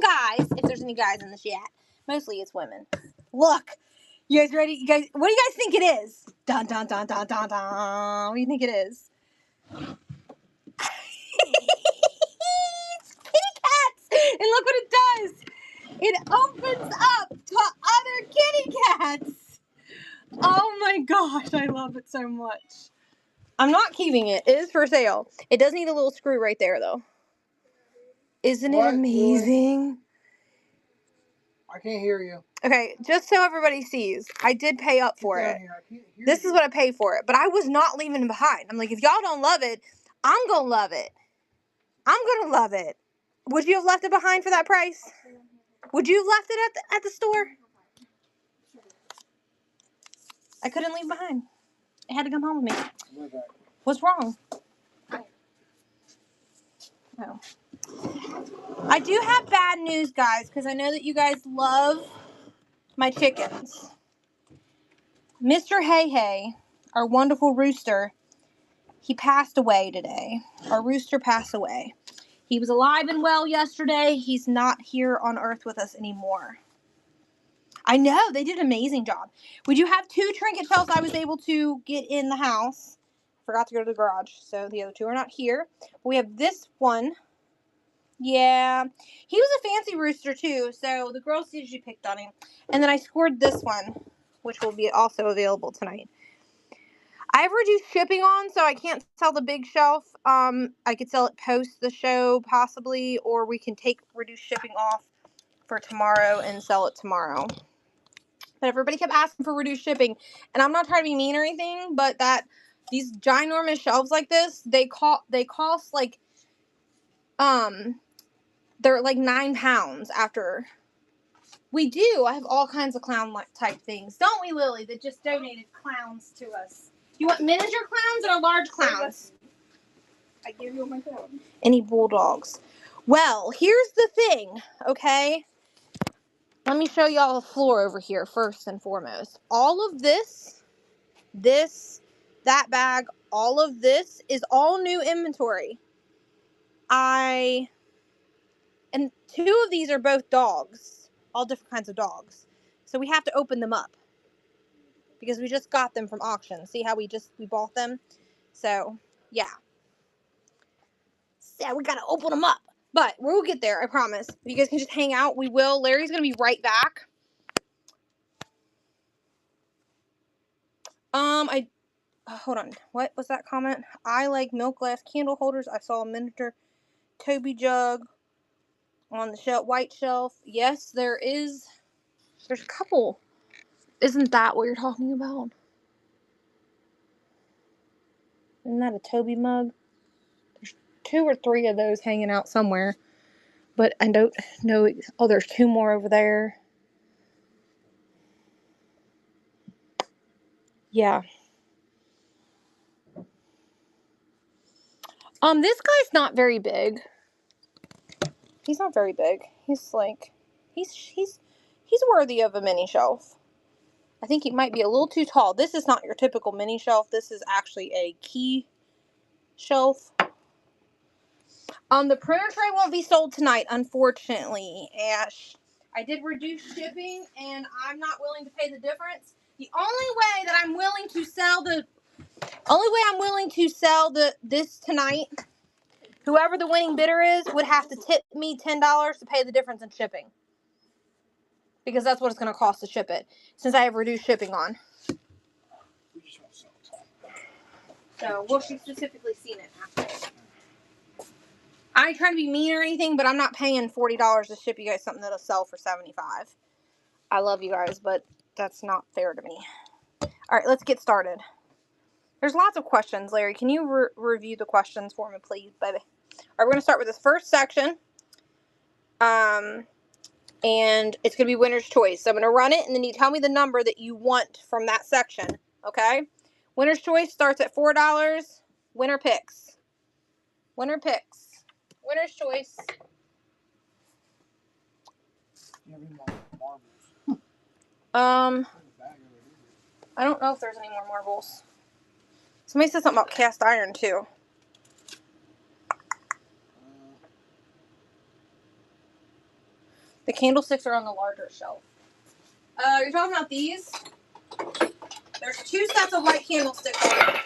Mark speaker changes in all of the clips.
Speaker 1: guys, if there's any guys in the chat, mostly it's women. Look, you guys ready? You guys, what do you guys think it is? Dun dun dun dun dun dun. What do you think it is? It's kitty cats, and look what it does. It opens up to other kitty cats. Oh my gosh, I love it so much. I'm not keeping it. It is for sale. It does need a little screw right there, though. Isn't it amazing?
Speaker 2: I can't hear you.
Speaker 1: Okay, just so everybody sees, I did pay up for it. This is what I paid for it, but I was not leaving it behind. I'm like, if y'all don't love it, I'm going to love it. I'm going to love it. Would you have left it behind for that price? Would you have left it at the store? I couldn't leave behind. It had to come home with me. What's wrong? Oh. I do have bad news, guys, because I know that you guys love my chickens. Mr. Hey Hey, our wonderful rooster, he passed away today. Our rooster passed away. He was alive and well yesterday. He's not here on Earth with us anymore. I know, they did an amazing job. We do have 2 trinket shells I was able to get in the house. Forgot to go to the garage, so the other 2 are not here. We have this one. Yeah, he was a fancy rooster too, so the girls usually picked on him. And then I scored this one, which will be also available tonight. I have reduced shipping on, so I can't sell the big shelf. I could sell it post the show possibly, or we can take reduced shipping off for tomorrow and sell it tomorrow. But everybody kept asking for reduced shipping, and I'm not trying to be mean or anything, but these ginormous shelves like this, they cost like they're like 9 pounds after. We do. I have all kinds of clown type things, don't we, Lily? That just donated clowns to us. You want miniature clowns or large clowns?
Speaker 3: I give you my clown.
Speaker 1: Any bulldogs? Well, here's the thing, okay? Let me show y'all the floor over here first and foremost. All of this, that bag, all of this is all new inventory. And 2 of these are both dogs, all different kinds of dogs. So we have to open them up because we just got them from auction. See how we bought them? So, yeah. So we got to open them up. But we'll get there, I promise. If you guys can just hang out, we will. Larry's going to be right back. Hold on. What was that comment? I like milk glass candle holders. I saw a miniature Toby jug on the white shelf. Yes, there's a couple. Isn't that what you're talking about? Isn't that a Toby mug? There's 2 or 3 of those hanging out somewhere. But I don't know. Oh, there's 2 more over there. Yeah. This guy's not very big. He's not very big. He's like, he's worthy of a mini shelf. I think he might be a little too tall. This is not your typical mini shelf. This is actually a key shelf. The printer tray won't be sold tonight, unfortunately, Ash. I did reduce shipping, and I'm not willing to pay the difference. The only way that I'm willing to sell this tonight, whoever the winning bidder is, would have to tip me $10 to pay the difference in shipping. Because that's what it's going to cost to ship it, since I have reduced shipping on. So, well, she's specifically seen it after. I ain't trying to be mean or anything, but I'm not paying $40 to ship you guys something that'll sell for $75. I love you guys, but that's not fair to me. All right, let's get started. There's lots of questions, Larry. Can you review the questions for me, please, baby? All right, we're going to start with this first section. And it's going to be winner's choice. So I'm going to run it, and then you tell me the number that you want from that section, okay? Winner's choice starts at $4. Winner picks. Winner picks. Winner's choice. I don't know if there's any more marbles. Somebody said something about cast iron, too. The candlesticks are on the larger shelf. You're talking about these? There's 2 sets of white candlestick holders.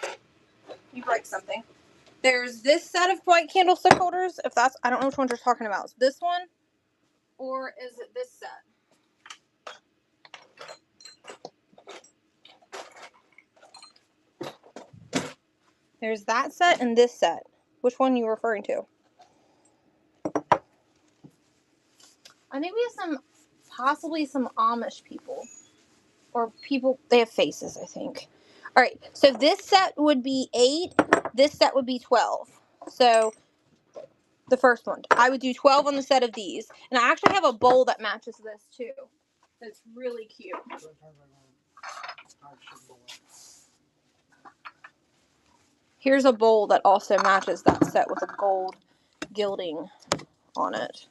Speaker 1: You break something. There's this set of white candlestick holders. If that's, I don't know which ones you're talking about. Is this one? Or is it this set? There's that set and this set. Which one are you referring to? I think we have possibly some Amish people. Or people, they have faces, I think. All right, so this set would be 8. This set would be 12. So, the first one. I would do 12 on the set of these. And I actually have a bowl that matches this, too. That's really cute. Here's a bowl that also matches that set with a gold gilding on it.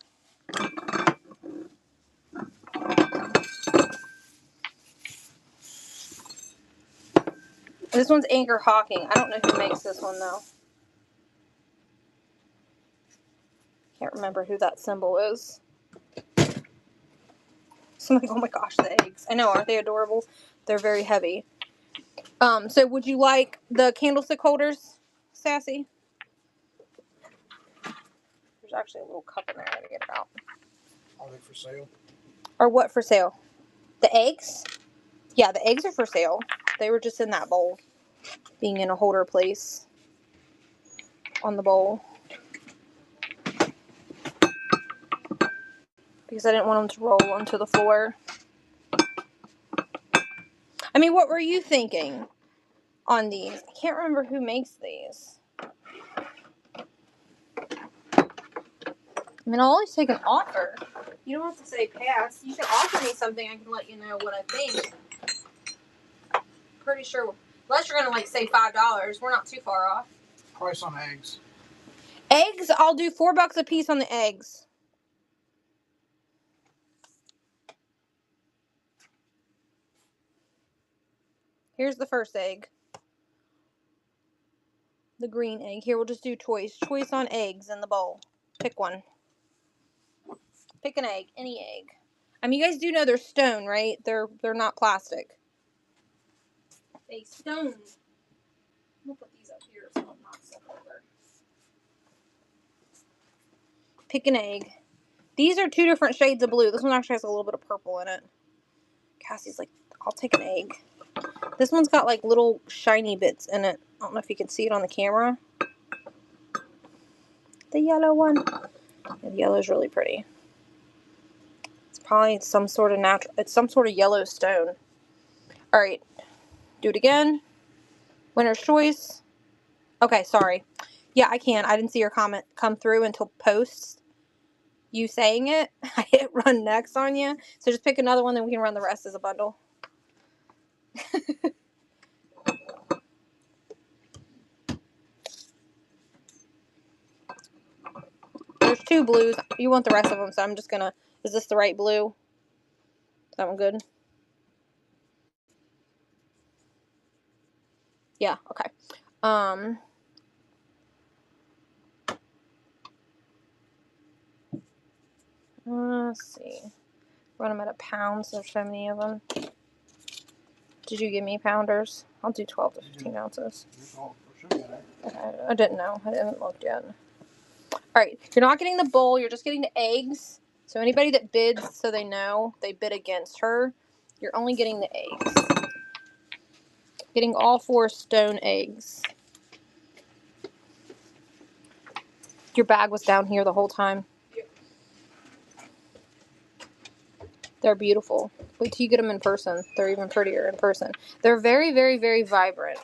Speaker 1: This one's Anchor Hawking. I don't know who makes this one, though. Can't remember who that symbol is. So I'm like, oh my gosh, the eggs. I know, aren't they adorable? They're very heavy. So would you like the candlestick holders, Sassy? There's actually a little cup in there. I gotta get it out.
Speaker 2: Are they for sale?
Speaker 1: Or what for sale? The eggs? Yeah, the eggs are for sale. They were just in that bowl. Being in a holder place on the bowl. Because I didn't want them to roll onto the floor. I mean, what were you thinking on these? I can't remember who makes these. I mean, I'll always take an offer. You don't have to say pass. You can offer me something. I can let you know what I think. Pretty sure, unless you're gonna like say $5, we're not too far off.
Speaker 2: Price on eggs.
Speaker 1: Eggs, I'll do $4 a piece on the eggs. Here's the first egg. The green egg. Here, we'll just do choice. Choice on eggs in the bowl. Pick one. Pick an egg. Any egg. I mean, you guys do know they're stone, right? They're not plastic. They stone. We'll put these up here so I'm not stuck over. Pick an egg. These are 2 different shades of blue. This one actually has a little bit of purple in it. Cassie's like, I'll take an egg. This one's got like little shiny bits in it. I don't know if you can see it on the camera. The yellow one. Yeah, the yellow is really pretty. It's probably some sort of natural. It's some sort of yellow stone. All right. Do it again. Winner's choice. Okay, sorry. Yeah, I can. I didn't see your comment come through until post you saying it. I hit run next on you. So just pick another one, then we can run the rest as a bundle. There's 2 blues. You want the rest of them, so I'm just gonna... Is this the right blue? Is that one good? Yeah, okay. Let's see. Run them at a pound, so there's so many of them. Did you give me pounders? I'll do 12 to 15 ounces. Okay, I didn't know. I haven't looked yet. Alright, you're not getting the bowl, you're just getting the eggs. So anybody that bids so they know they bid against her, you're only getting the eggs. Getting all 4 stone eggs. Your bag was down here the whole time. They're beautiful. Wait till you get them in person. They're even prettier in person. They're very, very, very vibrant.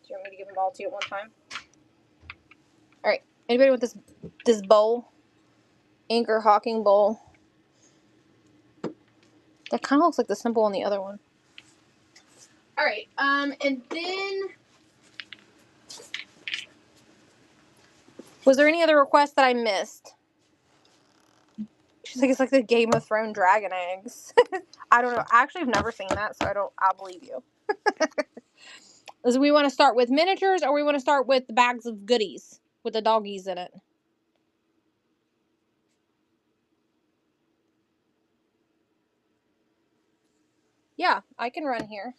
Speaker 1: Do you want me to give them all to you at one time? Alright. Anybody want this bowl? Anchor Hawking bowl. That kind of looks like the symbol on the other one. Alright. And then... Was there any other requests that I missed? She's like, it's like the Game of Thrones dragon eggs. I don't know. I actually have never seen that, so I'll believe you. Do we want to start with miniatures, or we want to start with the bags of goodies with the doggies in it? Yeah, I can run here.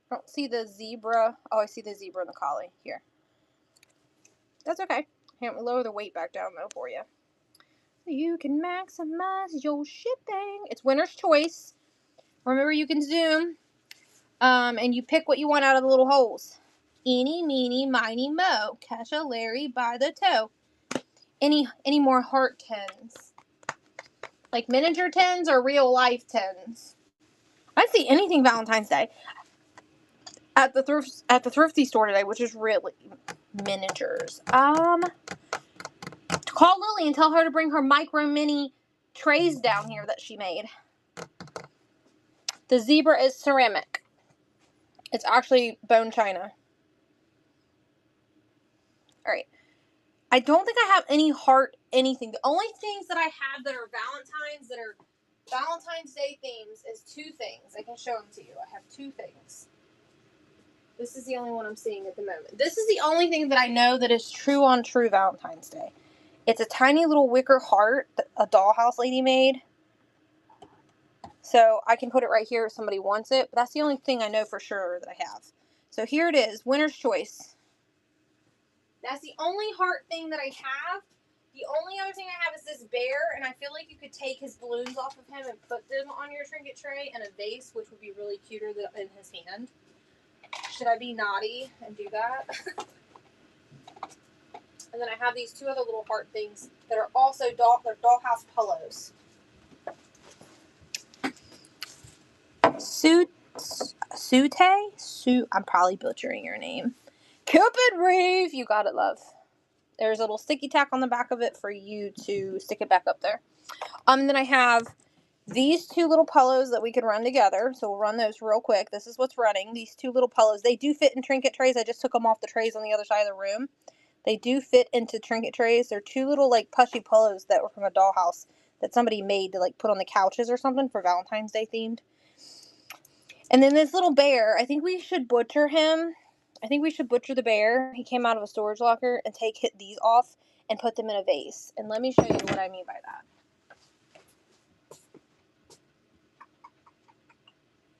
Speaker 1: I don't see the zebra. Oh, I see the zebra and the collie here. That's okay. Here, let me lower the weight back down though for you. So you can maximize your shipping. It's winner's choice. Remember, you can zoom. And you pick what you want out of the little holes. Eeny, meeny, miny, mo. Catch a Larry by the toe. Any more heart tins? Like miniature tins or real life tins? I see anything Valentine's Day at the thrifty store today, which is really miniatures. Call Lily and tell her to bring her micro mini trays down here that she made. The zebra is ceramic. It's actually bone china. All right. I don't think I have any heart anything. The only things that I have that are Valentine's Day themes is two things. I can show them to you. I have two things. This is the only one I'm seeing at the moment. This is the only thing that I know that is true on true Valentine's Day. It's a tiny little wicker heart that a dollhouse lady made. So I can put it right here if somebody wants it. But that's the only thing I know for sure that I have. So here it is. Winner's choice. That's the only heart thing that I have. The only other thing I have is this bear, and I feel like you could take his balloons off of him and put them on your trinket tray in a vase, which would be really cuter in his hand. Should I be naughty and do that? And then I have these two other little heart things that are also they're dollhouse pillows. I'm probably butchering your name. Cupid Reef! You got it, love. There's a little sticky tack on the back of it for you to stick it back up there. Then I have these two little pillows that we could run together. So we'll run those real quick. This is what's running. These two little pillows. They do fit in trinket trays. I just took them off the trays on the other side of the room. They do fit into trinket trays. They're two little like pushy pillows that were from a dollhouse that somebody made to like put on the couches or something for Valentine's Day themed. And then this little bear, I think we should butcher him. I think we should butcher the bear. He came out of a storage locker and take these off and put them in a vase. And let me show you what I mean by that.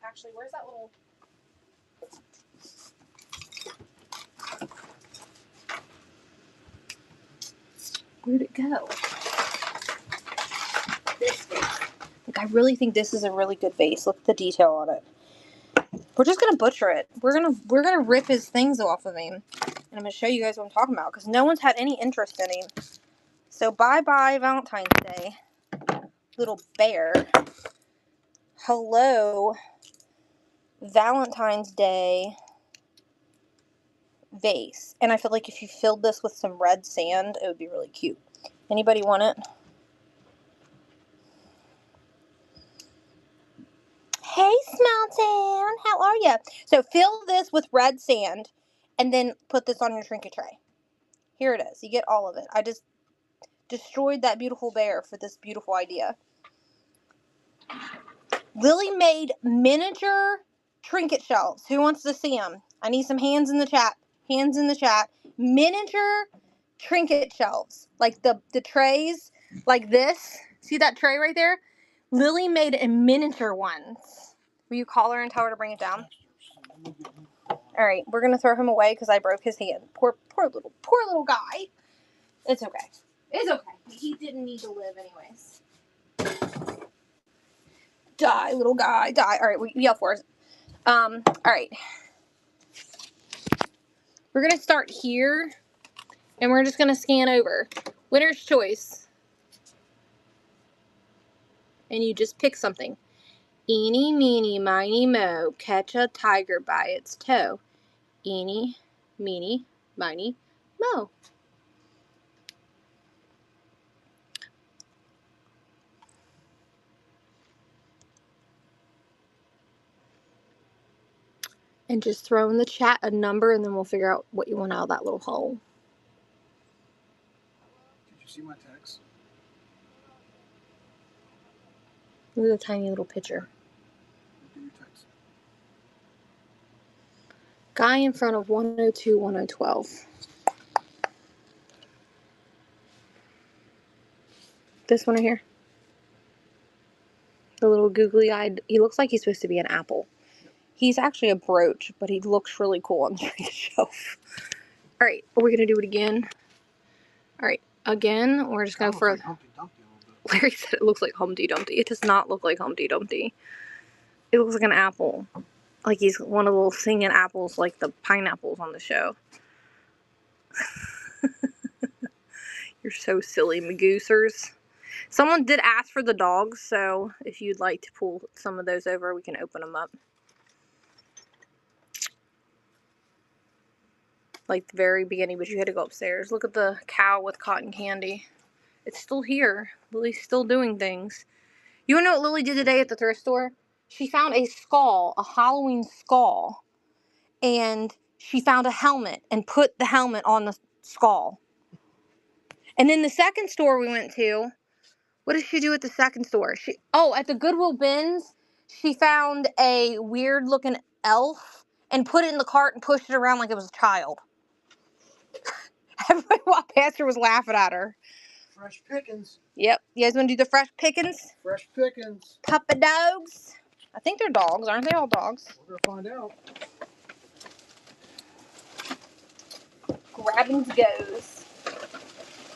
Speaker 1: Actually, where's that little... Where'd it go? This vase. Like, I really think this is a really good vase. Look at the detail on it. We're just gonna butcher it. We're gonna rip his things off of him. And I'm gonna show you guys what I'm talking about, because no one's had any interest in him. So bye-bye Valentine's Day, little bear. Hello, Valentine's Day vase. And I feel like if you filled this with some red sand, it would be really cute. Anybody want it? Hey, Smeltown, how are you? So fill this with red sand and then put this on your trinket tray. Here it is. You get all of it. I just destroyed that beautiful bear for this beautiful idea. Lily made miniature trinket shelves. Who wants to see them? I need some hands in the chat. Hands in the chat. Miniature trinket shelves. Like the trays, like this. See that tray right there? Lily made a miniature ones. Will you call her and tell her to bring it down? All right, we're gonna throw him away because I broke his hand. Poor little guy. It's okay. It's okay. He didn't need to live anyways. Die, little guy, die. All right, we yell for us. All right. We're gonna start here, and we're just gonna scan over. Winner's choice, and you just pick something. Eeny, meeny, miny, mo. Catch a tiger by its toe. Eeny, meeny, miny, mo. And just throw in the chat a number, and then we'll figure out what you want out of that little hole.
Speaker 2: Did you see my text?
Speaker 1: Look at the tiny little picture.
Speaker 2: Look at your text.
Speaker 1: Guy in front of 102, 1012. This one right here. The little googly-eyed. He looks like he's supposed to be an apple. He's actually a brooch, but he looks really cool on the shelf. All right, are we gonna do it again? All right, again. We're just gonna go for.
Speaker 2: Like Humpty Dumpty a little bit.
Speaker 1: Larry said it looks like Humpty Dumpty. It does not look like Humpty Dumpty. It looks like an apple. Like he's one of the little singing apples, like the pineapples on the show. You're so silly, Magoosers. Someone did ask for the dogs, so if you'd like to pull some of those over, we can open them up. Like the very beginning, but you had to go upstairs. Look at the cow with cotton candy. It's still here. Lily's still doing things. You wanna know what Lily did today at the thrift store? She found a skull, a Halloween skull, and she found a helmet and put the helmet on the skull. And then the second store we went to, what did she do at the second store? At the Goodwill bins, she found a weird looking elf and put it in the cart and pushed it around like it was a child. Everybody walked past her was laughing at her.
Speaker 2: Fresh pickings.
Speaker 1: Yep. You guys want to do the fresh pickings?
Speaker 2: Fresh pickings.
Speaker 1: Puppy dogs. I think they're dogs. Aren't they all dogs?
Speaker 2: We're going to find out.
Speaker 1: Grabbing goes.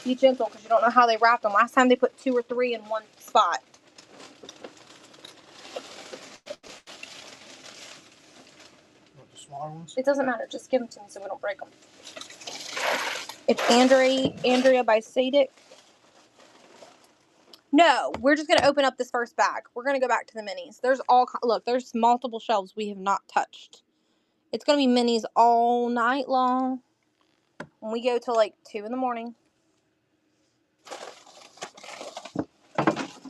Speaker 1: Be gentle because you don't know how they wrapped them. Last time they put 2 or 3 in one spot.
Speaker 2: What, the smaller ones?
Speaker 1: It doesn't matter. Just give them to me so we don't break them. It's Andrea by Sadik. No, we're just going to open up this first bag. We're going to go back to the minis. There's multiple shelves we have not touched. It's going to be minis all night long. When we go till like 2 in the morning.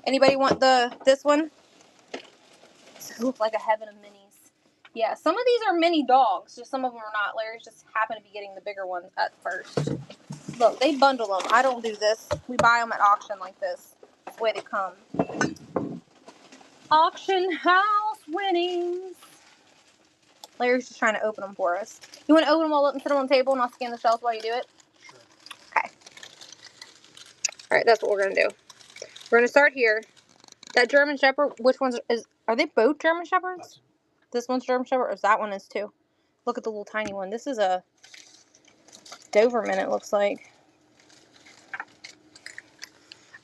Speaker 1: Anybody want this one? This looks like a heaven of minis. Yeah, some of these are mini dogs. Just some of them are not. Larry's just happened to be getting the bigger ones at first. Look, they bundle them. I don't do this. We buy them at auction like this. That's the way they come. Auction house winnings. Larry's just trying to open them for us. You want to open them all up and sit them on the table and I'll scan the shelves while you do it?
Speaker 2: Sure.
Speaker 1: Okay. Alright, that's what we're going to do. We're going to start here. That German Shepherd, which one's are they both German Shepherds? This one's German Shepherd, or that one is too? Look at the little tiny one. This is a Doberman, it looks like.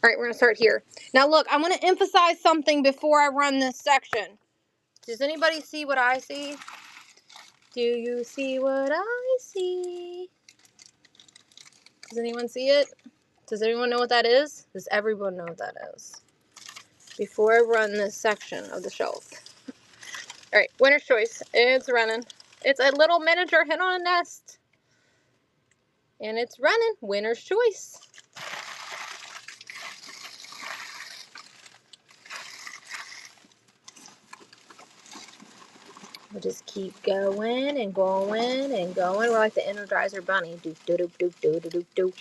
Speaker 1: Alright, we're going to start here. Now look, I'm going to emphasize something before I run this section. Does anybody see what I see? Do you see what I see? Does anyone see it? Does anyone know what that is? Does everyone know what that is? Before I run this section of the shelf. Alright, winner's choice. It's running. It's a little miniature hen on a nest. And it's running. Winner's choice. We'll just keep going and going and going. We're like the Energizer Bunny. Doop, doop, doop, doop, doop, doop, doop.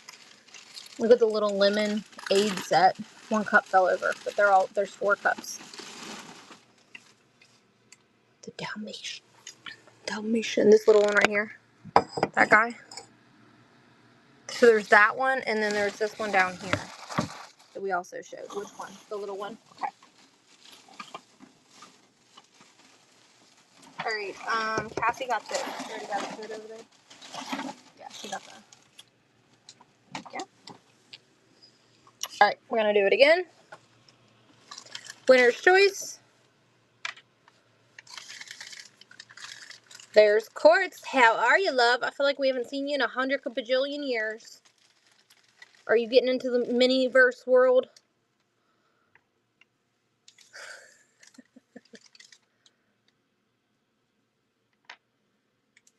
Speaker 1: Look at the little lemon aid set. 1 cup fell over, but there's 4 cups. The Dalmatian. This little one right here. That guy. So there's that one, and then there's this one down here that we also showed. Which one? The little one? Okay. Alright, Cassie got this. She already got it put over there. Yeah, she got that. Yeah. Alright, we're gonna do it again. Winner's choice. There's Quartz. How are you, love? I feel like we haven't seen you in 100 bajillion years. Are you getting into the mini-verse world?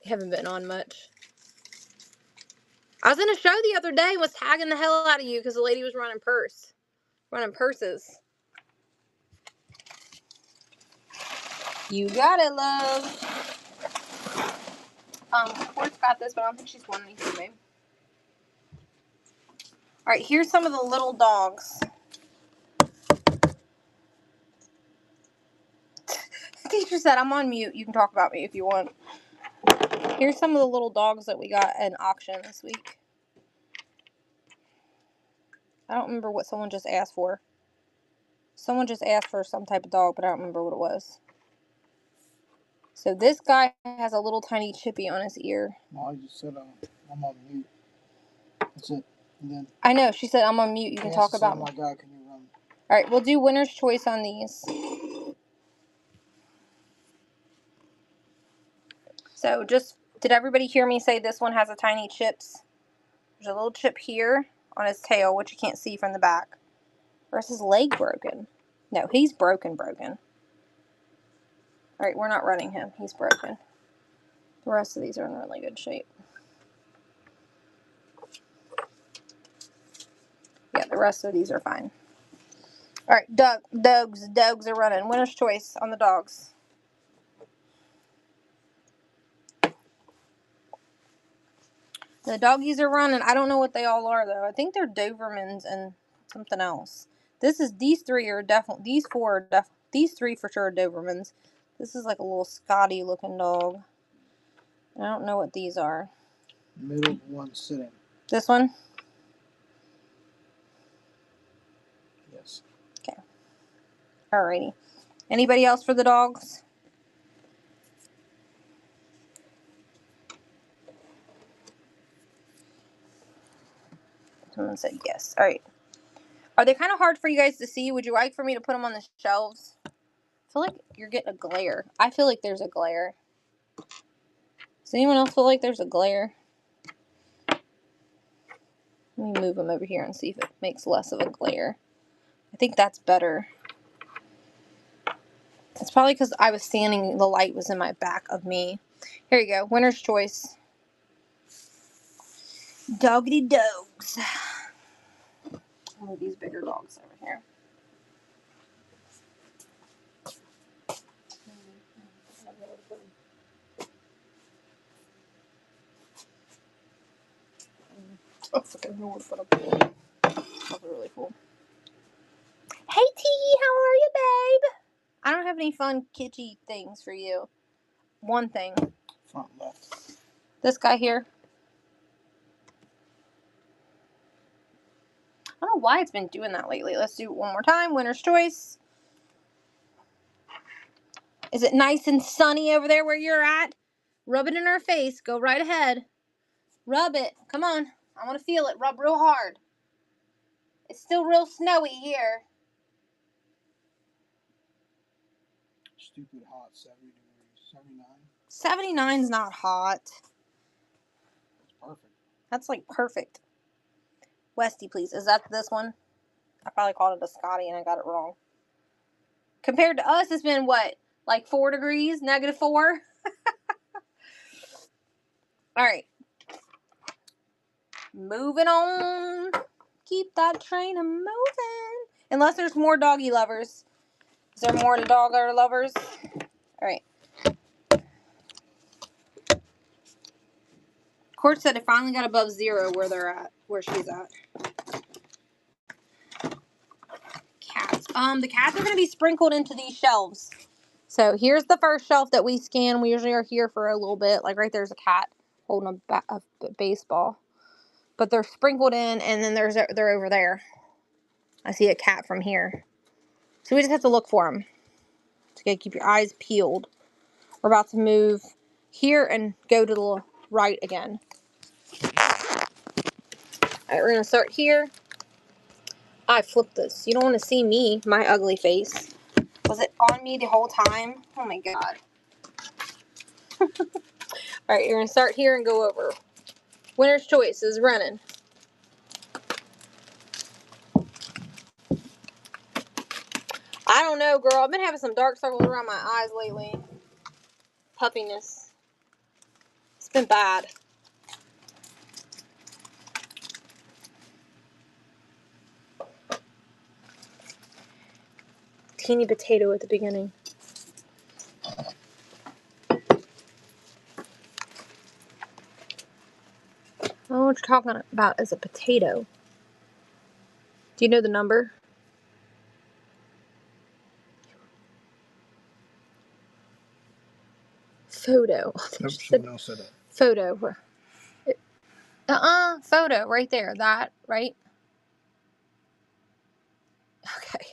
Speaker 1: You haven't been on much. I was in a show the other day, was tagging the hell out of you because the lady was running purses. You got it, love. Quartz got this, but I don't think she's won anything, babe. Alright, here's some of the little dogs. Teacher said, I'm on mute. You can talk about me if you want. Here's some of the little dogs that we got at an auction this week. I don't remember what someone just asked for. Someone just asked for some type of dog, but I don't remember what it was. So this guy has a little tiny chippy on his ear.
Speaker 2: No, I just said I'm on mute. That's it. And then
Speaker 1: I know. She said I'm on mute. You can talk about me.
Speaker 2: Oh my God, can you run?
Speaker 1: All right, we'll do winner's choice on these. So did everybody hear me say this one has a tiny chips? There's a little chip here on his tail, which you can't see from the back. Or is his leg broken? No, he's broken. All right, we're not running him. He's broken. The rest of these are in really good shape. Yeah, the rest of these are fine. All right, dogs are running. Winner's choice on the dogs. The doggies are running. I don't know what they all are though. I think they're Dobermans and something else. These three for sure are Dobermans. This is like a little Scotty looking dog. I don't know what these are.
Speaker 2: Middle one sitting.
Speaker 1: This one?
Speaker 2: Yes.
Speaker 1: Okay. Alrighty. Anybody else for the dogs? Someone said yes. Alright. Are they kind of hard for you guys to see? Would you like for me to put them on the shelves? I feel like you're getting a glare. I feel like there's a glare. Does anyone else feel like there's a glare? Let me move them over here and see if it makes less of a glare. I think that's better. It's probably because I was standing, the light was in my back of me. Here you go. Winner's choice. Doggity dogs. I'll move these bigger dogs over here. Oh, fucking know where to put them. That's really cool. Hey T, how are you, babe? I don't have any fun kitschy things for you. One thing.
Speaker 2: Front left.
Speaker 1: This guy here. I don't know why it's been doing that lately. Let's do it one more time. Winner's choice. Is it nice and sunny over there where you're at? Rub it in her face. Go right ahead. Rub it. Come on. I want to feel it. Rub real hard. It's still real snowy here.
Speaker 2: Stupid hot 70 degrees.
Speaker 1: 79 is not hot.
Speaker 2: That's perfect.
Speaker 1: That's like perfect. Westy, please. Is that this one? I probably called it a Scotty and I got it wrong. Compared to us, it's been what? Like 4 degrees? -4? Alright. Moving on. Keep that train a moving. Unless there's more doggy lovers. Is there more to dog lovers? Alright. Court said it finally got above 0 where she's at. Cats. The cats are going to be sprinkled into these shelves. So here's the first shelf that we scan. We usually are here for a little bit. Like right there's a cat holding a baseball. But they're sprinkled in, and then they're over there. I see a cat from here. So we just have to look for them. So you gotta keep your eyes peeled. We're about to move here and go to the right again. Alright, we're gonna start here. I flipped this. You don't want to see me, my ugly face. Was it on me the whole time? Oh my god. Alright, you're gonna start here and go over. Winner's choice is running. I don't know, girl. I've been having some dark circles around my eyes lately. Puffiness. It's been bad. Teeny potato at the beginning. I don't know what you're talking about as a potato. Do you know the number? Photo.
Speaker 2: Nope, someone else said that.
Speaker 1: Photo. Photo. Right there. That, right? Okay.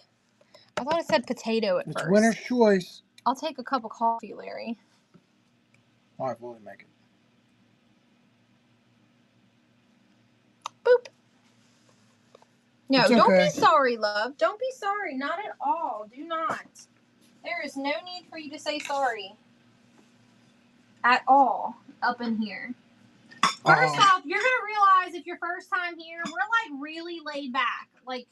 Speaker 1: I thought it said potato at
Speaker 2: It's
Speaker 1: first.
Speaker 2: winner's choice.
Speaker 1: I'll take a cup of coffee, Larry.
Speaker 2: All right, we'll make it.
Speaker 1: Boop. No,
Speaker 2: It's
Speaker 1: don't
Speaker 2: okay.
Speaker 1: be sorry, love. Don't be sorry. Not at all. Do not. There is no need for you to say sorry. At all. Up in here. First off, you're going to realize if your first time here, we're like really laid back. Like,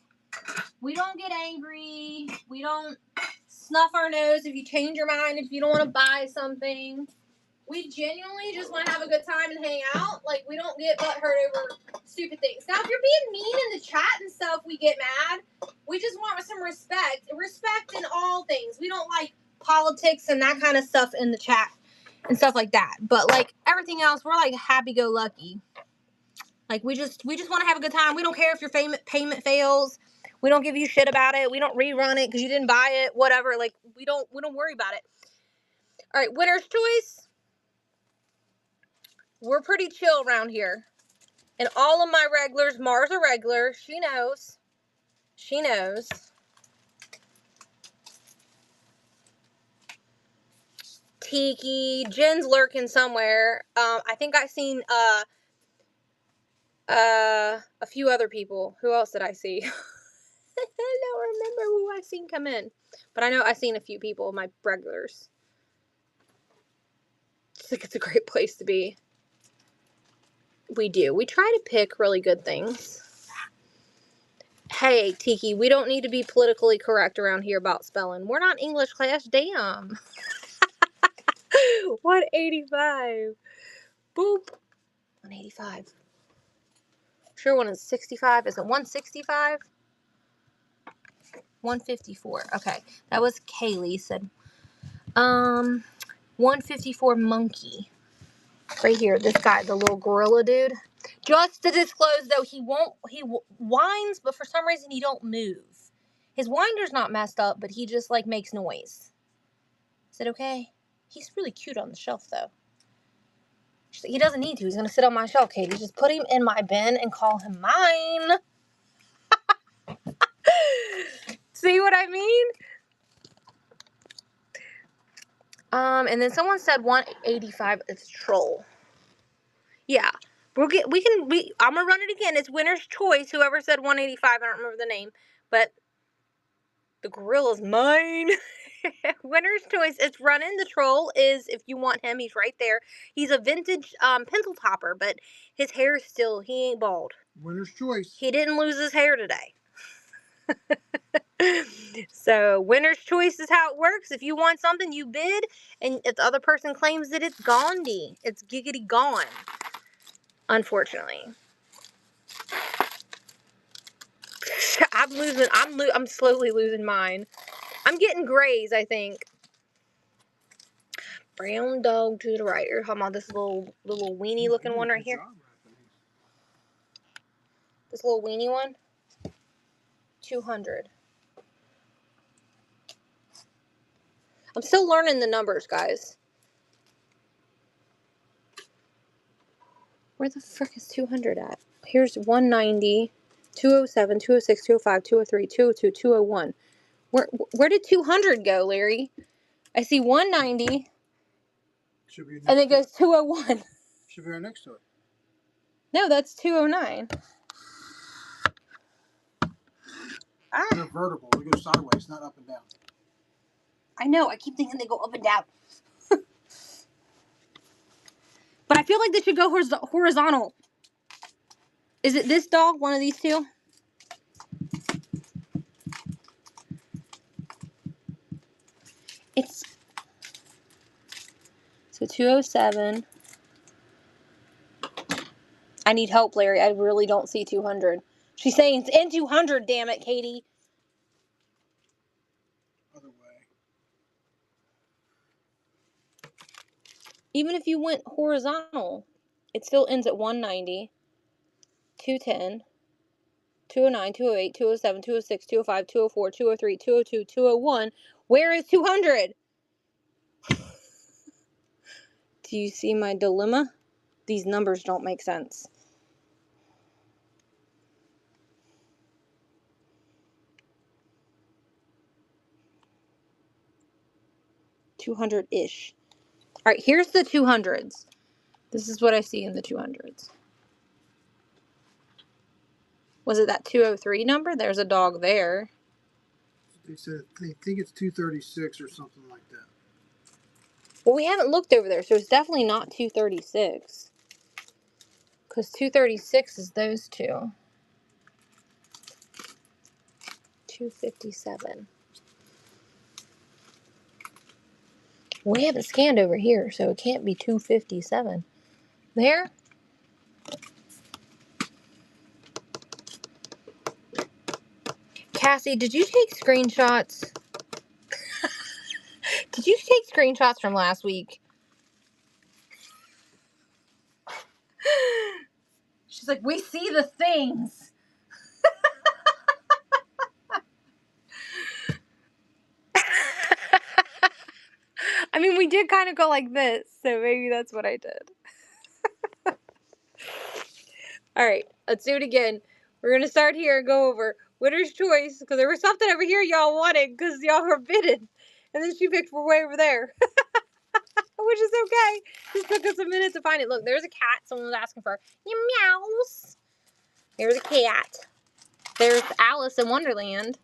Speaker 1: we don't get angry. We don't snuff our nose if you change your mind, if you don't want to buy something. We genuinely just want to have a good time and hang out. Like, we don't get butthurt over stupid things. Now, if you're being mean in the chat and stuff, we get mad. We just want some respect. Respect in all things. We don't like politics and that kind of stuff in the chat and stuff like that. But, like, everything else, we're, like, happy-go-lucky. Like, we just want to have a good time. We don't care if your payment fails. We don't give you shit about it. We don't rerun it because you didn't buy it. Whatever. Like, we don't worry about it. All right, winner's choice. We're pretty chill around here. And all of my regulars, Mars a regular. She knows. She knows. Tiki. Jen's lurking somewhere. I think I seen a few other people. Who else did I see? I don't remember who I seen come in. But I know I seen a few people, my regulars. Just think it's a great place to be. We do. We try to pick really good things. Hey, Tiki, we don't need to be politically correct around here about spelling. We're not English class. Damn. 185. Boop. 185. Sure one is 65. Is it 165? 154. Okay. That was Kaylee said. 154 monkey. Right here, this guy, the little gorilla dude. Just to disclose, though, he whines, but for some reason he don't move. His winder's not messed up, but he just, like, makes noise. Is it okay? He's really cute on the shelf, though. He doesn't need to. He's going to sit on my shelf, Katie. Just put him in my bin and call him mine. See what I mean? And then someone said 185 is troll. Yeah. I'm gonna run it again. It's winner's choice. Whoever said 185, I don't remember the name, but the gorilla's mine. Winner's choice. It's running. The troll is, if you want him, he's right there. He's a vintage pencil topper, but his hair is still, he ain't bald.
Speaker 2: Winner's choice.
Speaker 1: He didn't lose his hair today. So winner's choice is how it works. If you want something, you bid, and if the other person claims that it's gone-y, it's giggity gone. Unfortunately. I'm slowly losing mine. I'm getting grays, I think. Brown dog to the right. You're talking about this little weenie looking one right here. This little weenie one. 200. I'm still learning the numbers, guys. Where the frick is 200 at? Here's 190, 207, 206, 205, 203, 202, 201. Where did 200 go, Larry? I see 190.
Speaker 2: Should be
Speaker 1: and then it goes 201.
Speaker 2: Should be right next to it.
Speaker 1: No, that's 209.
Speaker 2: They're vertical. They go sideways, not up and down.
Speaker 1: I know. I keep thinking they go up and down. But I feel like they should go horizontal. Is it this dog? One of these two? It's... So 207. I need help, Larry. I really don't see 200. She's saying it's in 200, damn it, Katie.
Speaker 2: Other way.
Speaker 1: Even if you went horizontal, it still ends at 190, 210, 209, 208, 207, 206, 205, 204, 203, 202, 201. Where is 200? Do you see my dilemma? These numbers don't make sense. 200-ish. All right, here's the 200s. This is what I see in the 200s. Was it that 203 number? There's a dog there.
Speaker 2: They said they think it's 236 or something like that.
Speaker 1: Well, we haven't looked over there, so it's definitely not 236. Because 236 is those two. 257. We haven't scanned over here, so it can't be 257. There? Cassie, did you take screenshots? Did you take screenshots from last week? She's like, we see the things. I mean, we did kind of go like this, so maybe that's what I did. All right, let's do it again. We're going to start here and go over winner's choice, because there was something over here y'all wanted, because y'all were bidding. And then she picked way over there. Which is okay. Just took us a minute to find it. Look, there's a cat. Someone was asking for meows. There's a cat. There's Alice in Wonderland.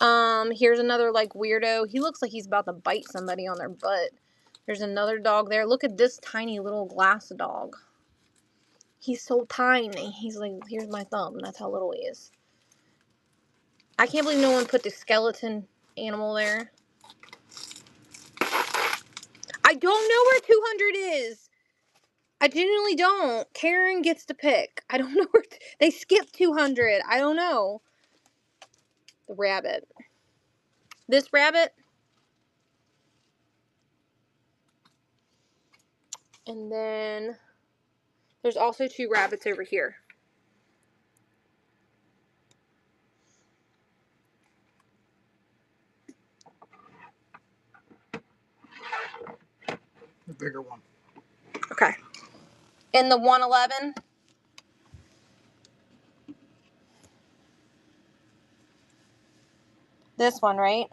Speaker 1: Here's another like weirdo. He looks like he's about to bite somebody on their butt. There's another dog there. Look at this tiny little glass dog. He's so tiny. He's like, here's my thumb. That's how little he is. I can't believe no one put the skeleton animal there. I don't know where 200 is. I genuinely don't. Karen gets to pick. I don't know where they skipped 200. I don't know. The rabbit. This rabbit. And then there's also 2 rabbits over here.
Speaker 2: The bigger one.
Speaker 1: Okay. In the 111. This one, right?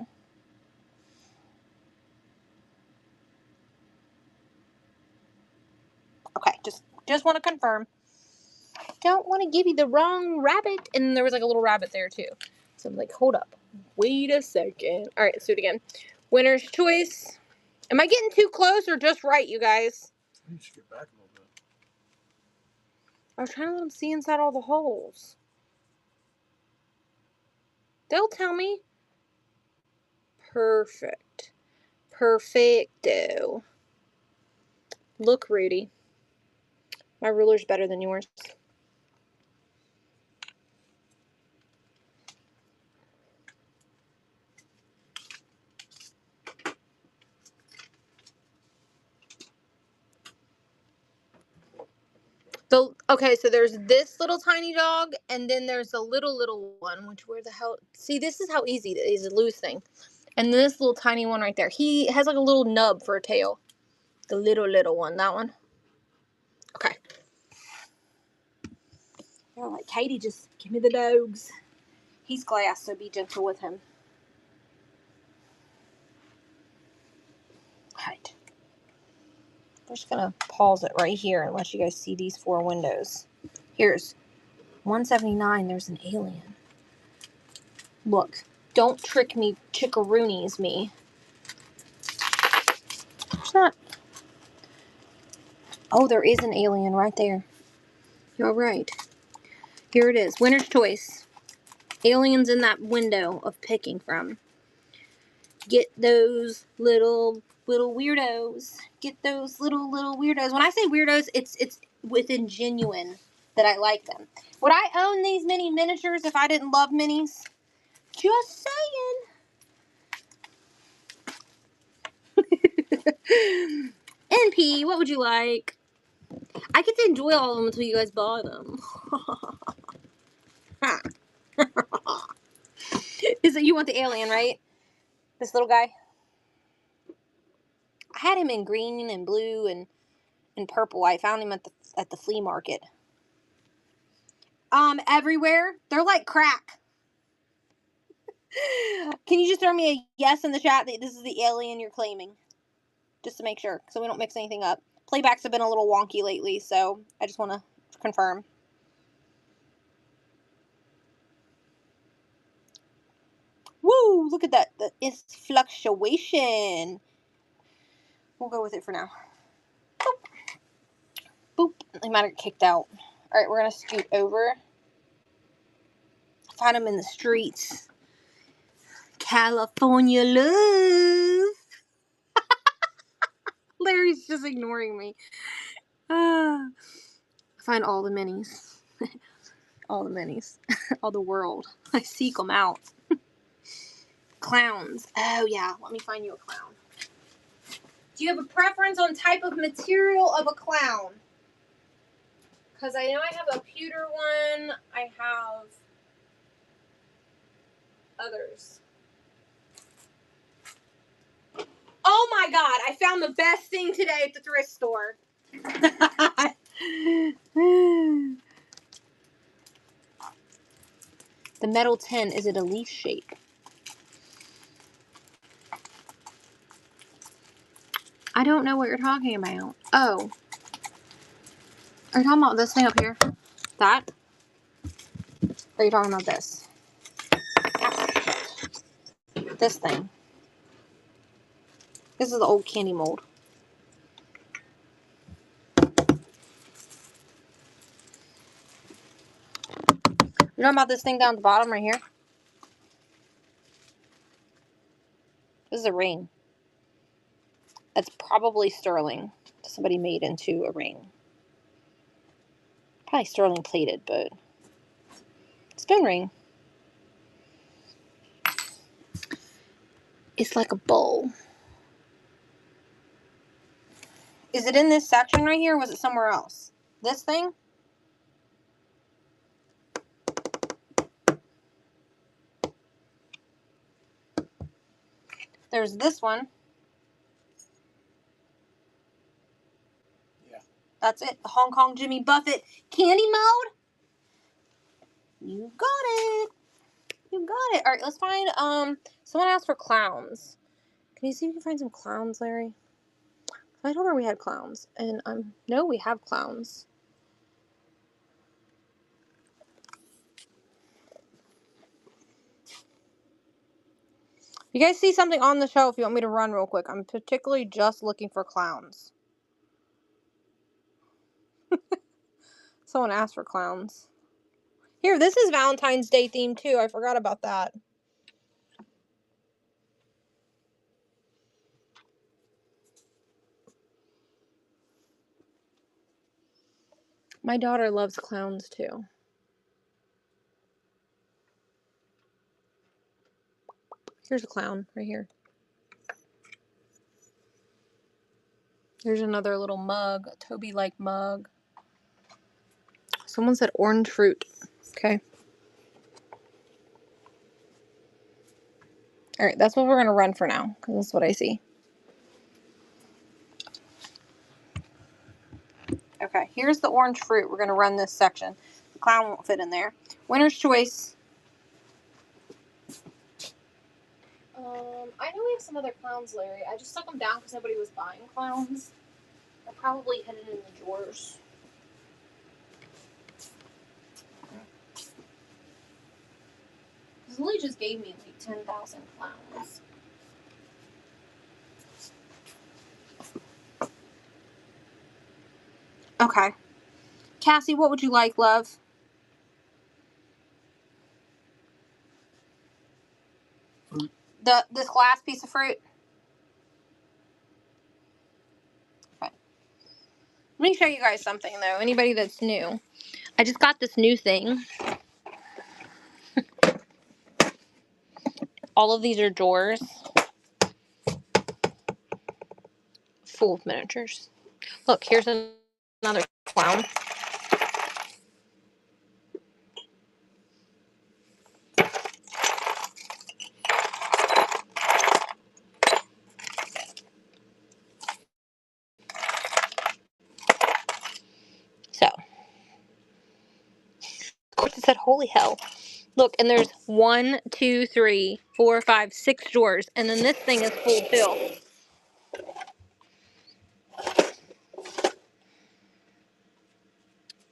Speaker 1: Okay, just want to confirm. Don't want to give you the wrong rabbit. And there was like a little rabbit there too. So I'm like, hold up. Wait a second. All right, let's do it again. Winner's choice. Am I getting too close or just right, you guys?
Speaker 2: You should get back a little bit.
Speaker 1: I was trying to let them see inside all the holes. They'll tell me. Perfect. Perfecto. Look, Rudy. My ruler's better than yours. Okay, so there's this little tiny dog, and then there's a little one, which where the hell... See, this is how easy it is to lose thing. And this little tiny one right there. He has like a little nub for a tail. The little one, that one. Okay. They're like, Katie, just give me the dogs. He's glass, so be gentle with him. Right. We're just gonna pause it right here and let you guys see these 4 windows. Here's 179. There's an alien. Look, don't trick me, chickaroonies me. There's not. Oh, there is an alien right there. You're right. Here it is. Winner's choice. Aliens in that window of picking from. Get those little weirdos. Get those little weirdos. When I say weirdos, it's within genuine that I like them. Would I own these mini miniatures if I didn't love minis? Just saying. NP, what would you like? I get to enjoy all of them until you guys buy them. Is it you want the alien, right? This little guy? I had him in green and blue and purple. I found him at the flea market. Everywhere. They're like crack. Can you just throw me a yes in the chat that this is the alien you're claiming? Just to make sure, so we don't mix anything up. Playbacks have been a little wonky lately, so I just want to confirm. Woo! Look at that. It's fluctuation. We'll go with it for now. Boop. Boop. They might have kicked out. Alright, we're going to scoot over. Find them in the streets. California love. Larry's just ignoring me. Find all the minis. All the minis. All the world. I seek them out. Clowns. Oh, yeah. Let me find you a clown. Do you have a preference on type of material of a clown? Because I know I have a pewter one. I have others. Oh my god, I found the best thing today at the thrift store. The metal tin, is it a leaf shape? I don't know what you're talking about. Oh. Are you talking about this thing up here? That? Or are you talking about this? This thing. This is the old candy mold. You know about this thing down at the bottom right here? This is a ring. That's probably sterling. Somebody made into a ring. Probably sterling plated, but spin ring. It's like a bowl. Is it in this section right here, or was it somewhere else? This thing? There's this one.
Speaker 2: Yeah.
Speaker 1: That's it. The Hong Kong Jimmy Buffett candy mode. You got it. You got it. All right, let's find, someone asked for clowns. Can you see if you can find some clowns, Larry? I told her we had clowns, and, no, we have clowns. If you guys see something on the shelf you want me to run real quick, I'm particularly just looking for clowns. Someone asked for clowns. Here, this is Valentine's Day themed too. I forgot about that. My daughter loves clowns too. Here's a clown right here. There's another little mug, a Toby-like mug. Someone said orange fruit. Okay. Alright, that's what we're going to run for now, because that's what I see. Okay, here's the orange fruit. We're going to run this section. The clown won't fit in there. Winner's choice. I know we have some other clowns, Larry. I just stuck them down because nobody was buying clowns. I probably hid it in the drawers. Because Lily just gave me like 10,000 clowns. Okay. Cassie, what would you like, love?
Speaker 2: Fruit.
Speaker 1: This last piece of fruit? Okay. Let me show you guys something, though. Anybody that's new. I just got this new thing. All of these are drawers full of miniatures. Look, here's another clown. So, of course it said, holy hell. Look, and there's 1, 2, 3, 4, 5, 6 drawers, and then this thing is full too.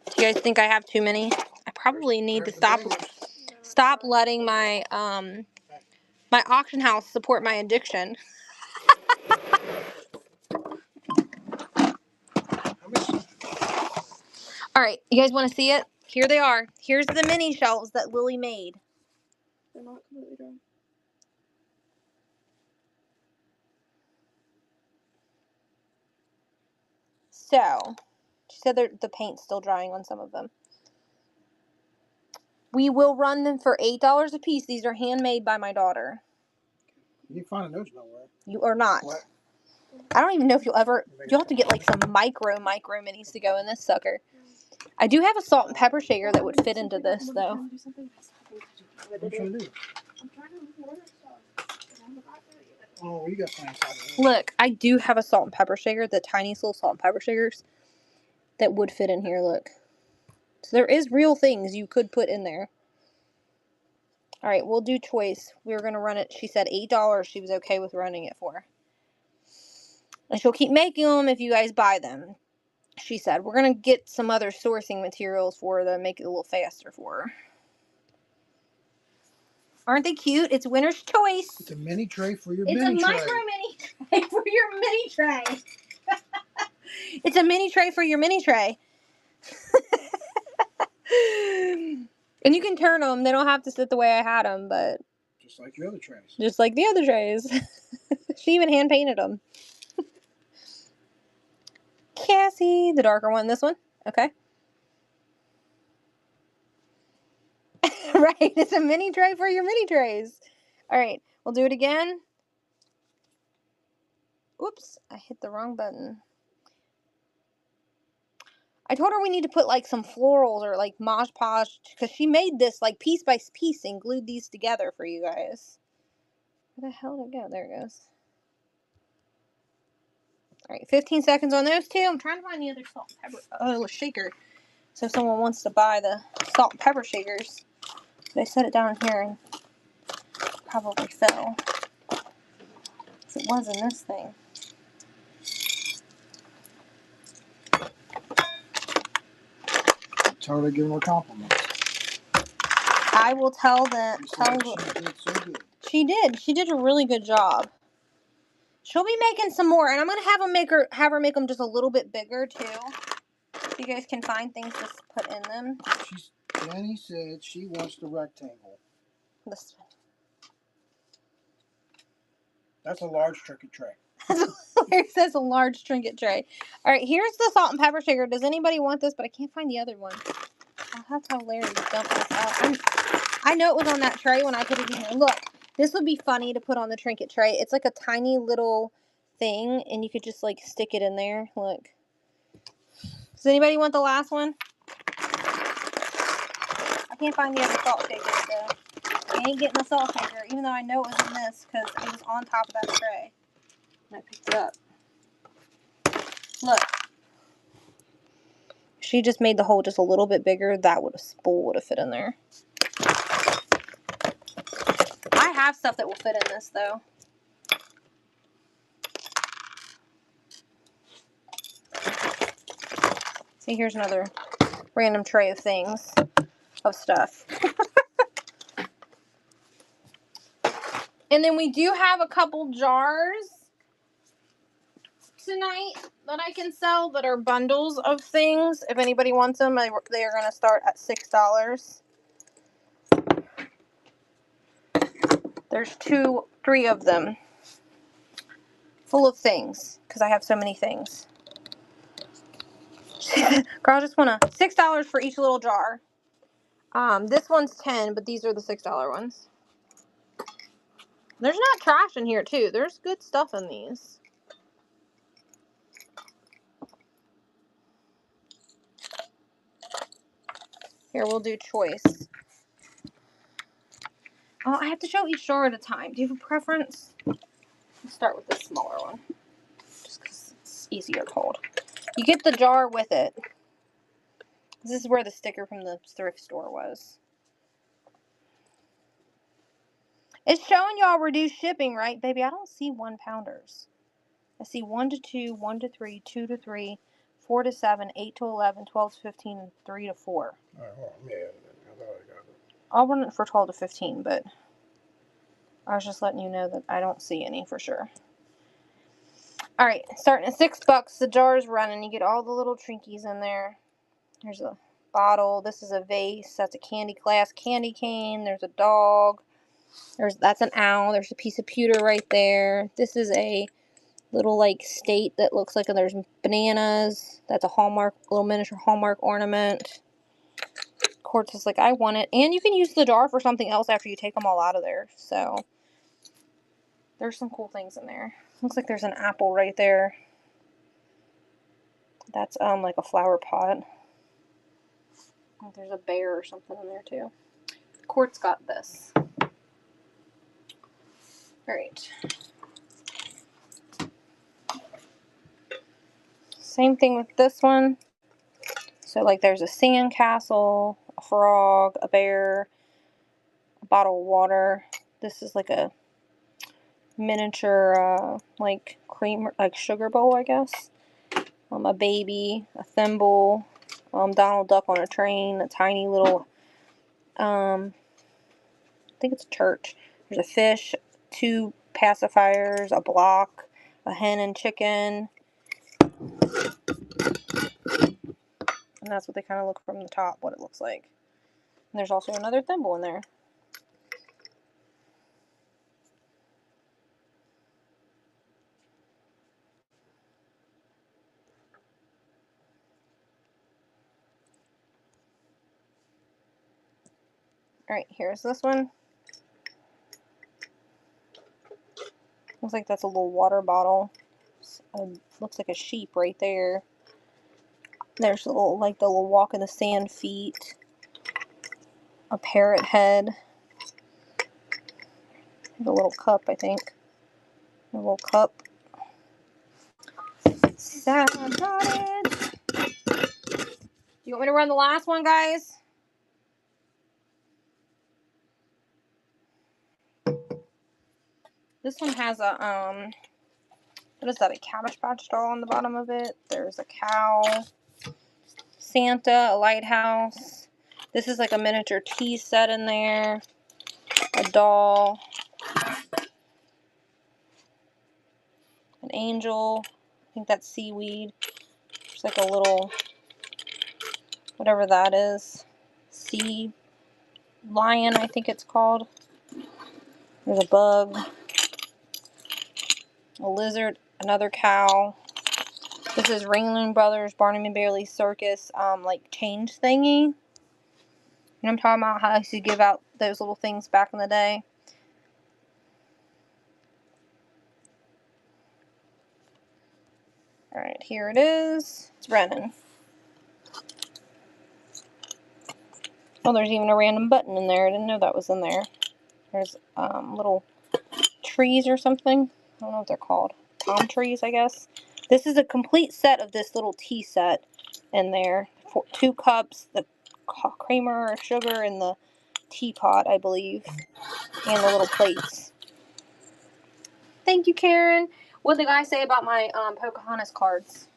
Speaker 1: Do you guys think I have too many? I probably need to stop letting my my auction house support my addiction. All right, you guys want to see it? Here they are. Here's the mini shelves that Lily made.
Speaker 3: They're not completely dry.
Speaker 1: So, she said the paint's still drying on some of them. We will run them for $8 a piece. These are handmade by my daughter.
Speaker 2: You ain't finding those nowhere.
Speaker 1: You are not.
Speaker 2: What?
Speaker 1: I don't even know if you'll have to get like some micro minis to go in this sucker. I do have a salt and pepper shaker that would fit into this though.
Speaker 2: What are you trying to do?
Speaker 3: I'm trying to order stuff. And I forgot to do it.
Speaker 2: Oh, you got plans.
Speaker 1: Look, I do have a salt and pepper shaker, the tiniest little salt and pepper shakers that would fit in here, look. So there is real things you could put in there. All right, we'll do choice. We were going to run it. She said $8 she was okay with running it for. And she'll keep making them if you guys buy them. She said, we're going to get some other sourcing materials for her to make it a little faster for her. Aren't they cute? It's winner's choice.
Speaker 2: It's a mini tray for your
Speaker 1: It's
Speaker 2: mini
Speaker 1: a
Speaker 2: tray.
Speaker 1: micro mini tray for your mini tray. It's a mini tray for your mini tray. And you can turn them. They don't have to sit the way I had them, but
Speaker 2: Just like your other trays.
Speaker 1: just like the other trays. She even hand painted them. Cassie, the darker one. This one? Okay. Right. It's a mini tray for your mini trays. All right. We'll do it again. Oops. I hit the wrong button. I told her we need to put like some florals or like Mod Podge because she made this like piece by piece and glued these together for you guys. Where the hell did it go? There it goes. All right, 15 seconds on those two. I'm trying to find the other salt and pepper shaker. So if someone wants to buy the salt and pepper shakers, they set it down here and probably fell. If it was in this thing.
Speaker 2: Tell her to give her a compliment.
Speaker 1: I will tell them.
Speaker 2: She did so good.
Speaker 1: She did. She did a really good job. She'll be making some more, and I'm gonna have her make them just a little bit bigger too, so you guys can find things to put in them.
Speaker 2: Jenny said she wants the rectangle.
Speaker 1: This
Speaker 2: That's a large trinket tray.
Speaker 1: It says a large trinket tray. All right, here's the salt and pepper shaker. Does anybody want this? But I can't find the other one. I'll have to have Larry dump this out. I know it was on that tray when I put it in here. Look, this would be funny to put on the trinket tray. It's like a tiny little thing, and you could just like stick it in there. Look. Does anybody want the last one? I can't find the other salt shaker, so I ain't getting the salt shaker, even though I know it was in this because it was on top of that tray. And I picked it up. Look. She just made the hole just a little bit bigger. That spool would have fit in there. I have stuff that will fit in this, though. See, here's another random tray of things, of stuff. And then we do have a couple jars tonight that I can sell that are bundles of things. If anybody wants them, they are going to start at $6. There's 3 of them full of things because I have so many things. Girl, I just want to $6 for each little jar. This one's 10, but these are the $6 ones. There's not trash in here too. There's good stuff in these. Here, we'll do choice. Oh, I have to show each jar at a time. Do you have a preference? Let's start with this smaller one. Just because it's easier to hold. You get the jar with it. This is where the sticker from the thrift store was. It's showing y'all reduced shipping, right, baby? I don't see 1 pounders. I see 1 to 2, 1 to 3, 2 to 3, 4 to 7, 8 to 11, 12 to 15, and 3 to 4.
Speaker 2: All right, hold on. Yeah, I thought I got it.
Speaker 1: I'll run it for 12 to 15, but I was just letting you know that I don't see any for sure. Alright, starting at $6, the jar's running. You get all the little trinkies in there. There's a bottle. This is a vase. That's a candy glass candy cane. There's a dog. That's an owl. There's a piece of pewter right there. This is a little like state that looks like there's bananas. That's a Hallmark, little miniature Hallmark ornament. Quartz is like, I want it. And you can use the jar for something else after you take them all out of there. So there's some cool things in there. Looks like there's an apple right there. That's like a flower pot. There's a bear or something in there too. Quartz got this. Alright. Same thing with this one. So like there's a sand castle, a frog, a bear, a bottle of water. This is like a miniature like cream, like sugar bowl, I guess. A baby, a thimble, Donald Duck on a train, a tiny little I think it's a church. There's a fish, 2 pacifiers, a block, a hen and chicken. And that's what they kind of look from the top, what it looks like. And there's also another thimble in there. Alright, here's this one. Looks like that's a little water bottle. Looks like a sheep right there. There's a little, like the little walk in the sand feet. A parrot head. A little cup, I think. A little cup. Sad about it. You want me to run the last one, guys? This one has a, what is that, a Cabbage Patch doll on the bottom of it. There's a cow, Santa, a lighthouse. This is like a miniature tea set in there. A doll. An angel. I think that's seaweed. It's like a little, whatever that is. Sea lion, I think it's called. There's a bug. A lizard. Another cow. This is Ringling Brothers, Barnum and Bailey Circus, like change thingy. You know what I'm talking about? How I used to give out those little things back in the day. Alright, here it is. It's running. Oh, there's even a random button in there. I didn't know that was in there. There's little trees or something. I don't know what they're called. Palm trees, I guess. This is a complete set of this little tea set in there. 2 cups, the creamer, sugar, and the teapot, I believe. And the little plates. Thank you, Karen. What did the guy say about my Pocahontas cards?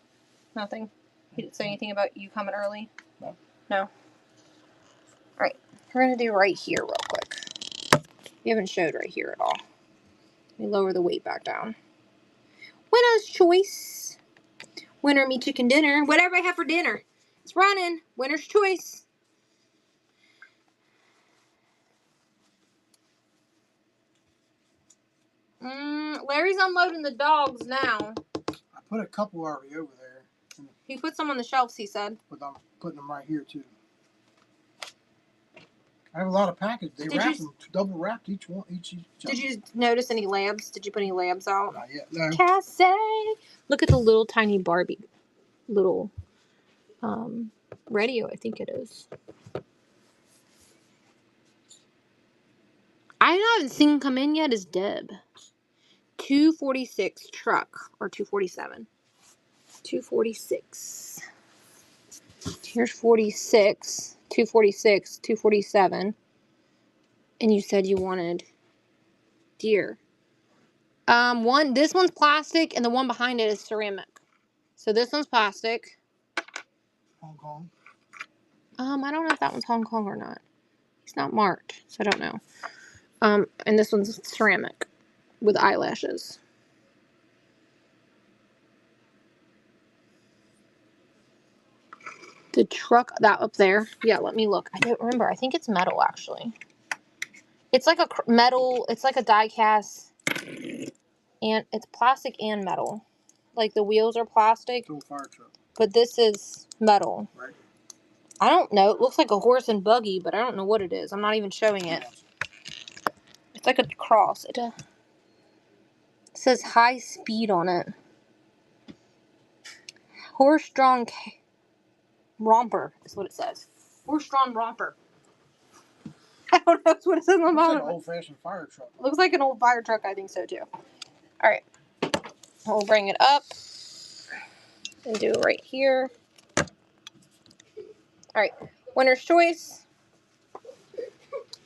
Speaker 1: Nothing. He didn't say anything about you coming early?
Speaker 2: No.
Speaker 1: No? Alright. We're going to do right here real quick. We haven't showed right here at all. Let me lower the weight back down. Winner's choice. Winner me chicken dinner. Whatever I have for dinner. It's running. Winner's choice. Larry's unloading the dogs now.
Speaker 2: I put a couple already over there.
Speaker 1: He put some on the shelves, he said.
Speaker 2: But I'm putting them right here, too. I have a lot of packages. They wrap them, double wrapped each one.
Speaker 1: Did you notice any labs? Did you put any labs out?
Speaker 2: Not yet, no.
Speaker 1: Cassie! Look at the little tiny Barbie. Little radio, I think it is. I haven't seen him come in yet is Deb. 246 truck. Or 247. 246. Here's 46. 246. 247. And you said you wanted dear. This one's plastic, and the one behind it is ceramic. So this one's plastic.
Speaker 2: Hong Kong.
Speaker 1: I don't know if that one's Hong Kong or not. It's not marked, so I don't know. And this one's ceramic with eyelashes. The truck, that up there. Yeah, let me look. I don't remember. I think it's metal, actually. It's like a metal, it's like a die cast, and it's plastic and metal. Like the wheels are plastic,
Speaker 2: Little fire truck.
Speaker 1: but this is metal.
Speaker 2: Right.
Speaker 1: I don't know. It looks like a horse and buggy, but I don't know what it is. I'm not even showing it. It's like a cross. It says high speed on it. Horse-drawn romper is what it says. Horse-drawn romper. I don't know what it says on the
Speaker 2: Looks like
Speaker 1: bottom.
Speaker 2: an old-fashioned fire truck.
Speaker 1: Looks like an old fire truck. I think so too. All right. We'll bring it up and do it right here. All right. Winner's choice.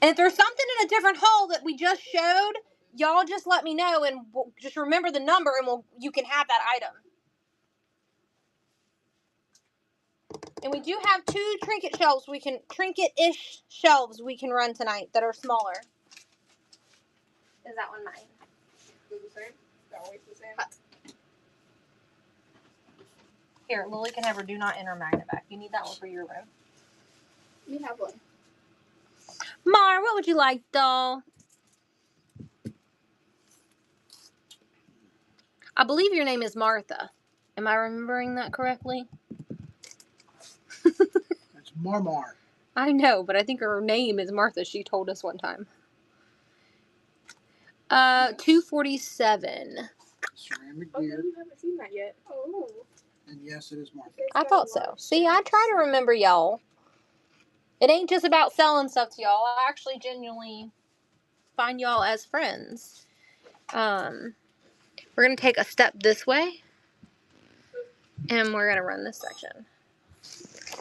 Speaker 1: And if there's something in a different hole that we just showed, y'all just let me know, and we'll just remember the number, and you can have that item. And we do have 2 trinket shelves. Trinket-ish shelves we can run tonight that are smaller. Is that one mine?
Speaker 3: They're the same? They're always the same?
Speaker 1: Here, Lily can have her do not enter magnet back. You need that one for your room.
Speaker 3: We have one.
Speaker 1: Mar, what would you like, doll? I believe your name is Martha. Am I remembering that correctly?
Speaker 2: That's Marmar.
Speaker 1: I know, but I think her name is Martha. She told us one time. 247.
Speaker 2: Ceramic
Speaker 3: Oh,
Speaker 2: beer.
Speaker 3: you haven't seen that yet. Oh.
Speaker 2: And yes, it is Martha.
Speaker 1: I thought so. See, I try to remember y'all. It ain't just about selling stuff to y'all. I actually genuinely find y'all as friends. We're going to take a step this way. And we're going to run this section.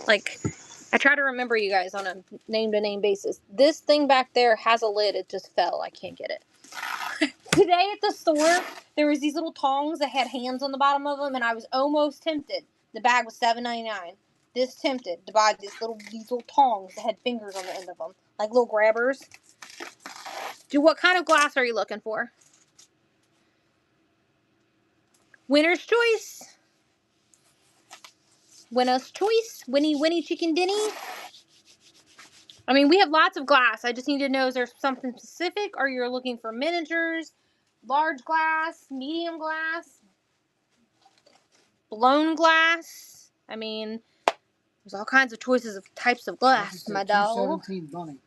Speaker 1: Like, I try to remember you guys on a name-to-name basis. This thing back there has a lid. It just fell. I can't get it. Today at the store, there was these little tongs that had hands on the bottom of them, and I was almost tempted. The bag was $7.99. This tempted to buy these little tongs that had fingers on the end of them, like little grabbers. What kind of glass are you looking for? Winner's choice. Winner's choice. Winnie chicken dinny. I mean, we have lots of glass. I just need to know, is there something specific, or you're looking for miniatures, large glass, medium glass, blown glass? I mean, there's all kinds of choices of types of glass, my doll.
Speaker 2: 217 bunny.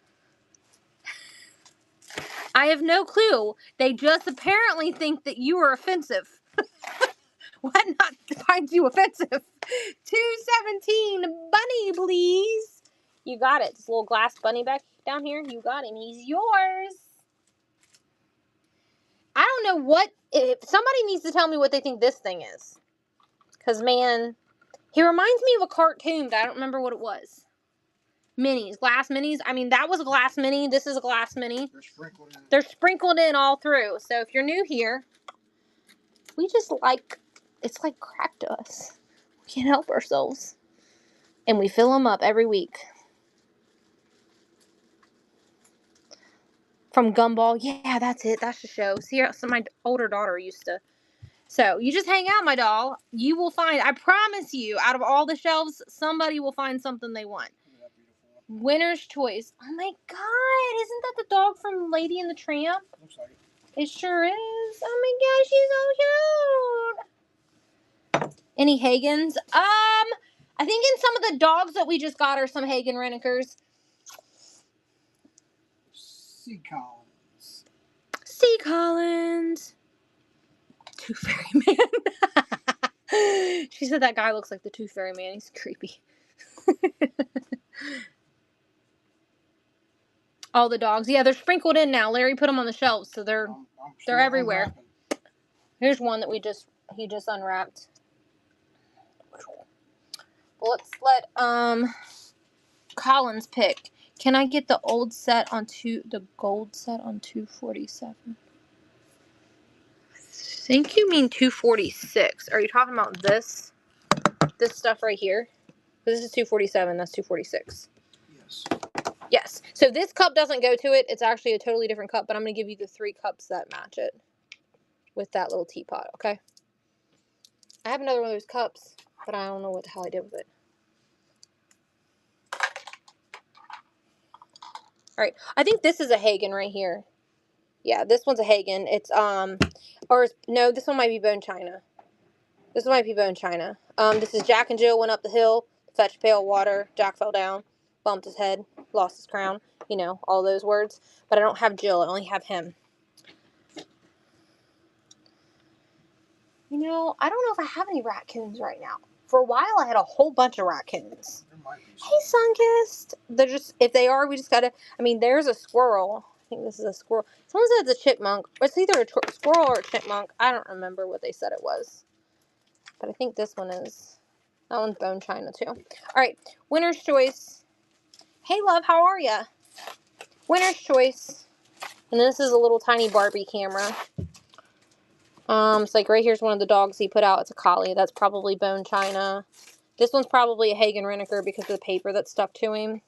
Speaker 1: I have no clue. They just apparently think that you are offensive. What not finds you offensive? 217 bunny, please. You got it. This little glass bunny back down here. You got him. He's yours. I don't know what. If somebody needs to tell me what they think this thing is. Because, man, he reminds me of a cartoon, but I don't remember what it was. Minis. Glass minis. I mean, that was a glass mini. This is a glass mini. They're sprinkled in all through. So if you're new here, we just like, it's like crack to us. We can't help ourselves. And we fill them up every week. From Gumball. Yeah, that's it. That's the show. See, so my older daughter used to. So you just hang out, my doll. You will find, I promise you, out of all the shelves, somebody will find something they want. Winner's choice. Oh my God, isn't that the dog from Lady and the Tramp?
Speaker 2: Looks like it.
Speaker 1: It sure is. Oh my gosh, she's so cute. Any Hagans? I think in some of the dogs that we just got are some Hagen Renekers.
Speaker 2: Sea Collins.
Speaker 1: Sea Collins. Tooth Fairy Man. She said that guy looks like the Tooth Fairy Man. He's creepy. All the dogs. Yeah, they're sprinkled in now. Larry put them on the shelves, so they're everywhere.
Speaker 2: Unwrapping.
Speaker 1: Here's one that he just unwrapped. Let's let Collins pick. Can I get the gold set on 247? think you mean 246. Are you talking about this stuff right here? This is 247. That's 246.
Speaker 2: Yes.
Speaker 1: Yes. So this cup doesn't go to it. It's actually a totally different cup, but I'm going to give you the 3 cups that match it with that little teapot, okay? I have another one of those cups, but I don't know what the hell I did with it. All right. I think this is a Hagen right here. Yeah, this one's a Hagen. It's, no, this one might be bone china. This one might be bone china. This is Jack and Jill went up the hill to fetch a pail of water. Jack fell down, bumped his head, lost his crown. You know, all those words. But I don't have Jill. I only have him. You know, I don't know if I have any raccoons right now. For a while, I had a whole bunch of raccoons.
Speaker 2: There might be some.
Speaker 1: Hey, Sunkist. They're just, if they are, we just gotta, I mean, there's a squirrel. I think this is a squirrel. Someone said it's a chipmunk. It's either a squirrel or a chipmunk. I don't remember what they said it was. But I think this one is, that one's bone china too. All right, winner's choice. Hey, love, how are ya? Winner's choice. And this is a little tiny Barbie camera. It's like right here's one of the dogs he put out. It's a collie. That's probably bone china. This one's probably a Hagen Renaker because of the paper that's stuck to him.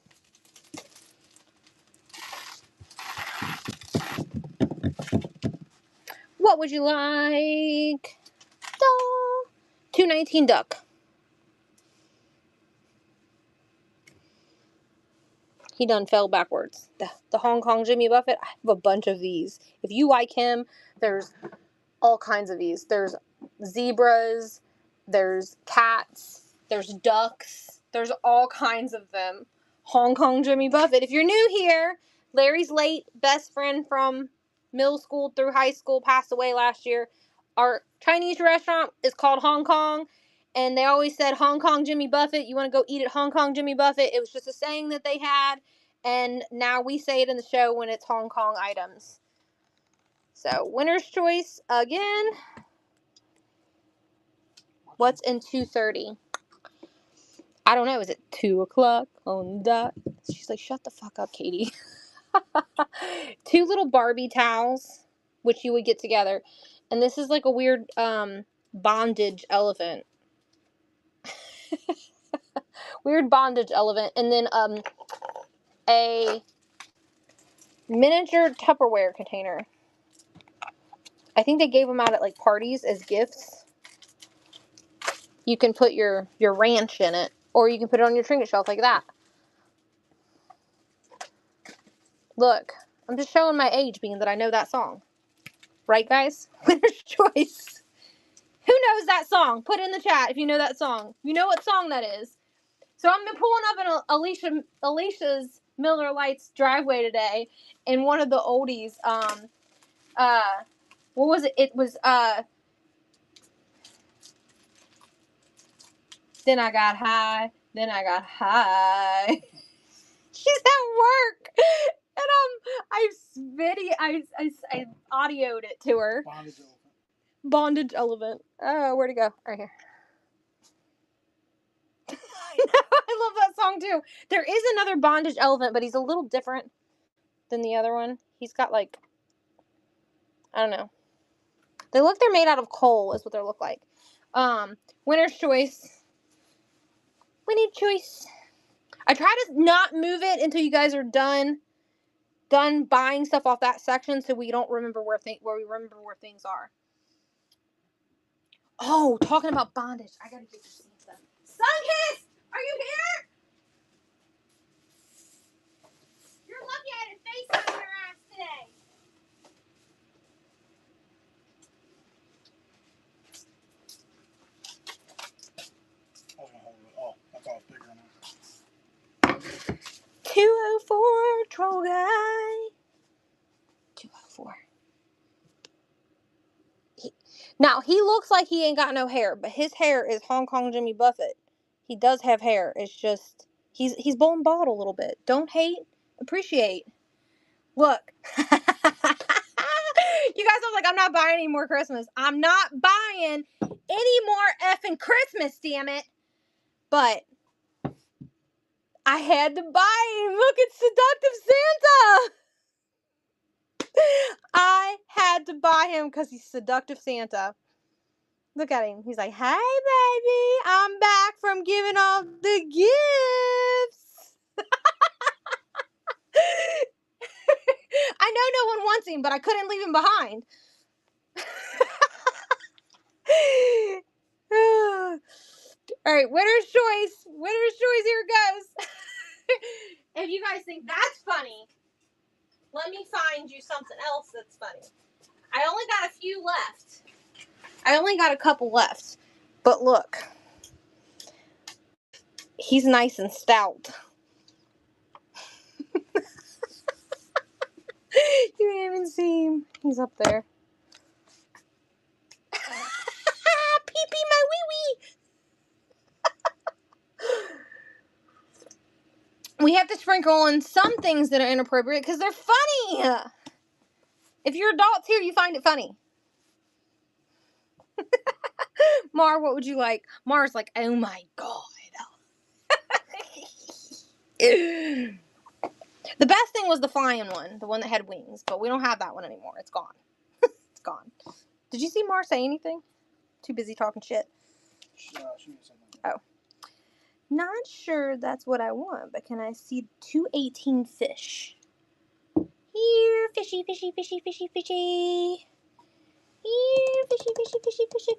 Speaker 1: What would you like? 219 duck. He done fell backwards. The Hong Kong Jimmy Buffett. I have a bunch of these. If you like him, there's all kinds of these. There's zebras. There's cats. There's ducks. There's all kinds of them. Hong Kong Jimmy Buffett. If you're new here, Larry's late best friend from middle school through high school passed away last year. Our Chinese restaurant is called Hong Kong, and they always said Hong Kong Jimmy Buffett. You want to go eat at Hong Kong Jimmy Buffett? It was just a saying that they had, and now we say it in the show when it's Hong Kong items. So, winner's choice again. What's in 2:30? I don't know. Is it 2 o'clock on the dot? She's like, shut the fuck up, Katie. 2 little Barbie towels, which you would get together. And this is like a weird bondage elephant. Weird bondage elephant. And then a miniature Tupperware container. I think they gave them out at like parties as gifts. You can put your ranch in it. Or you can put it on your trinket shelf like that. Look, I'm just showing my age being that I know that song. Right, guys? Winner's choice. Who knows that song? Put it in the chat if you know that song. You know what song that is. So I've been pulling up in Alicia's Miller Lights driveway today, and one of the oldies, what was it? It was, Then I Got High, Then I Got High. She's at work, and I audioed it to her.
Speaker 2: Bondage elephant.
Speaker 1: Bondage elephant. Oh, where'd it go? Right here. I love that song too. There is another bondage elephant, but he's a little different than the other one. He's got like, I don't know. They look, they're made out of coal is what they look like. Winner's choice. Winning choice. I try to not move it until you guys are done buying stuff off that section so we don't remember where we remember where things are. Oh, talking about bondage. I gotta get this stuff. Sunkiss! Are you here? You're lucky I had a face on your ass today.
Speaker 2: I was gonna hold it. Oh, I thought it was bigger than that.
Speaker 1: 204 troll guy. 204. Now, he looks like he ain't got no hair, but his hair is Hong Kong Jimmy Buffett. He does have hair. It's just, he's bone bald a little bit. Don't hate, appreciate. Look. You guys are like, I'm not buying any more Christmas. I'm not buying any more effing Christmas, damn it. But I had to buy him. Look, it's Seductive Santa. I had had to buy him because he's seductive Santa. Look at him. He's like, hey, baby, I'm back from giving off the gifts. I know no one wants him, but I couldn't leave him behind. All right, winner's choice. Winner's choice, here it goes. If you guys think that's funny, let me find you something else that's funny. I only got a few left. I only got a couple left. But look. He's nice and stout. You didn't even see him. He's up there. Pee-pee my wee-wee. We have to sprinkle in some things that are inappropriate because they're funny. If you're adults here, you find it funny. Mar, what would you like? Mar's like, oh my God. The best thing was the flying one, the one that had wings, but we don't have that one anymore. It's gone. It's gone. Did you see Mar say anything? Too busy talking shit.
Speaker 2: She didn't say nothing.
Speaker 1: Oh. Not sure that's what I want, but can I see 218 fish? Here, fishy, fishy, fishy, fishy, fishy. Here, fishy, fishy, fishy, fishy,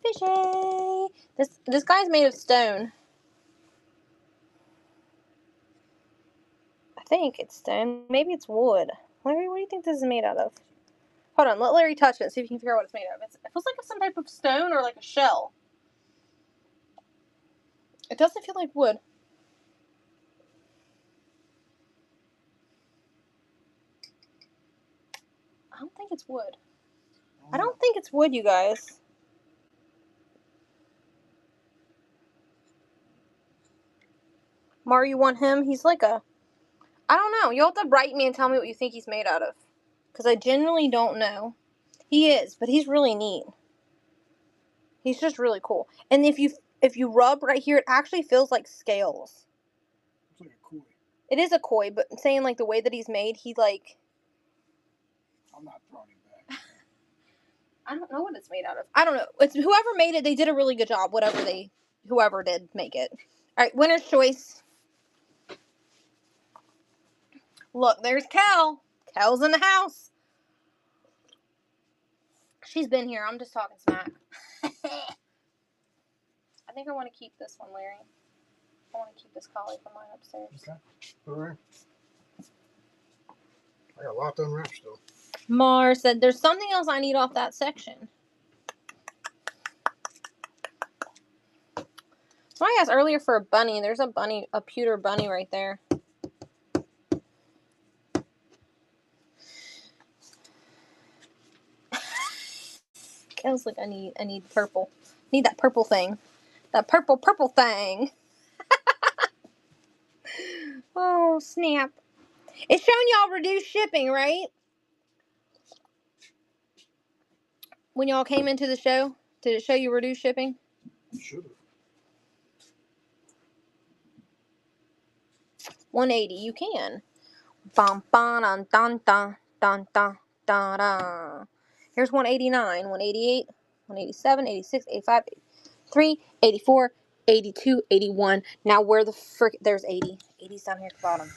Speaker 1: fishy. This guy's made of stone. I think it's stone. Maybe it's wood. Larry, what do you think this is made out of? Hold on, let Larry touch it, see if you can figure out what it's made of. It feels like some type of stone or like a shell. It doesn't feel like wood. I don't think it's wood. I don't think it's wood, you guys. Mar, you want him? He's like a... I don't know. You'll have to write me and tell me what you think he's made out of. Because I genuinely don't know. He is, but he's really neat. He's just really cool. And if you rub right here, it actually feels like scales.
Speaker 2: It's like a koi.
Speaker 1: It is a koi, but saying like the way that he's made, he like...
Speaker 2: I'm not throwing him back.
Speaker 1: I don't know what it's made out of. I don't know. It's whoever made it, they did a really good job. Whoever did make it. All right, winner's choice. Look, there's Kel. Kel's in the house. She's been here. I'm just talking smack. I think I want to keep this one, Larry. I want to keep this collie for mine upstairs.
Speaker 2: Okay. All right. I got a lot to unwrap still.
Speaker 1: Mar said, there's something else I need off that section. So I asked earlier for a bunny. There's a bunny, a pewter bunny right there. I was like, I need purple. Need that purple thing. That purple thing. Oh, snap. It's showing y'all reduced shipping, right? When y'all came into the show, did it show you reduced shipping?
Speaker 2: Should have.
Speaker 1: 180, you can. Bum, ba, dun, dun, dun, dun, dun, dun, dun. Here's 189, 188, 187, 86, 85, 83, 84, 82, 81. Now where the frick, there's 80. 80's down here at the bottom.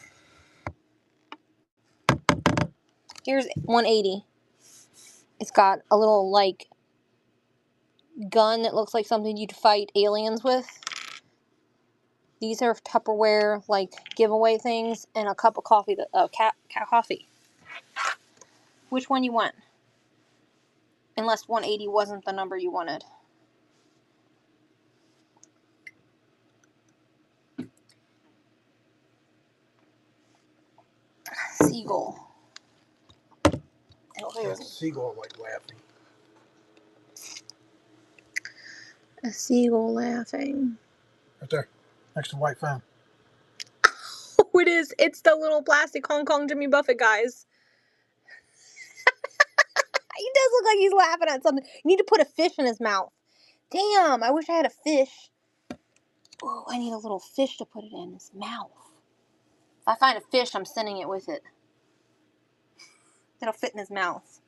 Speaker 1: Here's 180. It's got a little, like, gun that looks like something you'd fight aliens with. These are Tupperware, like, giveaway things, and a cup of coffee, cat coffee. Which one you want? Unless 180 wasn't the number you wanted. Seagull.
Speaker 2: That seagull like laughing.
Speaker 1: A seagull laughing.
Speaker 2: Right there. Next to White Phone.
Speaker 1: Oh, it is. It's the little plastic Hong Kong Jimmy Buffett, guys. He does look like he's laughing at something. You need to put a fish in his mouth. Damn, I wish I had a fish. Oh, I need a little fish to put it in his mouth. If I find a fish, I'm sending it with it. It'll fit in his mouth.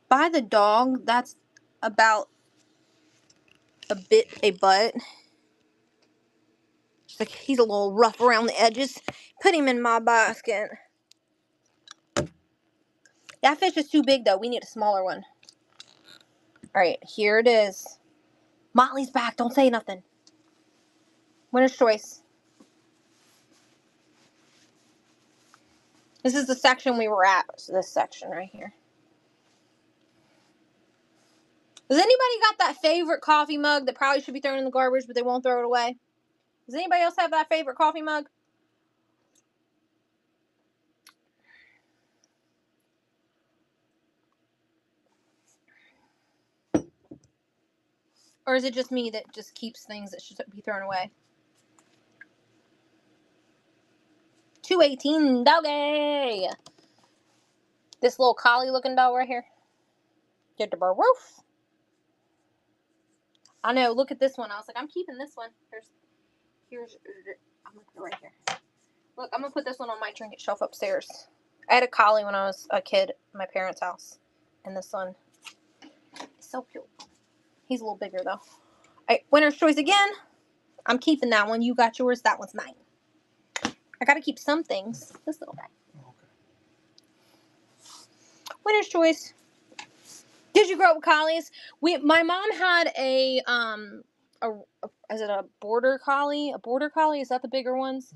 Speaker 1: By the dog, that's about a butt. She's like, he's a little rough around the edges. Put him in my basket. That fish is too big, though. We need a smaller one. All right, here it is. Motley's back. Don't say nothing. Winner's choice. This is the section we were at. So this section right here. Does anybody got that favorite coffee mug that probably should be thrown in the garbage, but they won't throw it away? Does anybody else have that favorite coffee mug? Or is it just me that just keeps things that should be thrown away? 218 doggy. This little collie looking dog right here. Get the roof. I know, look at this one. I was like, I'm keeping this one. Here's I'm gonna put it right here. Look, I'm gonna put this one on my trinket shelf upstairs. I had a collie when I was a kid at my parents' house. And this one is so cute. He's a little bigger though. Alright, winner's choice again. I'm keeping that one. You got yours. That one's mine. I gotta keep some things. This little guy.
Speaker 2: Okay.
Speaker 1: Winner's choice. Did you grow up with collies? My mom had is it a border collie? A border collie? Is that the bigger ones?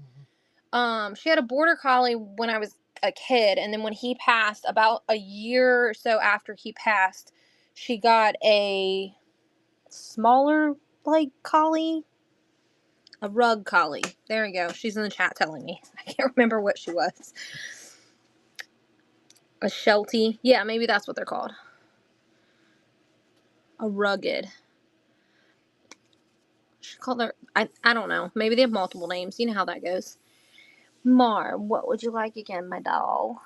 Speaker 2: Mm-hmm.
Speaker 1: She had a border collie when I was a kid, and then when he passed, about a year or so after he passed, she got a smaller collie. A rug collie. There we go. She's in the chat telling me. I can't remember what she was. A Sheltie. Yeah, maybe that's what they're called. A rugged. She called her. I don't know. Maybe they have multiple names. You know how that goes. Mar, what would you like again, my doll?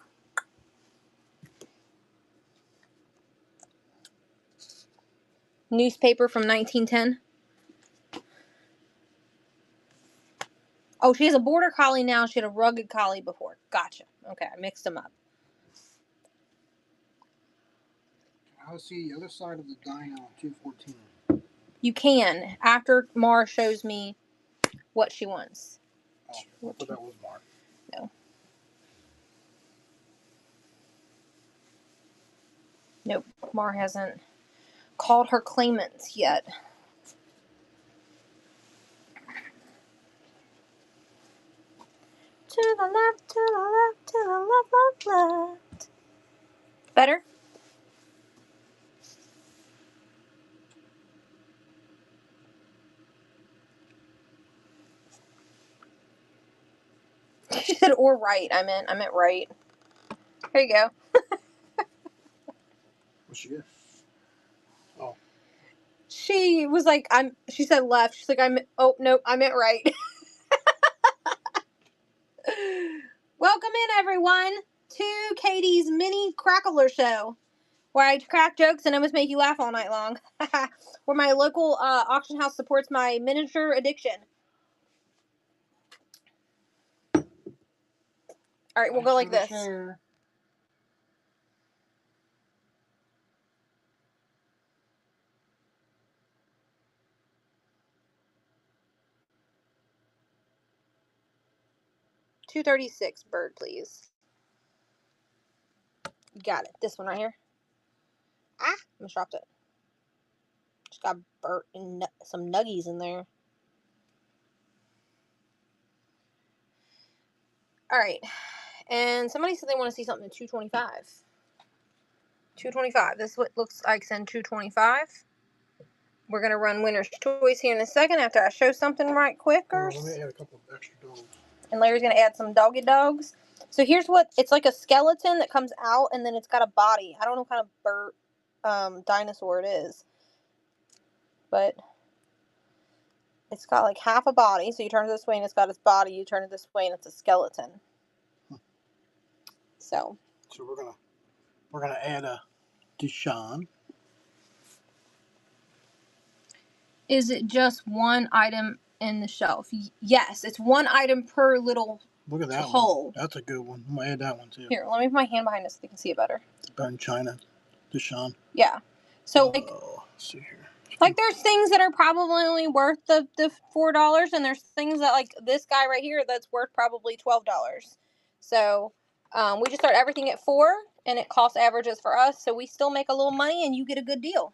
Speaker 1: Newspaper from 1910. Oh, she has a border collie now. She had a rugged collie before. Gotcha. Okay, I mixed them up.
Speaker 2: I see the other side of the dyno on 214.
Speaker 1: You can, after Mar shows me what she wants.
Speaker 2: Oh, I thought that was Mark.
Speaker 1: No. Nope, Mar hasn't called her claimants yet. To the left, to the left, to the left, left, left. Better? She said, or right. I meant right. Here you go.
Speaker 2: What's she get? Oh.
Speaker 1: She was like, she said left. She's like, oh, nope, I meant right. Welcome in, everyone, to Katie's mini crackler show, where I crack jokes and almost make you laugh all night long. Where my local auction house supports my miniature addiction. All right, we'll go like this.
Speaker 2: Share.
Speaker 1: $236 bird, please. Got it. This one right here. Ah, almost dropped it. Just got burnt and some nuggies in there. All right. And somebody said they want to see something in 225. 225. This is what it looks like in 225. We're going to run winner's choice here in a second after I show something right quick.
Speaker 2: Let me add a couple of extra dogs.
Speaker 1: And Larry's going to add some doggy dogs. So here's what, it's like a skeleton that comes out and then it's got a body. I don't know what kind of bird, dinosaur it is. But it's got like half a body. So you turn it this way and it's got its body. You turn it this way and it's a skeleton. So
Speaker 2: we're gonna add a Deshaun.
Speaker 1: Is it just one item in the shelf? Yes, it's one item per little
Speaker 2: Look at that
Speaker 1: hole.
Speaker 2: One. That's a good one. I'm gonna add that one too.
Speaker 1: Here, let me put my hand behind this so they can see it better.
Speaker 2: Done China. Deshaun.
Speaker 1: Yeah. So like
Speaker 2: Let's see here.
Speaker 1: there's things that are probably only worth the $4, and there's things that like this guy right here that's worth probably $12. So we just start everything at $4, and it cost averages for us, so we still make a little money and you get a good deal.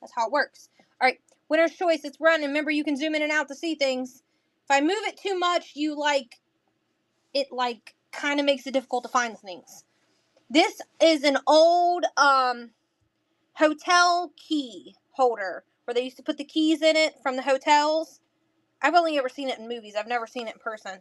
Speaker 1: That's how it works. All right, winner's choice. It's running. Remember, you can zoom in and out to see things. If I move it too much, it kind of makes it difficult to find things. This is an old hotel key holder where they used to put the keys in it from the hotels. I've only ever seen it in movies. I've never seen it in person.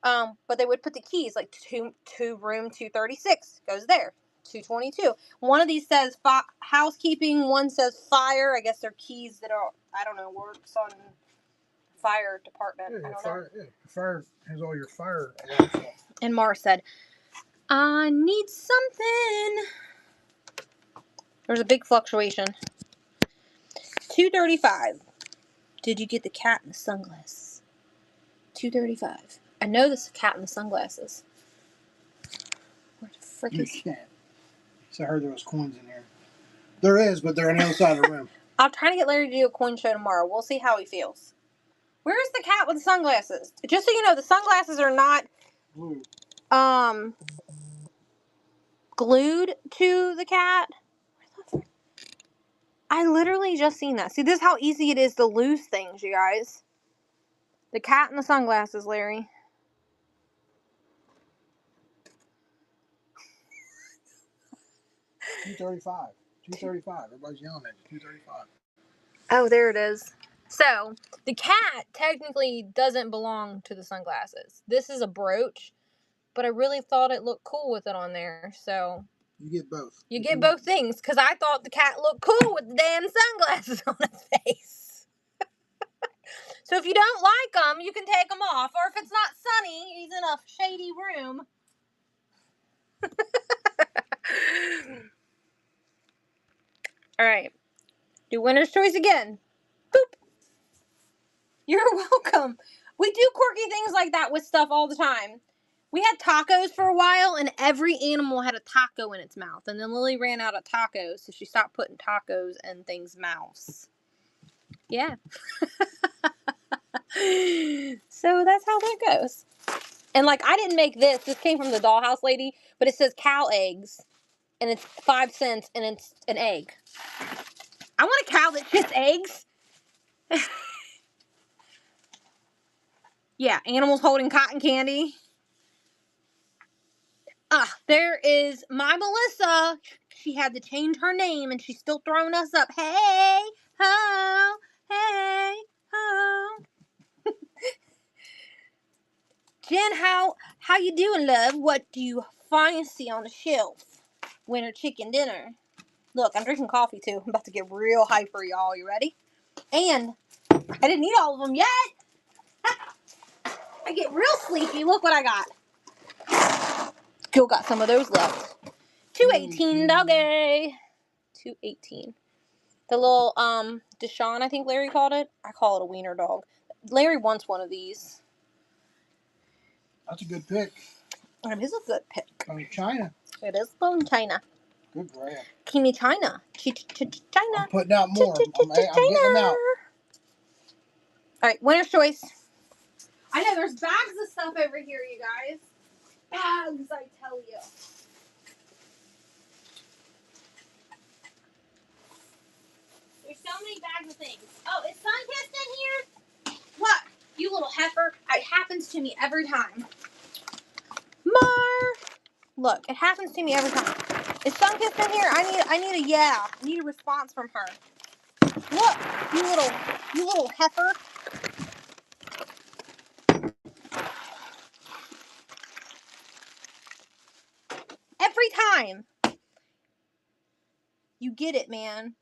Speaker 1: But they would put the keys like to room 236 goes there. 222. One of these says housekeeping. One says fire. I guess they're keys that are, I don't know, works on fire department.
Speaker 2: Yeah,
Speaker 1: I don't
Speaker 2: fire,
Speaker 1: know.
Speaker 2: yeah, fire has all your fire alarm stuff.
Speaker 1: And Mars said, I need something. There's a big fluctuation. 235. Did you get the cat in the sunglasses? 235. I know this cat in the sunglasses. Where the frick
Speaker 2: You
Speaker 1: is...
Speaker 2: can't. So I heard there was coins in here. There is, but they're on the other side of the room.
Speaker 1: I'll try to get Larry to do a coin show tomorrow. We'll see how he feels. Where's the cat with the sunglasses? Just so you know, the sunglasses are not
Speaker 2: Blue.
Speaker 1: glued to the cat. I literally just seen that. See, this is how easy it is to lose things, you guys. The cat and the sunglasses, Larry.
Speaker 2: $235. $235. Everybody's yelling at you. $235.
Speaker 1: Oh, there it is. So, the cat technically doesn't belong to the sunglasses. This is a brooch, but I really thought it looked cool with it on there, so...
Speaker 2: You get both.
Speaker 1: You get both things, because I thought the cat looked cool with the damn sunglasses on his face. So if you don't like them, you can take them off. Or if it's not sunny, he's in a shady room. All right. Do winner's choice again. Boop. You're welcome. We do quirky things like that with stuff all the time. We had tacos for a while, and every animal had a taco in its mouth. And then Lily ran out of tacos, so she stopped putting tacos in things' mouths. Yeah. So that's how that goes. And like, I didn't make this. This came from the dollhouse lady, but it says cow eggs, and it's 5 cents, and it's an egg. I want a cow that shits eggs. Yeah, animals holding cotton candy. There is my Melissa. She had to change her name, and she's still throwing us up. Hey, ho, hey, ho. Jen, how you doing, love? What do you fancy on the shelf? Winter chicken dinner. Look, I'm drinking coffee too. I'm about to get real hyper, y'all. You ready? And I didn't eat all of them yet. I get real sleepy. Look what I got. Still got some of those left. 218 doggy. 218. The little Deshaun, I think Larry called it. I call it a wiener dog. Larry wants one of these.
Speaker 2: That's a good pick.
Speaker 1: It is a good pick.
Speaker 2: From China.
Speaker 1: It is from China.
Speaker 2: Good grab.
Speaker 1: Kimi China. China.
Speaker 2: I'm putting out more. I'm getting them out.
Speaker 1: Alright, winner's choice. I know there's bags of stuff over here, you guys. Bags, I tell you. There's so many bags of things. Oh, is Sunkist in here? What? You little heifer. It happens to me every time. Look, it happens to me every time. Is Sunkist in here? I need a yeah. I need a response from her. Look, you little heifer. Every time. You get it, man.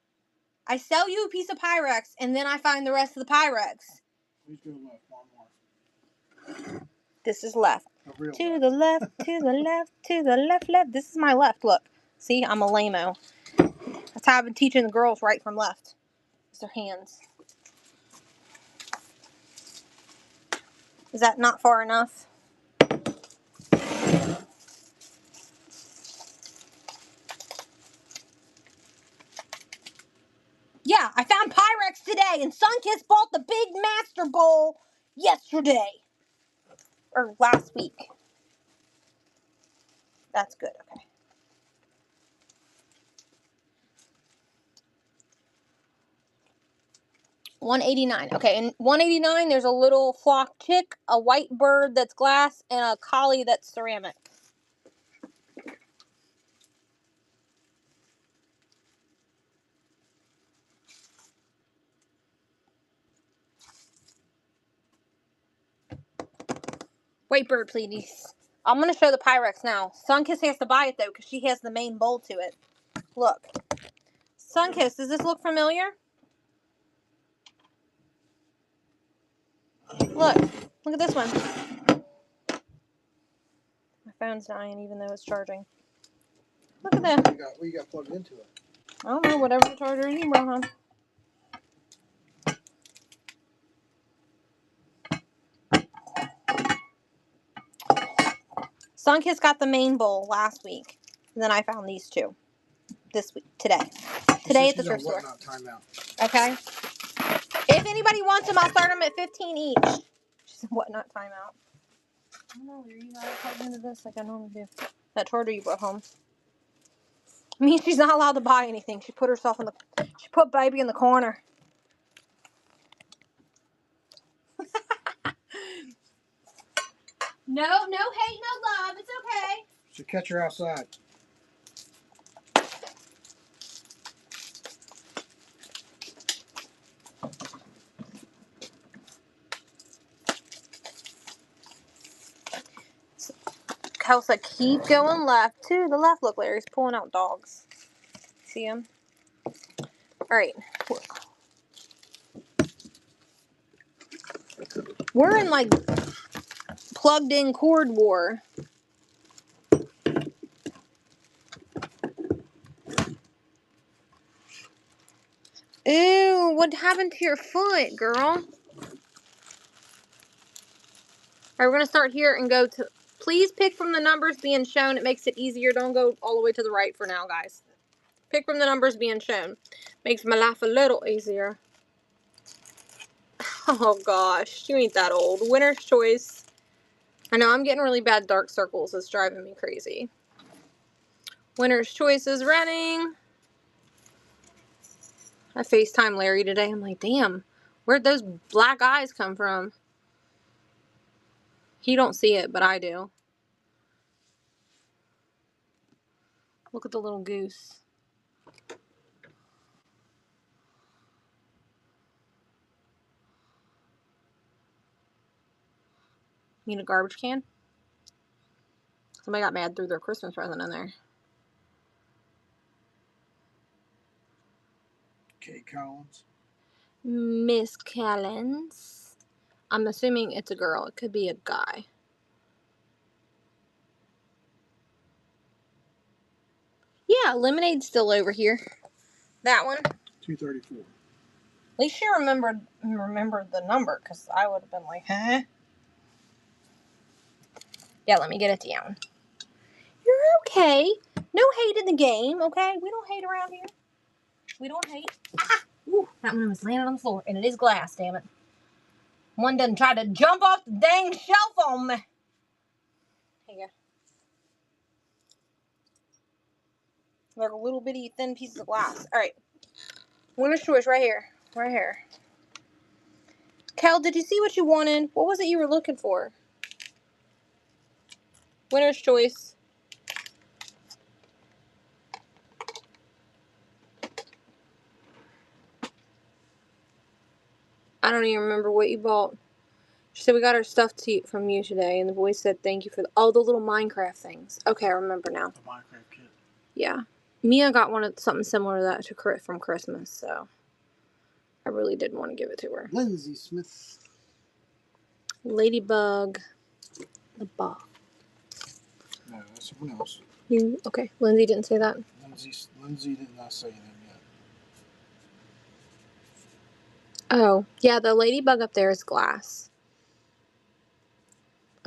Speaker 1: I sell you a piece of Pyrex, and then I find the rest of the Pyrex.
Speaker 2: Please go left. One more.
Speaker 1: This is left. To the left, to the left, to the left, left. This is my left. Look. See, I'm a lame-o. That's how I've been teaching the girls right from left. It's their hands. Is that not far enough? today, and Sunkist bought the big Master Bowl yesterday. Or last week. That's good, okay. $189. Okay, and $189, there's a little flock chick, a white bird that's glass, and a collie that's ceramic. White bird, please. I'm going to show the Pyrex now. Sunkist has to buy it, though, because she has the main bowl to it. Look. Sunkist, does this look familiar? Look. Look at this one. My phone's dying, even though it's charging. Look at that.
Speaker 2: What you got plugged into it?
Speaker 1: I don't know, whatever the charger you brought home. Sunkist got the main bowl last week. And then I found these two. This week. Today. Today at the thrift store. Okay? If anybody wants them, I'll start them at $15 each. She said, what, not timeout? I don't know, you gotta plug into this like I normally do. That charger you brought home. I mean, she's not allowed to buy anything. She put herself in the... She put baby in the corner. No hate, no love. It's okay.
Speaker 2: Should catch her outside.
Speaker 1: Kelsa, keep going left. To the left. Look, Larry's pulling out dogs. See him? Alright. We're in, like, plugged-in cord war. Ew, what happened to your foot, girl? Alright, we're going to start here and go to... Please pick from the numbers being shown. It makes it easier. Don't go all the way to the right for now, guys. Pick from the numbers being shown. Makes my life a little easier. Oh, gosh. You ain't that old. Winner's choice. I know, I'm getting really bad dark circles. It's driving me crazy. Winner's choice is running. I FaceTime Larry today. I'm like, damn, where'd those black eyes come from? He don't see it, but I do. Look at the little goose. Need a garbage can? Somebody got mad, threw their Christmas present in there.
Speaker 2: Kate Collins.
Speaker 1: Miss Collins. I'm assuming it's a girl. It could be a guy. Yeah, lemonade's still over here. That one.
Speaker 2: 234.
Speaker 1: At least she remembered the number, because I would have been like, huh? Yeah, let me get it down. You're okay. No hate in the game, okay? We don't hate around here. We don't hate. Ah! Ooh, that one was landing on the floor, and it is glass, damn it. One doesn't try to jump off the dang shelf on me. Here you go. They're little bitty thin pieces of glass. All right. Winner's choice right here. Right here. Kel, did you see what you wanted? What was it you were looking for? Winner's choice. I don't even remember what you bought. She said we got our stuff from you today, and the boys said thank you for the little Minecraft things. Okay, I remember now.
Speaker 2: The Minecraft kit.
Speaker 1: Yeah. Mia got something similar to that from Christmas, so I really did want to give it to her.
Speaker 2: Lindsay Smith.
Speaker 1: Ladybug. The bug.
Speaker 2: No, that's someone else.
Speaker 1: Okay, Lindsay didn't say that?
Speaker 2: Lindsay did not say anything yet.
Speaker 1: Oh, yeah, the ladybug up there is glass.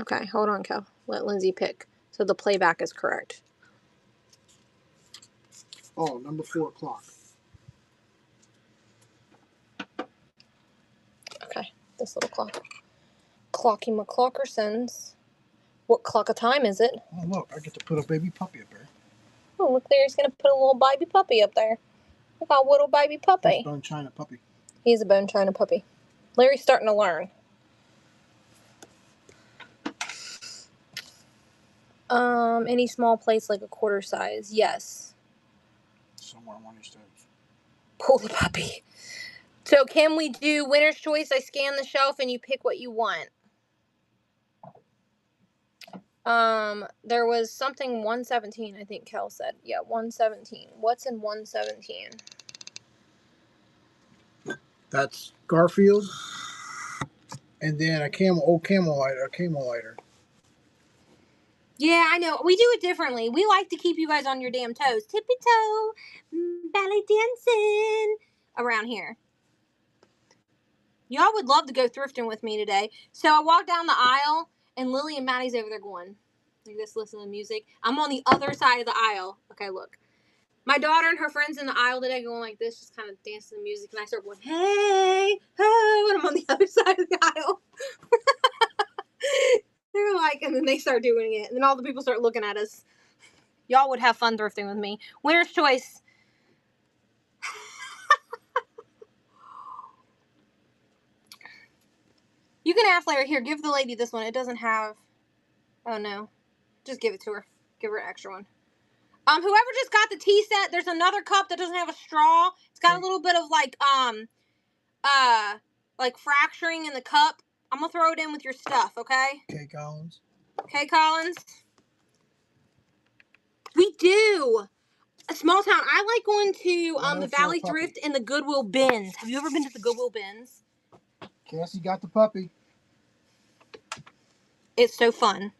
Speaker 1: Okay, hold on, Kel. Let Lindsay pick. So the playback is correct.
Speaker 2: Oh, number 4 o'clock.
Speaker 1: This little clock. Clocky McClockersons. What clock of time is it?
Speaker 2: Oh, look, I get to put a baby puppy up there.
Speaker 1: Oh, look there, he's going to put a little baby puppy up there. Look at little baby puppy.
Speaker 2: Bone China puppy.
Speaker 1: He's a Bone China puppy. Larry's starting to learn. Any small place like a quarter size, yes.
Speaker 2: Somewhere on one of these toes.
Speaker 1: Pull the puppy. So can we do winner's choice? I scan the shelf and you pick what you want. There was something 117, I think Kel said. Yeah, 117. What's in 117?
Speaker 2: That's Garfield. And then a camel lighter.
Speaker 1: Yeah, I know. We do it differently. We like to keep you guys on your damn toes. Tippy toe, ballet dancing around here. Y'all would love to go thrifting with me today. So I walked down the aisle, and Lily and Maddie's over there going like this, listening to music. I'm on the other side of the aisle. Okay, look. My daughter and her friends in the aisle today going like this, just kind of dancing to the music, and I start going, hey, ho, and I'm on the other side of the aisle. They're like, and then they start doing it, and then all the people start looking at us. Y'all would have fun thrifting with me. Winner's choice. You can ask Larry, here, give the lady this one. It doesn't have, oh no. Just give it to her. Give her an extra one. Whoever just got the tea set, there's another cup that doesn't have a straw. It's got a little bit of like fracturing in the cup. I'm gonna throw it in with your stuff, okay?
Speaker 2: Kay Collins.
Speaker 1: Kay Collins. We do. A small town. I like going to the Valley Thrift and the Goodwill Bins. Have you ever been to the Goodwill Bins?
Speaker 2: Cassie got the puppy.
Speaker 1: It's so fun. Do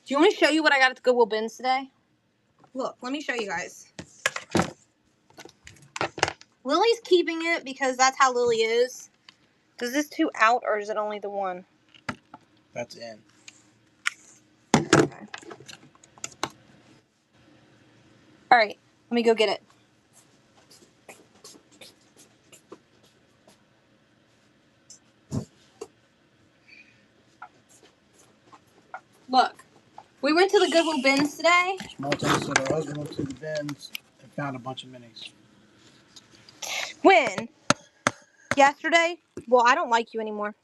Speaker 1: you want me to show you what I got at the Goodwill Bins today? Look, let me show you guys. Lily's keeping it because that's how Lily is. Is this two out or is it only the one?
Speaker 2: That's in.
Speaker 1: Okay. All right, let me go get it. Look, we went to the Goodwill Bins today.
Speaker 2: Small town said her husband went to the bins and found a bunch of minis.
Speaker 1: When? Yesterday? Well, I don't like you anymore.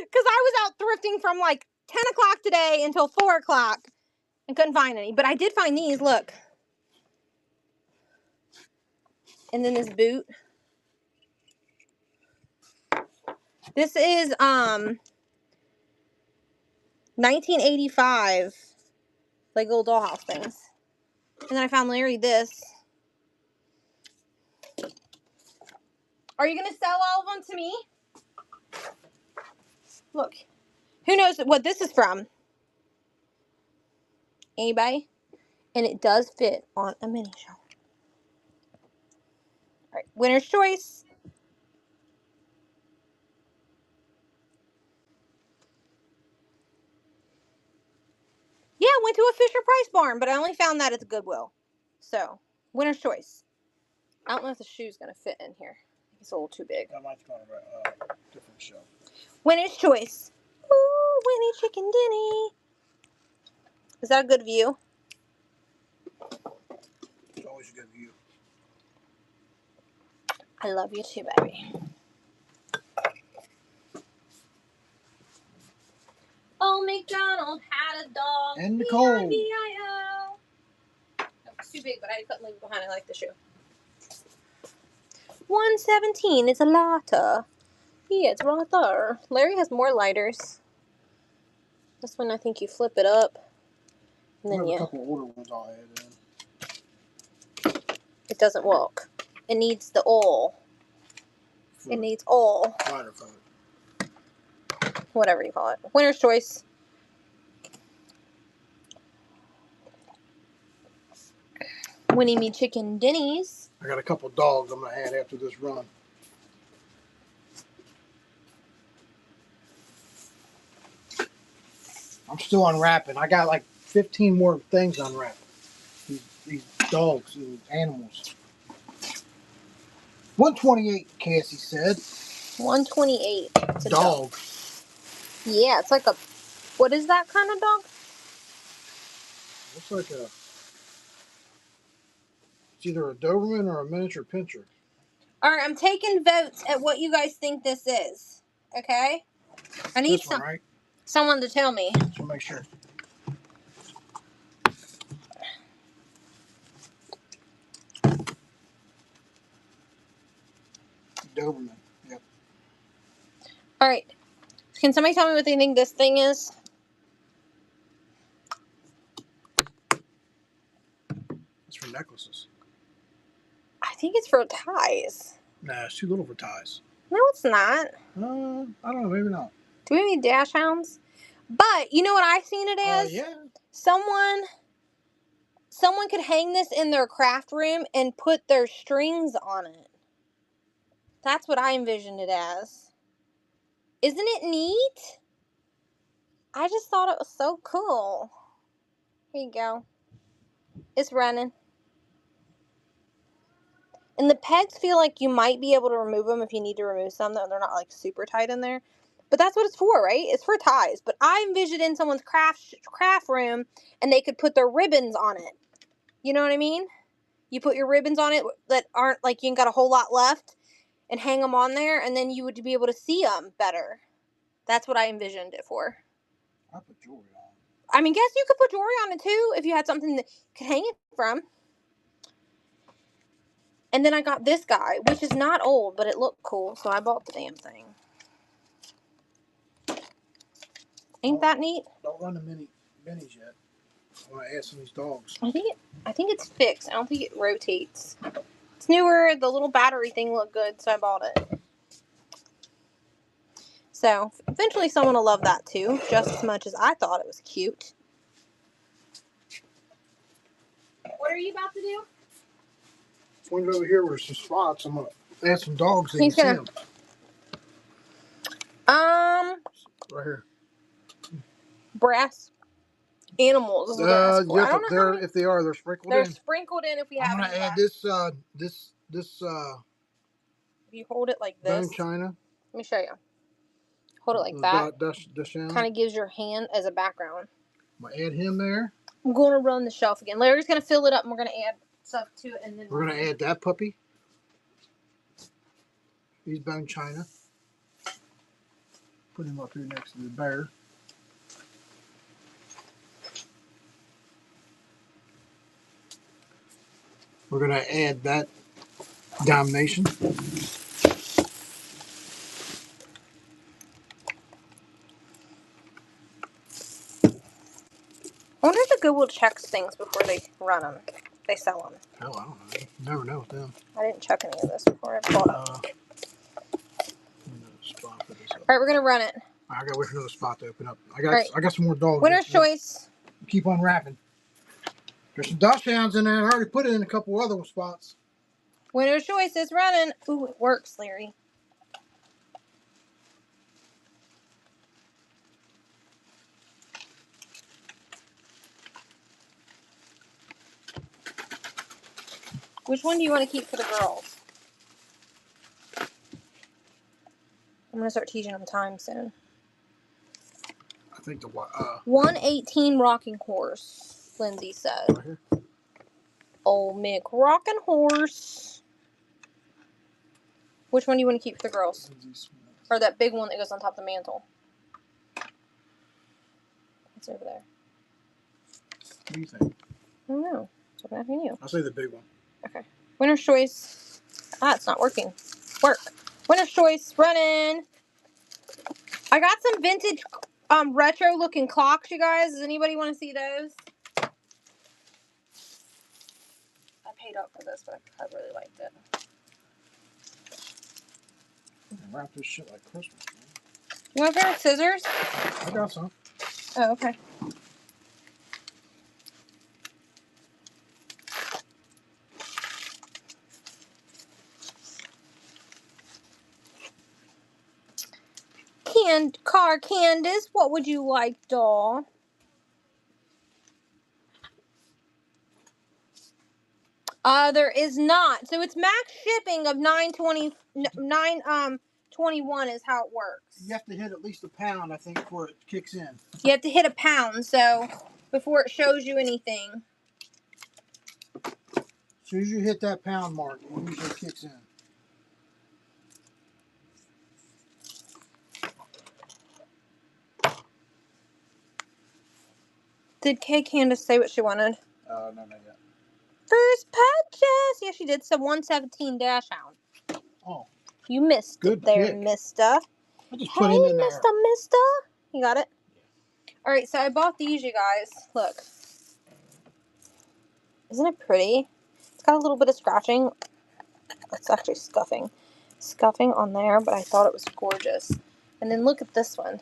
Speaker 1: Because I was out thrifting from like 10 o'clock today until 4 o'clock and couldn't find any. But I did find these, look. And then this boot. This is 1985 like little dollhouse things. And then I found Larry this. Are you gonna sell all of them to me? Look. Who knows what this is from? Anybody? And it does fit on a mini shelf. Alright, winner's choice. Yeah, I went to a Fisher Price barn, but I only found that at the Goodwill. So, winner's choice. I don't know if the shoe's going to fit in here. It's a little too big.
Speaker 2: That might be on a different show.
Speaker 1: Winner's choice. Ooh, Winnie Chicken Denny. Is that a good view?
Speaker 2: It's always a good view.
Speaker 1: I love you too, baby. Old MacDonald had a dog.
Speaker 2: And Nicole.
Speaker 1: E-I-E-I-O. It's too big, but I couldn't leave it behind. I like the shoe. 117 is a lotta. Yeah, it's right there. Larry has more lighters. This one, I think you flip it up. And then
Speaker 2: a couple older ones I'll add in.
Speaker 1: It doesn't work. It needs the oil. It needs oil.
Speaker 2: Lighter color.
Speaker 1: Whatever you call it. Winner's choice. Winnie me chicken Denny's.
Speaker 2: I got a couple dogs I'm going to add after this run. I'm still unwrapping. I got like 15 more things unwrapped. These dogs and animals. 128, Cassie said.
Speaker 1: $128. It's a
Speaker 2: Dog.
Speaker 1: Yeah, it's like a. What is that kind of dog?
Speaker 2: Looks like it's either a Doberman or a miniature pincher.
Speaker 1: All right, I'm taking votes at what you guys think this is. Okay, I need
Speaker 2: This one, right?
Speaker 1: someone to tell me.
Speaker 2: So make sure. Doberman. Yep.
Speaker 1: All right, can somebody tell me what they think this thing is?
Speaker 2: It's for necklaces.
Speaker 1: I think it's for ties.
Speaker 2: Nah, it's too little for ties.
Speaker 1: No, it's not.
Speaker 2: I don't know. Maybe not.
Speaker 1: Do we need dash hounds? But you know what I've seen it as?
Speaker 2: Yeah.
Speaker 1: Someone could hang this in their craft room and put their strings on it. That's what I envisioned it as. Isn't it neat? I just thought it was so cool. Here you go. It's running. And the pegs feel like you might be able to remove them if you need to remove some. They're not like super tight in there. But that's what it's for, right? It's for ties. But I envisioned in someone's craft room and they could put their ribbons on it. You know what I mean? You put your ribbons on it that aren't like you ain't got a whole lot left and hang them on there, and then you would be able to see them better. That's what I envisioned it for.
Speaker 2: I put jewelry on.
Speaker 1: I mean, guess you could put jewelry on it too if you had something that you could hang it from. And then I got this guy, which is not old, but it looked cool, so I bought the damn thing. Ain't that neat?
Speaker 2: Don't run the minis yet. I want to add some of these dogs.
Speaker 1: I think it's fixed. I don't think it rotates. It's newer. The little battery thing looked good, so I bought it. So eventually someone will love that too, just as much as I thought it was cute. What are you about to do?
Speaker 2: Swing it over here where there's some spots. I'm going to add some dogs so you can see them. Right here.
Speaker 1: Brass animals. Is what they're asking for. I don't know
Speaker 2: if they are, they're sprinkled in.
Speaker 1: They're sprinkled in if we have.
Speaker 2: I'm gonna add this.
Speaker 1: If you hold it like this.
Speaker 2: Bone china.
Speaker 1: Let me show you. Hold it like that. Kind of gives your hand as a background.
Speaker 2: I'm gonna add him there.
Speaker 1: I'm going to run the shelf again. Larry's gonna fill it up, and we're gonna add stuff to it, and then
Speaker 2: we're gonna add that puppy. He's bone china. Put him up here next to the bear. We're going to add that Dalmatian.
Speaker 1: I wonder if the Goodwill checks things before they run them. They sell them.
Speaker 2: Oh, I don't know. You never know with them.
Speaker 1: I didn't check any of this before I bought it. All right, we're going to run it.
Speaker 2: I got to wait for another spot to open up. I got some more dogs.
Speaker 1: Winner's choice.
Speaker 2: Keep on wrapping. There's some dachshunds in there. I already put it in a couple other spots.
Speaker 1: Winner's choice is running. Ooh, it works, Larry. Which one do you want to keep for the girls? I'm going to start teaching them time soon.
Speaker 2: I think the
Speaker 1: 118 rocking horse, Lindsay said.
Speaker 2: Right here.
Speaker 1: Old Mick rocking horse. Which one do you want to keep for the girls? Or that big one that goes on top of the mantle? It's over there.
Speaker 2: What do you think?
Speaker 1: I don't know. So I'm asking you.
Speaker 2: I'll say the big one.
Speaker 1: Okay. Winner's choice. It's not working. Work. Winner's choice. Running. I got some vintage retro looking clocks, you guys. Does anybody want to see those? I paid up for this, but I really liked it.
Speaker 2: Wrap this shit like Christmas, man.
Speaker 1: You want a pair of scissors?
Speaker 2: I got some.
Speaker 1: Oh, okay. Candace, what would you like, doll? There is not. So it's max shipping of $9.25 121 is how it works.
Speaker 2: You have to hit at least a pound, I think, before it kicks in.
Speaker 1: You have to hit a pound, so before it shows you anything.
Speaker 2: As soon as you hit that pound mark, it usually kicks in.
Speaker 1: Did Kay Candace say what she wanted?
Speaker 2: No, not yet.
Speaker 1: First purchase. Yeah, she did. So 117 dash hound.
Speaker 2: Oh.
Speaker 1: You missed
Speaker 2: Good
Speaker 1: it there,
Speaker 2: pick.
Speaker 1: mister.
Speaker 2: I just put
Speaker 1: Hey,
Speaker 2: him in there.
Speaker 1: mister. You got it? All right, so I bought these, you guys. Look. Isn't it pretty? It's got a little bit of scratching. It's actually scuffing. Scuffing on there, but I thought it was gorgeous. And then look at this one.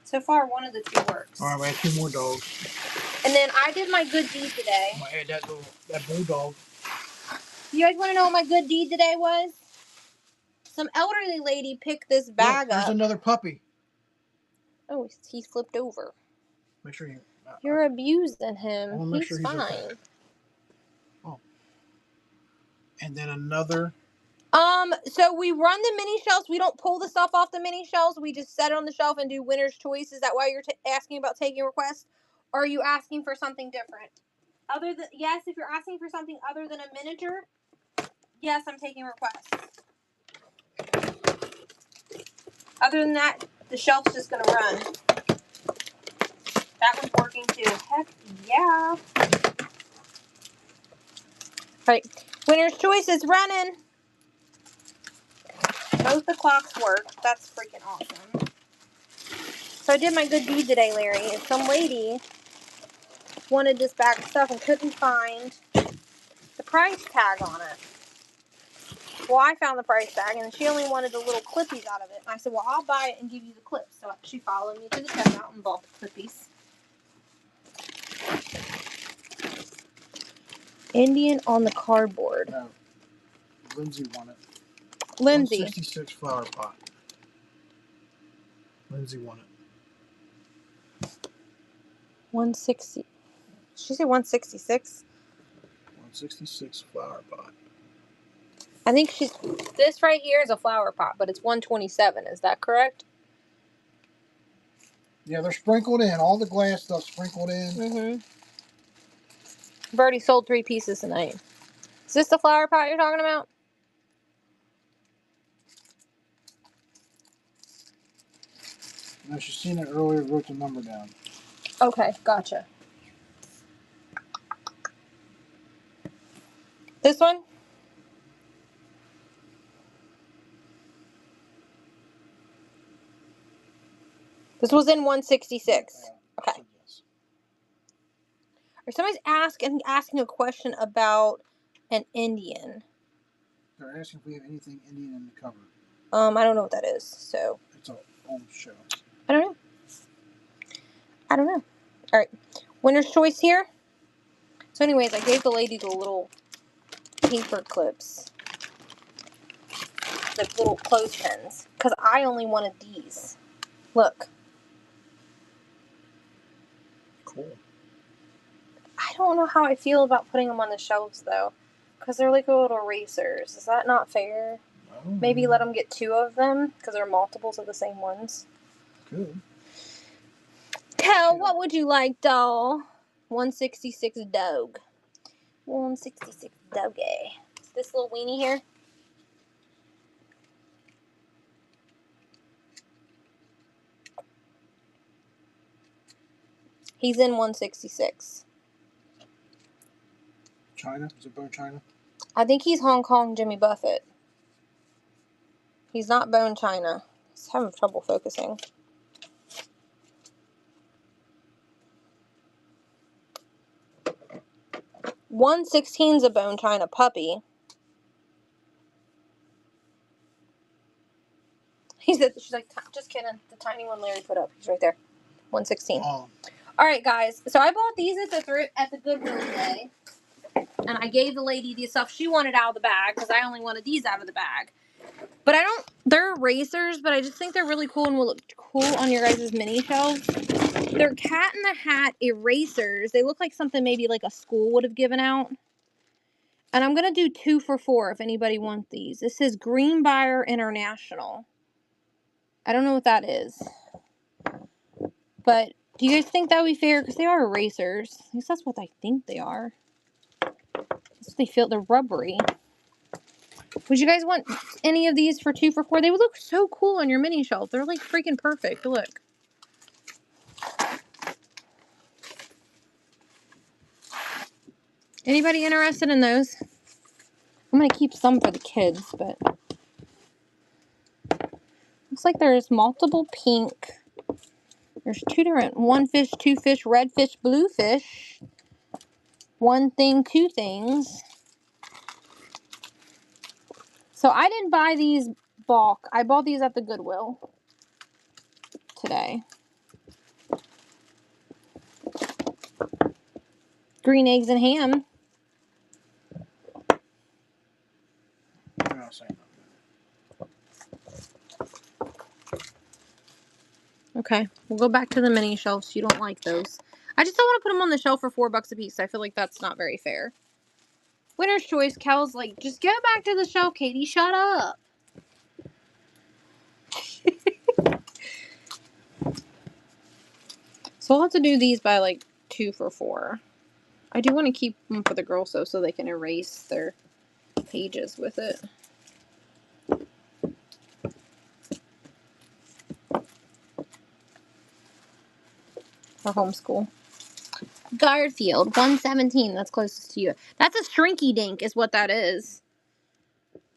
Speaker 1: So far, one of the two works.
Speaker 2: All right, we have 2 more dogs.
Speaker 1: And then I did my good deed today.
Speaker 2: I'm gonna add that bulldog.
Speaker 1: You guys want to know what my good deed today was? Some elderly lady picked this bag
Speaker 2: Look,
Speaker 1: up.
Speaker 2: there's another puppy.
Speaker 1: Oh, he flipped over.
Speaker 2: Make sure you.
Speaker 1: You're abusing him.
Speaker 2: I wanna make
Speaker 1: He's
Speaker 2: sure he's
Speaker 1: fine.
Speaker 2: okay. Oh. And then another.
Speaker 1: So we run the mini shelves. We don't pull the stuff off the mini shelves. We just set it on the shelf and do winner's choice. Is that why you're asking about taking requests? Or are you asking for something different? Yes, if you're asking for something other than a miniature, yes, I'm taking requests. Other than that, the shelf's just gonna run. That one's working too. Heck yeah. Right. Winner's choice is running. Both the clocks work. That's freaking awesome. So I did my good deed today, Larry. And some lady wanted this bag of stuff and couldn't find the price tag on it. Well, I found the price tag, and she only wanted the little clippies out of it. And I said, well, I'll buy it and give you the clips. So she followed me to the checkout and bought the clippies. Indian on the cardboard.
Speaker 2: No. Lindsay won it.
Speaker 1: Lindsay.
Speaker 2: 166 flower pot. Lindsay won it.
Speaker 1: 160. She said 166.
Speaker 2: 166 flower pot.
Speaker 1: I think this right here is a flower pot, but it's 127. Is that correct?
Speaker 2: Yeah, they're sprinkled in. All the glass stuff sprinkled in.
Speaker 1: Mm-hmm. I've already sold 3 pieces tonight. Is this the flower pot you're talking about?
Speaker 2: No, she's seen it earlier, wrote the number down.
Speaker 1: Okay, gotcha. This one? This was in 166. Okay.
Speaker 2: Yes.
Speaker 1: Or somebody's asking a question about an Indian.
Speaker 2: They're asking if we have anything Indian in the cover.
Speaker 1: I don't know what that is, so.
Speaker 2: It's an old show.
Speaker 1: I don't know. All right. Winner's choice here. So anyways, I gave the lady the little paper clips. The little clothespins. Because I only wanted these. Look.
Speaker 2: Cool.
Speaker 1: I don't know how I feel about putting them on the shelves, though. Because they're like little erasers. Is that not fair?
Speaker 2: Oh.
Speaker 1: Maybe let them get 2 of them. Because they're multiples of the same ones.
Speaker 2: Good.
Speaker 1: Kel, what would you like, doll? 166 dog. 166 doggy. This little weenie here. He's in 166.
Speaker 2: China? Is it Bone China?
Speaker 1: I think he's Hong Kong Jimmy Buffett. He's not Bone China. He's having trouble focusing. $116's a Bone China puppy. She's like, just kidding. The tiny one Larry put up. He's right there. 116.
Speaker 2: Oh.
Speaker 1: All right, guys. So I bought these at the Goodwill today, and I gave the lady the stuff she wanted out of the bag because I only wanted these out of the bag. But they're erasers, but I just think they're really cool and will look cool on your guys' mini shelves. They're Cat in the Hat erasers. They look like something maybe like a school would have given out. And I'm going to do 2 for $4 if anybody wants these. This is Greenbrier International. I don't know what that is. But do you guys think that would be fair? Because they are erasers. At least that's what I think they are. That's what they feel. They're rubbery. Would you guys want any of these for 2 for $4? They would look so cool on your mini shelf. They're like freaking perfect. Look. Anybody interested in those? I'm going to keep some for the kids, but looks like there's multiple pink. There's 2 different, 1 fish, 2 fish, red fish, blue fish. 1 thing, 2 things. So I didn't buy these bulk. I bought these at the Goodwill today. Green eggs and ham.
Speaker 2: I'm not saying nothing.
Speaker 1: Okay, we'll go back to the mini shelves. You don't like those. I just don't want to put them on the shelf for $4 a piece. I feel like that's not very fair. Winner's choice. Cal's like, just go back to the shelf, Katie. Shut up. So we'll have to do these by like 2 for $4. I do want to keep them for the girls though, so they can erase their pages with it. For homeschool. Garfield 117. That's closest to you. That's a Shrinky Dink, is what that is.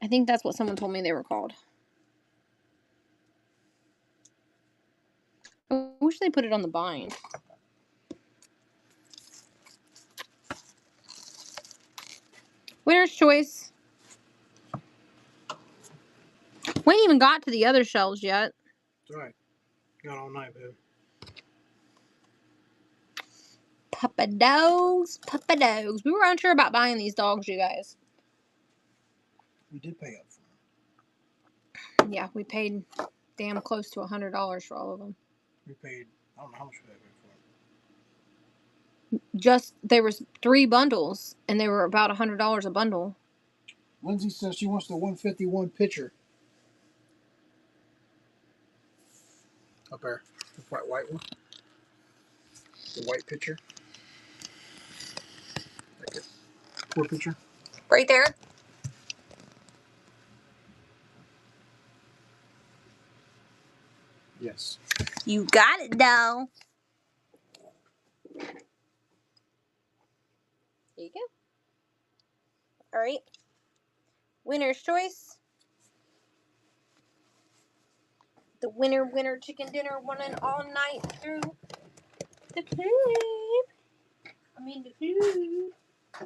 Speaker 1: I think that's what someone told me they were called. I wish they put it on the bind. Winner's choice. We ain't even got to the other shelves yet.
Speaker 2: That's right. Got all night, babe.
Speaker 1: Puppa dogs. Puppa dogs. We were unsure about buying these dogs, you guys.
Speaker 2: We did pay up for them.
Speaker 1: Yeah, we paid damn close to $100 for all of them.
Speaker 2: We paid, I don't know how much we paid for them.
Speaker 1: Just, there was 3 bundles, and they were about $100 a bundle.
Speaker 2: Lindsay says she wants the 151 pitcher. Up there. The white one. The white pitcher. Like a poor pitcher.
Speaker 1: Right there.
Speaker 2: Yes.
Speaker 1: You got it, though. There you go. All right. Winner's choice. The winner chicken dinner running all night through the club. The food. I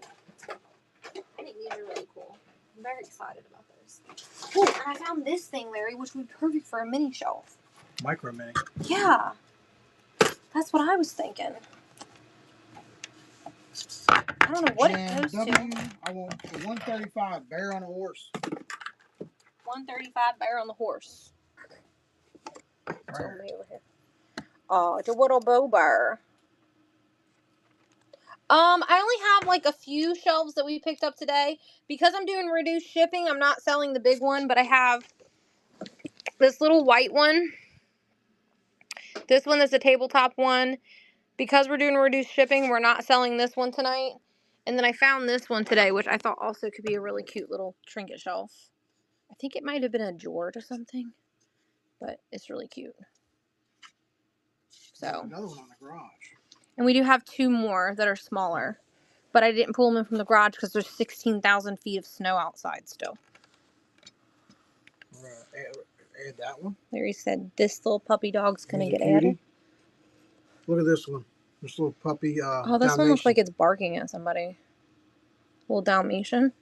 Speaker 1: think these are really cool. I'm very excited about those. Oh, and I found this thing, Larry, which would be perfect for a mini shelf.
Speaker 2: Micro mini.
Speaker 1: Yeah. That's what I was thinking. I don't know what it goes to.
Speaker 2: I want the 135 bear on a horse.
Speaker 1: 135 bear on the horse.
Speaker 2: Right.
Speaker 1: Over here. Oh, it's a little bow bear. I only have like a few shelves that we picked up today. Because I'm doing reduced shipping, I'm not selling the big one, but I have this little white one. This one is a tabletop one. Because we're doing reduced shipping, we're not selling this one tonight. And then I found this one today, which I thought also could be a really cute little trinket shelf. I think it might have been a George or something, but it's really cute. So
Speaker 2: Another one on the garage.
Speaker 1: And we do have 2 more that are smaller. But I didn't pull them in from the garage because there's 16,000 feet of snow outside still.
Speaker 2: We're gonna add that one.
Speaker 1: Larry said this little puppy dog's going to get
Speaker 2: cutie.
Speaker 1: added.
Speaker 2: Look at this one. This little puppy.
Speaker 1: Oh, this one looks like it's barking at somebody. Little Dalmatian.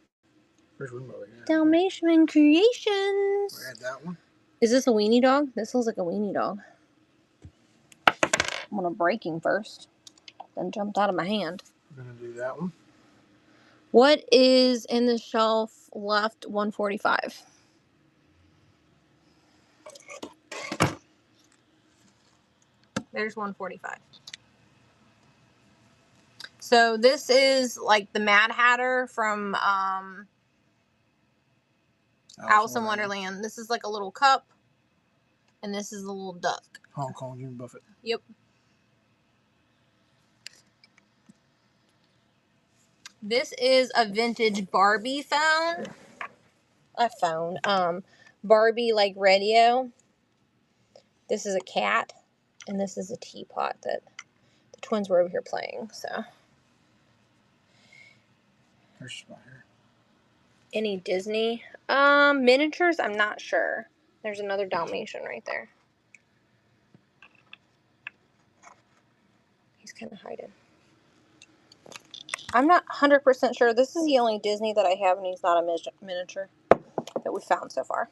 Speaker 2: There's one over here.
Speaker 1: Dalmatian Creations.
Speaker 2: We'll add that one.
Speaker 1: Is this a weenie dog? This looks like a weenie dog. I'm going to break him first. Then jumped out of my hand.
Speaker 2: We're going to do that one.
Speaker 1: What is in the shelf left? 145. There's 145. So this is like the Mad Hatter from Alice in Wonderland. This is like a little cup, and this is the little duck.
Speaker 2: Hong Kong Jimmy Buffett.
Speaker 1: Yep. This is a vintage Barbie phone. Barbie like radio. This is a cat, and this is a teapot that the twins were over here playing. So.
Speaker 2: There's a spot here.
Speaker 1: Any Disney miniatures? I'm not sure. There's another Dalmatian right there. He's kind of hiding. I'm not 100% sure. This is the only Disney that I have, and he's not a miniature that we found so far.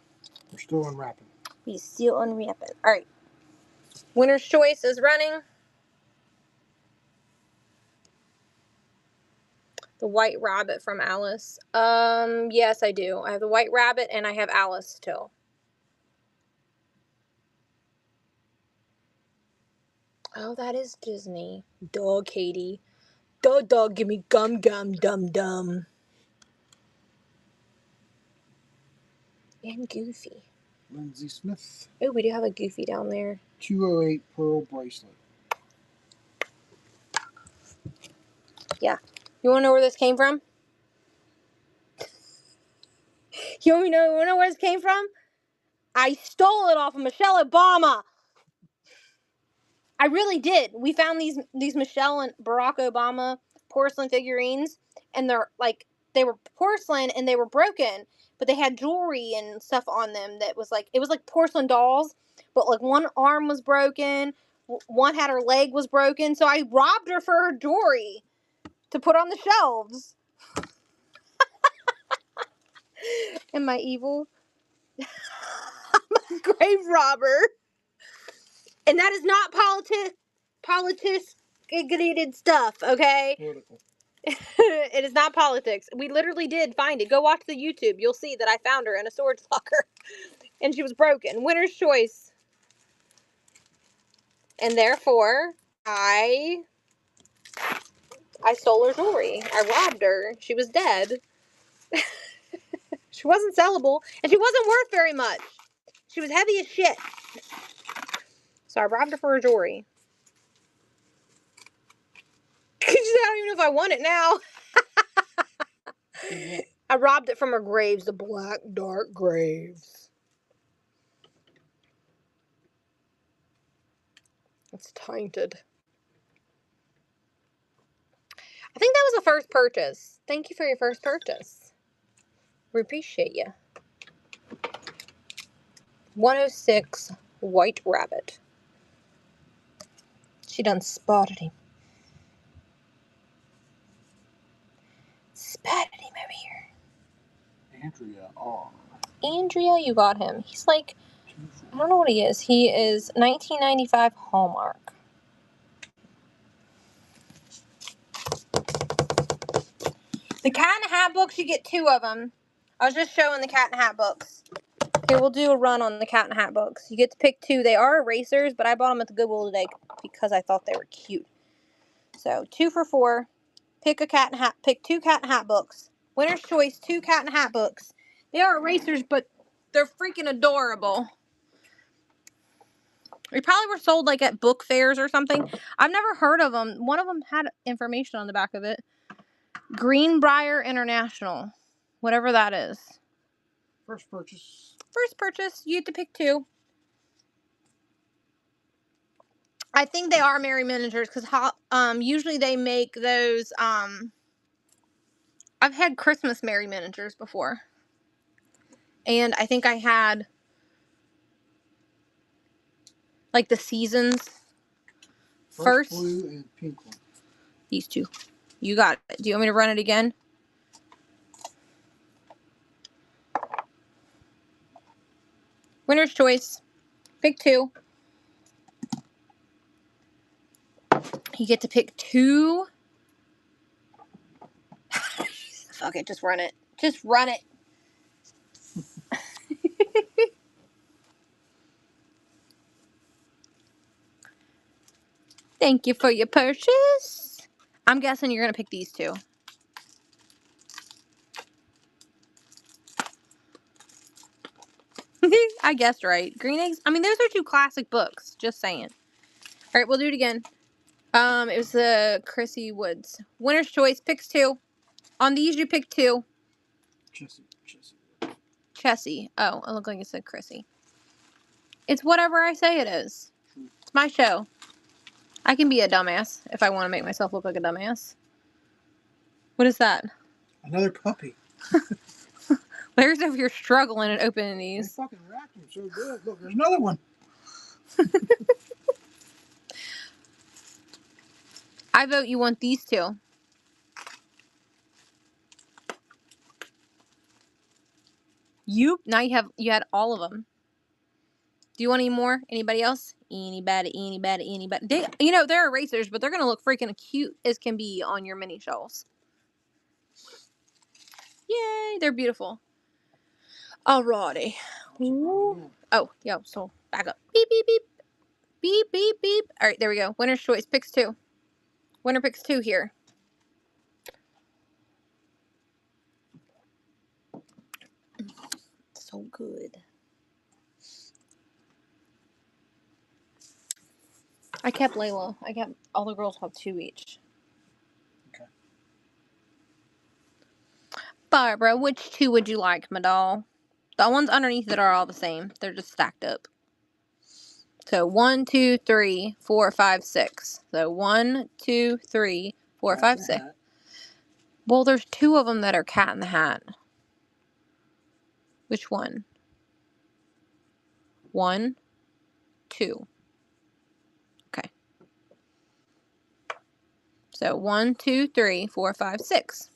Speaker 2: We're still unwrapping.
Speaker 1: He's still unwrapping. All right. Winner's Choice is running. The White Rabbit from Alice. Yes, I do. I have the White Rabbit, and I have Alice still. Oh, that is Disney. Duh, Katie. Duh, give me gum, dum. And Goofy.
Speaker 2: Lindsay Smith.
Speaker 1: Oh, we do have a Goofy down there.
Speaker 2: 208 pearl bracelet.
Speaker 1: Yeah. You want to know where this came from? You want to know where this came from? I stole it off of Michelle Obama. I really did. We found these Michelle and Barack Obama porcelain figurines, and they were porcelain and they were broken, but they had jewelry and stuff on them that was like, it was like porcelain dolls, but like one arm was broken, one had her leg was broken, so I robbed her for her jewelry to put on the shelves. Am I evil? I'm a grave robber. And that is not politics-related stuff, okay?
Speaker 2: Political.
Speaker 1: It is not politics. We literally did find it. Go watch the YouTube. You'll see that I found her in a storage locker. And she was broken. Winner's Choice. And therefore, I stole her jewelry. I robbed her. She was dead. She wasn't sellable. And she wasn't worth very much. She was heavy as shit. So I robbed her for her jewelry. I don't even know if I want it now. I robbed it from her graves, the black, dark graves. It's tainted. I think that was a first purchase. Thank you for your first purchase. We appreciate you. 106 White Rabbit. She done spotted him. Spotted him over here.
Speaker 2: Andrea R.
Speaker 1: Andrea, you got him. He's like, I don't know what he is. He is 1995 Hallmark. The Cat in the Hat books, you get 2 of them. I was just showing the Cat in the Hat books. Here, we'll do a run on the Cat in the Hat books. You get to pick 2. They are erasers, but I bought them at the Goodwill today because I thought they were cute. So 2 for $4. Pick 2 Cat in the Hat books. Winner's Choice, 2 Cat in the Hat books. They are erasers, but they're freaking adorable. They probably were sold like at book fairs or something. I've never heard of them. One of them had information on the back of it. Greenbrier International. Whatever that is.
Speaker 2: First purchase.
Speaker 1: First purchase. You get to pick 2. I think they are Merry Miniatures because usually they make those. I've had Christmas Merry Miniatures before. And I think I had like the seasons first.
Speaker 2: Blue and pink one.
Speaker 1: These 2. You got it. Do you want me to run it again? Winner's Choice. Pick 2. You get to pick 2. Fuck it. Just run it. Just run it. Thank you for your purchase. I'm guessing you're going to pick these two. I guessed right. Green Eggs. I mean, those are two classic books. Just saying. All right, we'll do it again. It was the Chrissy Woods. Winner's choice. Picks two. On these, you pick two. Chessie. Oh, it looked like it said Chrissy. It's whatever I say it is. It's my show. I can be a dumbass if I want to make myself look like a dumbass. What is that?
Speaker 2: Another puppy.
Speaker 1: Larry's over here struggling and opening
Speaker 2: They
Speaker 1: these.
Speaker 2: fucking wrapped them so good. Look, there's another one.
Speaker 1: I vote you want these two. Now you had all of them. Do you want any more? Anybody else? Anybody? They're erasers, but they're gonna look freaking cute as can be on your mini shelves. Yay, they're beautiful. Alrighty. Ooh. Oh, yeah, so back up. Beep, beep, beep. Beep, beep, beep. Alright, there we go. Winner's choice. Picks two. Winner picks two here. So good. I kept Layla. I kept all the girls have two each.
Speaker 2: Okay.
Speaker 1: Barbara, which two would you like, my doll? The ones underneath it are all the same. They're just stacked up. So 1, 2, 3, 4, 5, 6. So 1, 2, 3, 4, 5, 6. Well, there's two of them that are Cat in the Hat. Which one? 1, 2. Okay. So 1, 2, 3, 4, 5, 6.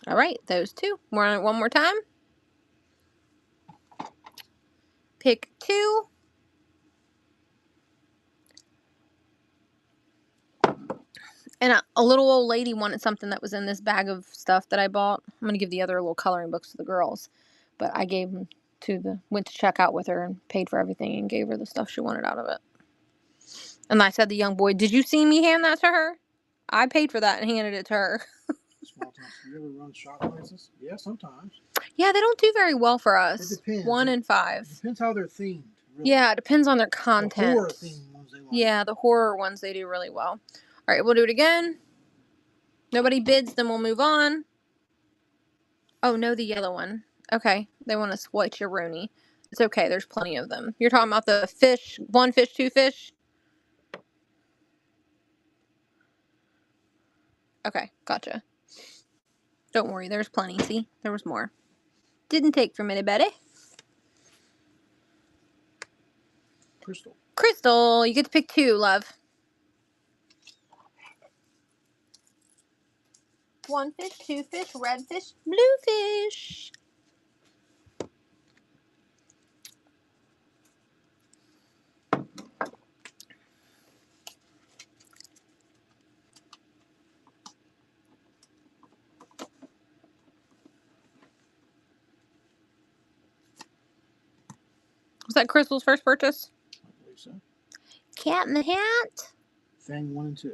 Speaker 1: All right, those two. One more time. Pick two. And a little old lady wanted something that was in this bag of stuff that I bought. I'm going to give the other little coloring books to the girls. But I gave them went to check out with her and paid for everything and gave her the stuff she wanted out of it. And I said to the young boy, did you see me hand that to her? I paid for that and handed it to her.
Speaker 2: Small towns. Do you ever run shop places? Yeah, sometimes.
Speaker 1: Yeah, they don't do very well for us.
Speaker 2: It depends.
Speaker 1: 1 and 5.
Speaker 2: It depends how they're themed. Really.
Speaker 1: Yeah, it depends on their content.
Speaker 2: The horror themed ones they like.
Speaker 1: Yeah, the horror ones they do really well. All right, we'll do it again. Nobody bids, then we'll move on. Oh, no, the yellow one. Okay, they want to switch your Rooney. It's okay, there's plenty of them. You're talking about the fish, 1 fish, 2 fish? Okay, gotcha. Don't worry, there's plenty. See, there was more. Didn't take from anybody. Crystal, you get to pick two, love. 1 fish, 2 fish, red fish, blue fish. Was that Crystal's first purchase?
Speaker 2: I believe so.
Speaker 1: Cat in the Hat.
Speaker 2: Thing 1 and 2.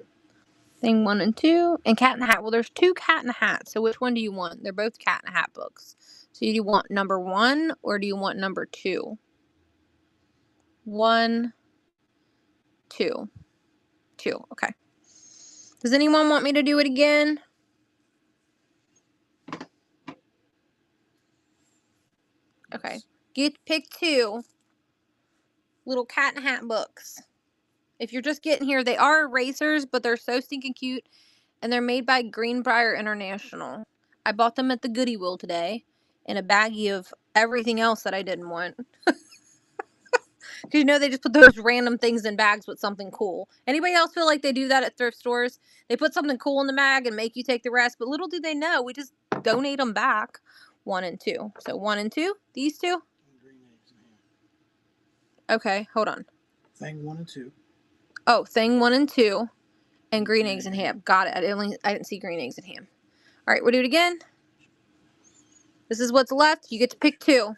Speaker 1: Thing 1 and 2. And Cat in the Hat. Well, there's 2 Cat in the Hat. So which one do you want? They're both Cat in the Hat books. So do you want number 1 or do you want number 2? 1, 2. 2. Okay. Does anyone want me to do it again? Okay. Pick 2 little Cat in the Hat books. If you're just getting here, they are erasers, but they're so stinking cute. And they're made by Greenbrier International. I bought them at the Goodie Wheel today in a baggie of everything else that I didn't want. Because they just put those random things in bags with something cool. Anybody else feel like they do that at thrift stores? They put something cool in the bag and make you take the rest. But little do they know, we just donate them back. 1 and 2. So 1 and 2, these two?
Speaker 2: Green Eggs and Ham.
Speaker 1: Okay, hold on.
Speaker 2: Thing 1 and 2.
Speaker 1: Oh, Thing 1 and 2. And Green Eggs and Ham. Got it. I didn't see Green Eggs and Ham. All right, we'll do it again. This is what's left. You get to pick 2.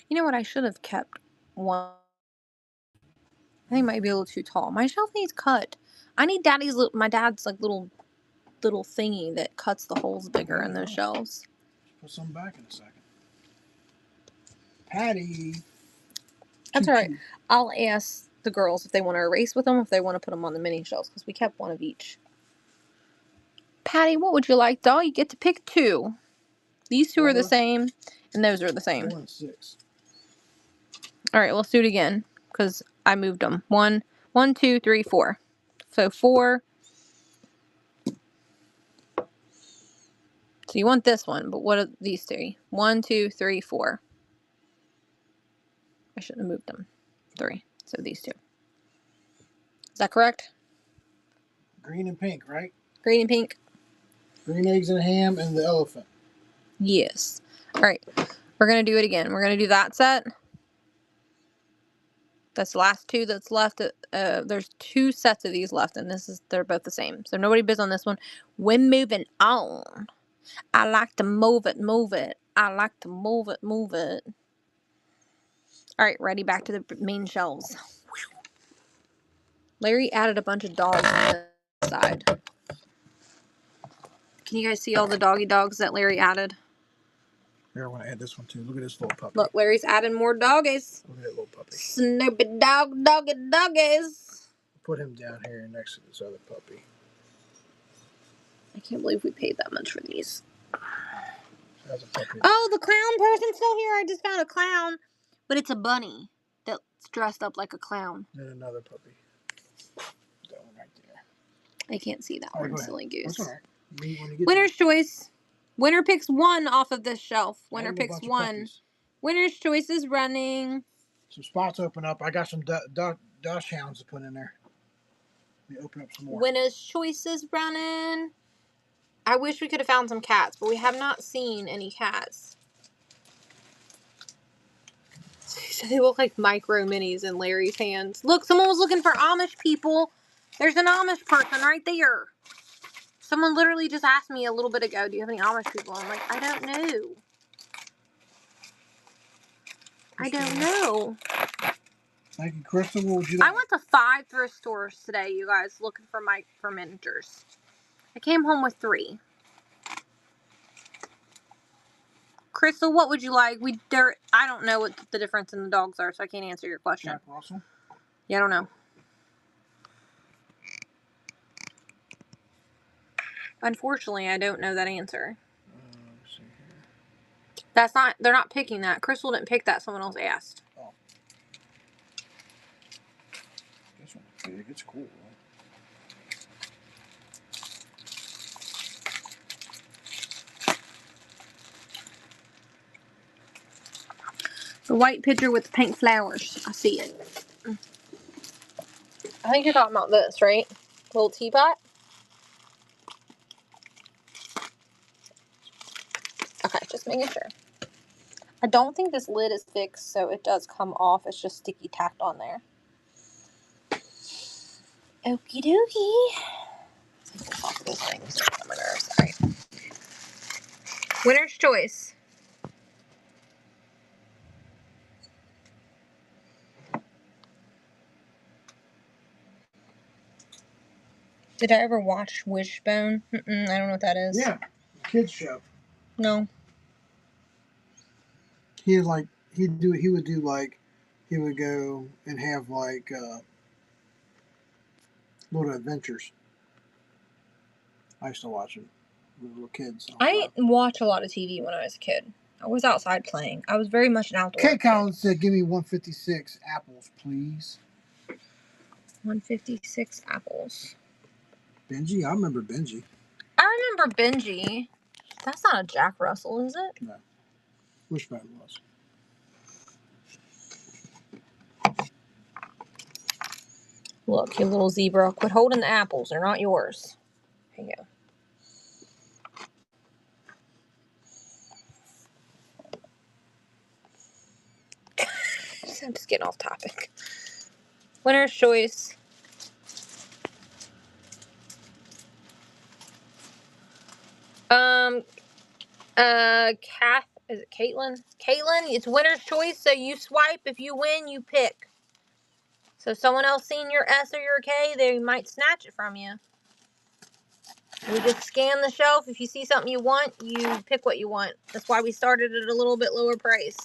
Speaker 1: You know what? I should have kept one. I think it might be a little too tall. My shelf needs cut. I need my dad's like little thingy that cuts the holes bigger in those shelves.
Speaker 2: Put some back in a second. Patty.
Speaker 1: That's all right. I'll ask the girls if they want to erase with them, if they want to put them on the mini shelves, because we kept one of each. Patty, what would you like, doll? You get to pick 2. These 2 are the same, and those are the same.
Speaker 2: 4 and 6.
Speaker 1: All right, let's do it again, because I moved them. 1, 2, 3, 4. So 4. So you want this one, but what are these 3? 1, 2, 3, 4. I shouldn't have moved them. 3. So these 2. Is that correct?
Speaker 2: Green and pink, right?
Speaker 1: Green and pink?
Speaker 2: Green eggs and ham and the elephant.
Speaker 1: Yes. All right. We're going to do it again. We're going to do that set. That's the last 2 that's left. There's 2 sets of these left, and they're both the same. So nobody bids on this one. We're moving on. I like to move it, move it. I like to move it, move it. All right, ready? Back to the main shelves. Larry added a bunch of dogs on this side. Can you guys see all the doggy dogs that Larry added?
Speaker 2: Here, I want to add this one too. Look at this little puppy.
Speaker 1: Look, Larry's adding more doggies.
Speaker 2: Look at that little puppy.
Speaker 1: Snoopy dog, doggies.
Speaker 2: Put him down here next to this other puppy.
Speaker 1: I can't believe we paid that much for these.
Speaker 2: That's a puppy.
Speaker 1: Oh, the clown person's still here. I just found a clown. But it's a bunny that's dressed up like a clown.
Speaker 2: And another puppy. That one right there.
Speaker 1: I can't see that one, silly goose.
Speaker 2: That's all right.
Speaker 1: Winner's choice. Winner picks 1 off of this shelf. Winner picks 1. Winner's choice is running.
Speaker 2: Some spots open up. I got some Dutch hounds to put in there. Let me open up some more.
Speaker 1: Winner's choice is running. I wish we could have found some cats, but we have not seen any cats. So they look like micro minis in Larry's hands. Look, someone was looking for Amish people. There's an Amish person right there. Someone literally just asked me a little bit ago, do you have any Amish people? I'm like, I don't know. I don't know.
Speaker 2: Thank you, Crystal. What would you like?
Speaker 1: I went to 5 thrift stores today, you guys, looking for miniatures. I came home with 3. Crystal, what would you like? I don't know what the difference in the dogs are, so I can't answer your question.
Speaker 2: Jack Russell?
Speaker 1: Yeah, I don't know. Unfortunately, I don't know that answer.
Speaker 2: Let's see here.
Speaker 1: That's not. They're not picking that. Crystal didn't pick that. Someone else asked.
Speaker 2: Oh. This one's big. It's cool.
Speaker 1: The white picture with the pink flowers. I see it. I think you're talking about this, right? Little teapot? Okay, just making sure. I don't think this lid is fixed, so it does come off. It's just sticky tacked on there. Okie dokie. Off these things. Sorry. Winner's choice. Did I ever watch Wishbone? I don't know what that is.
Speaker 2: Yeah, kids show.
Speaker 1: No.
Speaker 2: He would go and have like little adventures. I used to watch them with little kids.
Speaker 1: I didn't watch a lot of TV when I was a kid. I was outside playing. I was very much an outdoor
Speaker 2: Kate Collins said, "Give me 156 apples, please."
Speaker 1: 156 apples.
Speaker 2: Benji, I remember Benji.
Speaker 1: I remember Benji. That's not a Jack Russell, is it?
Speaker 2: No. Wishbone was.
Speaker 1: Look, you little zebra. Quit holding the apples. They're not yours. Here you go. I'm just getting off topic. Winner's choice. Is it Caitlin? Caitlin, it's winner's choice, so you swipe. If you win, you pick. So if someone else seen your S or your K, they might snatch it from you. We just scan the shelf. If you see something you want, you pick what you want. That's why we started at a little bit lower price.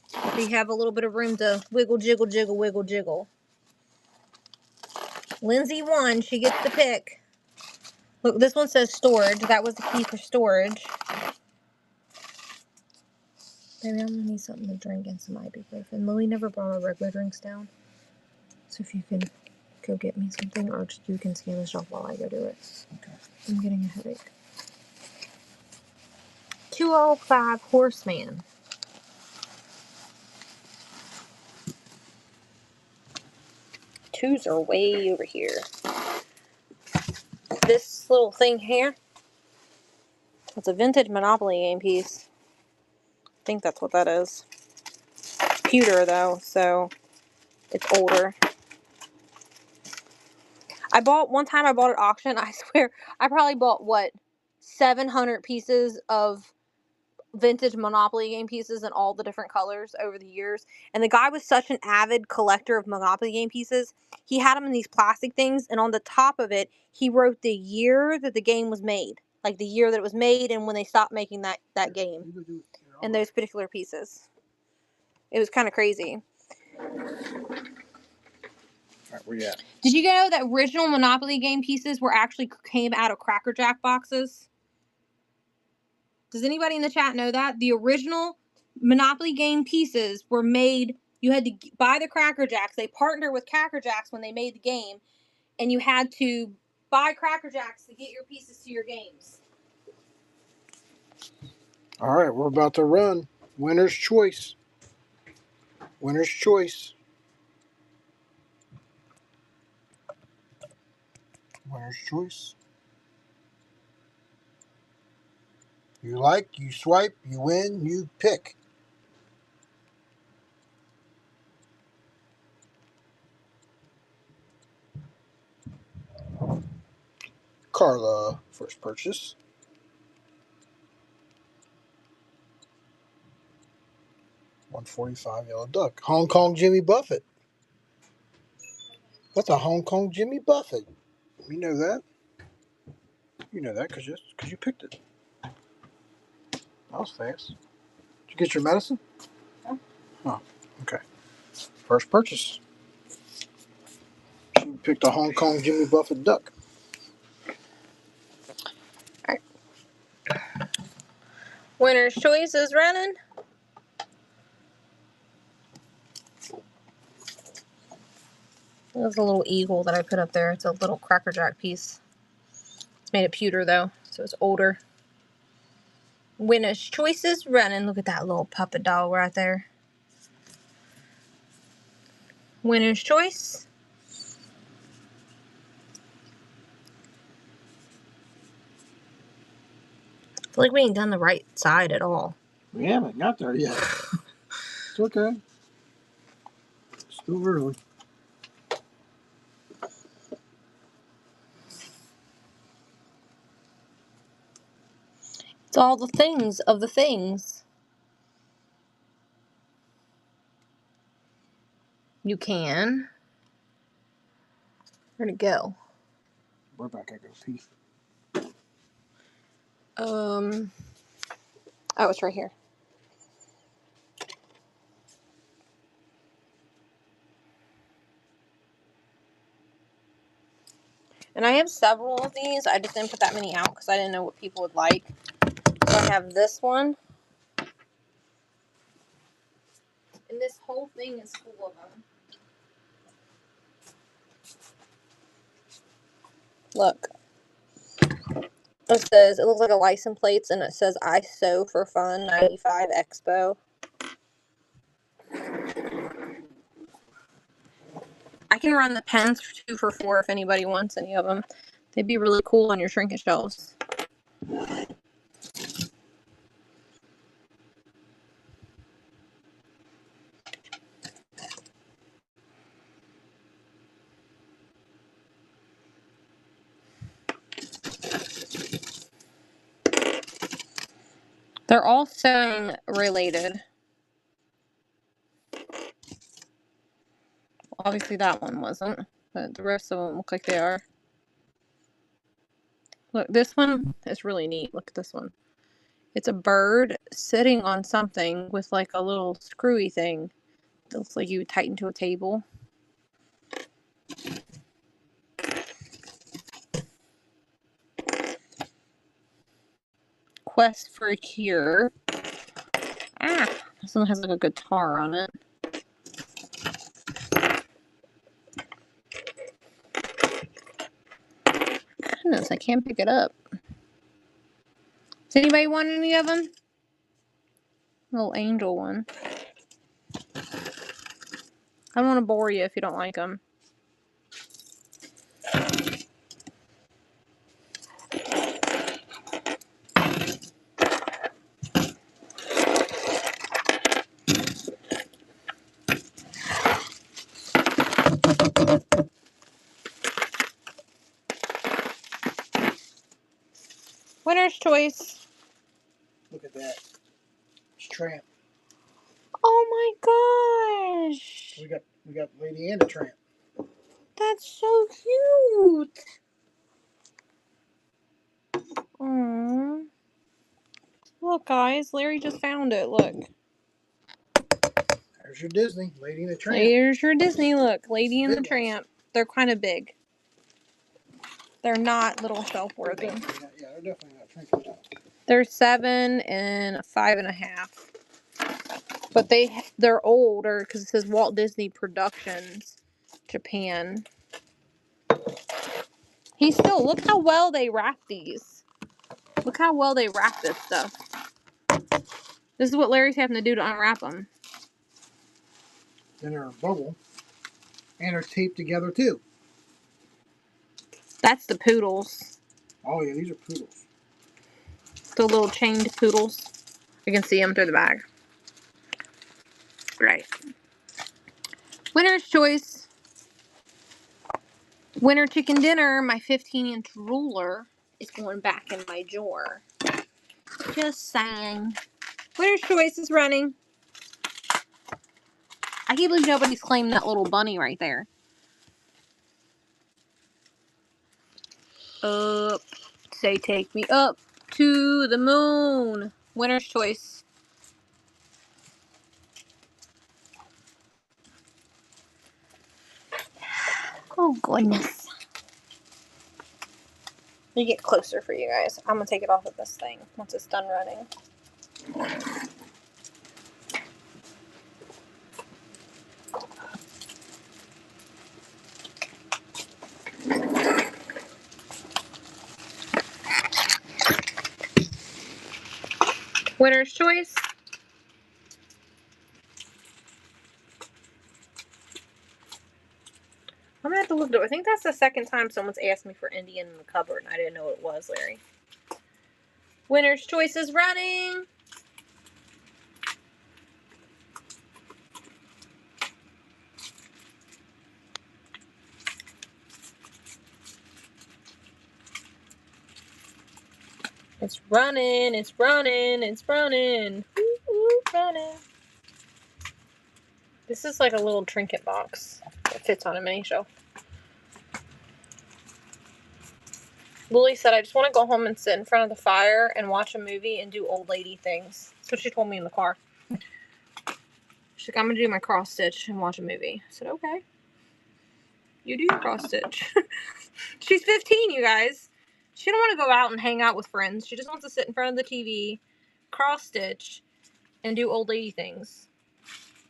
Speaker 1: So you have a little bit of room to wiggle, jiggle, jiggle, wiggle, jiggle. Lindsay won. She gets to pick. Look, this one says storage. That was the key for storage. Maybe I'm gonna need something to drink and some ibuprofen. Lily never brought our regular drinks down. So if you can go get me something, or just you can scan the shelf while I go do it.
Speaker 2: Okay.
Speaker 1: I'm getting a headache. 205 Horseman. Twos are way over here. This little thing here, it's a vintage Monopoly game piece. I think that's what that is. Pewter though, so it's older. One time I bought at auction, I swear, I probably bought, 700 pieces of vintage Monopoly game pieces in all the different colors over the years. And the guy was such an avid collector of Monopoly game pieces. He had them in these plastic things, and on the top of it, he wrote the year that the game was made. Like the year that it was made and when they stopped making that game. And those particular pieces. It was kind of crazy.
Speaker 2: Alright, where you at?
Speaker 1: Did you know that original Monopoly game pieces came out of Cracker Jack boxes? Does anybody in the chat know that? The original Monopoly game pieces were made, you had to buy the Cracker Jacks. They partnered with Cracker Jacks when they made the game, and you had to buy Cracker Jacks to get your pieces to your games.
Speaker 2: Alright, we're about to run. Winner's choice. Winner's choice. Winner's choice. You like, you swipe, you win, you pick. Carla, first purchase. $145 Yellow Duck. Hong Kong Jimmy Buffett. That's a Hong Kong Jimmy Buffett. You know that. You know that because you picked it. That was fast. Did you get your medicine?
Speaker 1: Yeah.
Speaker 2: Oh, okay. First purchase. She picked a Hong Kong Jimmy Buffett duck.
Speaker 1: All right. Winner's choice is running. There's a little eagle that I put up there. It's a little Cracker Jack piece. It's made of pewter though, so it's older. Winner's choice is running. Look at that little puppet doll right there. Winner's choice. I feel like we ain't done the right side at all.
Speaker 2: We haven't got there yet. It's okay. Still early.
Speaker 1: It's all the things of the things. You can. Where'd it go?
Speaker 2: We're back. I go pee.
Speaker 1: Oh, it's right here. And I have several of these. I just didn't put that many out because I didn't know what people would like. So I have this one. And this whole thing is full of them. Look. It looks like a license plate, and it says I sew for fun 95 Expo. I can run the pens 2 for $4 if anybody wants any of them. They'd be really cool on your trinket shelves. They're all sewing related. Obviously that one wasn't, but the rest of them look like they are. Look, this one is really neat. Look at this one. It's a bird sitting on something with like a little screwy thing that looks like you would tighten to a table. Quest for a Cure. Ah, this one has like a guitar on it. Goodness, I can't pick it up. Does anybody want any of them? Little angel one. I don't want to bore you if you don't like them. Winner's choice.
Speaker 2: Look at that. It's Tramp.
Speaker 1: Oh my gosh.
Speaker 2: We got Lady and a Tramp.
Speaker 1: That's so cute. Aww. Look, guys. Larry just found it. Look.
Speaker 2: There's your Disney, Lady and the Tramp.
Speaker 1: Here's your Disney. Look. Lady and the
Speaker 2: Big
Speaker 1: Tramp. They're kind of big. They're not little shelf worthy.
Speaker 2: Yeah, they're definitely not trinket.
Speaker 1: They're 7 and 5.5. But they're older because it says Walt Disney Productions, Japan. Look how well they wrap these. Look how well they wrap this stuff. This is what Larry's having to do to unwrap them.
Speaker 2: Then they're a bubble. And they're taped together too.
Speaker 1: That's the poodles.
Speaker 2: Oh yeah, these are poodles.
Speaker 1: The little chained poodles. You can see them through the bag. Right. Winner's choice. Winter chicken dinner. My 15-inch ruler is going back in my drawer. Just saying. Winner's choice is running. I can't believe nobody's claimed that little bunny right there. Up. Say take me up to the moon. Winner's choice. Oh, goodness. Let me get closer for you guys. I'm going to take it off of this thing once it's done running. Winner's choice. I'm going to have to look it up. I think that's the second time someone's asked me for Indian in the cupboard, and I didn't know what it was, Larry. Winner's choice is running. It's running, it's running, it's running. Ooh, ooh, running. This is like a little trinket box that fits on a mini shelf. Lily said, I just want to go home and sit in front of the fire and watch a movie and do old lady things. That's what she told me in the car. She's like, I'm going to do my cross stitch and watch a movie. I said, okay. You do your cross stitch. She's 15, you guys. She don't want to go out and hang out with friends. She just wants to sit in front of the TV, cross stitch, and do old lady things.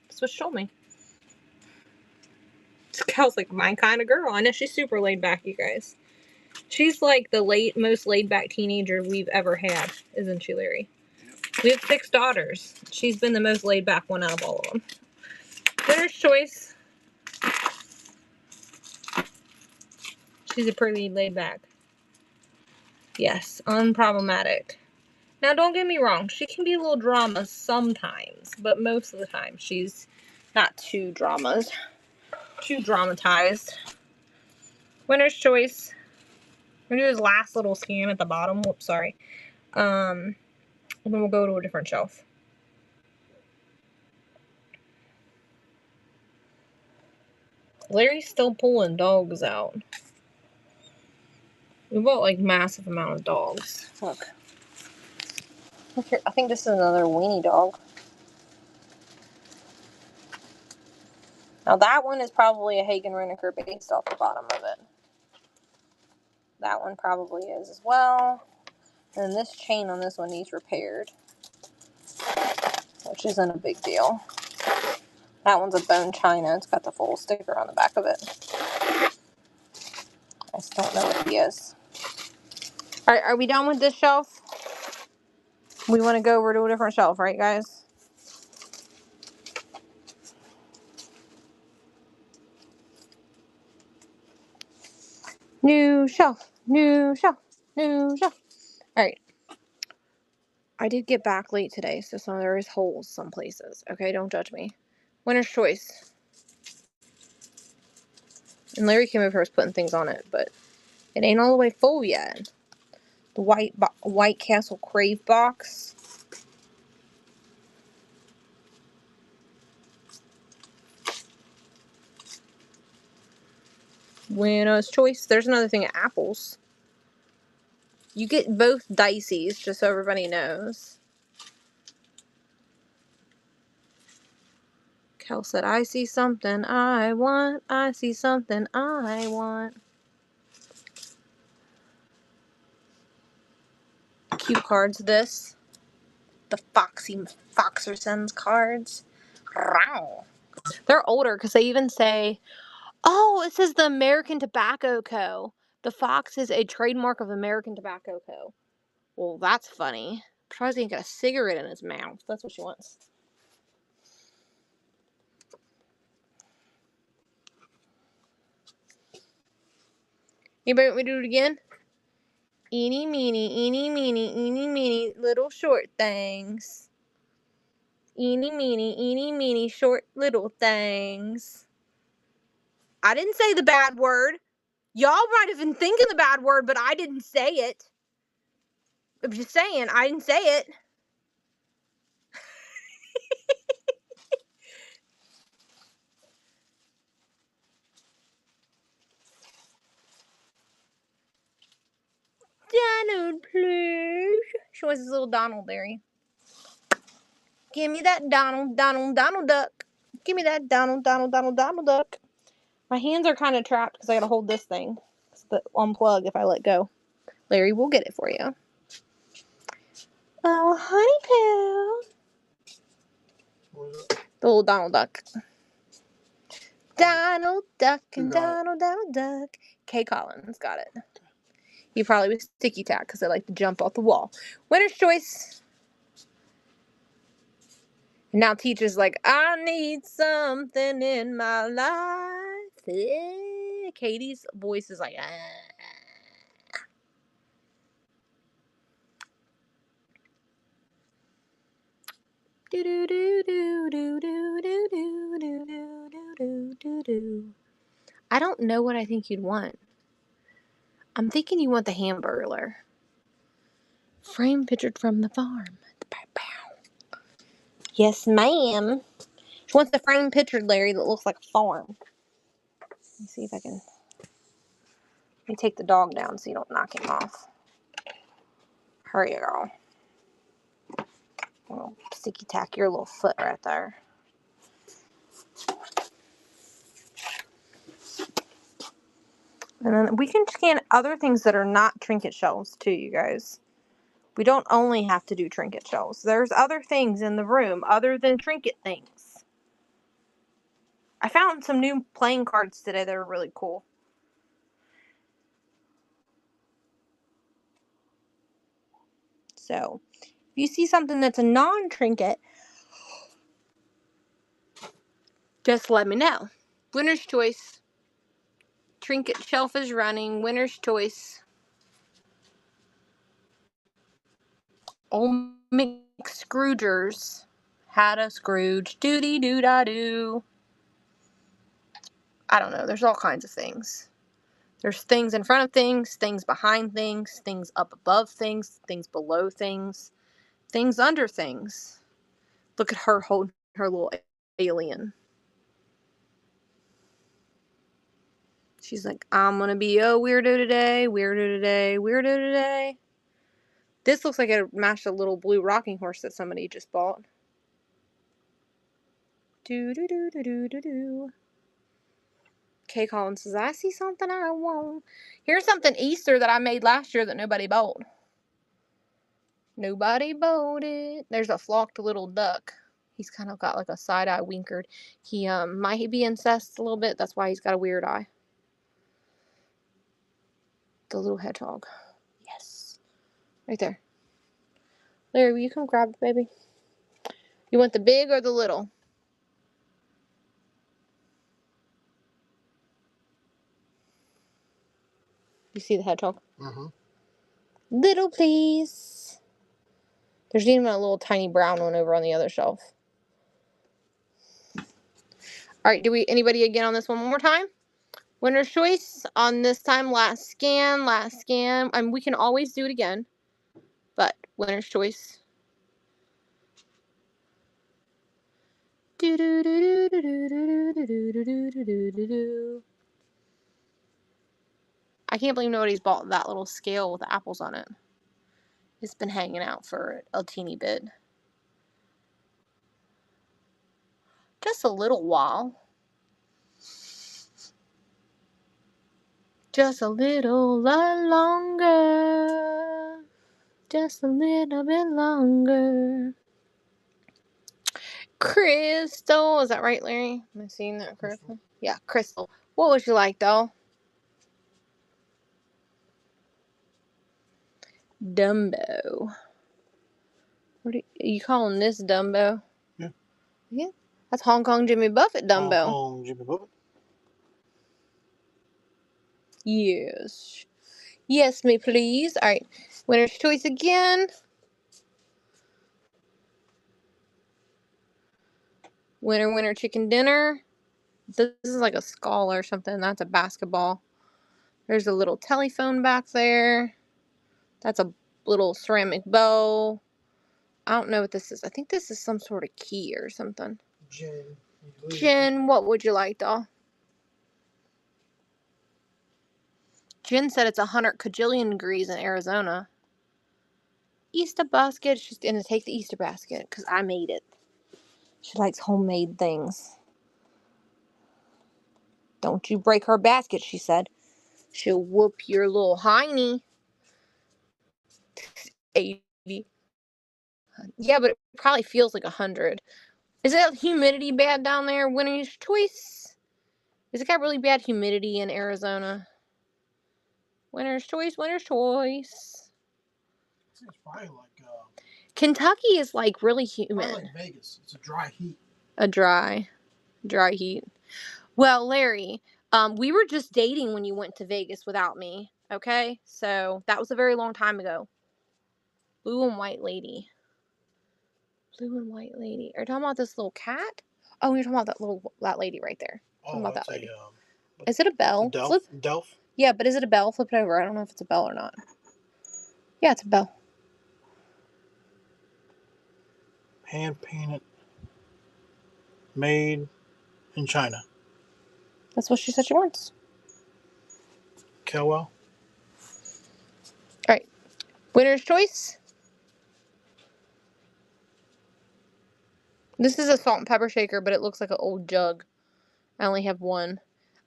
Speaker 1: That's what she told me. This gal's like my kind of girl. I know she's super laid back, you guys. She's like the most laid back teenager we've ever had, isn't she, Larry? We have 6 daughters. She's been the most laid back one out of all of them. Winner's choice. She's a pretty laid back. Yes, unproblematic. Now, don't get me wrong. She can be a little drama sometimes, but most of the time she's not too dramatized. Winner's choice. We're going to do his last little scan at the bottom. Whoops, sorry. And then we'll go to a different shelf. Larry's still pulling dogs out. We bought like massive amount of dogs. Look. Look here. I think this is another weenie dog. Now that one is probably a Hagen Renaker based off the bottom of it. That one probably is as well. And this chain on this one needs repaired, which isn't a big deal. That one's a bone china. It's got the full sticker on the back of it. I just don't know what he is. Alright, are we done with this shelf? We want to go over to a different shelf, right, guys? New shelf, new shelf, new shelf. Alright. I did get back late today, so there is holes some places. Okay, don't judge me. Winner's choice. And Larry came over, was putting things on it, but it ain't all the way full yet. The White Castle Crave box. Winner's choice. There's another thing of apples. You get both Diceys, just so everybody knows. Kel said, I see something I want. I see something I want. Cute cards, this. The Foxersons cards. They're older because they even say, oh, it says the American Tobacco Co. The fox is a trademark of American Tobacco Co. Well, that's funny. I'm surprised he ain't got a cigarette in his mouth. That's what she wants. Anybody want me to do it again? Eeny, meeny, little short things. Eeny, meeny, short little things. I didn't say the bad word. Y'all might have been thinking the bad word, but I didn't say it. I'm just saying, I didn't say it. Donald, please. She wants his little Donald, Larry. Give me that Donald Duck. Give me that Donald Duck. My hands are kind of trapped because I gotta hold this thing. It's the unplug if I let go. Larry, we'll get it for you. Oh, honey poo.
Speaker 2: What is it?
Speaker 1: The little Donald Duck. Donald Duck and Donald Duck. Kay Collins got it. He probably was sticky tack because I like to jump off the wall. Winner's choice. And now teacher's like, I need something in my life. Katie's voice is like, I don't know what I think you'd want. I'm thinking you want the Hamburglar. Frame pictured from the farm. Yes, ma'am. She wants the frame pictured Larry that looks like a farm. Let me see if I can. Let me take the dog down so you don't knock him off. Hurry, girl. Little sticky tack your little foot right there. And then we can scan other things that are not trinket shelves too, you guys. We don't only have to do trinket shelves. There's other things in the room other than trinket things. I found some new playing cards today that are really cool. So, if you see something that's a non-trinket, just let me know. Winner's choice. Trinket shelf is running. Winner's choice. Old McScroogers had a Scrooge. Doody-doo-da-doo. I don't know. There's all kinds of things. There's things in front of things behind things up above things below things things under things. Look at her holding her little alien. She's like, I'm gonna be a weirdo today, weirdo today, weirdo today. This looks like it matched a little blue rocking horse that somebody just bought. Do do do do do do do. Kay Collins says, I see something I want. Here's something Easter that I made last year that nobody bought. Nobody bought it. There's a flocked little duck. He's kind of got like a side eye winkered. He might be incest a little bit. That's why he's got a weird eye. The little hedgehog. Yes. Right there. Larry, will you come grab it, baby? You want the big or the little? You see the hedgehog?
Speaker 2: Mm-hmm.
Speaker 1: Little, please. There's even a little tiny brown one over on the other shelf. All right, anybody again on this one more time? Winner's choice on this time, last scan. We can always do it again, but winner's choice. I can't believe nobody's bought that little scale with the apples on it. It's been hanging out for a teeny bit. Just a little while. Just a little lot longer. Just a little bit longer. Crystal. Is that right, Larry? Am I seeing that correctly? Yeah, Crystal. What would you like, doll? Dumbo. What are you calling this, Dumbo?
Speaker 2: Yeah.
Speaker 1: Yeah. That's Hong Kong Jimmy Buffett Dumbo.
Speaker 2: Hong Kong Jimmy Buffett.
Speaker 1: Yes. Yes, me please. All right. Winner's choice again. Winner, winner, chicken dinner. This is like a skull or something. That's a basketball. There's a little telephone back there. That's a little ceramic bowl. I don't know what this is. I think this is some sort of key or something. Jen, what would you like, doll? Jen said it's 100 kajillion degrees in Arizona. Easter basket. She's going to take the Easter basket because I made it. She likes homemade things. Don't you break her basket, she said. She'll whoop your little hiney. 80. Yeah, but it probably feels like 100. Is that humidity bad down there? Winner's choice? Is it got really bad humidity in Arizona? Winner's choice, winner's choice.
Speaker 2: It's probably like
Speaker 1: Kentucky is like really humid.
Speaker 2: Probably like Vegas. It's a dry heat.
Speaker 1: A dry heat. Well, Larry, we were just dating when you went to Vegas without me. Okay, so that was a very long time ago. Blue and white lady. Blue and white lady. Are you talking about this little cat? Oh, you're talking about that lady right there.
Speaker 2: Oh,
Speaker 1: about that
Speaker 2: that's
Speaker 1: lady. Is it a bell?
Speaker 2: Delph?
Speaker 1: Yeah, but is it a bell? Flip it over. I don't know if it's a bell or not. Yeah, it's a bell.
Speaker 2: Hand painted. Made in China.
Speaker 1: That's what she said she wants.
Speaker 2: Kelwell.
Speaker 1: Alright. Winner's choice. This is a salt and pepper shaker, but it looks like an old jug. I only have one.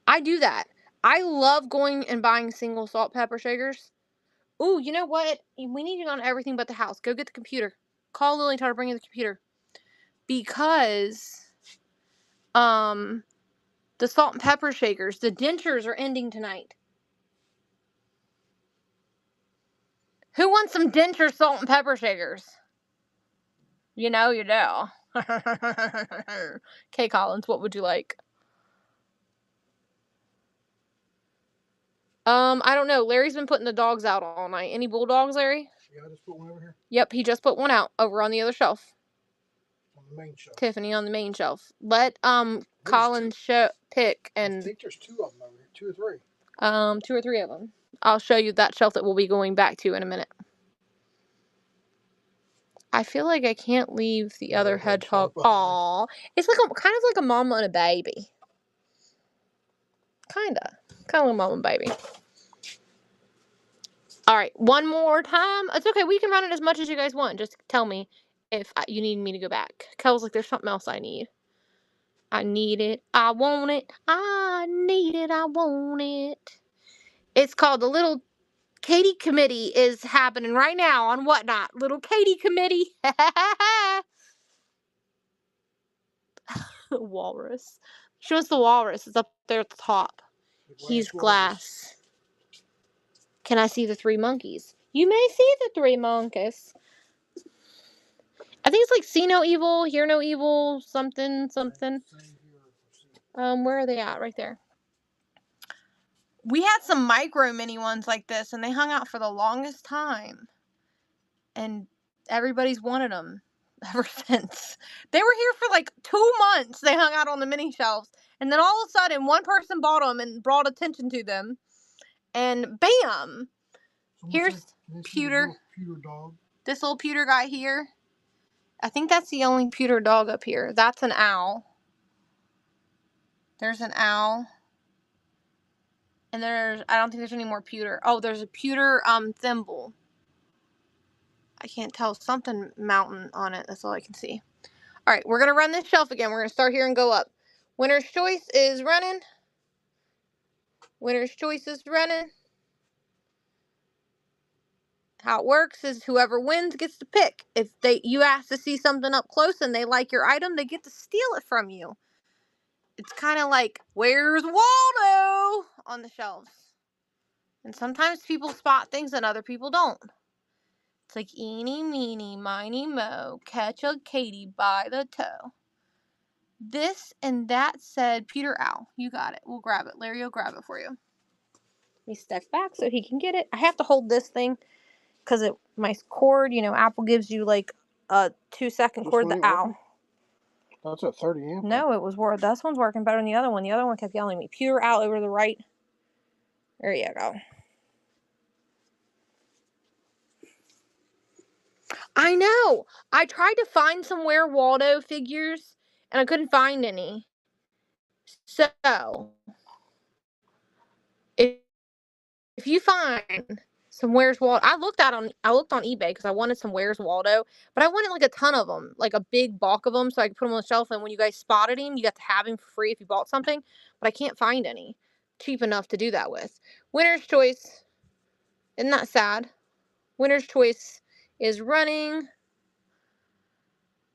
Speaker 1: I do that. I love going and buying single salt pepper shakers. Ooh, you know what? We need it on everything but the house. Go get the computer. Call Lily and tell her to bring you the computer. Because the salt and pepper shakers, the dentures are ending tonight. Who wants some denture salt and pepper shakers? You know you do. Kay Collins, what would you like? I don't know. Larry's been putting the dogs out all night. Any bulldogs, Larry?
Speaker 2: Yeah, I just put one over here.
Speaker 1: Yep, he just put one out over on the other shelf.
Speaker 2: On the main shelf.
Speaker 1: Tiffany on the main shelf. Let Collins pick and
Speaker 2: I think there's 2 of them over here. 2 or 3.
Speaker 1: 2 or 3 of them. I'll show you that shelf that we'll be going back to in a minute. I feel like I can't leave the other hedgehog. Aww. It's like kind of like a mama and a baby. Kind of like a mama and baby. All right, one more time. It's okay. We can run it as much as you guys want. Just tell me if you need me to go back. Kel's like, there's something else I need. I need it. I want it. I need it. I want it. It's called the Little Katie Committee is happening right now on Whatnot. Little Katie Committee. Walrus. Show us the walrus. It's up there at the top. He's glass. Can I see the 3 monkeys? You may see the 3 monkeys. I think it's like see no evil, hear no evil, something. Where are they at? Right there. We had some micro mini ones like this, and they hung out for the longest time. And everybody's wanted them ever since. They were here for like 2 months. They hung out on the mini shelves. And then all of a sudden, one person bought them and brought attention to them. And bam! So here's Pewter.
Speaker 2: Pewter dog.
Speaker 1: This little pewter guy here. I think that's the only pewter dog up here. That's an owl. There's an owl. And I don't think there's any more pewter. Oh, there's a pewter thimble. I can't tell. Something mountain on it. That's all I can see. All right, we're going to run this shelf again. We're going to start here and go up. Winner's Choice is running. Winner's Choice is running. How it works is whoever wins gets to pick. If you ask to see something up close and they like your item, they get to steal it from you. It's kind of like, where's Waldo on the shelves? And sometimes people spot things and other people don't. It's like eeny, meeny, miny, mo, catch a Katie by the toe. This and that said, Peter Owl. You got it. We'll grab it. Larry will grab it for you. Let me step back so he can get it. I have to hold this thing because my cord, Apple gives you like a 2-second cord. The Owl.
Speaker 2: That's a 30 amp.
Speaker 1: No, it was this one's working better than the other one. The other one kept yelling at me. Peter Owl over the right. There you go. I know. I tried to find some Where Waldo figures, and I couldn't find any. So, if you find some Where's Waldo, I looked on eBay because I wanted some Where's Waldo, but I wanted like a ton of them, like a big bulk of them, so I could put them on the shelf. And when you guys spotted him, you got to have him for free if you bought something. But I can't find any cheap enough to do that with. Winner's Choice. Isn't that sad? Winner's Choice is running.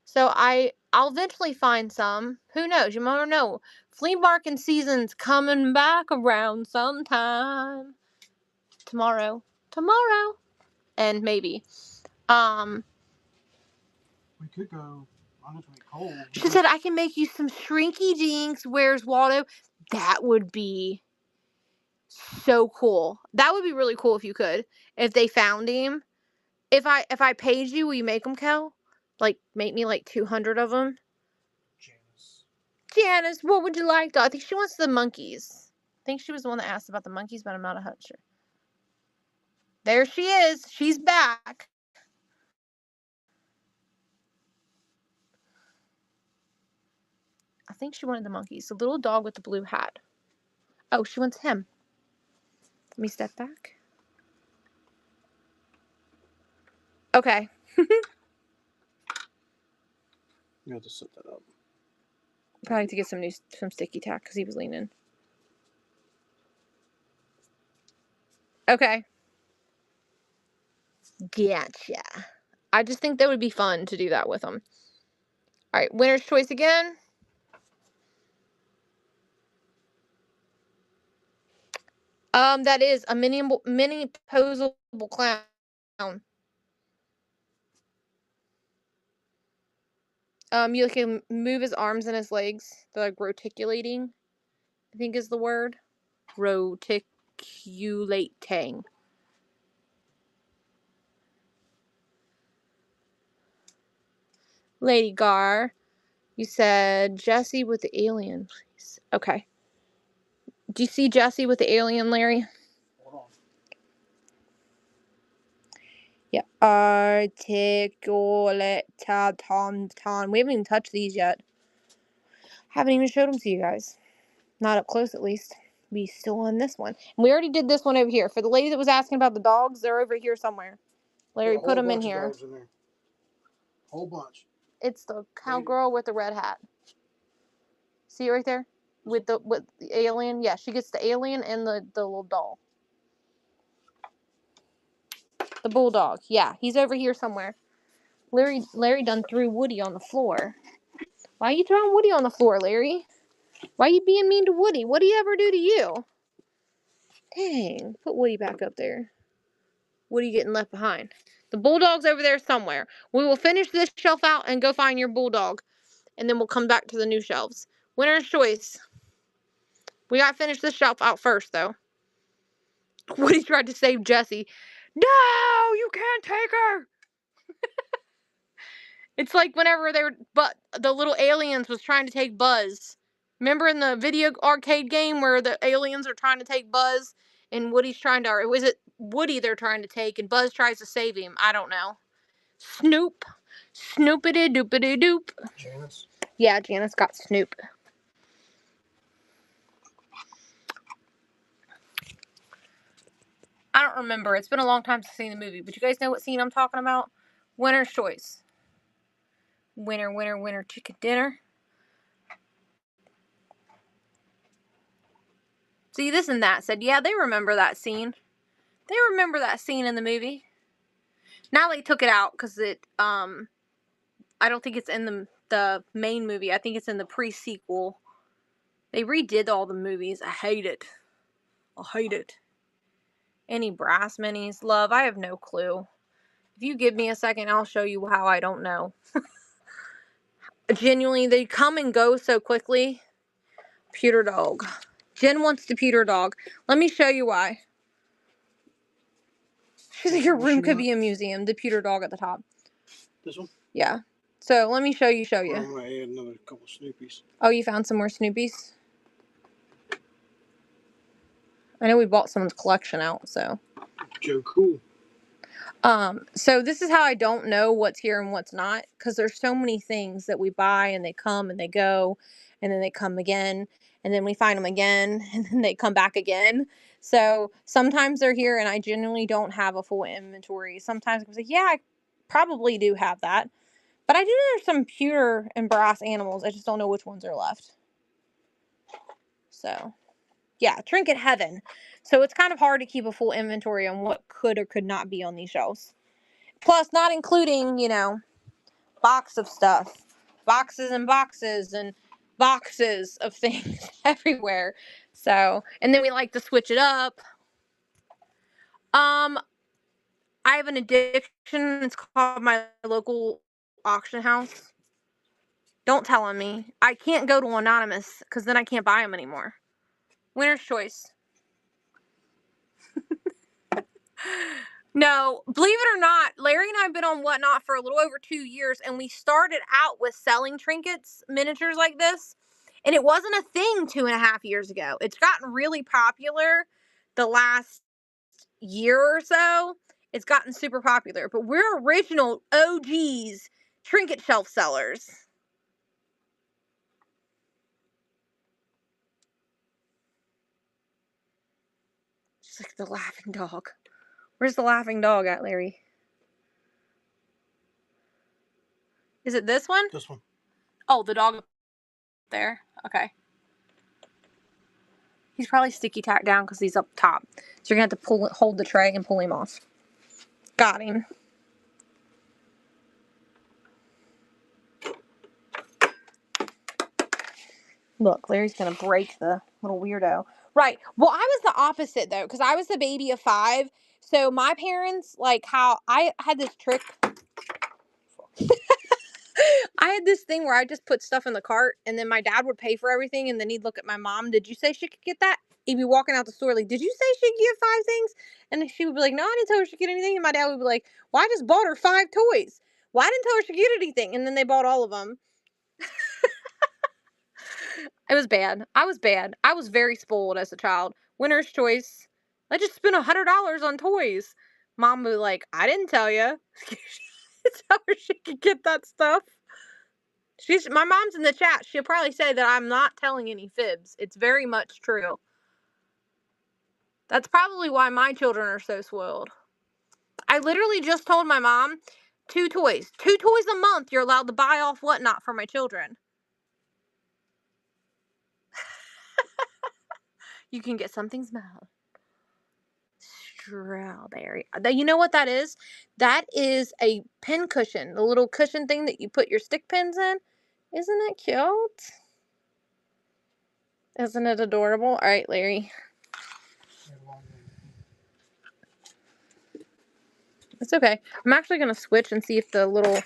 Speaker 1: So I'll eventually find some. Who knows? You never know. Flea market season's coming back around sometime. Tomorrow. And maybe.
Speaker 2: We could go. Honestly, cold.
Speaker 1: She said I can make you some Shrinky Dinks. Where's Waldo? That would be so cool. That would be really cool if you could. If they found him. If I paid you, will you make them, Kel? Like, make me like 200 of them? Janice, what would you like? I think she wants the monkeys. I think she was the one that asked about the monkeys, but I'm not 100% sure. There she is. She's back. I think she wanted the monkeys. The little dog with the blue hat. Oh, she wants him. Let me step back. Okay.
Speaker 2: You have to set that up.
Speaker 1: Probably to get some sticky tack because he was leaning. Okay. Gotcha. I just think that would be fun to do that with them. All right, Winner's Choice again. That is a mini posable clown. You can move his arms and his legs. They're like roticulating, I think is the word. Roticulating. Lady Gar, you said Jessie with the alien, please. Okay. Do you see Jessie with the alien, Larry?
Speaker 2: Hold on.
Speaker 1: Yeah. Articulaton. We haven't even touched these yet. Haven't even showed them to you guys. Not up close, at least. We still on this one. And we already did this one over here. For the lady that was asking about the dogs, they're over here somewhere. Larry, put them in here.
Speaker 2: Dogs in there. Whole bunch.
Speaker 1: It's the cowgirl with the red hat. See it right there? With the alien? Yeah, she gets the alien and the little doll. The bulldog. Yeah, he's over here somewhere. Larry done threw Woody on the floor. Why are you throwing Woody on the floor, Larry? Why are you being mean to Woody? What did he ever do to you? Dang, put Woody back up there. Woody getting left behind. The bulldog's over there somewhere. We will finish this shelf out and go find your bulldog. And then we'll come back to the new shelves. Winner's choice. We gotta finish this shelf out first, though. Woody tried to save Jessie. No, you can't take her. It's like whenever the little aliens was trying to take Buzz. Remember in the video arcade game where the aliens are trying to take Buzz and Woody's trying to, or was it Woody they're trying to take and Buzz tries to save him? I don't know. Snoop. Snoopity doopity doop.
Speaker 2: Janice? Yeah,
Speaker 1: Janice got Snoop. I don't remember. It's been a long time since I've seen the movie, but you guys know what scene I'm talking about? Winner's choice. Winner, winner, winner, chicken dinner. See, this and that said, yeah, they remember that scene. They remember that scene in the movie. Now they took it out because I don't think it's in the main movie. I think it's in the pre-sequel. They redid all the movies. I hate it. I hate it. Any brass minis? Love, I have no clue. If you give me a second, I'll show you how I don't know. Genuinely, they come and go so quickly. Pewter dog. Jen wants the pewter dog. Let me show you why. She's like, your room could be a museum. The pewter dog at the top.
Speaker 2: This one?
Speaker 1: Yeah. So let me show you.
Speaker 2: I'm going to add another couple Snoopies.
Speaker 1: Oh, you found some more Snoopies? I know we bought someone's collection out, so.
Speaker 2: Joe Cool.
Speaker 1: So this is how I don't know what's here and what's not, because there's so many things that we buy and they come and they go, and then they come again, and then we find them again, and then they come back again. So sometimes they're here and I genuinely don't have a full inventory. Sometimes I'm like, yeah, I probably do have that. But I do know there's some pewter and brass animals. I just don't know which ones are left. So, yeah, trinket heaven. So it's kind of hard to keep a full inventory on what could or could not be on these shelves. Plus, not including, box of stuff. Boxes and boxes and boxes of things everywhere. So, and then we like to switch it up. I have an addiction. It's called my local auction house. Don't tell on me. I can't go to Anonymous because then I can't buy them anymore. Winner's choice. No, believe it or not, Larry and I have been on Whatnot for a little over 2 years, and we started out with selling trinkets, miniatures like this, and it wasn't a thing 2.5 years ago. It's gotten really popular the last year or so. It's gotten super popular, but we're original OGs trinket shelf sellers. Just like the laughing dog. Where's the laughing dog at, Larry? Is it this one?
Speaker 2: This one.
Speaker 1: Oh, the dog up there. Okay. He's probably sticky tacked down because he's up top. So you're going to have to hold the tray and pull him off. Got him. Look, Larry's going to break the little weirdo. Right. Well, I was the opposite, though, because I was the baby of 5. So my parents, like how I had this trick. I had this thing where I just put stuff in the cart, and then my dad would pay for everything, and then he'd look at my mom. Did you say she could get that? He'd be walking out the store like, did you say she'd get 5 things? And she would be like, no, I didn't tell her she'd get anything. And my dad would be like, well, I just bought her 5 toys. Well, I didn't tell her she'd get anything. And then they bought all of them. It was bad. I was bad. I was very spoiled as a child. Winner's choice. I just spent $100 on toys. Mom would be like, I didn't tell you. Tell her she could get that stuff. My mom's in the chat. She'll probably say that I'm not telling any fibs. It's very much true. That's probably why my children are so spoiled. I literally just told my mom 2 toys. 2 toys a month you're allowed to buy off Whatnot for my children. You can get something small. Strawberry. You know what that is? That is a pin cushion. The little cushion thing that you put your stick pins in. Isn't it cute? Isn't it adorable? All right, Larry. It's okay. I'm actually going to switch and see if the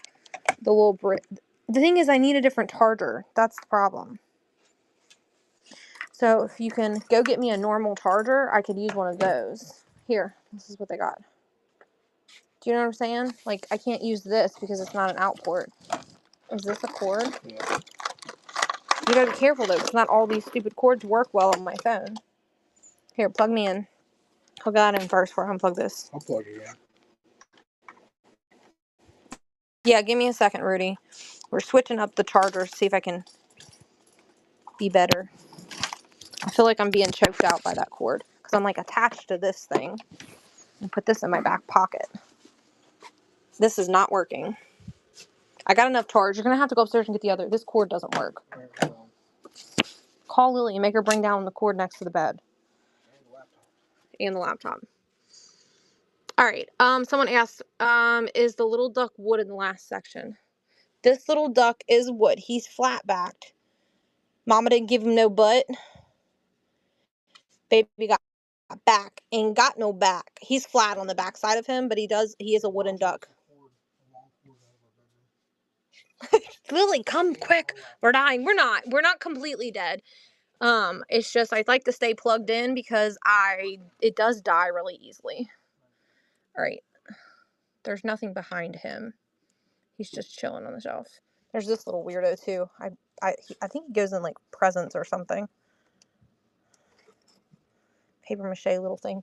Speaker 1: thing is I need a different charger. That's the problem. So if you can go get me a normal charger, I could use one of those. Here, this is what they got. Do you know what I'm saying? Like, I can't use this because it's not an out port. Is this a cord?
Speaker 2: Yeah.
Speaker 1: You gotta be careful though, because not all these stupid cords work well on my phone. Here, plug me in. Plug that in first before I unplug this.
Speaker 2: I'll plug it in.
Speaker 1: Yeah, give me a second, Rudy. We're switching up the chargers to see if I can be better. I feel like I'm being choked out by that cord because I'm like attached to this thing and put this in my back pocket. This is not working. I got enough charge. You're gonna have to go upstairs and get the other. This cord doesn't work. Call Lily and make her bring down the cord next to the bed. And the laptop. All right. Someone asked, is the little duck wood in the last section? This little duck is wood. He's flat backed. Mama didn't give him no butt. Baby got back and got no back. He's flat on the back side of him, but he is a wooden duck. Lily, come quick. We're dying. We're not completely dead. It's just I'd like to stay plugged in because it does die really easily. All right. There's nothing behind him. He's just chilling on the shelf. There's this little weirdo too. I think he goes in like presents or something. Paper mache little thing.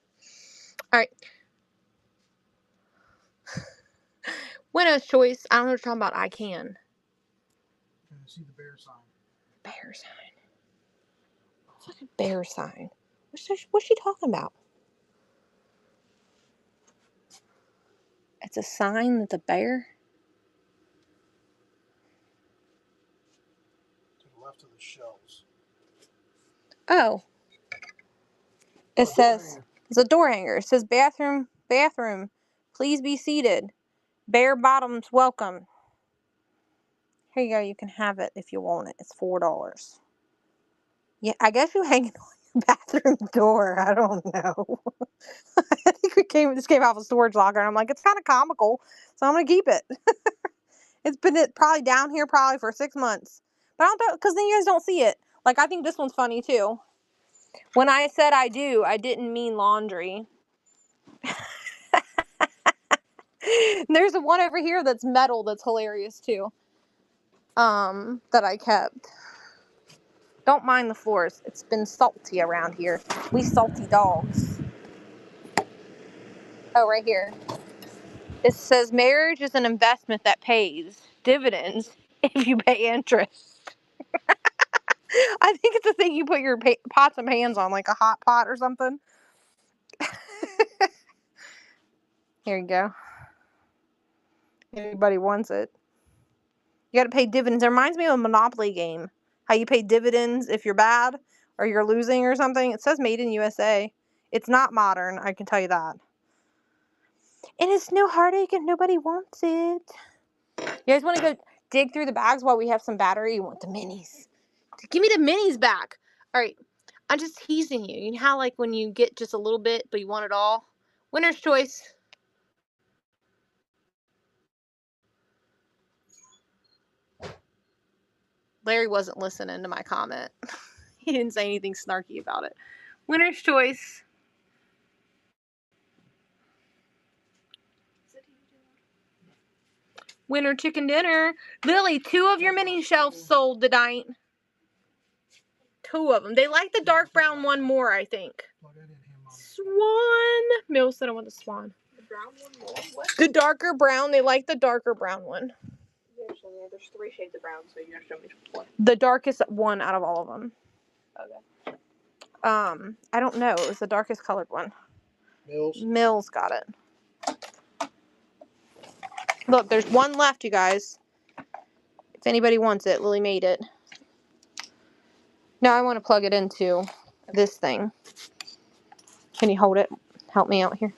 Speaker 1: All right. Winner's choice. I don't know what you're talking about. I can.
Speaker 2: See the bear sign.
Speaker 1: Bear sign. It's like a bear sign. What's she talking about? It's a sign that's a bear?
Speaker 2: To the left of the shelves.
Speaker 1: Oh. It says, it's a door hanger. It says bathroom, please be seated. Bare bottoms welcome. Here you go. You can have it if you want it. It's $4. Yeah, I guess you hang it on your bathroom door. I don't know. I think this came off a storage locker, and I'm like, it's kind of comical, so I'm gonna keep it. It's been probably down here probably for 6 months, but I don't know because then you guys don't see it. Like I think this one's funny too. When I said I do, I didn't mean laundry. There's one over here that's metal that's hilarious too. That I kept. Don't mind the floors. It's been salty around here. We salty dogs. Oh, right here. It says marriage is an investment that pays dividends if you pay interest. I think it's a thing you put your pots and pans on, like a hot pot or something. Here you go. Everybody wants it. You got to pay dividends. It reminds me of a Monopoly game. How you pay dividends if you're bad or you're losing or something. It says made in USA. It's not modern, I can tell you that. And it's no heartache if nobody wants it. You guys want to go dig through the bags while we have some battery? You want the minis. Give me the minis back. All right. I'm just teasing you. You know how like when you get just a little bit, but you want it all? Winner's choice. Larry wasn't listening to my comment. He didn't say anything snarky about it. Winner's choice. Winner chicken dinner. Lily, 2 of your mini shelves sold tonight. 2 of them. They like the dark brown one more, I think. Swan. Mill said I want the swan.
Speaker 3: brown one more? What?
Speaker 1: The darker brown. They like the darker brown one.
Speaker 3: There's 3 shades of brown, so you're gonna show me one.
Speaker 1: The darkest one out of all of them.
Speaker 3: Okay.
Speaker 1: I don't know. It was the darkest colored one. Mills got it. Look, there's one left, you guys. If anybody wants it, Lily made it. Now I want to plug it into this thing. Can you hold it? Help me out here.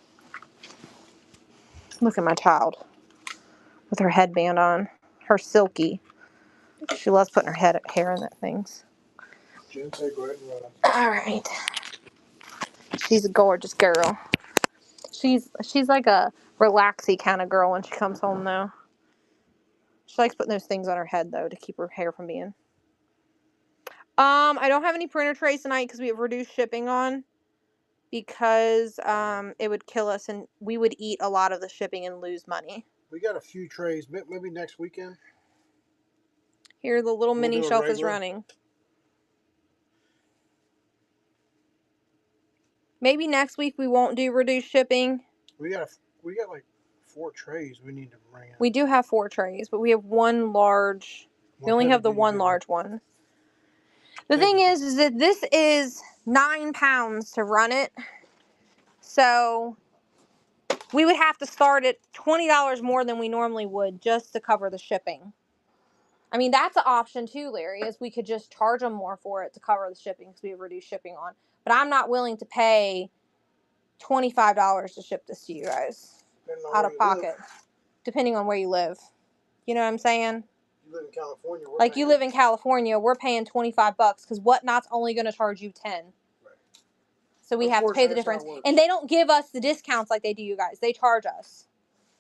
Speaker 1: Look at my child with her headband on. Her silky. She loves putting her hair in that things. All right. She's a gorgeous girl. She's like a relaxy kind of girl when she comes home, though. She likes putting those things on her head, though, to keep her hair from being. I don't have any printer trays tonight because we have reduced shipping on. Because it would kill us and we would eat a lot of the shipping and lose money.
Speaker 2: We got a few trays. Maybe next weekend.
Speaker 1: Here, the little mini shelf is running. Maybe next week we won't do reduced shipping.
Speaker 2: We got like 4 trays we need to bring in.
Speaker 1: We do have 4 trays, but we have one large. We only have the one large one. The thing is that this is 9 pounds to run it. So we would have to start at $20 more than we normally would just to cover the shipping. I mean, that's an option too, Larry, is we could just charge them more for it to cover the shipping because we have reduced shipping on. But I'm not willing to pay $25 to ship this to you guys out of pocket, depending on where you live. You know what I'm saying?
Speaker 2: You live in California.
Speaker 1: Like you live in California, we're paying $25 because Whatnot's only going to charge you $10. Right. So we have to pay the difference. And they don't give us the discounts like they do you guys. They charge us.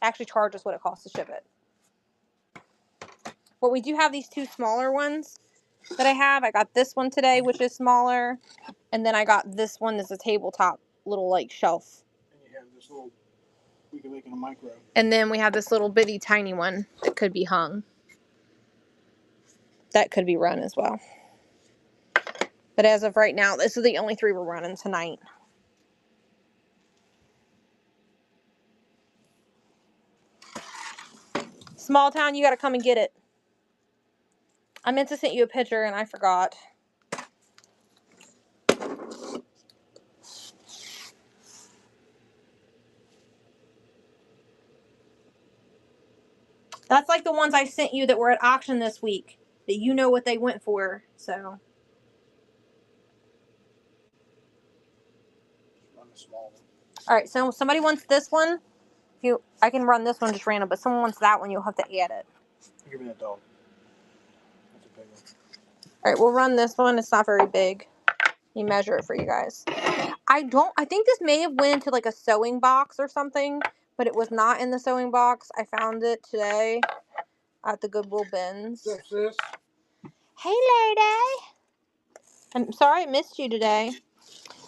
Speaker 1: Actually charge us what it costs to ship it. But we do have these 2 smaller ones that I have. I got this one today, which is smaller. And then I got this one that's a tabletop little like shelf.
Speaker 2: And you have this little, we can make it a micro.
Speaker 1: And then we have this little bitty tiny one that could be hung. That could be run as well. But as of right now, this is the only 3 we're running tonight. Small town, you got to come and get it. I meant to send you a picture and I forgot. That's like the ones I sent you that were at auction this week. That you know what they went for, so.
Speaker 2: Run the small one.
Speaker 1: All right, so somebody wants this one. I can run this one just random, but someone wants that one, you'll have to add it.
Speaker 2: Give me that dog. That's a big one.
Speaker 1: All right, we'll run this one. It's not very big. Let me measure it for you guys. I think this may have went into like a sewing box or something, but it was not in the sewing box. I found it today at the Goodwill bins.
Speaker 2: What's up, sis?
Speaker 1: Hey, lady. I'm sorry I missed you today.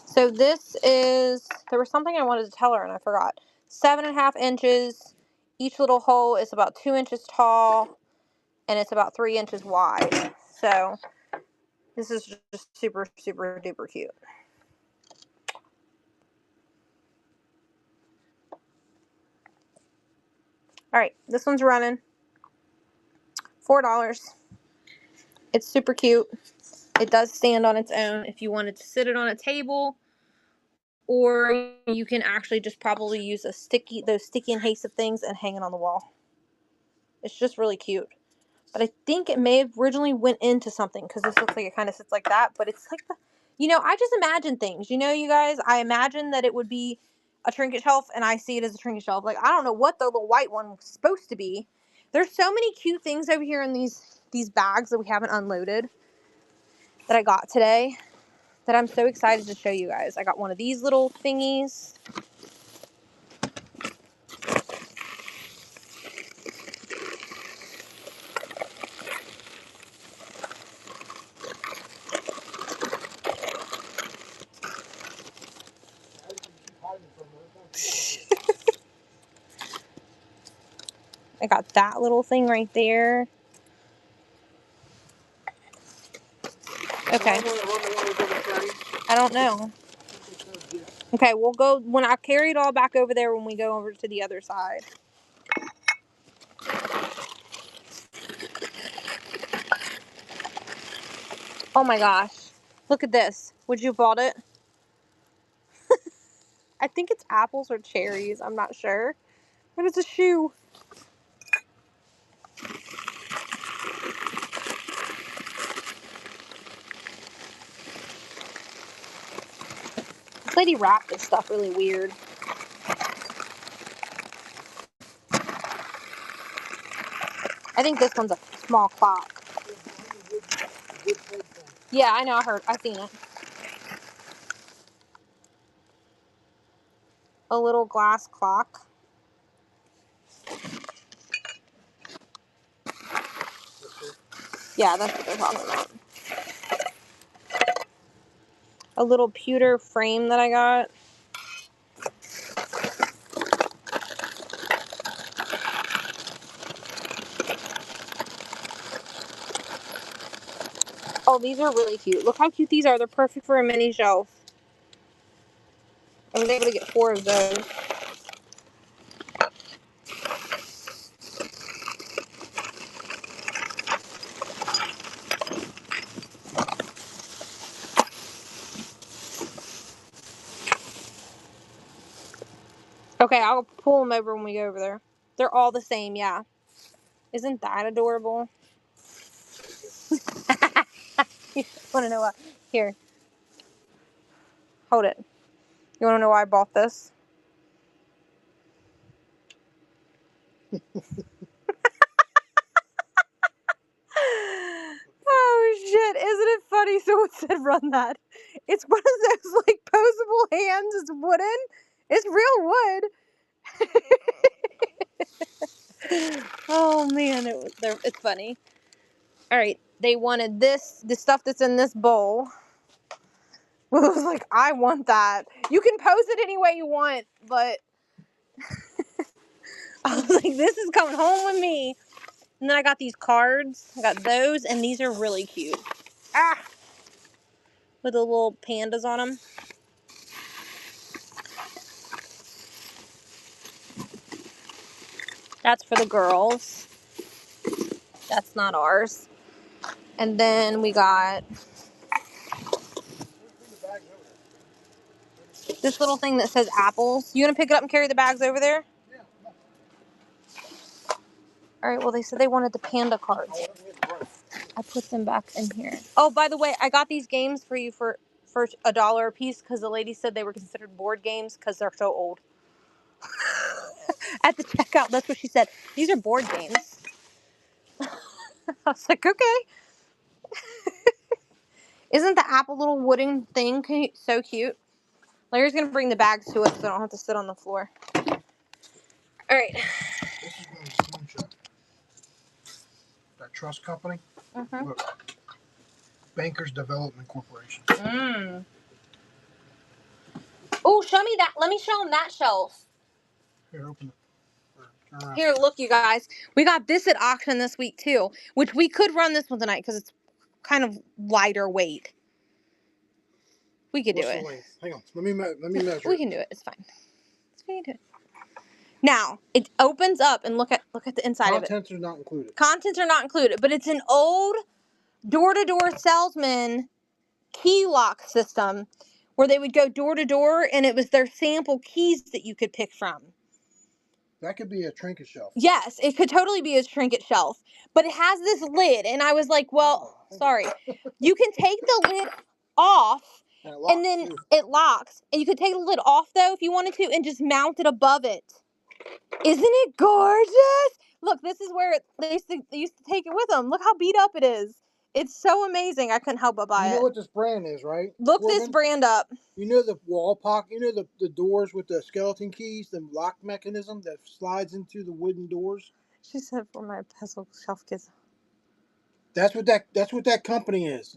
Speaker 1: So this is, there was something I wanted to tell her and I forgot. 7.5 inches. Each little hole is about 2 inches tall and it's about 3 inches wide. So this is just super, super duper cute. All right, this one's running $4. It's super cute. It does stand on its own if you wanted to sit it on a table, or you can actually just probably use those sticky adhesive things and hang it on the wall. It's just really cute. But I think it may have originally went into something because this looks like it kind of sits like that. But it's like, I just imagine things. You guys, I imagine that it would be a trinket shelf and I see it as a trinket shelf. Like, I don't know what the little white one was supposed to be. There's so many cute things over here in these bags that we haven't unloaded that I got today that I'm so excited to show you guys. I got one of these little thingies. I got that little thing right there. Okay. I don't know. Okay, we'll go when I carry it all back over there when we go over to the other side. Oh my gosh. Look at this. Would you have bought it? I think it's apples or cherries. I'm not sure. But it's a shoe. This lady wrapped this stuff really weird. I think this one's a small clock. Yeah, I know. I've seen it. A little glass clock. Yeah, that's what they're talking about. A little pewter frame that I got. Oh, these are really cute. Look how cute these are. They're perfect for a mini shelf. I was able to get 4 of those. Okay, I'll pull them over when we go over there. They're all the same, yeah. Isn't that adorable? You want to know what? Here. Hold it. You want to know why I bought this? Oh, shit. Isn't it funny? Someone said run that. It's one of those, like, posable hands. It's wooden. It's real wood. Oh, man. It's funny. All right. They wanted the stuff that's in this bowl. I was like, I want that. You can pose it any way you want, but I was like, this is coming home with me. And then I got these cards. I got those, and these are really cute. Ah! With the little pandas on them. That's for the girls. That's not ours. And then we got this little thing that says apples. You gonna pick it up and carry the bags over there?
Speaker 2: Yeah.
Speaker 1: All right, well, they said they wanted the panda cards. I put them back in here. Oh, by the way, I got these games for you for $1 a piece because the lady said they were considered board games because they're so old. At the checkout, that's what she said. These are board games. I was like, okay. Isn't the apple little wooden thing so cute? Larry's going to bring the bags to us so I don't have to sit on the floor. All right.
Speaker 2: This is going to Slingshot. That trust company.
Speaker 1: Mm-hmm.
Speaker 2: Look. Bankers Development Corporation.
Speaker 1: Mm. Oh, show me that. Let me show them that shelf.
Speaker 2: Here, open it. Turn around.
Speaker 1: Here, look, you guys. We got this at auction this week, too, which we could run this one tonight because it's kind of lighter weight. We could do it.
Speaker 2: The length? Hang on. Let me measure.
Speaker 1: We can do it. It's fine. We can do it. Now, it opens up and look at the inside of it.
Speaker 2: Contents are not included.
Speaker 1: Contents are not included, but it's an old door-to-door salesman key lock system where they would go door to door and it was their sample keys that you could pick from.
Speaker 2: That could be a trinket shelf.
Speaker 1: Yes, it could totally be a trinket shelf, but it has this lid, and I was like, well, sorry. You can take the lid off, and then it locks, and you could take the lid off, though, if you wanted to, and just mount it above it. Isn't it gorgeous? Look, this is where they used to take it with them. Look how beat up it is. It's so amazing. I couldn't help but buy it.
Speaker 2: You know what this brand is, right?
Speaker 1: Look this brand up.
Speaker 2: You know the wall pocket, you know the doors with the skeleton keys, the lock mechanism that slides into the wooden doors?
Speaker 1: She said for my puzzle shelf kids.
Speaker 2: That's what that company is.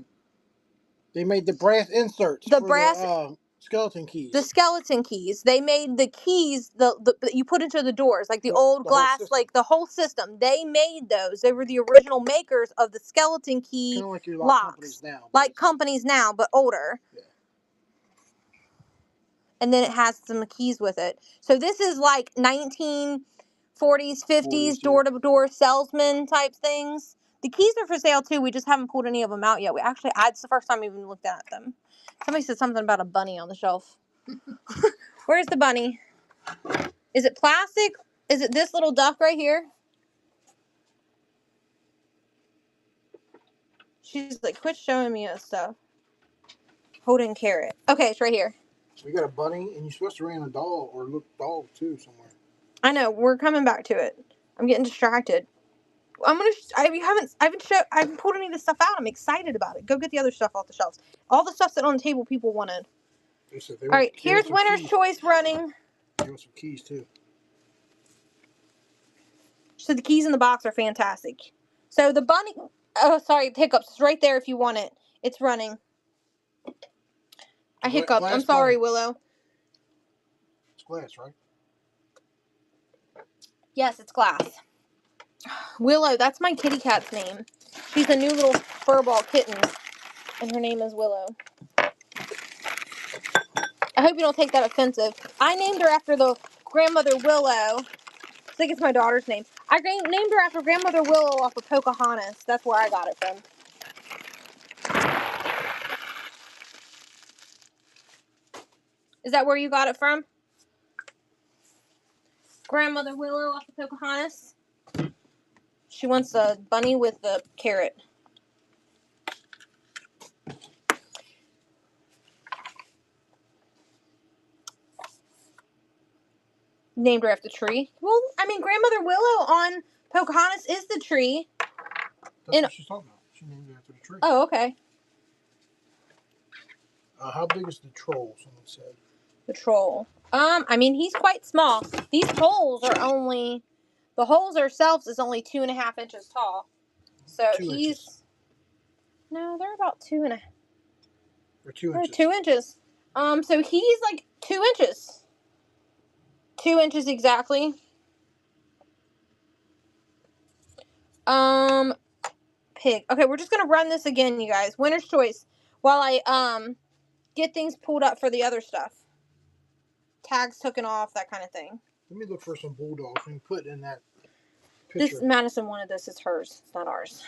Speaker 2: They made the brass inserts the skeleton keys.
Speaker 1: The skeleton keys. They made the keys the you put into the doors, like the old glass, like the whole system. They made those. They were the original makers of the skeleton key
Speaker 2: kind of like your
Speaker 1: locks.
Speaker 2: Companies now.
Speaker 1: Like companies now, but older.
Speaker 2: Yeah.
Speaker 1: and then it has some keys with it. So this is like 1940s, 50s door-to-door salesman type things. The keys are for sale too. We just haven't pulled any of them out yet. It's the first time we even looked at them. Somebody said something about a bunny on the shelf. Where's the bunny? Is it plastic? Is it this little duck right here? She's like, quit showing me that stuff. Holding carrot. Okay, it's right here.
Speaker 2: We got a bunny, and you're supposed to rent a doll or look dog too somewhere.
Speaker 1: I know. We're coming back to it. I'm getting distracted. I haven't pulled any of this stuff out. I'm excited about it. Go get the other stuff off the shelves. All the stuff sitting on the table people wanted. All right, here's Winner's Choice running.
Speaker 2: They want some keys too.
Speaker 1: So the keys in the box are fantastic. So the bunny, hiccups. It's right there if you want it. It's running. I hiccuped. I'm sorry, Willow.
Speaker 2: It's glass, right?
Speaker 1: Yes, it's glass. Willow, that's my kitty cat's name. She's a new little furball kitten, and her name is Willow. I hope you don't take that offensive. I named her after the grandmother Willow. I think it's my daughter's name. I named her after grandmother Willow off of Pocahontas. That's where I got it from. Is that where you got it from? Grandmother Willow off of Pocahontas? She wants a bunny with the carrot. Named her after the tree. Well, I mean, Grandmother Willow on Pocahontas is the tree.
Speaker 2: That's what she's talking about. She named it after the tree.
Speaker 1: Oh, okay.
Speaker 2: How big is the troll? Someone said.
Speaker 1: The troll. I mean, he's quite small. These holes are only, the holes themselves is only 2.5 inches tall. So he's, no, they're about 2.5.
Speaker 2: Or 2
Speaker 1: They're
Speaker 2: inches.
Speaker 1: 2 inches. So he's like 2 inches. 2 inches exactly. Pig. Okay, we're just gonna run this again, you guys. Winner's Choice. While I get things pulled up for the other stuff. Tags taken off, that kind of thing.
Speaker 2: Let me look for some bulldogs and put in that picture.
Speaker 1: This Madison wanted this. It's hers. It's not ours.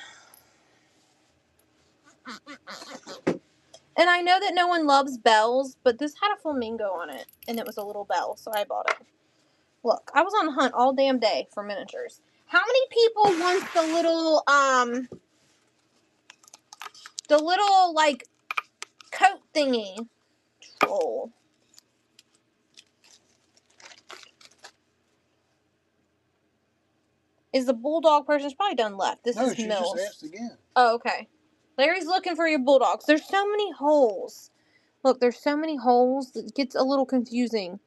Speaker 1: And I know that no one loves bells, but this had a flamingo on it, and it was a little bell, so I bought it. Look, I was on the hunt all damn day for miniatures. How many people want the little, like, coat thingy? Troll. Is the bulldog person's probably done left? This is Mills.
Speaker 2: Just asked again.
Speaker 1: Oh, okay. Larry's looking for your bulldogs. There's so many holes. Look, there's so many holes that it gets a little confusing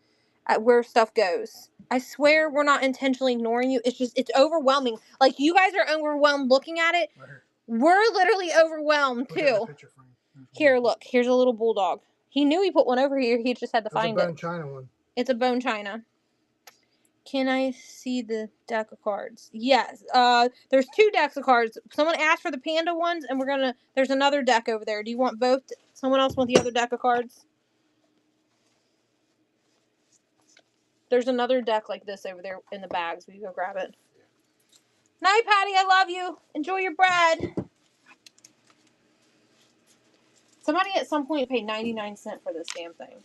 Speaker 1: at where stuff goes. I swear we're not intentionally ignoring you. It's just, it's overwhelming. Like, you guys are overwhelmed looking at it.
Speaker 2: Right here.
Speaker 1: We're literally overwhelmed, too. Here, look. Here's a little bulldog. He knew he put one over here. He just had to find it.
Speaker 2: It's a bone china one. It's
Speaker 1: a bone china. Can I see the deck of cards? Yes. There's 2 decks of cards. Someone asked for the panda ones, and there's another deck over there. Do you want both? Someone else want the other deck of cards? There's another deck like this over there in the bags. Will you go grab it? Night, Patty. I love you. Enjoy your bread. Somebody at some point paid 99 cents for this damn thing.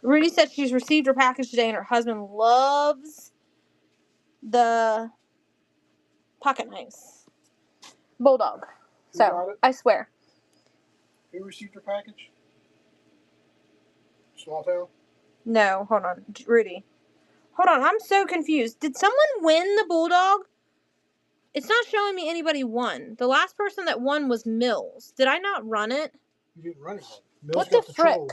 Speaker 1: Rudy said she's received her package today and her husband loves the pocket knives. Bulldog.
Speaker 2: Who got it?
Speaker 1: I swear.
Speaker 2: Who received your package? Small Town?
Speaker 1: No, hold on. Rudy. Hold on, I'm so confused. Did someone win the Bulldog? It's not showing me anybody won. The last person that won was Mills. Did I not run it?
Speaker 2: You didn't run it yet. Mills
Speaker 1: what
Speaker 2: got
Speaker 1: the frick?
Speaker 2: Troll.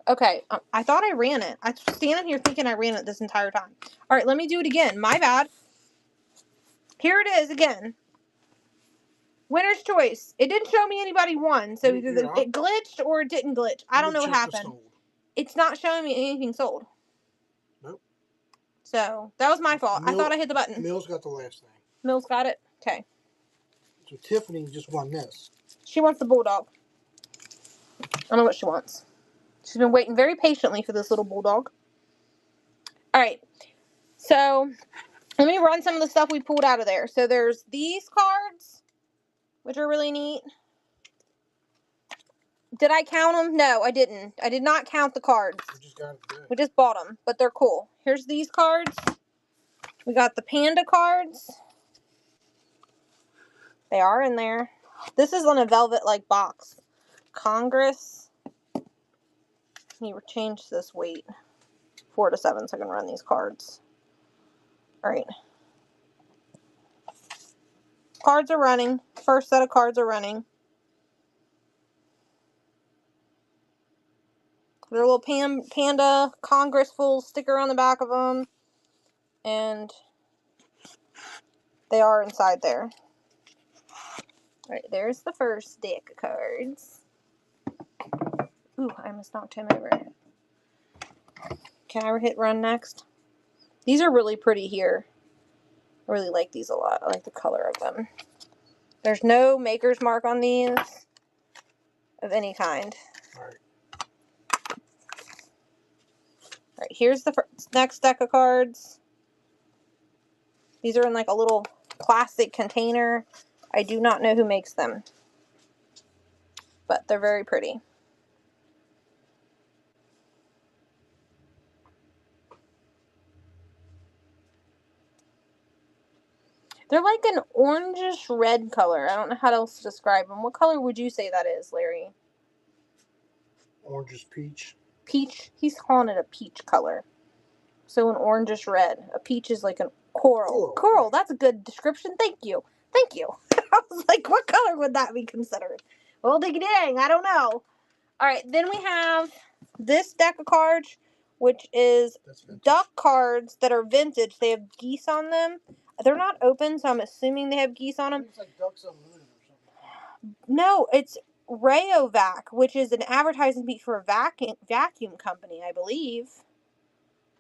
Speaker 1: Okay, I thought I ran it. I'm standing here thinking I ran it this entire time. All right, let me do it again. My bad. Here it is again. Winner's Choice. It didn't show me anybody won, so either it glitched or it didn't glitch. I don't know what happened. It's not showing me anything sold.
Speaker 2: Nope.
Speaker 1: So, that was my fault. I thought I hit the button.
Speaker 2: Mills got the last thing.
Speaker 1: Mills got it? Okay.
Speaker 2: So Tiffany just won this.
Speaker 1: She wants the bulldog. I don't know what she wants. She's been waiting very patiently for this little bulldog. All right. So let me run some of the stuff we pulled out of there. So there's these cards, which are really neat. Did I count them? No, I didn't. I did not count the cards.
Speaker 2: We just got it today.
Speaker 1: We just bought them, but they're cool. Here's these cards. We got the panda cards. They are in there. This is on a velvet-like box. Congress. Let me change this weight. 4 to 7 so I can run these cards. Alright. Cards are running. First set of cards are running. They're a little panda Congress full sticker on the back of them. And they are inside there. Alright, there's the first deck of cards. Ooh, I almost knocked him over. Can I hit run next? These are really pretty here. I really like these a lot. I like the color of them. There's no maker's mark on these of any kind.
Speaker 2: Alright.
Speaker 1: Alright, here's the next deck of cards. These are in like a little plastic container. I do not know who makes them, but they're very pretty. They're like an orangish red color. I don't know how else to describe them. What color would you say that is, Larry?
Speaker 2: Orangish peach.
Speaker 1: Peach? He's calling it a peach color. So an orangish red. A peach is like a coral. Coral, that's a good description. Thank you. Thank you. I was like, what color would that be considered? Well, dang, I don't know. Alright, then we have this deck of cards, which is duck cards that are vintage. They have geese on them. They're not open, so I'm assuming they have geese on them.
Speaker 2: It's like Ducks Unlimited or something.
Speaker 1: No, it's Rayovac, which is an advertising piece for a vacuum company, I believe.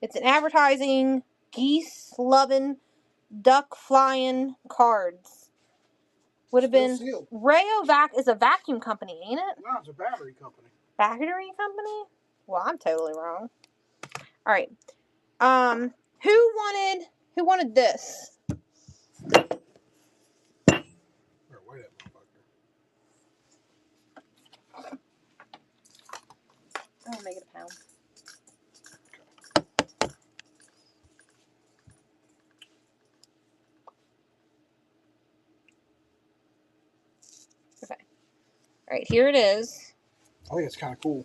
Speaker 1: It's an advertising, geese-loving, duck-flying cards. Would have been... Rayovac is a vacuum company, ain't it?
Speaker 2: No, it's a battery company.
Speaker 1: Battery company? Well, I'm totally wrong. All right. Who wanted this?
Speaker 2: Wait a motherfucker.
Speaker 1: I'll make it a pound. Okay. All right, here it is.
Speaker 2: I think it's kind of cool.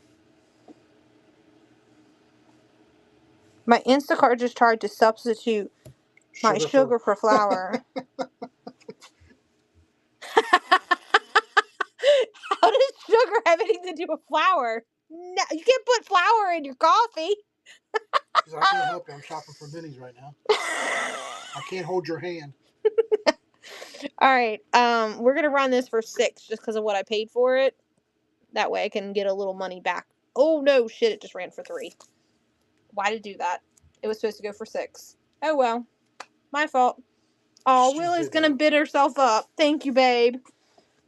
Speaker 1: My Instacart just tried to substitute my sugar for flour. How does sugar have anything to do with flour? No, you can't put flour in your coffee.
Speaker 2: Because I can't help you. I'm shopping for minis right now. I can't hold your hand.
Speaker 1: All right. We're gonna run this for 6 just because of what I paid for it. That way I can get a little money back. Oh no, shit! It just ran for 3. Why did it do that? It was supposed to go for 6. Oh well, my fault. Oh, Willie's gonna bid herself up. Thank you, babe.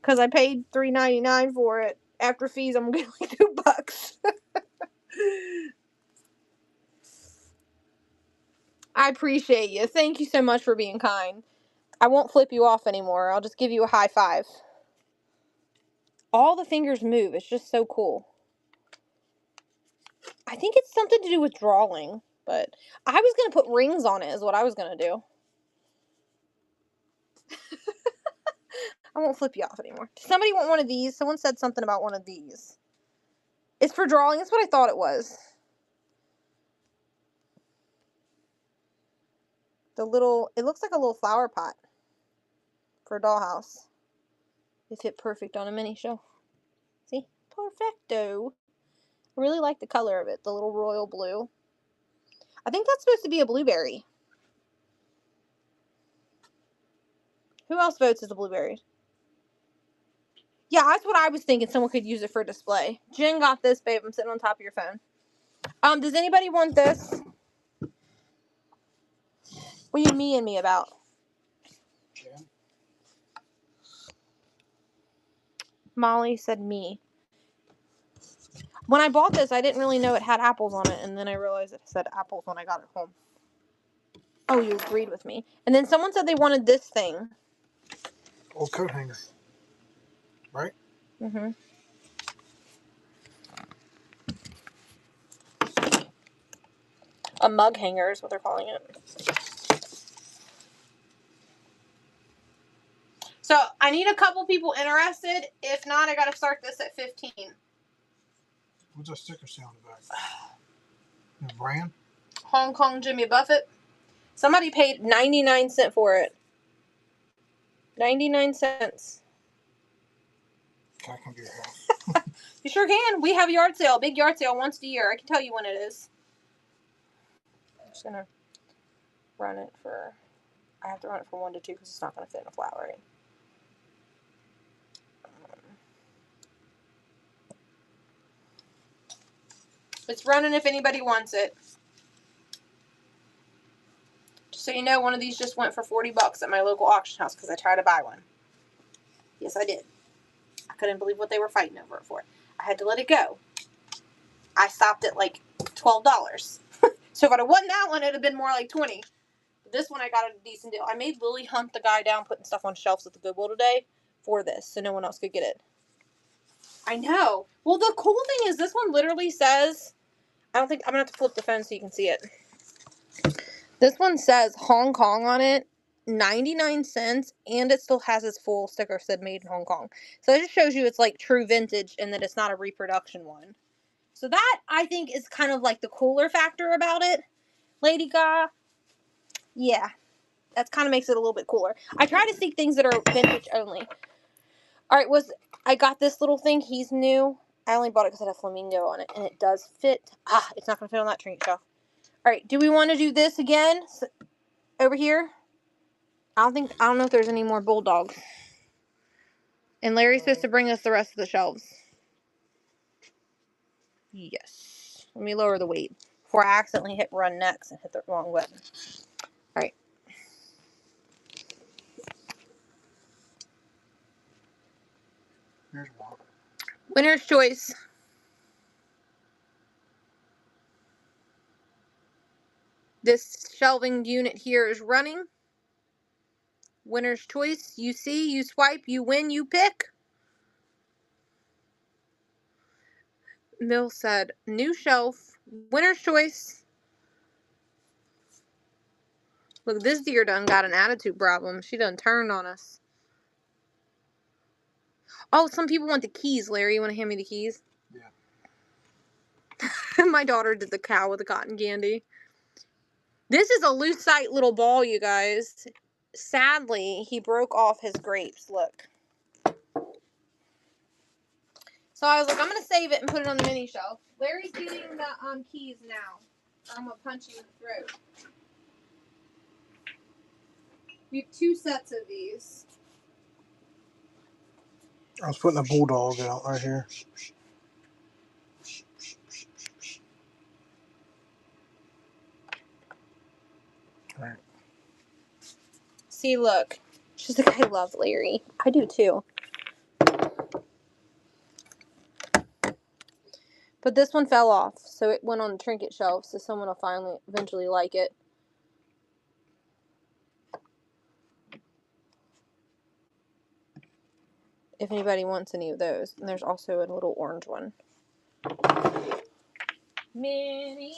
Speaker 1: Because I paid $3.99 for it. After fees, I'm gonna get like $2. I appreciate you. Thank you so much for being kind. I won't flip you off anymore. I'll just give you a high five. All the fingers move. It's just so cool. I think it's something to do with drawing, but I was going to put rings on it is what I was going to do. I won't flip you off anymore. Does somebody want one of these? Someone said something about one of these. It's for drawing. That's what I thought it was. It looks like a little flower pot for a dollhouse. It fit perfect on a mini shelf. See? Perfecto. I really like the color of it, the little royal blue. I think that's supposed to be a blueberry. Who else votes as a blueberry? Yeah, that's what I was thinking. Someone could use it for display. Jen got this, babe. I'm sitting on top of your phone. Does anybody want this? What are you me and me about?
Speaker 2: Jen?
Speaker 1: Molly said me. When I bought this, I didn't really know it had apples on it, and then I realized it said apples when I got it home. Oh, you agreed with me. And then someone said they wanted this thing.
Speaker 2: Old coat hanger. Right?
Speaker 1: Mm-hmm. A mug hanger is what they're calling it. So, I need a couple people interested. If not, I gotta start this at 15.
Speaker 2: What's that sticker say on the back? The brand?
Speaker 1: Hong Kong Jimmy Buffett. Somebody paid 99 cents for it. 99 cents.
Speaker 2: Can I come to your house?
Speaker 1: You sure can. We have a yard sale. Big yard sale once a year. I can tell you when it is. I'm just gonna run it for... I have to run it from 1 to 2 because it's not gonna fit in a flat, right? It's running if anybody wants it. Just so you know, one of these just went for $40 at my local auction house because I tried to buy one. Yes, I did. I couldn't believe what they were fighting over it for. I had to let it go. I stopped at like $12. So if I'd have won that one, it'd have been more like $20. But this one I got at a decent deal. I made Lily hunt the guy down putting stuff on shelves at the Goodwill today for this, so no one else could get it. I know. Well, the cool thing is this one literally says... I'm going to have to flip the phone so you can see it. This one says Hong Kong on it, 99 cents, and it still has its full sticker said made in Hong Kong. So it just shows you it's like true vintage and that it's not a reproduction one. So that, I think, is kind of like the cooler factor about it. Lady Gaga, yeah, that kind of makes it a little bit cooler. I try to seek things that are vintage only. Alright, I got this little thing. He's new. I only bought it because it had a flamingo on it, and it does fit. It's not going to fit on that trinket shelf. Alright, do we want to do this again? Over here? I don't know if there's any more bulldogs. And Larry's supposed to bring us the rest of the shelves. Yes. Let me lower the weight before I accidentally hit run next and hit the wrong button. Alright.
Speaker 2: Here's one.
Speaker 1: Winner's choice. This shelving unit here is running. Winner's choice. You see, you swipe, you win, you pick. Mill said, new shelf. Winner's choice. Look, this deer done got an attitude problem. She done turned on us. Oh, some people want the keys, Larry. You want to hand me the keys?
Speaker 2: Yeah.
Speaker 1: My daughter did the cow with the cotton candy. This is a lucite little ball, you guys. Sadly, he broke off his grapes. Look. So I was like, I'm going to save it and put it on the mini shelf. Larry's getting the keys now. Or I'm going to punch you in the throat. We have 2 sets of these.
Speaker 2: I was putting a bulldog out right here. Alright.
Speaker 1: See, look. She's like, I love Larry. I do too. But this one fell off, so it went on the trinket shelf, so someone will eventually like it. If anybody wants any of those. And there's also a little orange one. Minis.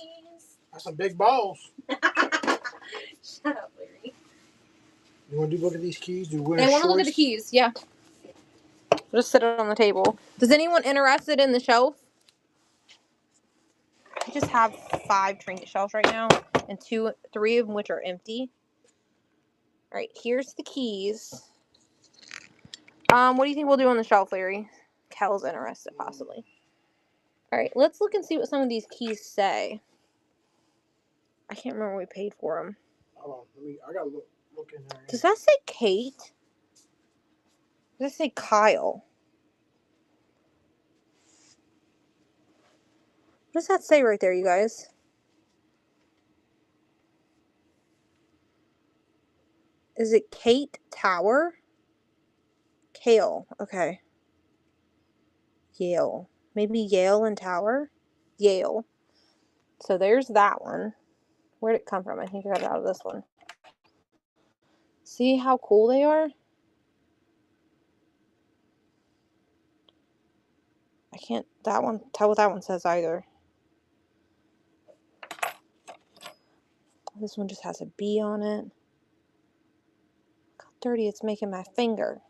Speaker 2: That's some big balls.
Speaker 1: Shut up, Larry.
Speaker 2: You want to look at these keys? Do
Speaker 1: I
Speaker 2: winner's
Speaker 1: want to look at
Speaker 2: choice?
Speaker 1: the keys, yeah. Just sit it on the table. Does anyone interested in the shelf? I just have 5 trinket shelves right now, and 3 of them which are empty. Alright, here's the keys. What do you think we'll do on the shelf, Larry? Kel's interested, possibly. Alright, let's look and see what some of these keys say. I can't remember what we paid for them.
Speaker 2: Hold on, I gotta look in there.
Speaker 1: Does that say Kate? Does that say Kyle? What does that say right there, you guys? Is it Kate Tower? Kale, okay. Yale. Maybe Yale and Tower? Yale. So there's that one. Where'd it come from? I think I got it out of this one. See how cool they are? I can't tell what that one says either. This one just has a B on it. Look how dirty it's making my finger.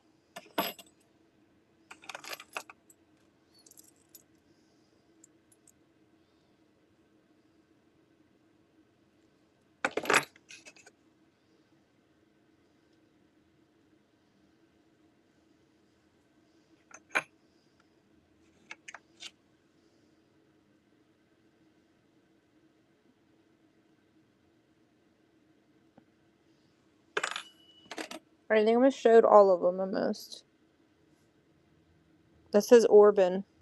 Speaker 1: Alright, I think I almost showed all of them almost. That says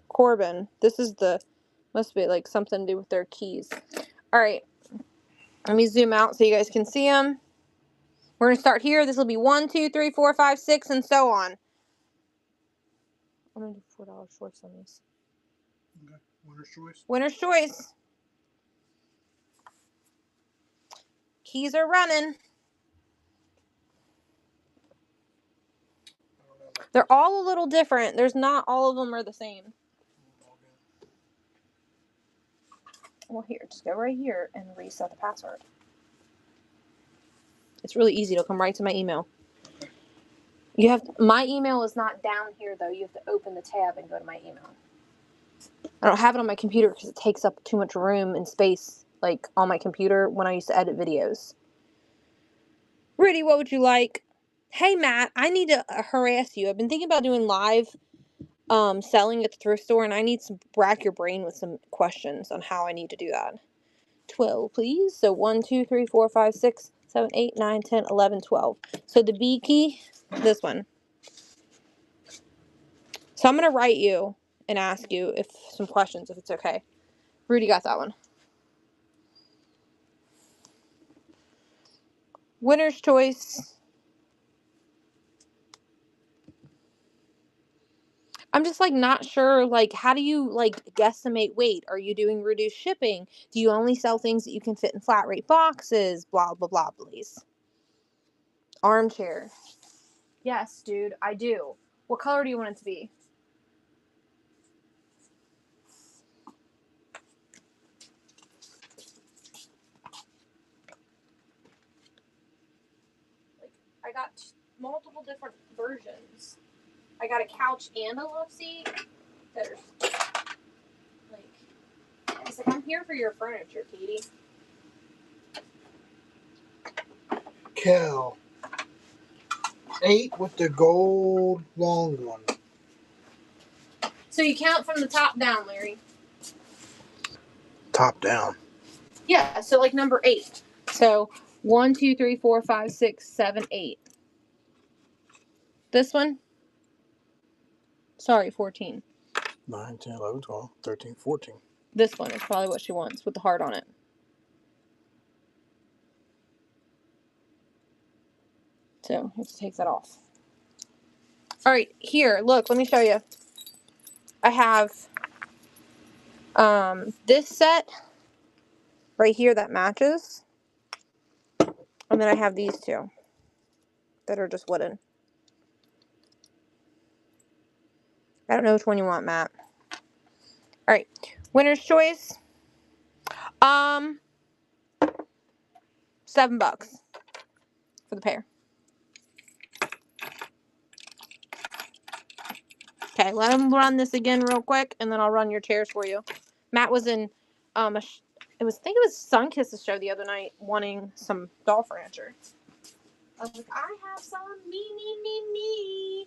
Speaker 1: Corbin. This is must be like something to do with their keys. Alright, let me zoom out so you guys can see them. We're going to start here. This will be 1, 2, 3, 4, 5, 6, and so on. I'm going to do $4 shorts on these.
Speaker 2: Okay. Winner's choice.
Speaker 1: Winner's choice. Keys are running. They're all a little different. There's not all of them are the same. Well, here, just go right here and reset the password. It's really easy. It'll come right to my email. My email is not down here though. You have to open the tab and go to my email. I don't have it on my computer because it takes up too much room and space, like on my computer when I used to edit videos. Rudy, what would you like? Hey Matt, I need to harass you. I've been thinking about doing live selling at the thrift store, and I need to rack your brain with some questions on how I need to do that. 12, please. So 1, 2, 3, 4, 5, 6, 7, 8, 9, 10, 11, 12. So the B key, this one. So I'm going to write you and ask you some questions, if it's okay. Rudy got that one. Winner's choice. I'm just like not sure, like how do you like guesstimate weight? Are you doing reduced shipping? Do you only sell things that you can fit in flat rate boxes? Blah, blah, blah, please. Armchair. Yes, dude, I do. What color do you want it to be? Like, I got multiple different versions. I got a couch and a love seat that are like, it's like, I'm here for your furniture, Katie.
Speaker 2: Cal. 8 with the gold long one.
Speaker 1: So you count from the top down, Larry.
Speaker 2: Top down.
Speaker 1: Yeah, so like number 8. So 1, 2, 3, 4, 5, 6, 7, 8. This one? Sorry, 14.
Speaker 2: 9, 10, 11, 12, 13, 14.
Speaker 1: This one is probably what she wants with the heart on it. So let's take that off. All right, here, look, let me show you. I have this set right here that matches. And then I have these two that are just wooden. I don't know which one you want, Matt. All right, winner's choice. $7 for the pair. Okay, let him run this again real quick, and then I'll run your chairs for you. Matt was in, I think it was Sunkiss's show the other night, wanting some doll furniture. I was like, I have some, me.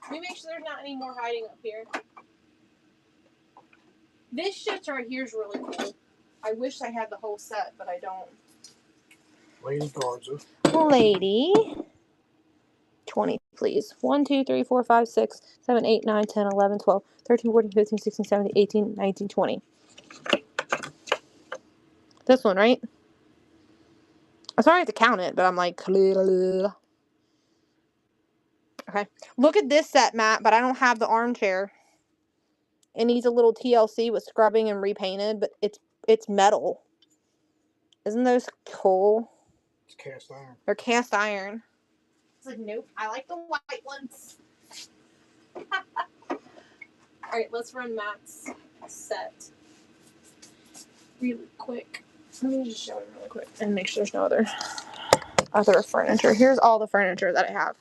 Speaker 1: Let me make sure there's not any more hiding up here. This shit right here is really cool. I wish I had the whole set, but I don't.
Speaker 2: Lady Garza.
Speaker 1: Lady. 20, please. 1, 2, 3, 4, 5, 6, 7, 8, 9, 10, 11, 12, 13, 14, 15, 16, 17, 18, 19, 20. This one, right? I'm sorry I have to count it, but I'm like... Okay. Look at this set, Matt, but I don't have the armchair. It needs a little TLC with scrubbing and repainted, but it's metal. Isn't those cool?
Speaker 2: It's cast iron.
Speaker 1: They're cast iron. It's like, nope, I like the white ones. Alright, let's run Matt's set really quick. Let me just show it really quick and make sure there's no other furniture. Here's all the furniture that I have.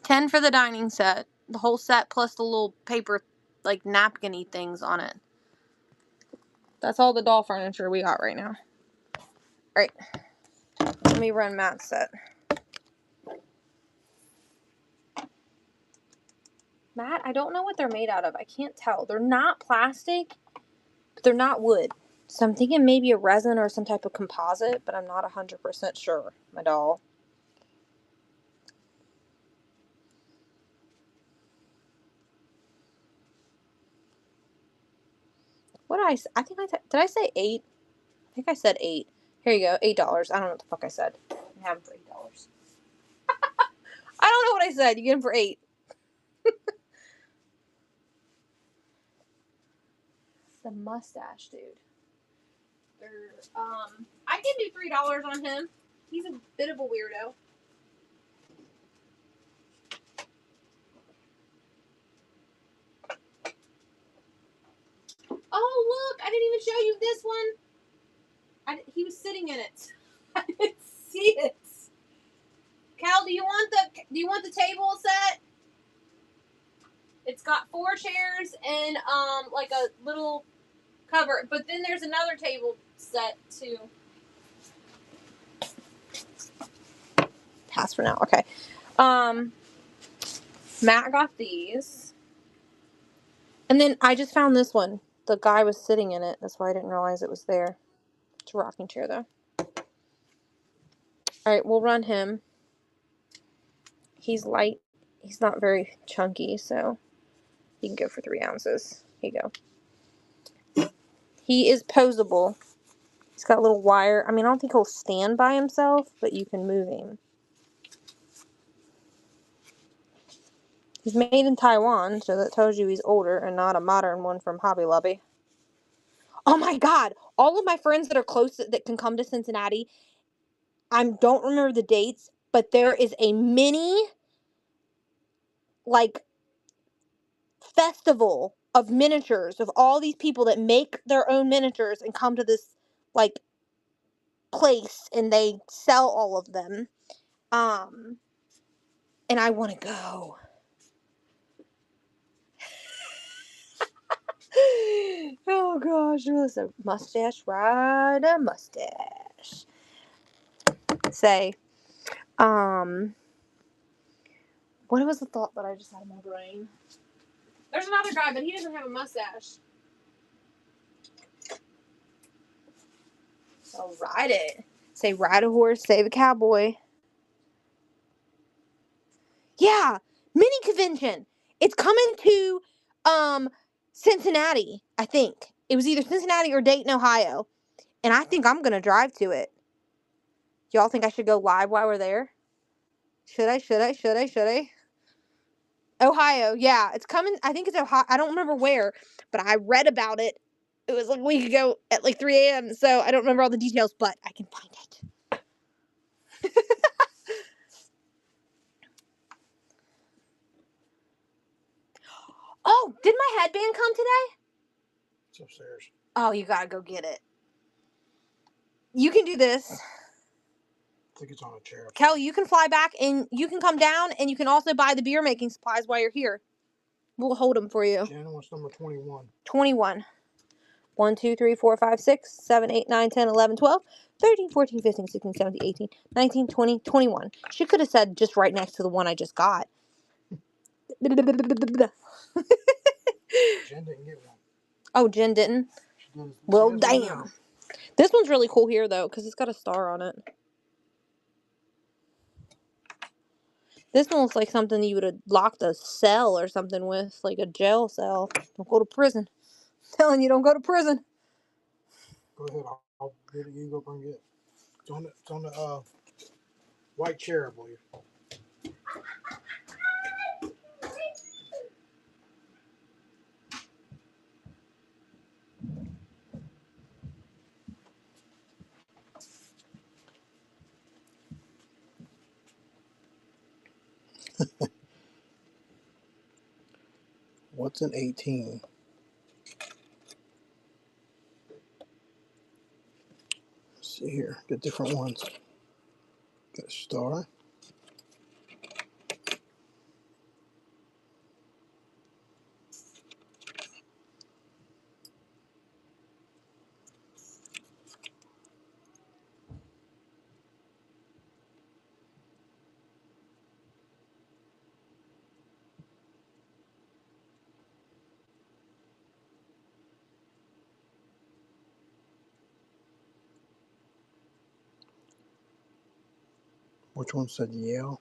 Speaker 1: $10 for the dining set. The whole set plus the little paper, like, napkin-y things on it. That's all the doll furniture we got right now. Alright. Let me run Matt's set. Matt, I don't know what they're made out of. I can't tell. They're not plastic, but they're not wood. So I'm thinking maybe a resin or some type of composite, but I'm not 100% sure, my doll. What did I think did I say 8? I think I said 8. Here you go, $8. I don't know what the fuck I said. I have them for $8. I don't know what I said. You get them for 8. The mustache dude. I can do $3 on him. He's a bit of a weirdo. Oh, look! I didn't even show you this one. He was sitting in it. I didn't see it. Cal, do you want the table set? It's got 4 chairs and like a little cover, but then there's another table set too. Pass for now. Okay. Matt got these. And then I just found this one. The guy was sitting in it. That's why I didn't realize it was there. It's a rocking chair, though. Alright, we'll run him. He's light. He's not very chunky, so he can go for 3 ounces. Here you go. He is posable. He's got a little wire. I mean, I don't think he'll stand by himself, but you can move him. He's made in Taiwan, so that tells you he's older and not a modern one from Hobby Lobby. Oh my god! All of my friends that are close that can come to Cincinnati, I don't remember the dates, but there is a mini, like, festival of miniatures of all these people that make their own miniatures and come to this, like, place and they sell all of them. And I want to go. Oh gosh, it was a mustache ride, a mustache. Say, what was the thought that I just had in my brain? There's another guy, but he doesn't have a mustache. So ride it. Say, ride a horse, save a cowboy. Yeah, mini convention. It's coming to, Cincinnati, I think. It was either Cincinnati or Dayton, Ohio. And I think I'm going to drive to it. Y'all think I should go live while we're there? Should I? Ohio, yeah. It's coming. I think it's Ohio. I don't remember where, but I read about it. It was like a week ago at like 3 a.m. So I don't remember all the details, but I can find it. Oh, did my headband come today?
Speaker 2: It's upstairs.
Speaker 1: Oh, you gotta go get it. You can do this.
Speaker 2: I think it's on a chair.
Speaker 1: Kelly, you can fly back and you can come down and you can also buy the beer making supplies while you're here. We'll hold them for you.
Speaker 2: Shannon wants number 21.
Speaker 1: 21. 1, 2, 3, 4, 5, 6, 7, 8, 9, 10, 11, 12, 13, 14, 15, 16, 17, 18, 19, 20, 21. She could have said just right next to the one I just got.
Speaker 2: Jen didn't get one.
Speaker 1: Oh, Jen didn't? Well, damn. This one's really cool here, though, because it's got a star on it. This one looks like something you would have locked a cell or something with, like a jail cell. Don't go to prison. I'm telling you, don't go to prison.
Speaker 2: Go ahead. I'll get it. You go bring it. It's on the white chair, I believe. What's an 18? Let's see here. Get different ones. Got a star. Which one said Yale?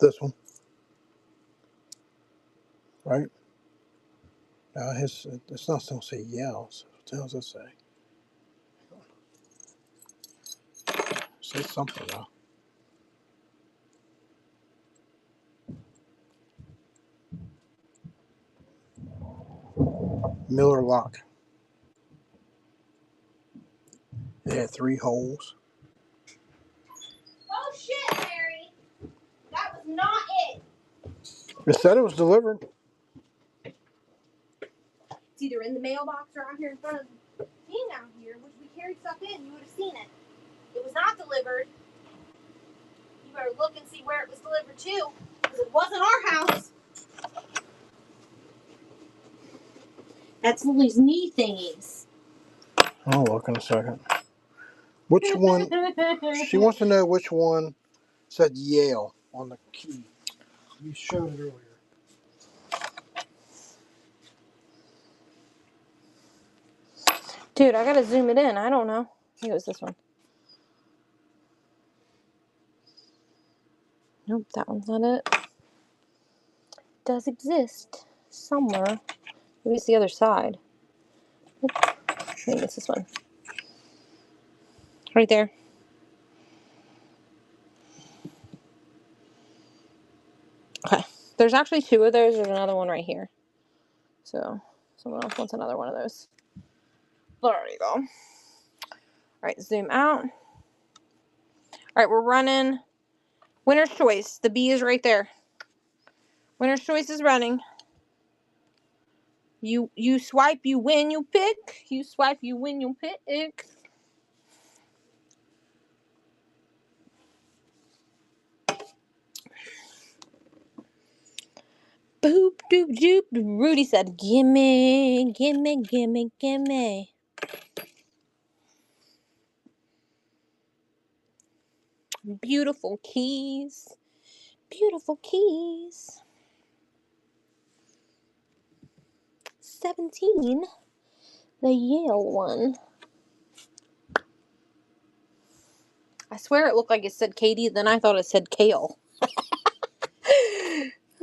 Speaker 2: This one, right? It's not supposed to say Yale. So what does it say? It says something though. Miller lock. It had 3 holes.
Speaker 1: Oh shit, Larry! That was not it.
Speaker 2: It said it was delivered.
Speaker 1: It's either in the mailbox or out here in front of the thing out here, which we carried stuff in. You would have seen it. It was not delivered. You better look and see where it was delivered to, because it wasn't our house. That's Lily's knee thingies.
Speaker 2: I'll look in a second. Which one? She wants to know which one said Yale on the key. You showed it earlier.
Speaker 1: Dude, I gotta zoom it in. I don't know. I think it was this one. Nope, that one's not it. It does exist somewhere. Maybe it's the other side. Maybe it's this one. Right there. Okay. There's actually 2 of those. There's another one right here. So, someone else wants another one of those. There you go. Alright, zoom out. Alright, we're running Winner's Choice. The B is right there. Winner's Choice is running. You swipe, you win, you pick. You swipe, you win, you pick. Boop, doop, doop. Rudy said, gimme, gimme, gimme, gimme. Beautiful keys. Beautiful keys. 17. The Yale one. I swear it looked like it said Katie, then I thought it said Kale.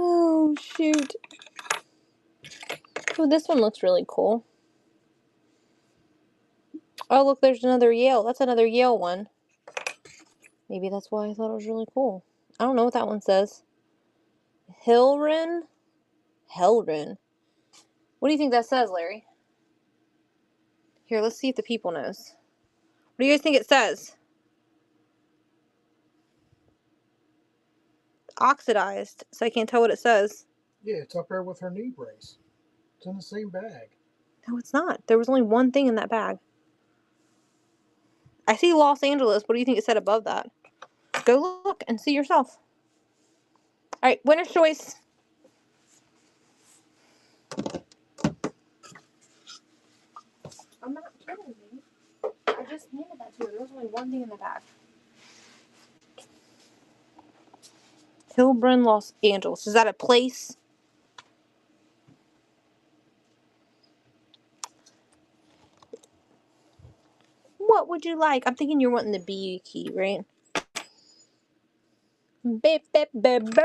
Speaker 1: Oh, shoot. Oh, this one looks really cool. Oh, look, there's another Yale. That's another Yale one. Maybe that's why I thought it was really cool. I don't know what that one says. Hillren? Hellren. What do you think that says, Larry? Here, let's see if the people knows. What do you guys think it says? Oxidized, so I can't tell what it says.
Speaker 2: Yeah, it's up there with her knee brace. It's in the same bag.
Speaker 1: No, it's not. There was only one thing in that bag. I see Los Angeles. What do you think it said above that? Go look and see yourself. All right, winner's choice. I'm not kidding you. I just handed that to her. There was only one thing in the bag. Hillbrun, Los Angeles. Is that a place? what would you like? I'm thinking you're wanting the B key, right? Beep, beep, beep, beep.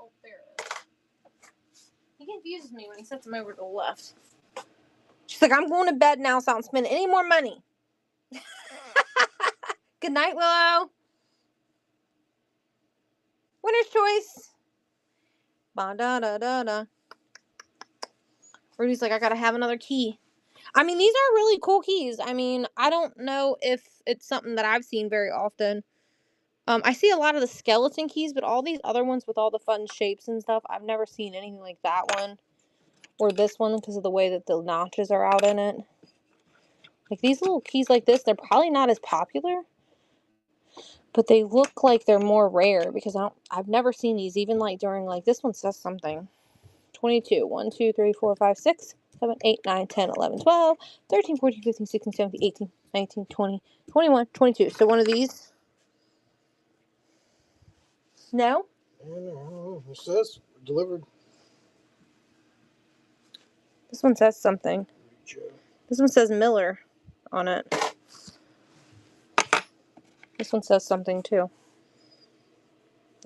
Speaker 1: Oh, there it is. He confuses me when he sets them over to the left. She's like, I'm going to bed now, so I don't spend any more money. Good night, Willow. Winner's choice. Ba da da da da. Rudy's like, I gotta have another key. I mean, these are really cool keys. I mean, I don't know if it's something that I've seen very often. I see a lot of the skeleton keys, but all these other ones with all the fun shapes and stuff, I've never seen anything like that one. Or this one because of the way that the notches are out in it. Like, these little keys like this, they're probably not as popular. But they look like they're more rare because I've never seen these, even like during, like, this one says something. 22. 1, 2, 3, 4, 5, 6, 7, 8, 9, 10, 11, 12, 13, 14, 15, 16, 17, 18, 19, 20, 21, 22. So one of these. No?
Speaker 2: I don't know. It says delivered.
Speaker 1: This one says something. This one says Miller on it. This one says something too.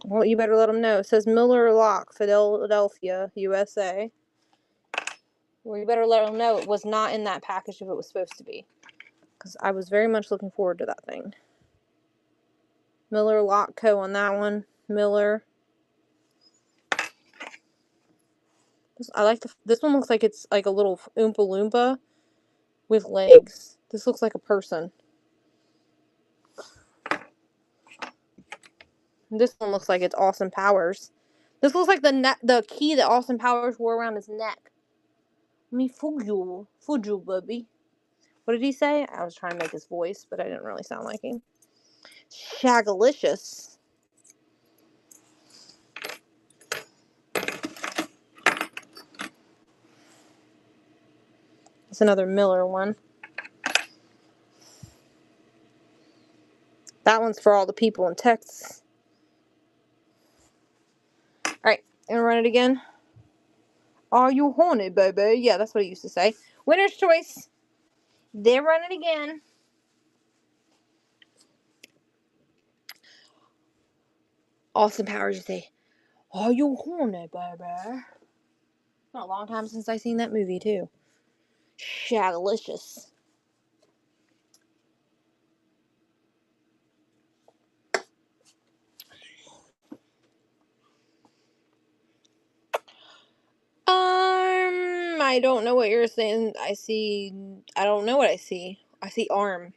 Speaker 1: Well, you better let them know. It says Miller Lock, Philadelphia, USA. Well, you better let them know it was not in that package if it was supposed to be. Because I was very much looking forward to that thing. Miller Lock Co. on that one. Miller. I like this one. Looks like it's like a little Oompa Loompa with legs. This looks like a person. This one looks like it's Austin Powers. This looks like the key that Austin Powers wore around his neck. Me fool you, baby. What did he say? I was trying to make his voice, but I didn't really sound like him. Shagalicious. It's another Miller one. That one's for all the people in Texas. Alright, gonna run it again. Are you horny, baby? Yeah, that's what he used to say. Winner's choice. They run it again. Austin Powers used to say, are you horny, baby? It's been a long time since I seen that movie, too. Shagalicious. I don't know what you're saying. I don't know what I see. I see arm.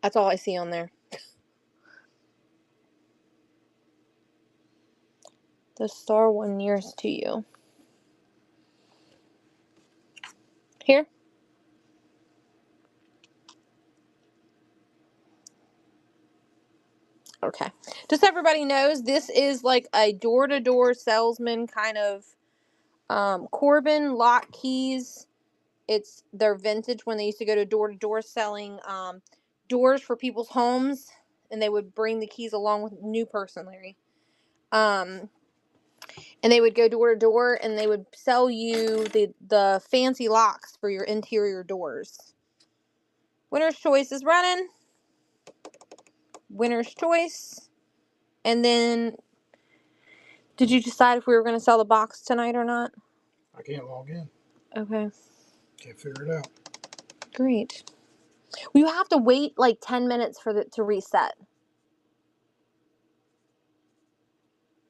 Speaker 1: That's all I see on there. The star one nearest to you. Here? Okay. Just so everybody knows, this is like a door-to-door salesman kind of Corbin lock keys. They're vintage when they used to go to door-to-door selling doors for people's homes, and they would bring the keys along with new person, Larry. And they would go door to door and they would sell you the fancy locks for your interior doors. Winner's choice is running. Winner's choice. And then, did you decide if we were going to sell the box tonight or not?
Speaker 2: I can't log in.
Speaker 1: Okay.
Speaker 2: Can't figure it out.
Speaker 1: Great. Well, you have to wait like 10 minutes for it to reset.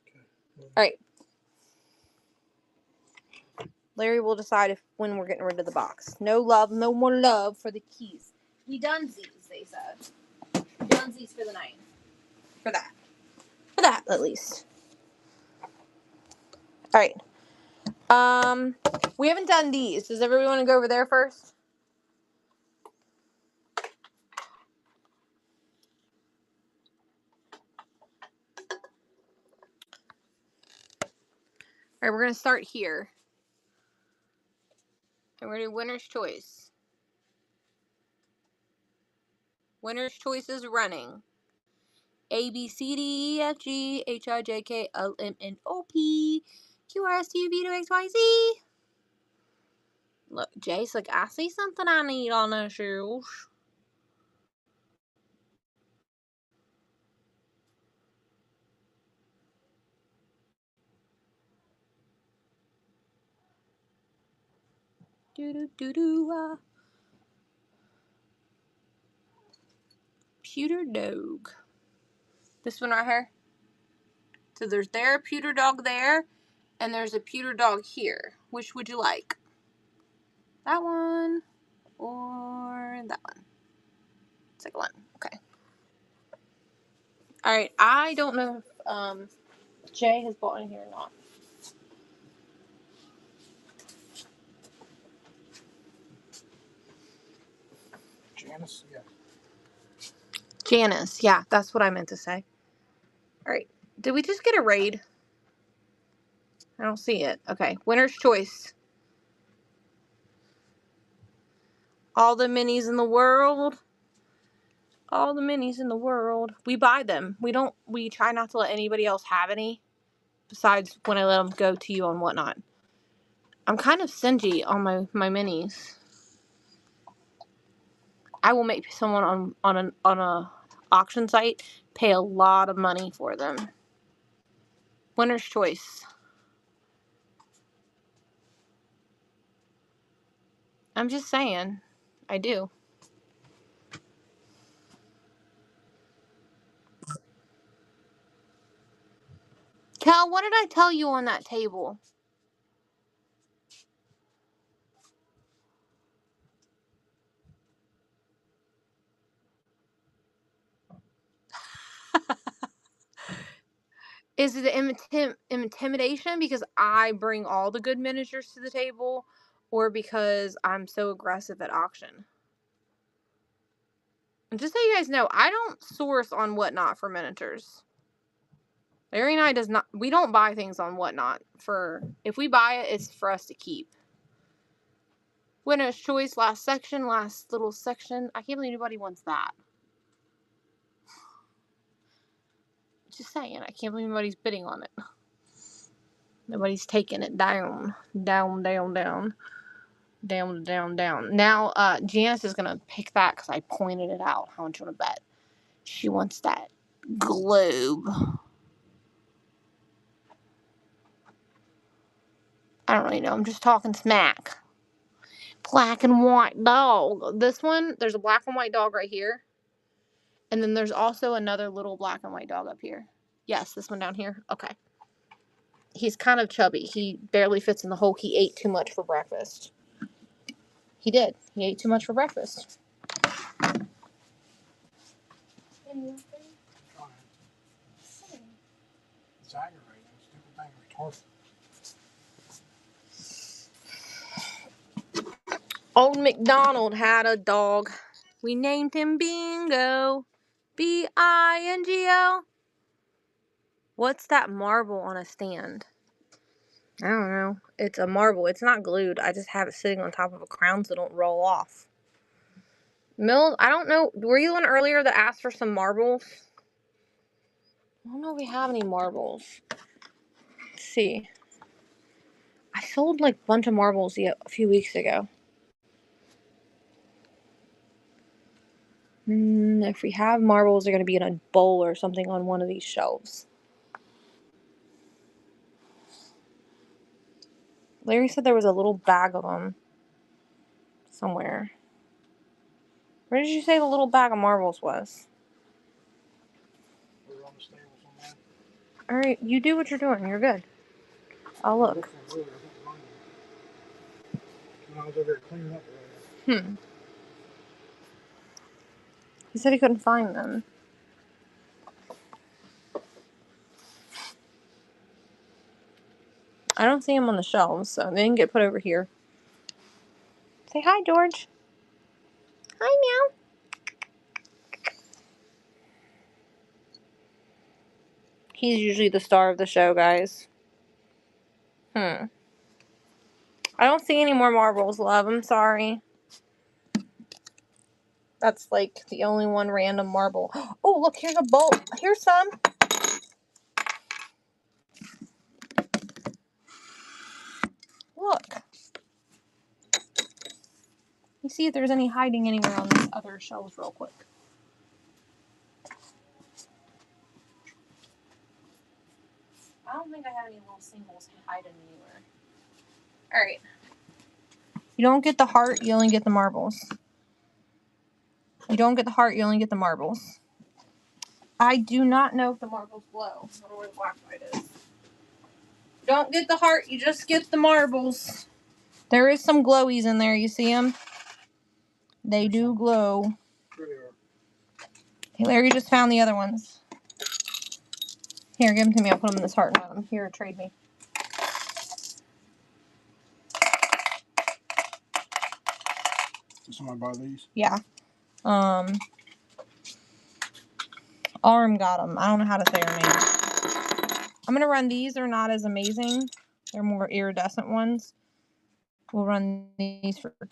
Speaker 2: Okay.
Speaker 1: All right. Larry will decide when we're getting rid of the box. No more love for the keys. We dunsies, they said. Dunsies for the night. For that. For that, at least. All right. We haven't done these. Does everybody want to go over there first? Alright, we're going to start here. And we're going to do winner's choice. Winner's choice is running. A, B, C, D, E, F, G, H, I, J, K, L, M, N, O, P, Q, R, S, T, U, V, W, X, Y, Z. Look, Jay's like, I see something I need on those shoes. Do-do-do-do, Pewter dog. This one right here. So there's a pewter dog there, and there's a pewter dog here. Which would you like? That one or that one? Second one. Okay. Alright, I don't know if Jay has bought in here or not.
Speaker 2: Janice, yeah.
Speaker 1: Janice, yeah, that's what I meant to say. Alright, did we just get a raid? I don't see it. Okay, winner's choice. All the minis in the world. All the minis in the world. We buy them. We try not to let anybody else have any. Besides when I let them go to you on Whatnot. I'm kind of stingy on my minis. I will make someone on a auction site pay a lot of money for them. Winner's choice. I'm just saying. I do. Cal, what did I tell you on that table? Is it intimidation because I bring all the good miniatures to the table, or because I'm so aggressive at auction? And just so you guys know, I don't source on Whatnot for miniatures. Larry and I we don't buy things on Whatnot. If we buy it, it's for us to keep. Winner's choice, last little section. I can't believe anybody wants that. Just saying, I can't believe anybody's bidding on it. Nobody's taking it down. Down. Now, Janice is going to pick that because I pointed it out. How much you want to bet? She wants that globe. I don't really know. I'm just talking smack. Black and white dog. This one, there's a black and white dog right here. And then there's also another little black and white dog up here. Yes, this one down here. Okay. He's kind of chubby. He barely fits in the hole. He ate too much for breakfast. He did. He ate too much for breakfast.
Speaker 2: It's aggravating. Stupid thing retarded.
Speaker 1: Old MacDonald had a dog. We named him Bingo. B-I-N-G-O. What's that marble on a stand? I don't know. It's a marble. It's not glued. I just have it sitting on top of a crown so it don't roll off. Mills, I don't know. Were you the one earlier that asked for some marbles? I don't know if we have any marbles. Let's see. I sold like a bunch of marbles a few weeks ago. If we have marbles, they're going to be in a bowl or something on one of these shelves. Larry said there was a little bag of them somewhere. Where did you say the little bag of marbles was?
Speaker 2: Put it on the table somewhere.
Speaker 1: Alright, you do what you're doing. You're good. I'll look.
Speaker 2: When I was over here cleaning up earlier.
Speaker 1: He said he couldn't find them. I don't see them on the shelves, so they didn't get put over here. Say hi, George. Hi, meow. He's usually the star of the show, guys. I don't see any more marbles, love. I'm sorry. That's like the only one random marble. Oh, look, here's a bowl. Here's some. Look. Let me see if there's any hiding anywhere on these other shelves real quick. I don't think I have any little singles hiding anywhere. Alright. You don't get the heart, you only get the marbles. You don't get the heart, you only get the marbles. I do not know if the marbles glow. I don't know where the black light is. You don't get the heart, you just get the marbles. There is some glowies in there, you see them? They do glow. Hey, Larry just found the other ones. Here, give them to me. I'll put them in this heart and have them. Here, trade me.
Speaker 2: Somebody buy these?
Speaker 1: Yeah. Arm got them. I don't know how to say her name. I'm going to run these. They're not as amazing. They're more iridescent ones. We'll run these for 2.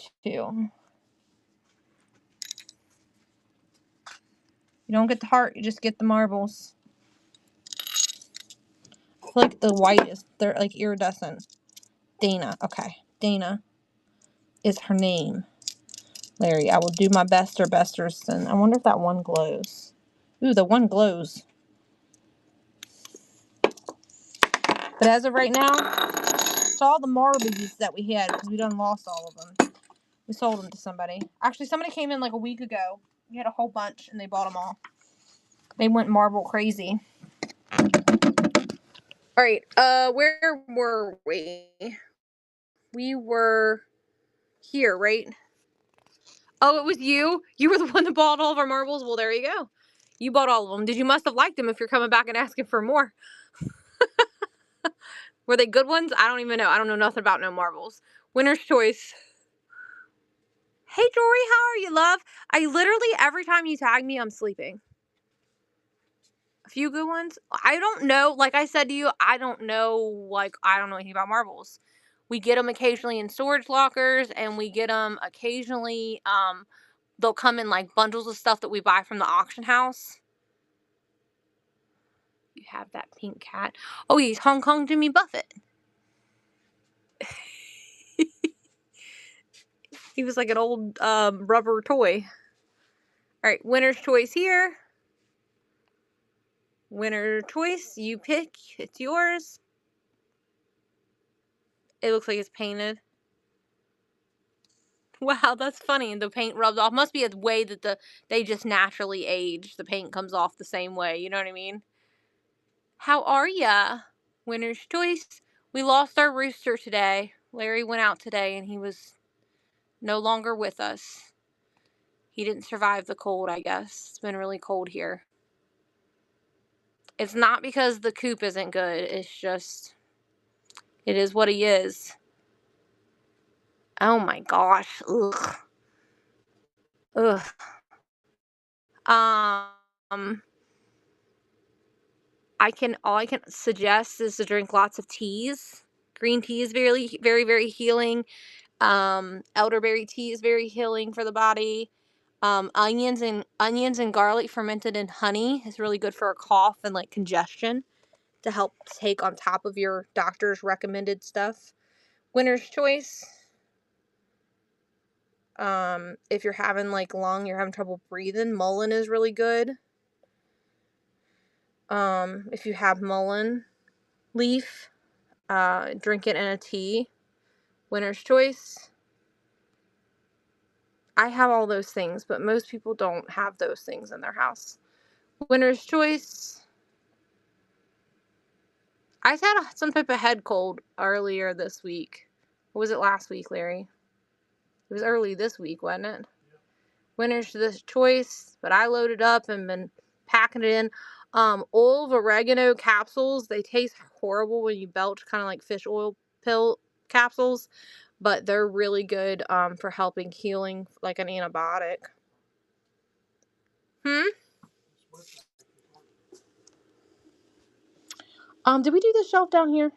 Speaker 1: You don't get the heart. You just get the marbles. I feel like the white is, they're like iridescent. Dana. Okay. Dana is her name. Larry, I will do my best or besters. And I wonder if that one glows. Ooh, the one glows. But as of right now, it's all the Marbies that we had because we done lost all of them. We sold them to somebody. Actually, somebody came in like a week ago. We had a whole bunch and they bought them all. They went marble crazy. All right. Where were we? We were here, right? Oh, it was you? You were the one that bought all of our marbles? Well, there you go. You bought all of them. Did you must have liked them if you're coming back and asking for more? Were they good ones? I don't even know. I don't know nothing about no marbles. Winner's choice. Hey, Jory, how are you, love? I literally, every time you tag me, I'm sleeping. A few good ones. I don't know. Like I said to you, I don't know. I don't know anything about marbles. We get them occasionally in storage lockers, and we get them occasionally. They'll come in like bundles of stuff that we buy from the auction house. You have that pink cat. Oh, he's Hong Kong Jimmy Buffett. He was like an old rubber toy. All right, winner's choice here. Winner choice, you pick. It's yours. It looks like it's painted. Wow, that's funny. The paint rubs off. Must be a way that they just naturally age. The paint comes off the same way. You know what I mean? How are ya? Winner's choice. We lost our rooster today. Larry went out today and he was no longer with us. He didn't survive the cold, I guess. It's been really cold here. It's not because the coop isn't good. It's just, it is what he is. Oh my gosh. Ugh. Ugh. All I can suggest is to drink lots of teas. Green tea is very, very, very healing. Elderberry tea is very healing for the body. Onions and garlic fermented in honey is really good for a cough and like congestion to help take on top of your doctor's recommended stuff. Winner's choice. If you're having like you're having trouble breathing, mullein is really good. If you have mullein leaf, drink it in a tea. Winner's choice. I have all those things, but most people don't have those things in their house. Winner's choice. I had some type of head cold earlier this week. What was it last week, Larry? It was early this week, wasn't it? Winner's choice, but I loaded up and been packing it in. Oil of oregano capsules. They taste horrible when you belch, kind of like fish oil pill capsules, but they're really good for helping healing, like an antibiotic. Did we do this shelf down here?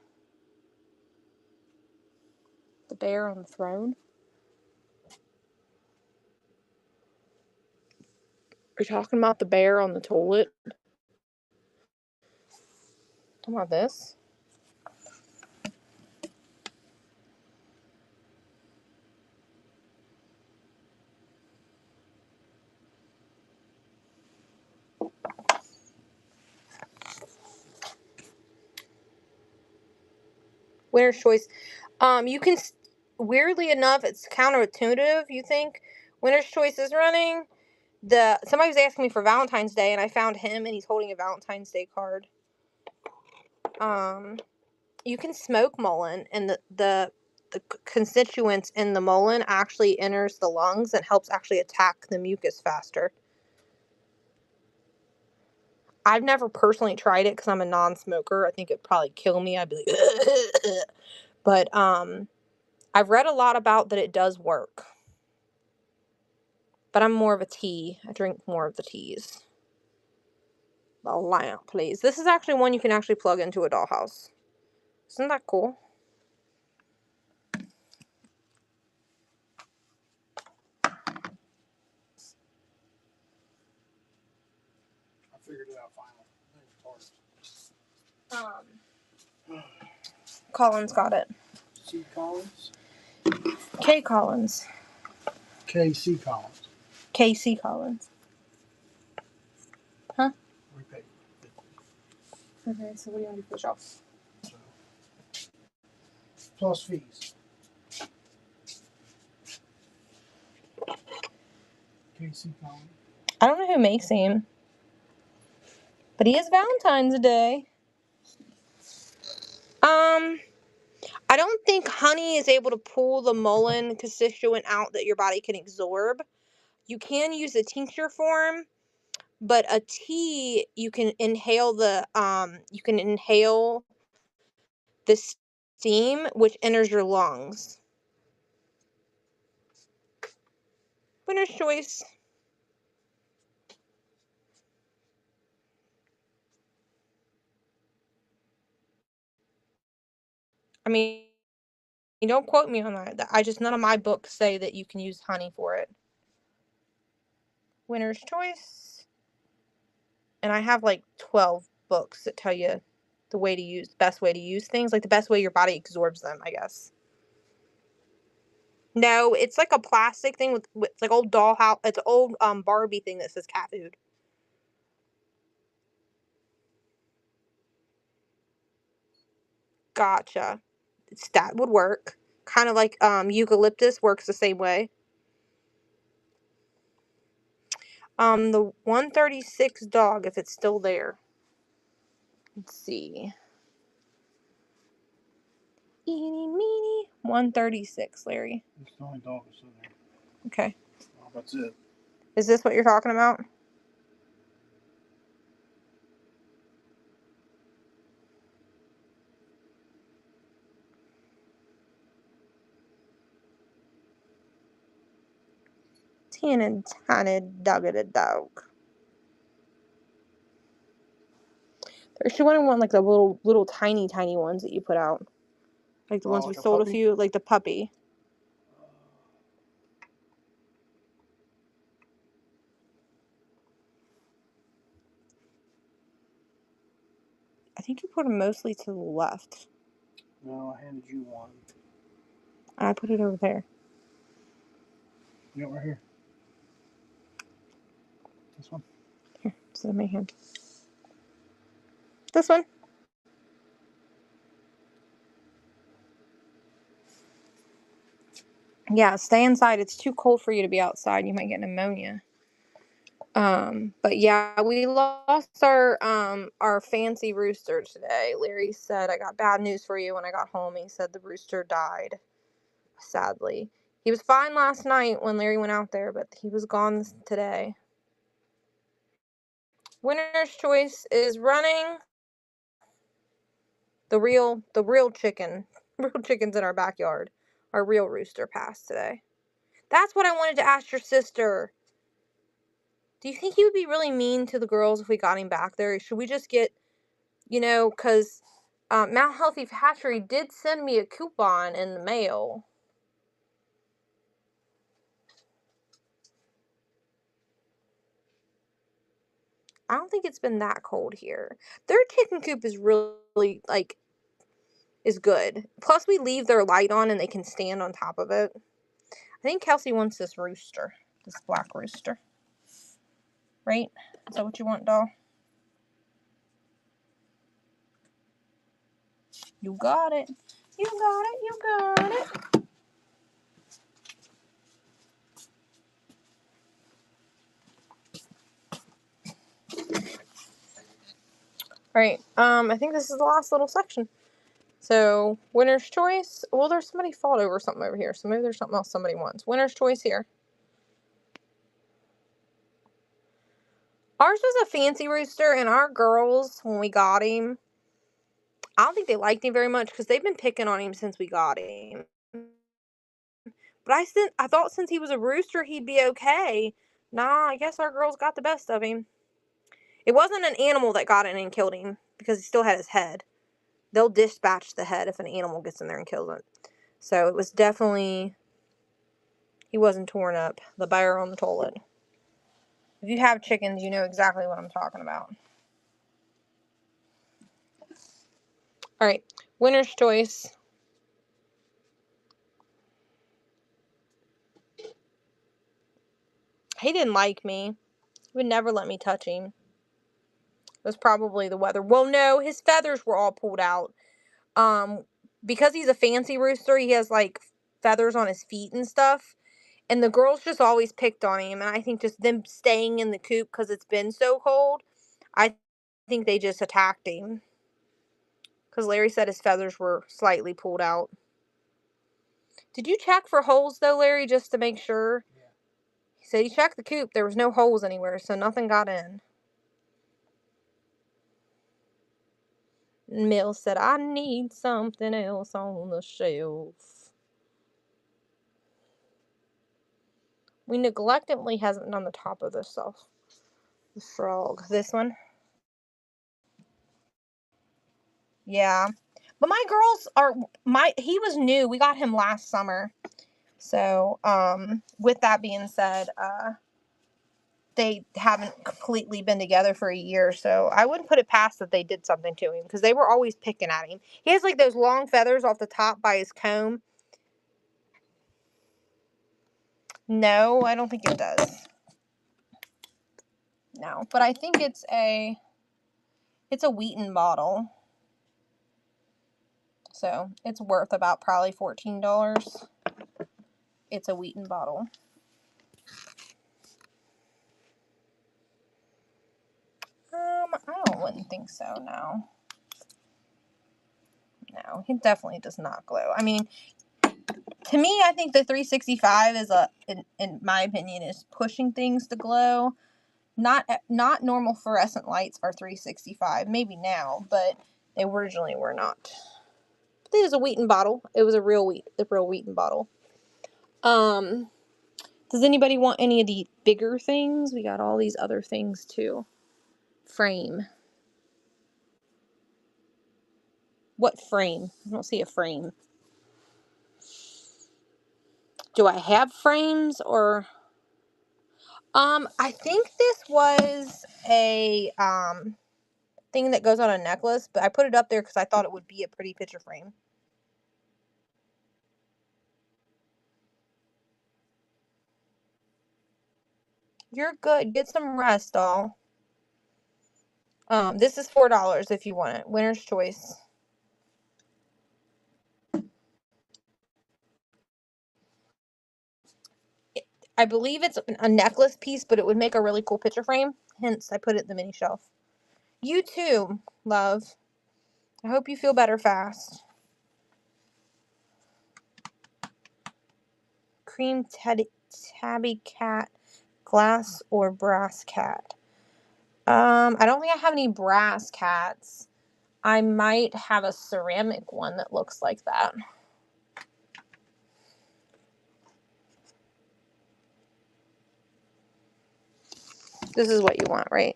Speaker 1: bear on the throne? Are you talking about the bear on the toilet? Talking about this? Winner's choice. You can, weirdly enough, it's counterintuitive, you think. Winner's choice is running. Somebody was asking me for Valentine's Day, and I found him, and he's holding a Valentine's Day card. You can smoke Mullein, and the constituents in the Mullein actually enters the lungs and helps actually attack the mucus faster. I've never personally tried it because I'm a non-smoker. I think it'd probably kill me. I'd be like, but I've read a lot about that it does work. But I'm more of a tea. I drink more of the teas. The lamp, please. This is actually one you can actually plug into a dollhouse. Isn't that cool?
Speaker 2: I figured it out finally.
Speaker 1: Collins got it.
Speaker 2: C. Collins?
Speaker 1: K. Collins.
Speaker 2: K.C. Collins.
Speaker 1: K.C. Collins. Huh?
Speaker 2: We paid.
Speaker 1: Okay, so what do you want to do for the shelf?
Speaker 2: So, plus fees. K.C. Collins.
Speaker 1: I don't know who makes him. But he is Valentine's Day. I don't think honey is able to pull the Mullein constituent out that your body can absorb. You can use a tincture form, but a tea you can inhale the steam which enters your lungs. Winner's choice. I mean, you don't quote me on that. None of my books say that you can use honey for it. Winner's choice. And I have like 12 books that tell you the best way to use things, like the best way your body absorbs them, I guess. No, it's like a plastic thing with it's like old dollhouse. It's an old Barbie thing that says cat food. Gotcha. That would work. Kind of like eucalyptus works the same way. The 136 dog, if it's still there. Let's see. Eeny, meeny. 136, Larry.
Speaker 2: It's the only dog that's in there.
Speaker 1: Okay.
Speaker 2: Well, that's it.
Speaker 1: Is this what you're talking about? Teeny tiny dog. There's one like the little tiny ones that you put out. Like the ones we sold a few, like the puppy. I think you put them mostly to the left.
Speaker 2: No, I handed you one.
Speaker 1: I put it over there.
Speaker 2: You got right here. This one?
Speaker 1: Here, it's in my hand. This one. Yeah, stay inside. It's too cold for you to be outside. You might get pneumonia. But yeah, we lost our fancy rooster today. Larry said, I got bad news for you when I got home. He said the rooster died, sadly. He was fine last night when Larry went out there, but he was gone today. Winner's choice is running. The real chicken. Real chickens in our backyard. Our real rooster passed today. That's what I wanted to ask your sister. Do you think he would be really mean to the girls if we got him back there? Should we just get, because Mount Healthy Hatchery did send me a coupon in the mail. I don't think it's been that cold here. Their chicken coop is really, like, is good. Plus, we leave their light on and they can stand on top of it. I think Kelsey wants this rooster. This black rooster. Right? Is that what you want, doll? You got it. You got it. You got it. Alright, I think this is the last little section. So, winner's choice. Well, there's somebody fought over something over here, so maybe there's something else somebody wants. Winner's choice here. Ours was a fancy rooster, and our girls, when we got him, I don't think they liked him very much because they've been picking on him since we got him. But I thought since he was a rooster, he'd be okay. Nah, I guess our girls got the best of him. It wasn't an animal that got in and killed him because he still had his head. They'll dispatch the head if an animal gets in there and kills it. So it was definitely, he wasn't torn up. The bear on the toilet. If you have chickens, you know exactly what I'm talking about. Alright, winner's choice. He didn't like me. He would never let me touch him. It was probably the weather. Well, no, his feathers were all pulled out. Because he's a fancy rooster, he has, like, feathers on his feet and stuff. And the girls just always picked on him. And I think just them staying in the coop because it's been so cold, I think they just attacked him. Because Larry said his feathers were slightly pulled out. Did you check for holes, though, Larry, just to make sure?
Speaker 2: Yeah.
Speaker 1: He said he checked the coop. There was no holes anywhere, so nothing got in. Mill said, I need something else on the shelf. We neglectedly hasn't done the top of this stuff. The frog. This one. Yeah. But my girls are, he was new. We got him last summer. So, with that being said, they haven't completely been together for a year. So I wouldn't put it past that they did something to him because they were always picking at him. He has like those long feathers off the top by his comb. No, I don't think it does. No, but I think it's a Wheaton bottle. So it's worth about probably $14. It's a Wheaton bottle. I wouldn't think so, no. No, it definitely does not glow. I mean, to me, I think the 365 is in my opinion, is pushing things to glow. Not normal fluorescent lights are 365. Maybe now, but they originally were not. It was a Wheaton bottle. It was the real Wheaton bottle. Does anybody want any of the bigger things? We got all these other things too. Frame. What frame? I don't see a frame. Do I have frames or? I think this was a thing that goes on a necklace, but I put it up there because I thought it would be a pretty picture frame. You're good. Get some rest, doll. This is $4 if you want it. Winner's choice. I believe it's a necklace piece, but it would make a really cool picture frame. Hence, I put it in the mini shelf. You too, love. I hope you feel better fast. Cream tabby cat, glass or brass cat. I don't think I have any brass cats. I might have a ceramic one that looks like that. This is what you want, right?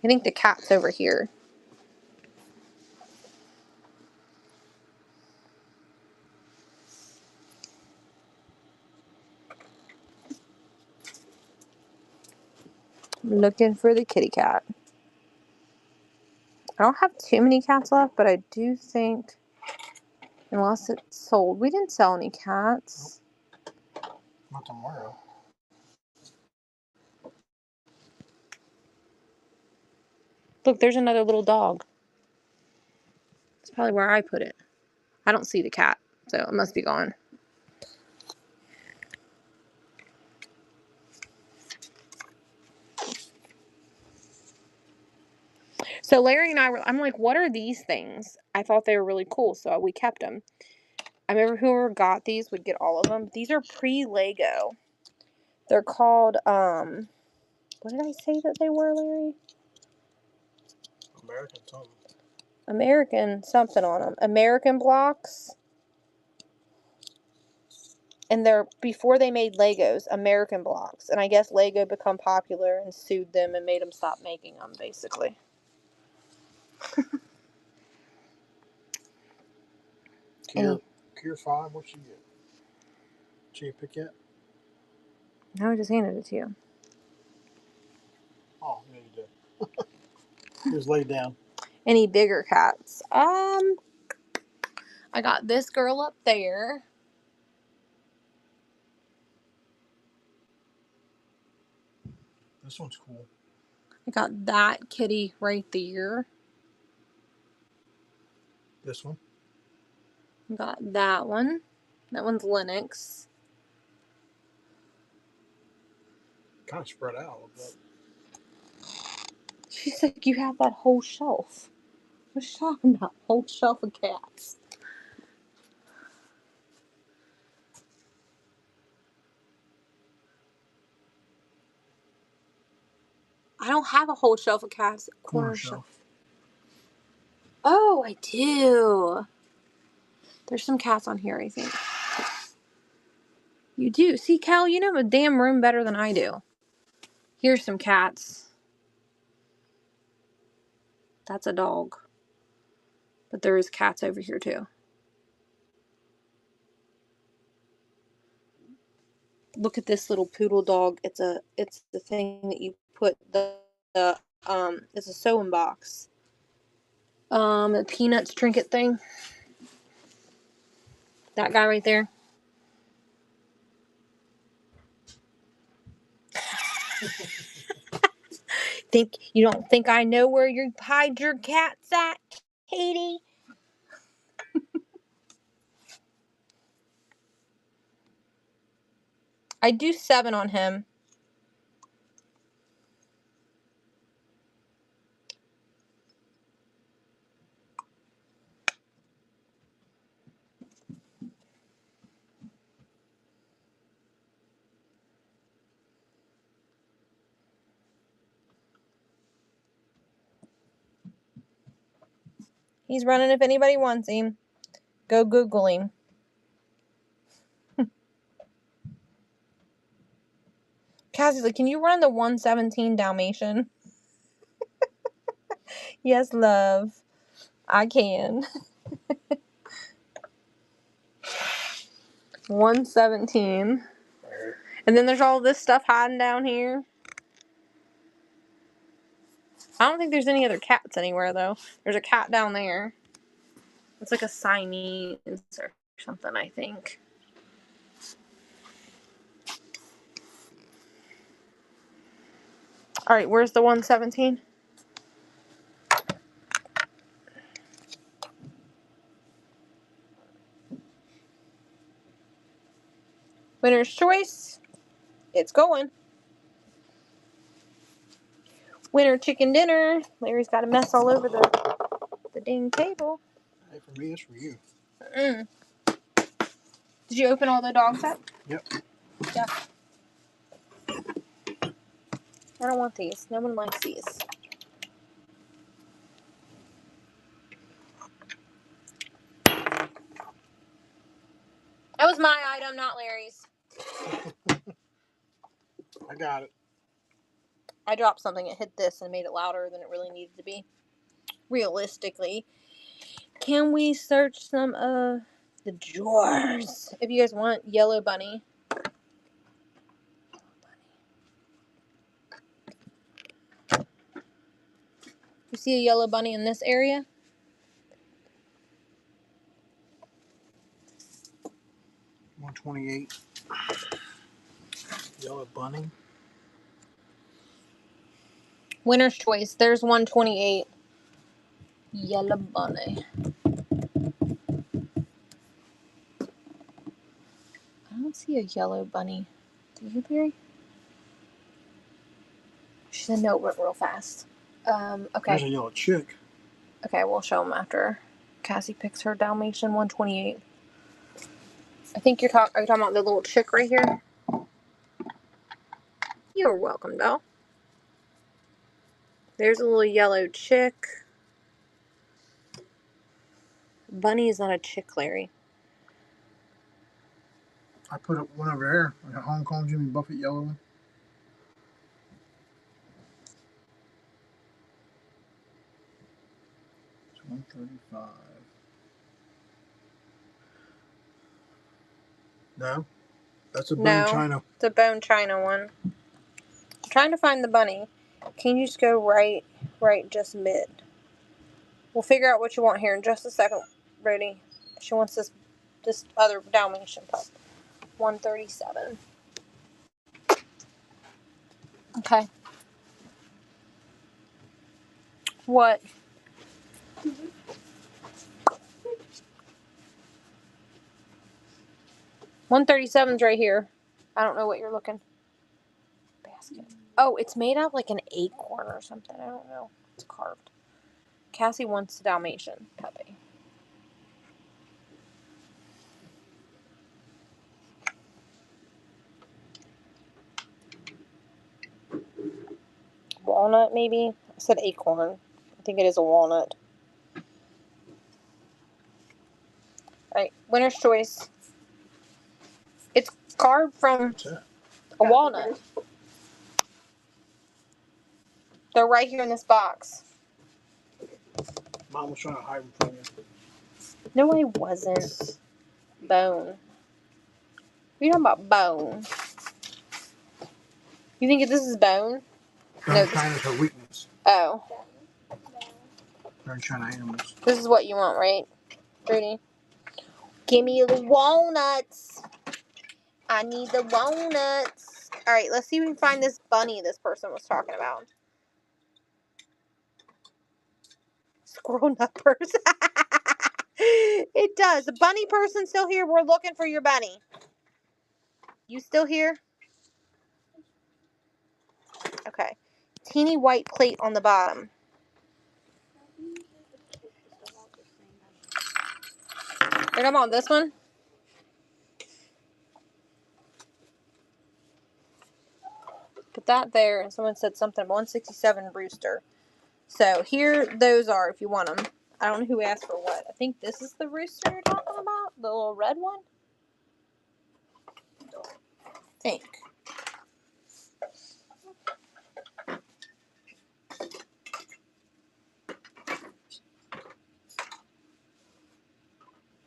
Speaker 1: I think the cat's over here. I'm looking for the kitty cat. I don't have too many cats left, but I do think, unless it's sold, we didn't sell any cats.
Speaker 2: Not tomorrow.
Speaker 1: Look, there's another little dog. It's probably where I put it. I don't see the cat, so it must be gone. So Larry and I'm like, what are these things? I thought they were really cool, so we kept them. I remember whoever got these would get all of them. These are pre-Lego. They're called, what did I say that they were, Larry?
Speaker 2: American something.
Speaker 1: American something on them. American blocks. And they're, before they made Legos, American blocks. And I guess Lego become popular and sued them and made them stop making them, basically.
Speaker 2: Kier 5, what'd she get? She ain't pick yet?
Speaker 1: No, I just handed it to you.
Speaker 2: Oh, yeah, you did. He was laid down.
Speaker 1: Any bigger cats? I got this girl up there.
Speaker 2: This one's cool.
Speaker 1: I got that kitty right there.
Speaker 2: This one?
Speaker 1: I got that one. That one's Linux.
Speaker 2: Kind of spread out a little bit.
Speaker 1: She's like, you have that whole shelf. What's she talking about? Whole shelf of cats. I don't have a whole shelf of cats. Corner shelf. Oh, I do. There's some cats on here, I think. You do. See, Cal, you know a damn room better than I do. Here's some cats. That's a dog. But there is cats over here, too. Look at this little poodle dog. It's the thing that you put it's a sewing box. The Peanuts trinket thing. That guy right there. You don't think I know where you hide your cats at, Katie? I do 7 on him. He's running if anybody wants him. Go Google him. Cassie's like, can you run the 117 Dalmatian? Yes, love. I can. 117. And then there's all this stuff hiding down here. I don't think there's any other cats anywhere, though. There's a cat down there. It's like a Siamese or something, I think. All right, where's the 117? Winner's choice. It's going. Winner chicken dinner. Larry's got a mess all over the dang table.
Speaker 2: Hey, for me, it's for you.
Speaker 1: Mm. Did you open all the dogs up?
Speaker 2: Yep.
Speaker 1: Yeah. I don't want these. No one likes these. That was my item, not Larry's.
Speaker 2: I got it.
Speaker 1: I dropped something. It hit this and made it louder than it really needed to be. Realistically. Can we search some of the drawers? If you guys want Yellow Bunny. You see a yellow bunny in this area?
Speaker 2: $128. Yellow bunny.
Speaker 1: Winner's choice. There's 128. Yellow bunny. I don't see a yellow bunny. Do you, Barry? She said no, it went real fast.
Speaker 2: There's
Speaker 1: Okay.
Speaker 2: a yellow chick.
Speaker 1: Okay, we'll show them after Cassie picks her Dalmatian 128. I think are you talking about the little chick right here? You're welcome, doll. There's a little yellow chick. Bunny is not a chick, Larry.
Speaker 2: I put up one over there, like a Hong Kong Jimmy Buffett yellow one. It's 135. No, that's a bone china.
Speaker 1: It's a bone china one. I'm trying to find the bunny. Can you just go right just mid? We'll figure out what you want here in just a second, Brody. She wants this other Dalmatian pup. 137. Okay. What? 137's right here. I don't know what you're looking. Basket. Oh, it's made out of like an acorn or something. I don't know. It's carved. Cassie wants a Dalmatian puppy. Walnut, maybe? I said acorn. I think it is a walnut. Alright, winner's choice. It's carved from a walnut. They're right here in this box.
Speaker 2: Mom was trying to hide them from you.
Speaker 1: No, I wasn't. Bone. What are you talking about, bone? You think this is bone?
Speaker 2: Bone china is her weakness.
Speaker 1: Oh.
Speaker 2: Bone china animals.
Speaker 1: This is what you want, right, Rudy? Give me the walnuts. I need the walnuts. Alright, let's see if we can find this bunny this person was talking about. Squirrel nut person. It does. The bunny person still here? We're looking for your bunny. You still here? Okay. Teeny white plate on the bottom. You're talking about this one? Put that there, and someone said something 167 rooster. So here those are if you want them. I don't know who asked for what. I think this is the rooster you're talking about, the little red one. I think.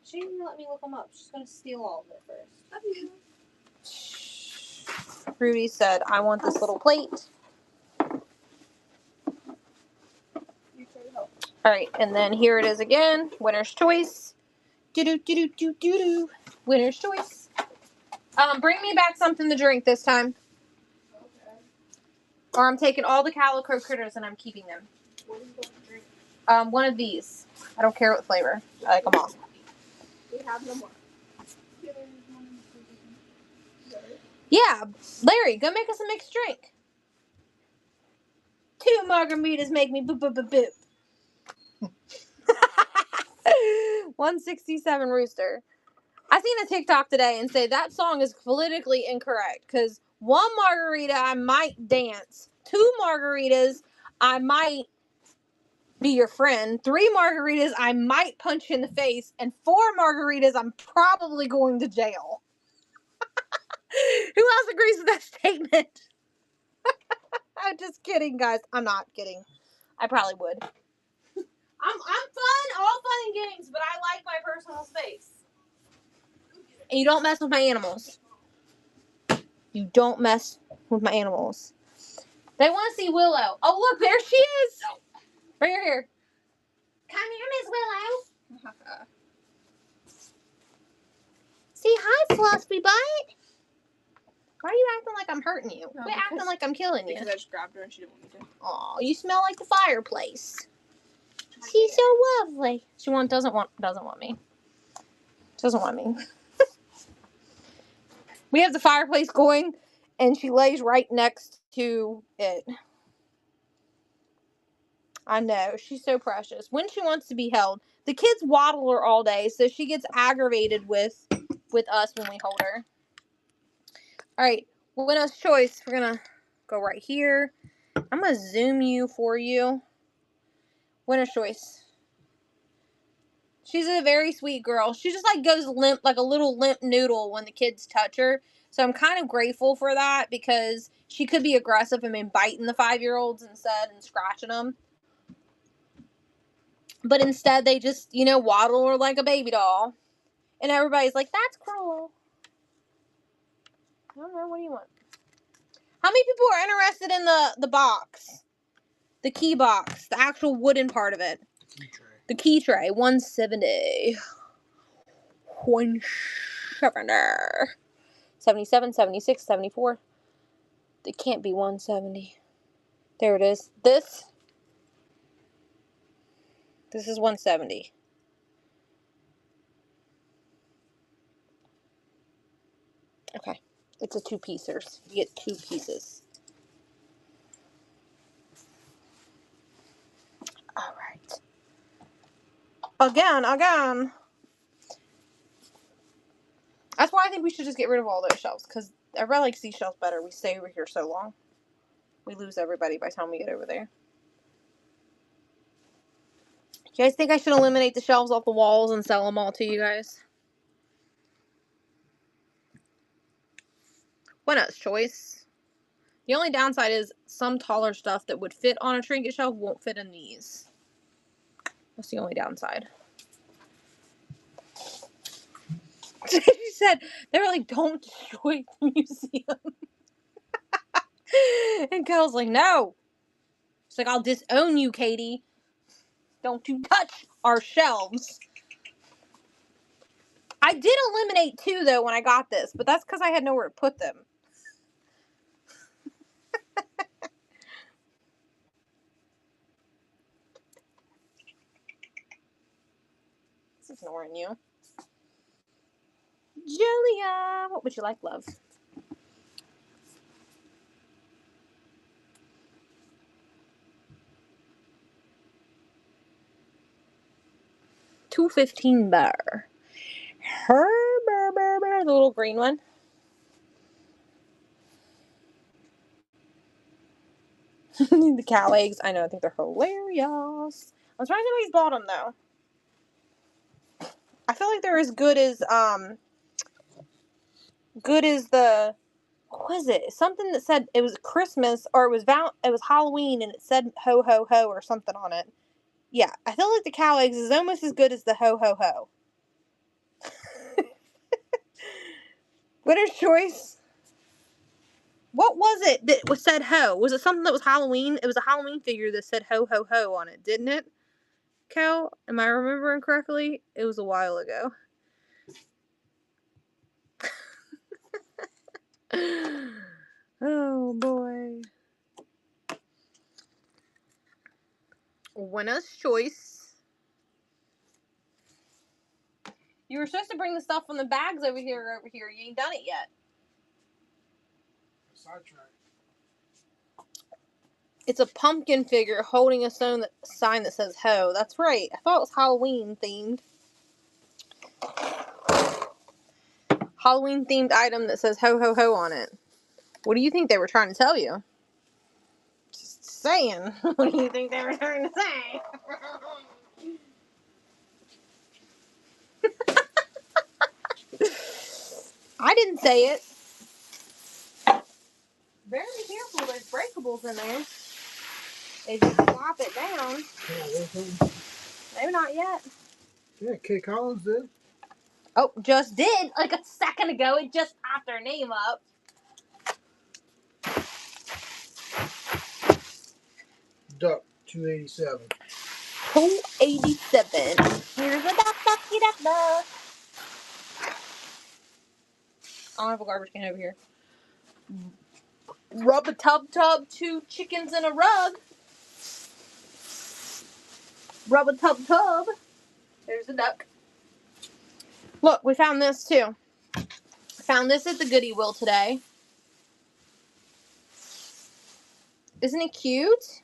Speaker 1: She didn't even let me look them up. She's gonna steal all of it first. Rudy said, "I want this little plate." All right, and then here it is again. Winner's choice. Do. Winner's choice. Bring me back something to drink this time.
Speaker 3: Okay.
Speaker 1: Or I'm taking all the calico critters and I'm keeping them.
Speaker 3: What are you going to drink?
Speaker 1: One of these. I don't care what flavor. I like them all.
Speaker 3: We have no more.
Speaker 1: Yeah, Larry, go make us a mixed drink. 2 margaritas make me boop boop boop boop. 167 rooster. I seen a TikTok today and say that song is politically incorrect because 1 margarita I might dance, 2 margaritas I might be your friend, 3 margaritas I might punch you in the face, and 4 margaritas I'm probably going to jail. Who else agrees with that statement? I'm just kidding, guys. I'm not kidding. I probably would. I'm fun, all fun and games, but I like my personal space. And you don't mess with my animals. You don't mess with my animals. They want to see Willow. Oh, look, there she is. Right here.
Speaker 3: Come here, Miss Willow. Say hi, Fluffy Butt.
Speaker 1: Why are you acting like I'm hurting you?
Speaker 3: No,
Speaker 1: Quit acting
Speaker 3: because-
Speaker 1: like I'm killing you.
Speaker 3: Because I just grabbed her and she didn't want me to.
Speaker 1: Aw, you smell like the fireplace.
Speaker 3: She's so lovely.
Speaker 1: She doesn't want me. Doesn't want me. We have the fireplace going, and she lays right next to it. I know, she's so precious. When she wants to be held, the kids waddle her all day, so she gets aggravated with us when we hold her. All right, Winner's choice. We're gonna go right here. I'm gonna zoom you for you. Winner's choice. She's a very sweet girl. She just like goes limp, like a little limp noodle when the kids touch her. So I'm kind of grateful for that because she could be aggressive and been biting the 5-year-olds instead and scratching them. But instead they just, waddle her like a baby doll. And everybody's like, that's cruel. I don't know, what do you want? How many people are interested in the box? The key box, the actual wooden part of it.
Speaker 2: Key tray.
Speaker 1: The key tray, 170. 170. 77, 76, 74. It can't be 170. There it is. This is 170. Okay. It's a 2-piecers. You get 2 pieces. All right. Again. That's why I think we should just get rid of all those shelves, because everybody likes these shelves better. We stay over here so long. We lose everybody by the time we get over there. Do you guys think I should eliminate the shelves off the walls and sell them all to you guys? Winner's choice. The only downside is some taller stuff that would fit on a trinket shelf won't fit in these. That's the only downside. She said, they were like, don't destroy the museum. And Kel's like, no. She's like, I'll disown you, Katie. Don't you touch our shelves. I did eliminate 2, though, when I got this, but that's because I had nowhere to put them. It's ignoring you. Julia, what would you like, love? $2.15 bar. The little green one. The cow eggs. I know. I think they're hilarious. I'm surprised nobody's bought them though. I feel like they're as good as the, what was it? Something that said it was Christmas or it was Halloween and it said ho ho ho or something on it. Yeah, I feel like the cow eggs is almost as good as the ho ho ho. Winner's choice. What was it that said ho? Was it something that was Halloween? It was a Halloween figure that said ho ho ho on it, didn't it? Cal, am I remembering correctly? It was a while ago. Oh boy. Winner's choice. You were supposed to bring the stuff from the bags over here. You ain't done it yet.
Speaker 2: Sidetrack.
Speaker 1: It's a pumpkin figure holding a sign that says ho. That's right. I thought it was Halloween themed. Halloween themed item that says ho ho ho on it. What do you think they were trying to tell you? Just saying. What do you think they were trying to say? I didn't say it. Better be careful. There's breakables in there. If you flop it down. Maybe not yet.
Speaker 2: Yeah, Kay Collins did.
Speaker 1: Oh, just did. Like a second ago. It just popped her name up.
Speaker 2: Duck. $2.87.
Speaker 1: $2.87. Here's a ducky duck. I don't have a garbage can over here. Rub a tub, 2 chickens in a rug. Rub a tub. There's a duck. Look, we found this too. Found this at the Goodie Will today. Isn't it cute?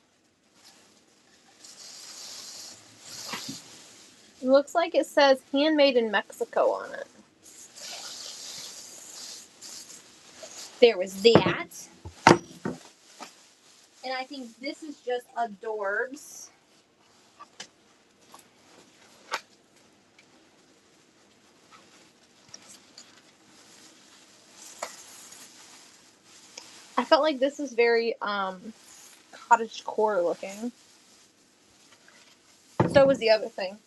Speaker 1: It looks like it says handmade in Mexico on it. There was that. And I think this is just adorbs. I felt like this is very cottagecore looking. So was the other thing.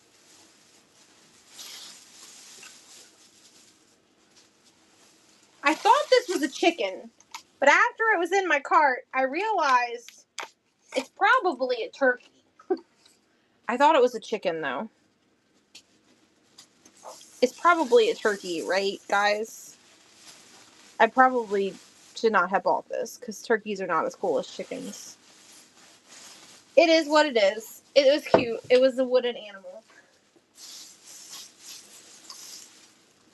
Speaker 1: I thought this was a chicken, but after it was in my cart, I realized it's probably a turkey. I thought it was a chicken, though. It's probably a turkey, right, guys? I probably should not have bought this, because turkeys are not as cool as chickens. It is what it is. It was cute. It was a wooden animal.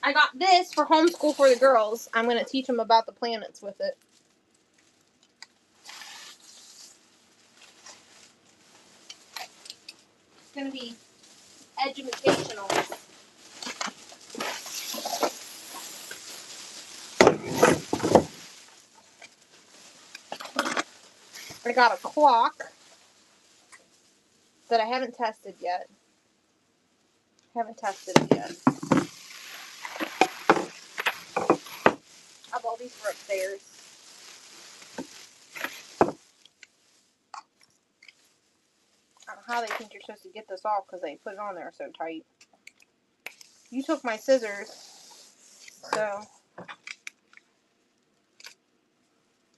Speaker 1: I got this for homeschool for the girls. I'm going to teach them about the planets with it. It's going to be educational. I got a clock that I haven't tested yet. I have all these for upstairs. I don't know how they think you're supposed to get this off because they put it on there so tight. You took my scissors, so.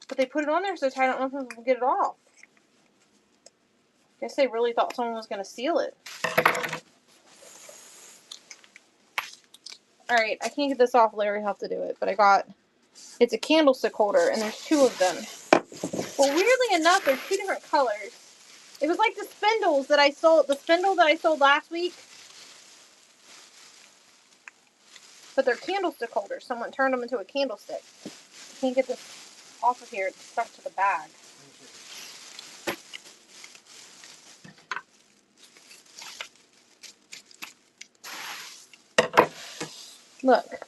Speaker 1: But they put it on there so tight, I don't know if we'll get it off. Guess they really thought someone was going to steal it. Alright, I can't get this off. Larry will have to do it. But it's a candlestick holder, and there's 2 of them. Well, weirdly enough, there's 2 different colors. It was like the spindle that I sold last week. But they're candlestick holders. Someone turned them into a candlestick. I can't get this off of here. It's stuck to the bag. Look.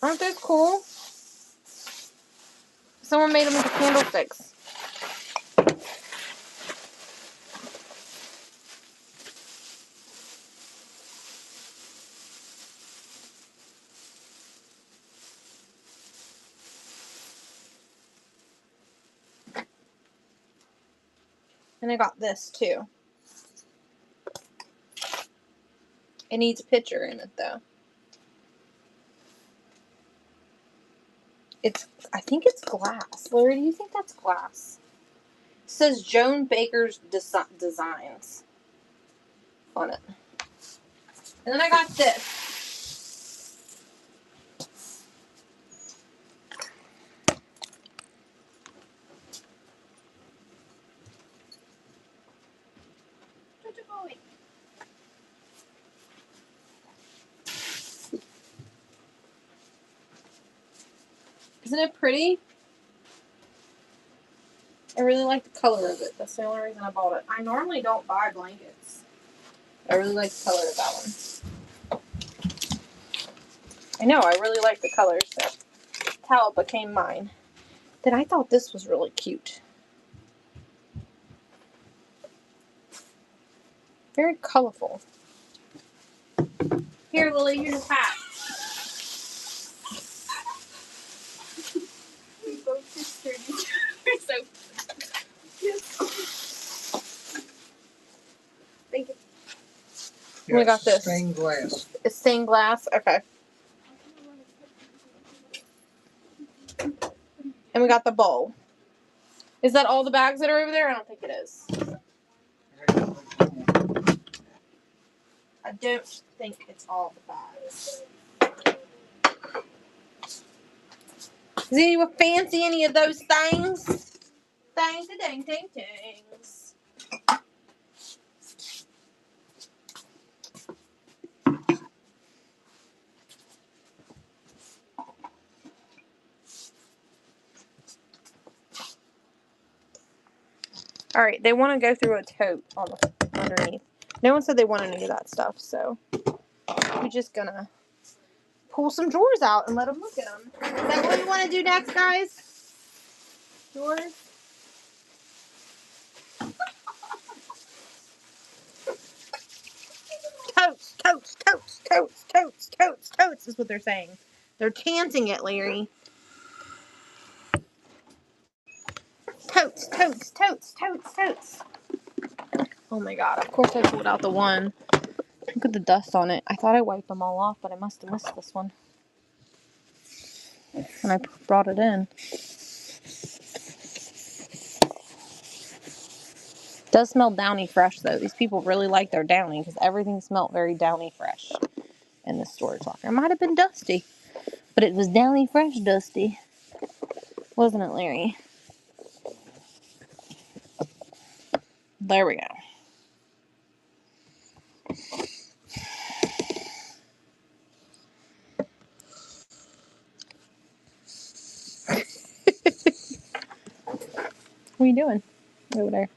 Speaker 1: Aren't those cool? Someone made them into candlesticks. And I got this too. It needs a picture in it though. I think it's glass. Larry, do you think that's glass? It says Joan Baker's Designs on it. And then I got this. Isn't it pretty? I really like the color of it. That's the only reason I bought it. I normally don't buy blankets. I really like the color of that one. I know, I really like the color, so that's how it became mine. Then I thought this was really cute. Very colorful. Here, Lily, here's a hat. We both just scared each other, so. Yes. Thank you.
Speaker 2: Yeah,
Speaker 1: We got this.
Speaker 2: Stained glass.
Speaker 1: It's stained glass? Okay. And we got the bowl. Is that all the bags that are over there? I don't think it is. I don't think it's all the bags. Does anyone fancy any of those things? Things, ding, ding, dings. All right, they want to go through a tote on the underneath. No one said they wanted any of that stuff, so we're just gonna pull some drawers out and let them look at them. Is that what we want to do next, guys? Drawers? Totes, totes, totes, totes, totes, totes, totes is what they're saying. They're chanting it, Larry. Totes, totes, totes, totes, totes. Oh my god, of course I pulled out the one. Look at the dust on it. I thought I wiped them all off, but I must have missed this one. And I brought it in. It does smell Downy Fresh, though. These people really like their Downy because everything smelled very Downy Fresh in the storage locker. It might have been dusty, but it was Downy Fresh dusty. Wasn't it, Larry? There we go. What are you doing over there?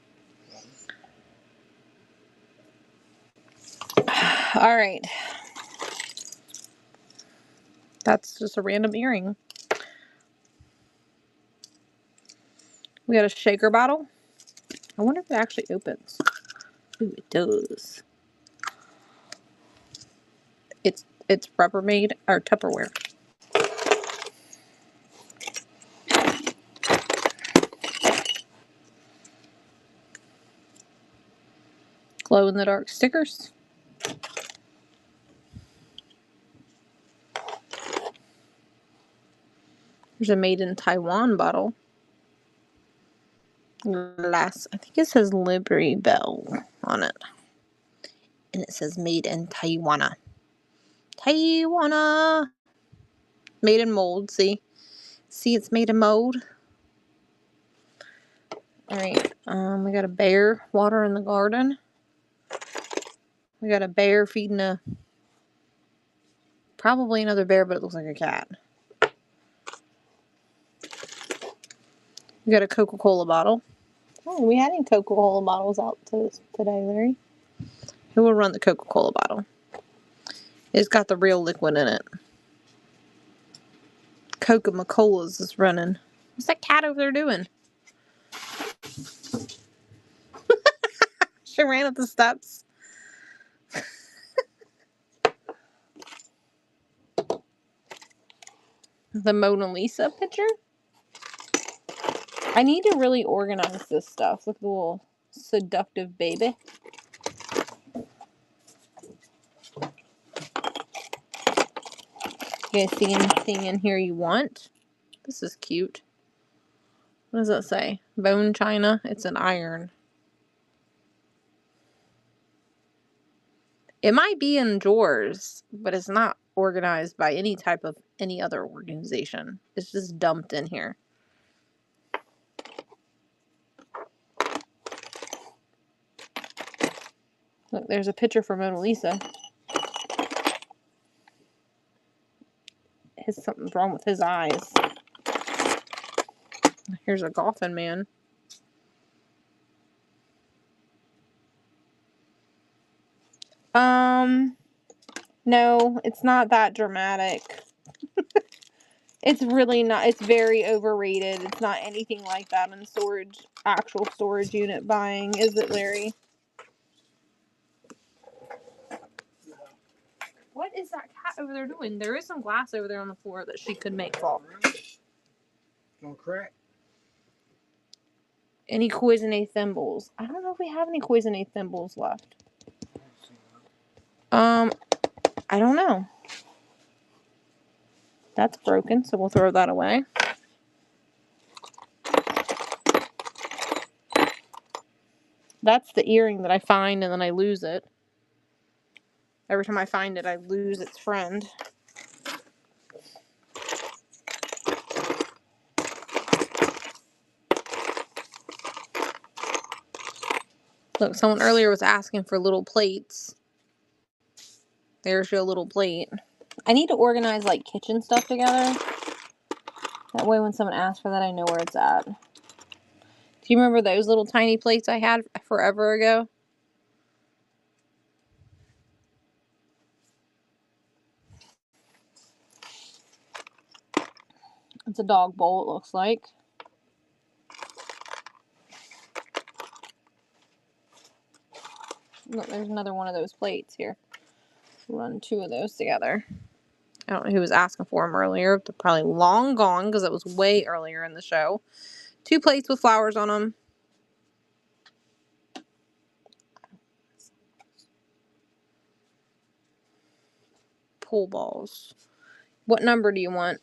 Speaker 1: All right. That's just a random earring. We got a shaker bottle. I wonder if it actually opens. Ooh, it does. It's Rubbermaid or Tupperware. Glow in the dark stickers. There's a made in Taiwan bottle. Glass. I think it says Liberty Bell on it. And it says made in Taiwan. Taiwan. Made in mold. See, it's made in mold. All right. We got a bear water in the garden. We got a bear feeding probably another bear, but it looks like a cat. We got a Coca-Cola bottle. Oh, we had any Coca-Cola bottles out today, Larry? Who will run the Coca-Cola bottle? It's got the real liquid in it. Coca-Cola's is running. What's that cat over there doing? She ran up the steps. The Mona Lisa picture? I need to really organize this stuff. Look at the little seductive baby. You guys see anything in here you want? This is cute. What does that say? Bone china. It's an iron. It might be in drawers, but it's not organized by any type of any other organization. It's just dumped in here. Look, there's a picture for Mona Lisa. Something's wrong with his eyes. Here's a Gotham man. No, it's not that dramatic. It's really not. It's very overrated. It's not anything like that in actual storage unit buying, is it, Larry? What is that cat over there doing? There is some glass over there on the floor that she could make fall.
Speaker 2: Gonna crack.
Speaker 1: Any Cuisinart thimbles? I don't know if we have any Cuisinart thimbles left. I don't know. That's broken, so we'll throw that away. That's the earring that I find and then I lose it. Every time I find it, I lose its friend. Look, someone earlier was asking for little plates. There's your little plate. I need to organize like kitchen stuff together. That way when someone asks for that, I know where it's at. Do you remember those little tiny plates I had forever ago? It's a dog bowl, it looks like. Look, there's another one of those plates here. Run two of those together. I don't know who was asking for them earlier. They're probably long gone because it was way earlier in the show. 2 plates with flowers on them. Pool balls. What number do you want?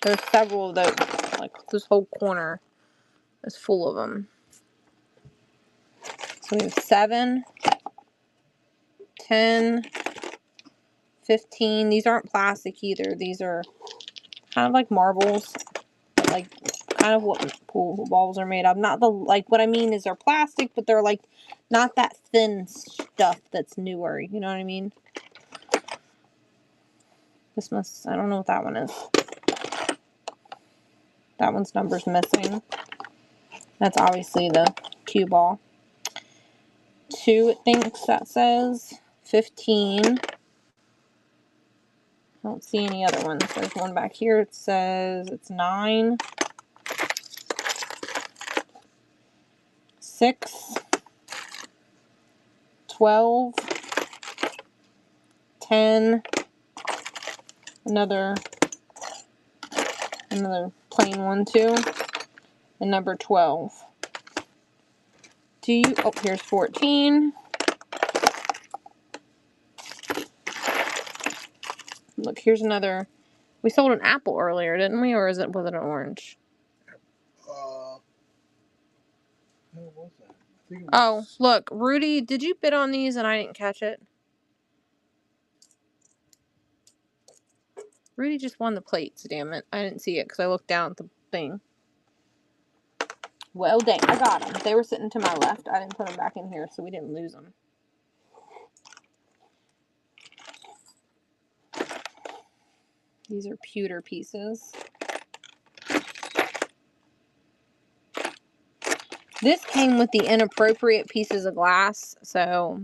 Speaker 1: There's several of those. Like this whole corner is full of them. So we have 7, 10, 15. These aren't plastic either. These are kind of like marbles. Like kind of what pool balls are made of. Not the, like, what I mean is they're plastic, but they're like not that thin stuff that's newer. You know what I mean? This must, I don't know what that one is. That one's number's missing. That's obviously the cue ball. 2, it thinks that says. 15. I don't see any other ones. There's one back here. It says it's 9. 6. 12. 10. Another plain one too. And number 12. Oh, here's 14. Look, here's another. We sold an apple earlier, didn't we? Or was it an orange?
Speaker 2: What was that? I think it was...
Speaker 1: Oh, look, Rudy, did you bid on these and I didn't catch it? Rudy just won the plates, damn it. I didn't see it because I looked down at the thing. Well, dang, I got them. They were sitting to my left. I didn't put them back in here, so we didn't lose them. These are pewter pieces. This came with the inappropriate pieces of glass, so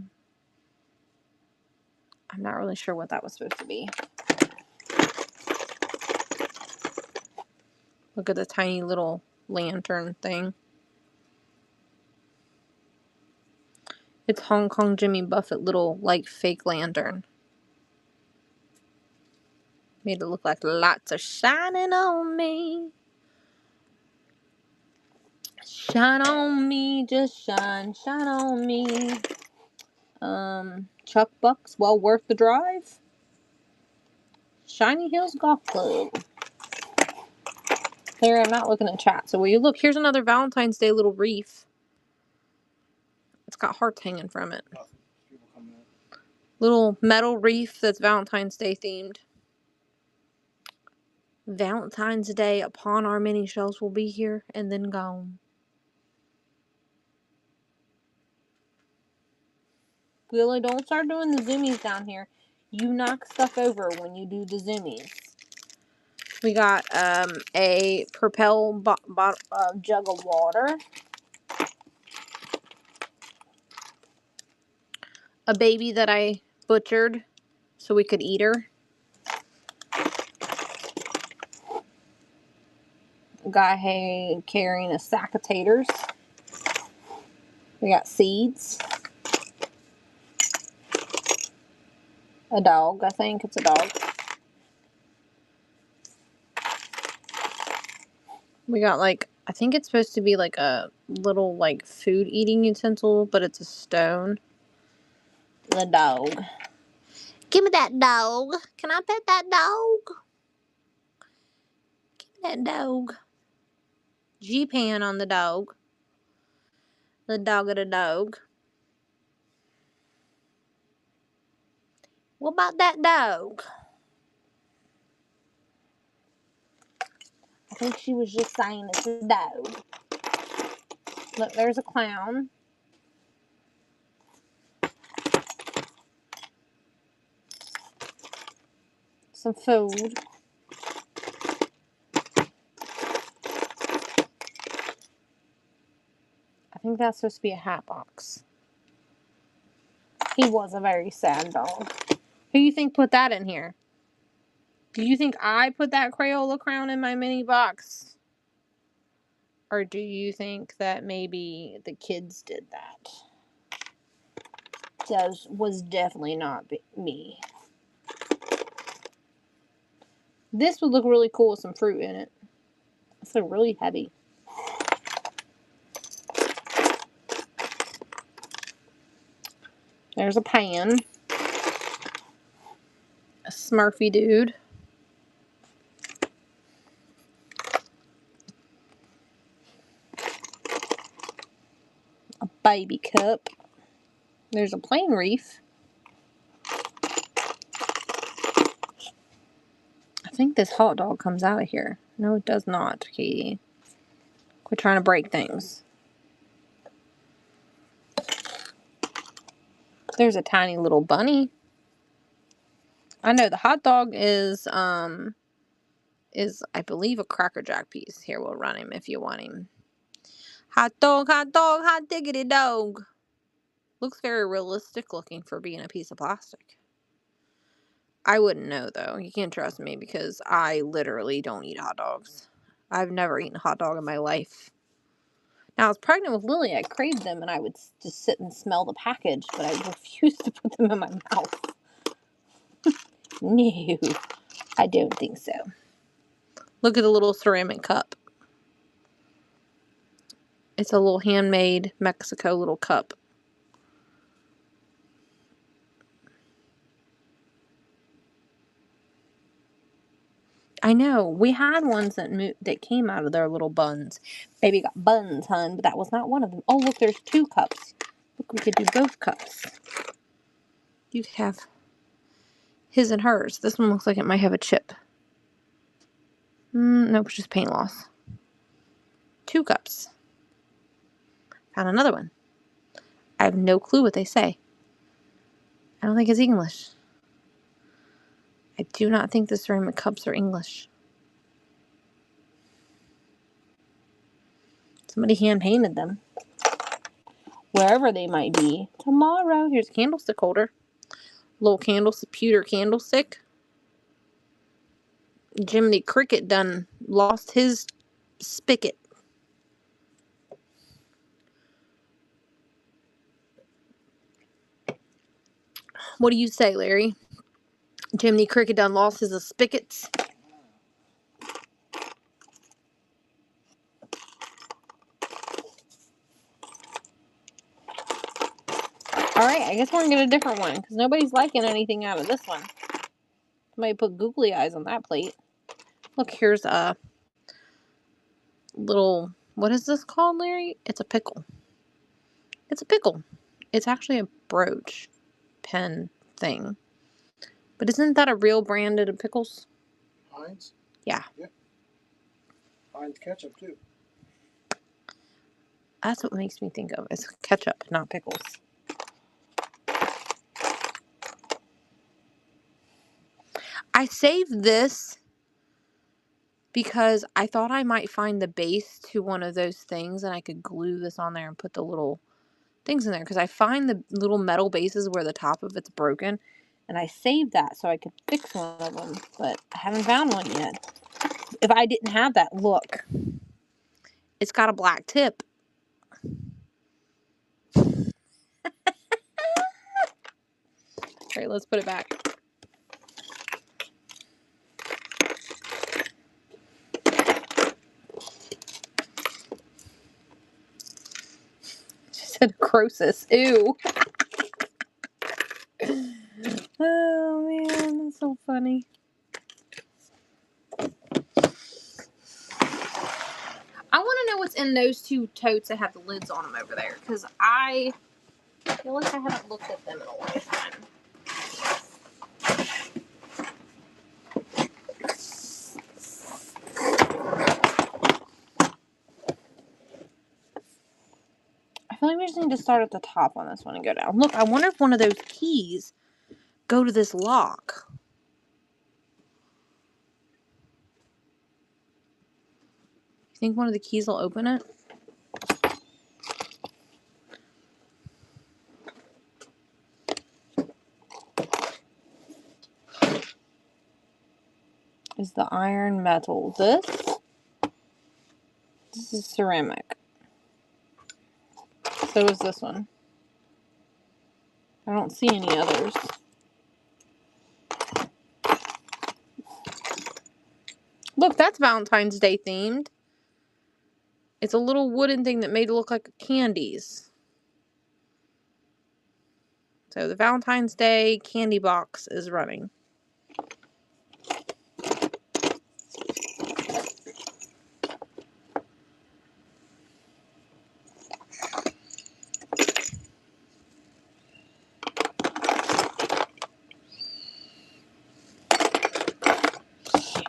Speaker 1: I'm not really sure what that was supposed to be. Look at the tiny little lantern thing. It's Hong Kong Jimmy Buffett little, like, fake lantern. Made it look like lots of shining on me. Shine on me, just shine, shine on me. Chuck Bucks, well worth the drive. Shiny Hills Golf Club. Here, I'm not looking at chat, so will you look? Here's another Valentine's Day little wreath. It's got hearts hanging from it. Little metal wreath that's Valentine's Day themed. Valentine's Day upon our mini shelves will be here and then gone. Willie, don't start doing the zoomies down here. You knock stuff over when you do the zoomies. We got a Propel jug of water. A baby that I butchered so we could eat her. A guy carrying a sack of taters. We got seeds. A dog, I think it's a dog. We got, like, I think it's supposed to be like a little, like, food eating utensil, but it's a stone. The dog. Give me that dog. Can I pet that dog? Give me that dog. G-pan on the dog. The dog of the dog. What about that dog? I think she was just saying it's a dog. Look, there's a clown. Some food. I think that's supposed to be a hat box. He was a very sad dog. Who do you think put that in here? Do you think I put that Crayola crown in my mini box? Or do you think that maybe the kids did that? Was definitely not me. This would look really cool with some fruit in it. It's like really heavy. There's a pan. A Smurfy dude. A baby cup. There's a plain reef. I think this hot dog comes out of here. No, it does not, Katie. Quit trying to break things. There's a tiny little bunny. I know the hot dog is I believe a Cracker Jack piece. Here, we'll run him if you want him. Hot dog, hot diggity dog. Looks very realistic looking for being a piece of plastic. I wouldn't know though. You can't trust me because I literally don't eat hot dogs. I've never eaten a hot dog in my life. Now, I was pregnant with Lily. I craved them and I would just sit and smell the package, but I refused to put them in my mouth. No, I don't think so. Look at the little ceramic cup. It's a little handmade Mexico little cup. I know. We had ones that came out of their little buns. Baby got buns, hun, but that was not one of them. Oh, look, there's 2 cups. Look, we could do both cups. You could have his and hers. This one looks like it might have a chip. Nope, it's just paint loss. 2 cups. Found another one. I have no clue what they say. I don't think it's English. I do not think the ceramic cups are English. Somebody hand-painted them. Wherever they might be. Tomorrow. Here's a candlestick holder. Little pewter candlestick. Jiminy Cricket done lost his spigot. What do you say, Larry? Jiminy Cricket done lost his spigots. Alright, I guess we're going to get a different one, because nobody's liking anything out of this one. Somebody put googly eyes on that plate. Look, here's a little, what is this called, Larry? It's a pickle. It's a pickle. It's actually a brooch pen thing. But isn't that a real brand of pickles?
Speaker 2: Heinz?
Speaker 1: Yeah.
Speaker 2: Yep. Heinz ketchup, too.
Speaker 1: That's what makes me think of. It's ketchup, not pickles. I saved this because I thought I might find the base to one of those things and I could glue this on there and put the little things in there. Because I find the little metal bases where the top of it's broken. And I saved that so I could fix one of them. But I haven't found one yet. If I didn't have that, look. It's got a black tip. Alright, let's put it back. She said Croesus. Ew. Oh man, that's so funny. I want to know what's what's in those two totes that have the lids on them over there. Because I feel like I haven't looked at them in a long time. I feel like we just need to start at the top on this one and go down. Look, I wonder if one of those keys go to this lock. You think one of the keys will open it? Is the iron metal. This is ceramic. So is this one. I don't see any others. Look, that's Valentine's Day themed. It's a little wooden thing that made it look like candies. So the Valentine's Day candy box is running.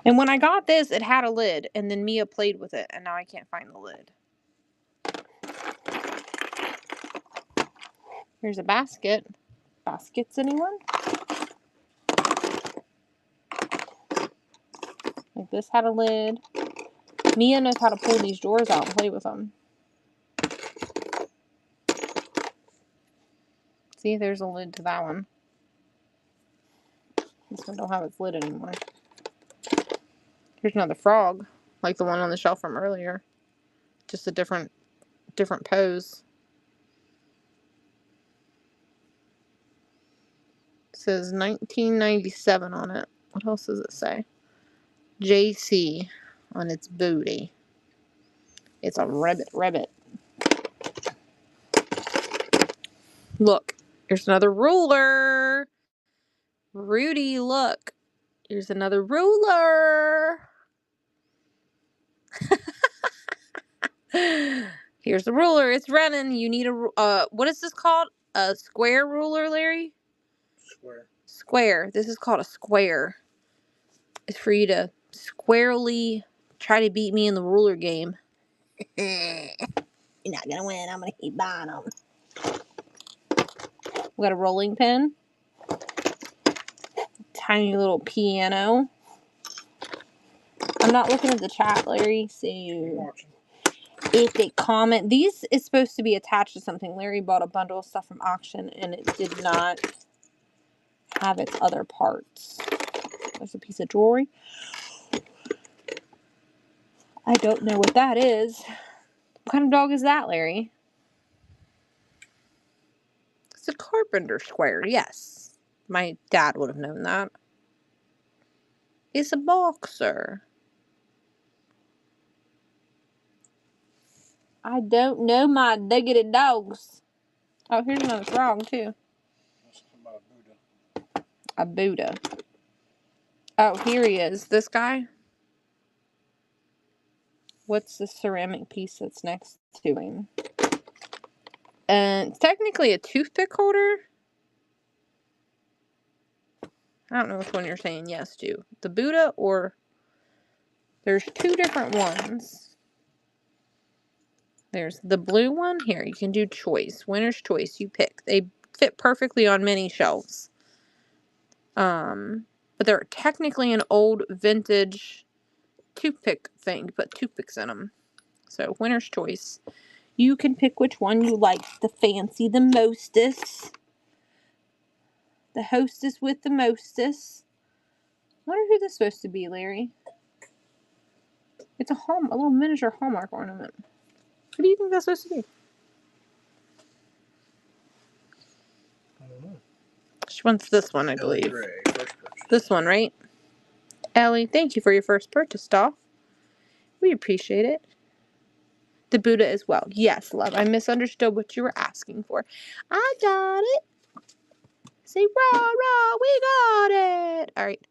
Speaker 1: And when I got this, it had a lid, and then Mia played with it, and now I can't find the lid. Here's a basket. Baskets, anyone? Like this had a lid. Mia knows how to pull these drawers out and play with them. See, there's a lid to that one. This one don't have its lid anymore. Here's another frog, like the one on the shelf from earlier. Just a different pose. It says 1997 on it. What else does it say? JC on its booty. It's a ribbit. Look, here's another ruler. Rudy, look. Here's another ruler. Here's the ruler. It's running. You need a, what is this called? A square ruler, Larry? Square. This is called a square. It's for you to squarely try to beat me in the ruler game. You're not gonna win. I'm gonna keep buying them. We got a rolling pin. Tiny little piano. I'm not looking at the chat, Larry. So if they comment, these is supposed to be attached to something. Larry bought a bundle of stuff from auction and it did not have its other parts. There's a piece of jewelry. I don't know what that is. What kind of dog is that, Larry? It's a carpenter square, yes. My dad would have known that. It's a boxer. I don't know my diggity dogs. Oh, here's another frog, too. A Buddha. Oh, here he is. This guy. What's the ceramic piece that's next to him? And it's technically a toothpick holder. I don't know which one you're saying yes to. The Buddha or... There's two different ones. There's the blue one. Here, you can do choice. Winner's choice. You pick. They fit perfectly on many shelves. But they're technically an old vintage toothpick thing. You put toothpicks in them. So, winner's choice. You can pick which one you like the fancy the mostest. The hostess with the mostest. I wonder who this is supposed to be, Larry. It's a little miniature Hallmark ornament. Who do you think that's supposed to be?
Speaker 2: I don't know.
Speaker 1: She wants this one, I believe.
Speaker 2: Gray, first purchase.
Speaker 1: This one, right? Ellie, thank you for your first purchase, doll. We appreciate it. The Buddha as well. Yes, love. I misunderstood what you were asking for. I got it. Say rah, rah, we got it. All right.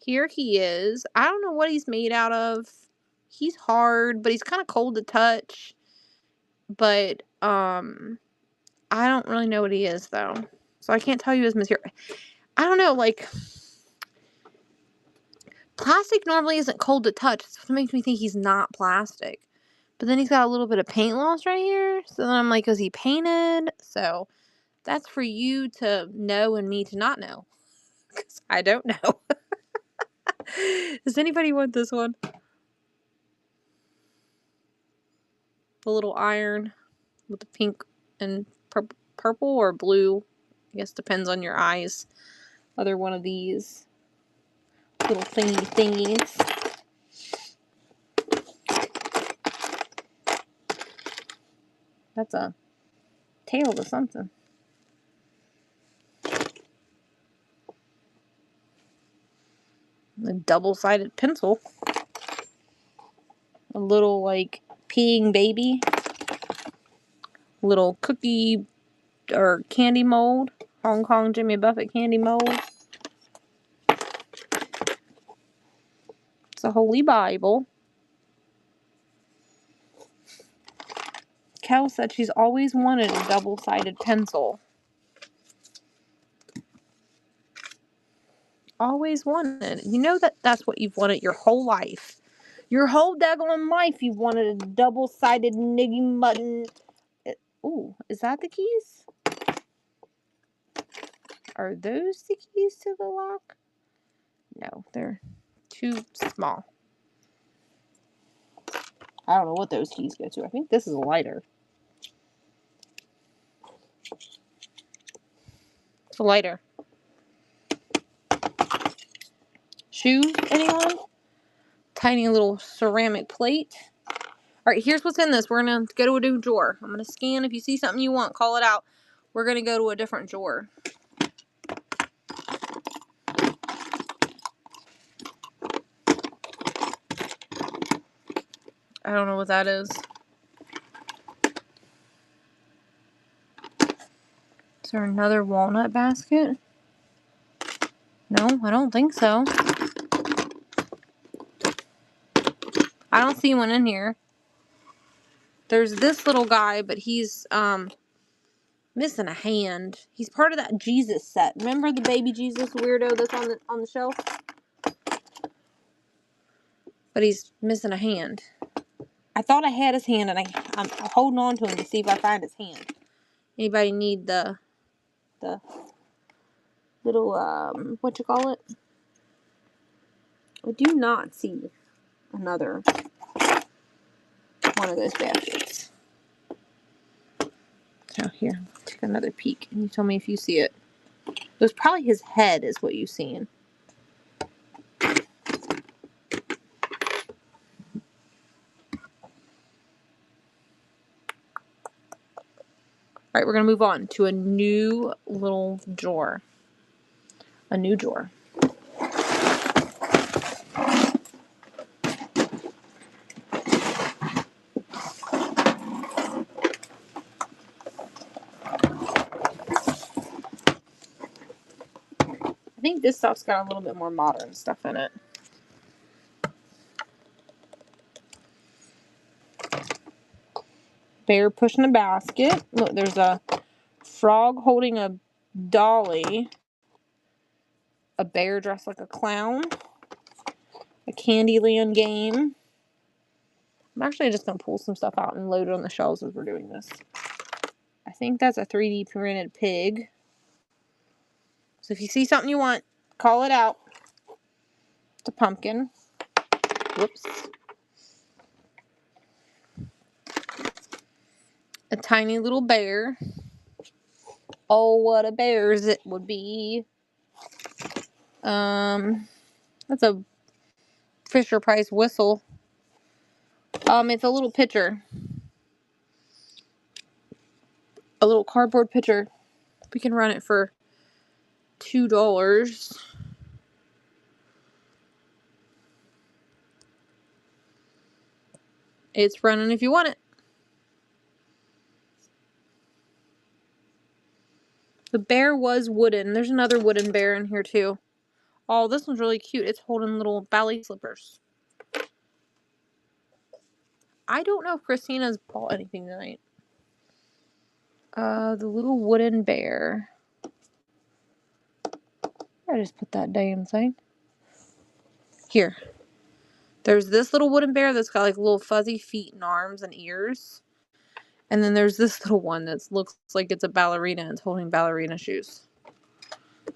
Speaker 1: Here he is. I don't know what he's made out of. He's hard, but he's kind of cold to touch. but I don't really know what he is though, so I can't tell you his material. I don't know, like, plastic normally isn't cold to touch. That's what makes me think he's not plastic. But then he's got a little bit of paint loss right here, so then I'm like, is he painted? So that's for you to know and me to not know, because I don't know. Does anybody want this one? The little iron with the pink and purple or blue, I guess depends on your eyes. Other one of these little thingies. That's a tail to something. A double-sided pencil. A little, like, peeing baby. Little cookie or candy mold. Hong Kong Jimmy Buffett candy mold. It's a Holy Bible. Kel said she's always wanted a double-sided pencil. Always wanted. You know that's what you've wanted your whole life. Your whole daggone life you've wanted a double-sided niggy mutton. Ooh, is that the keys? Are those the keys to the lock? No, they're too small. I don't know what those keys go to. I think this is a lighter. It's a lighter. Shoes, anyone? Tiny little ceramic plate. Alright, here's what's in this. We're going to go to a new drawer. I'm going to scan. If you see something you want, call it out. We're going to go to a different drawer. I don't know what that is. Is there another walnut basket? No, I don't think so. I don't see one in here. There's this little guy, but he's missing a hand. He's part of that Jesus set. Remember the baby Jesus weirdo that's on the shelf? But he's missing a hand. I thought I had his hand, and I'm holding on to him to see if I find his hand. Anybody need the little what you call it? I do not see another one of those baskets. So here, take another peek, and you tell me if you see it. It was probably his head is what you've seen. Alright, we're going to move on to a new little drawer. A new drawer. I think this stuff's got a little bit more modern stuff in it. Bear pushing a basket. Look, there's a frog holding a dolly. A bear dressed like a clown. A Candyland game. I'm actually just going to pull some stuff out and load it on the shelves as we're doing this. I think that's a 3D printed pig. So if you see something you want, call it out. It's a pumpkin. Whoops. A tiny little bear. Oh, what a bear's it would be. That's a Fisher-Price whistle. It's a little pitcher. A little cardboard pitcher. We can run it for $2. It's running if you want it. The bear was wooden. There's another wooden bear in here too. Oh, this one's really cute. It's holding little ballet slippers. I don't know if Christina's bought anything tonight. The little wooden bear. I just put that damn thing. Here. There's this little wooden bear that's got like little fuzzy feet and arms and ears. And then there's this little one that looks like it's a ballerina and it's holding ballerina shoes.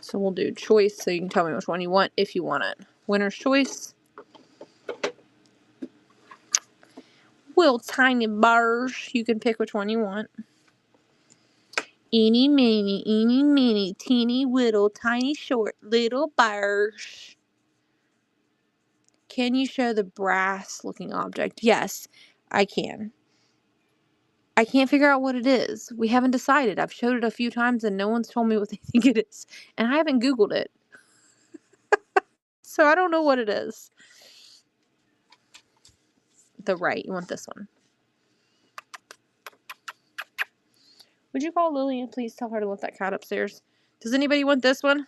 Speaker 1: So we'll do choice so you can tell me which one you want if you want it. Winner's choice. Little tiny bears. You can pick which one you want. Eeny, meeny, teeny, whittle, tiny, short, little bears. Can you show the brass looking object? Yes, I can. I can't figure out what it is. We haven't decided. I've showed it a few times and no one's told me what they think it is. And I haven't Googled it. So I don't know what it is. The right. You want this one. Would you call Lily and please tell her to let that cat upstairs? Does anybody want this one?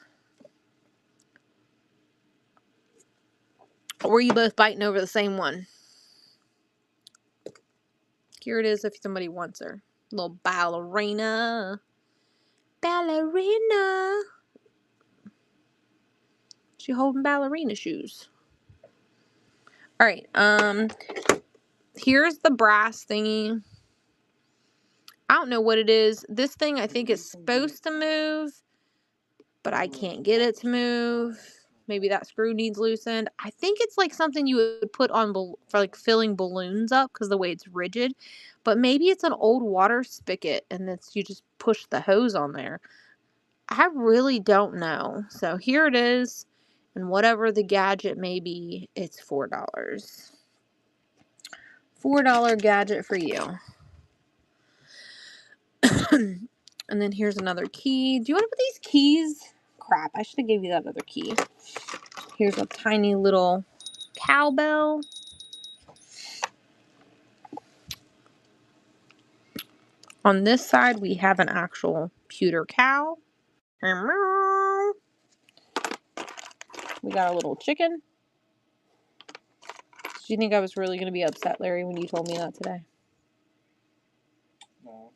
Speaker 1: Or are you both biting over the same one? Here it is if somebody wants her. Little ballerina. Ballerina. She holding ballerina shoes. Alright, here's the brass thingy. I don't know what it is. This thing I think is supposed to move, but I can't get it to move. Maybe that screw needs loosened. I think it's like something you would put on for like filling balloons up because the way it's rigid. But maybe it's an old water spigot and you just push the hose on there. I really don't know. So here it is. And whatever the gadget may be, it's $4. $4 gadget for you. And then here's another key. Do you want to put these keys? Crap, I should have gave you that other key. Here's a tiny little cowbell. On this side, we have an actual pewter cow. We got a little chicken. Do you think I was really going to be upset, Larry, when you told me that today?
Speaker 2: No.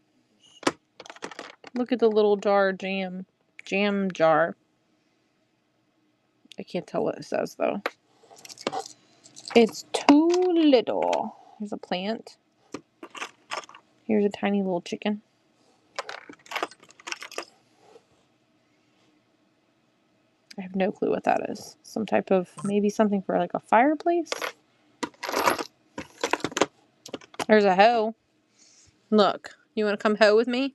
Speaker 1: Look at the little jar of jam. Jam jar. I can't tell what it says, though. It's too little. Here's a plant. Here's a tiny little chicken. I have no clue what that is. Some type of, maybe something for like a fireplace? There's a hoe. Look, you want to come hoe with me?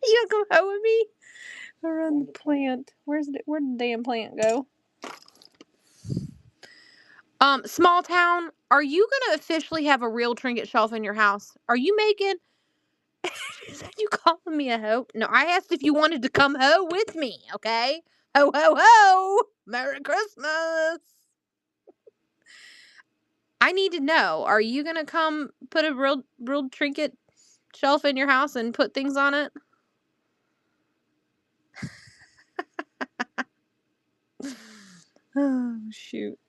Speaker 1: You want to come hoe with me? Around the plant. Where'd the damn plant go? Small town, are you gonna officially have a real trinket shelf in your house? Are you making... Is that you calling me a hoe? No, I asked if you wanted to come hoe with me, okay? Ho, ho, ho! Merry Christmas! I need to know, are you gonna come put a real trinket shelf in your house and put things on it? Oh, shoot.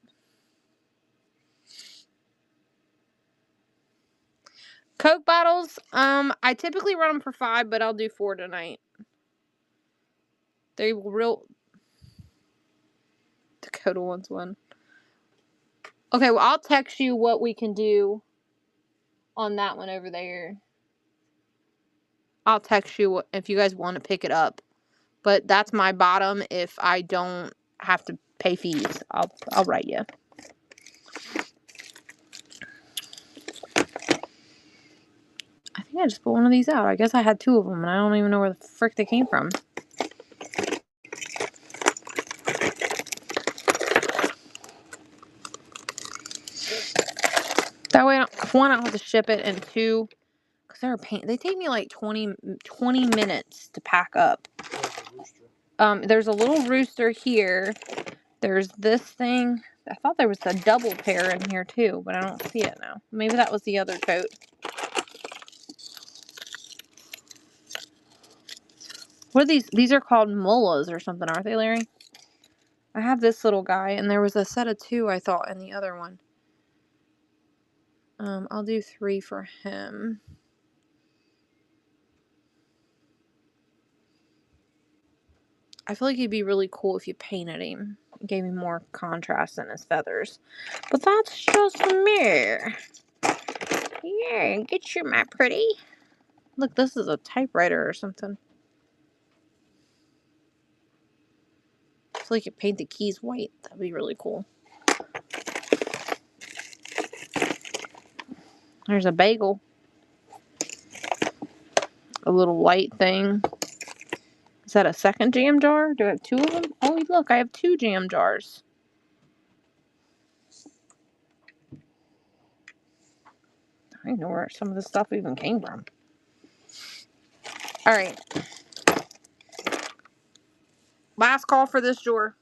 Speaker 1: Coke bottles, I typically run them for $5, but I'll do $4 tonight. They will Dakota wants one. Okay, well, I'll text you what we can do on that one over there. I'll text you if you guys want to pick it up. But that's my bottom if I don't have to pay fees. I'll write you. I think I just put one of these out. I guess I had 2 of them, and I don't even know where the frick they came from. That way, one, I don't have to ship it, and 2, because they're a pain. They take me like 20 minutes to pack up. There's a little rooster here. There's this thing. I thought there was a double pair in here too, but I don't see it now. Maybe that was the other coat. What are these? These are called mullahs or something, aren't they, Larry? I have this little guy, and there was a set of 2, I thought, in the other one. I'll do 3 for him. I feel like he'd be really cool if you painted him. Gave him more contrast in his feathers. But that's just me. Yeah, get you, my pretty. Look, this is a typewriter or something. I feel like you paint the keys white. That'd be really cool. There's a bagel. A little light thing. Is that a second jam jar? Do I have 2 of them? Oh, look, I have 2 jam jars. I don't know where some of this stuff even came from. Alright. Last call for this drawer.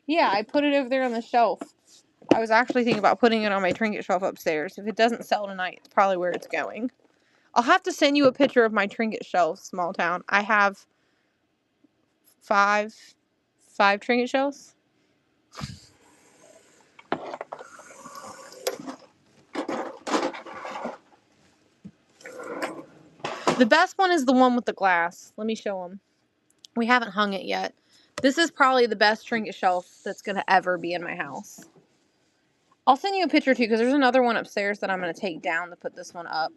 Speaker 1: Yeah, I put it over there on the shelf. I was actually thinking about putting it on my trinket shelf upstairs. If it doesn't sell tonight, it's probably where it's going. I'll have to send you a picture of my trinket shelf, small town. I have 5 trinket shelves. The best one is the one with the glass. Let me show them. We haven't hung it yet. This is probably the best trinket shelf that's going to ever be in my house. I'll send you a picture too, because there's another one upstairs that I'm going to take down to put this one up.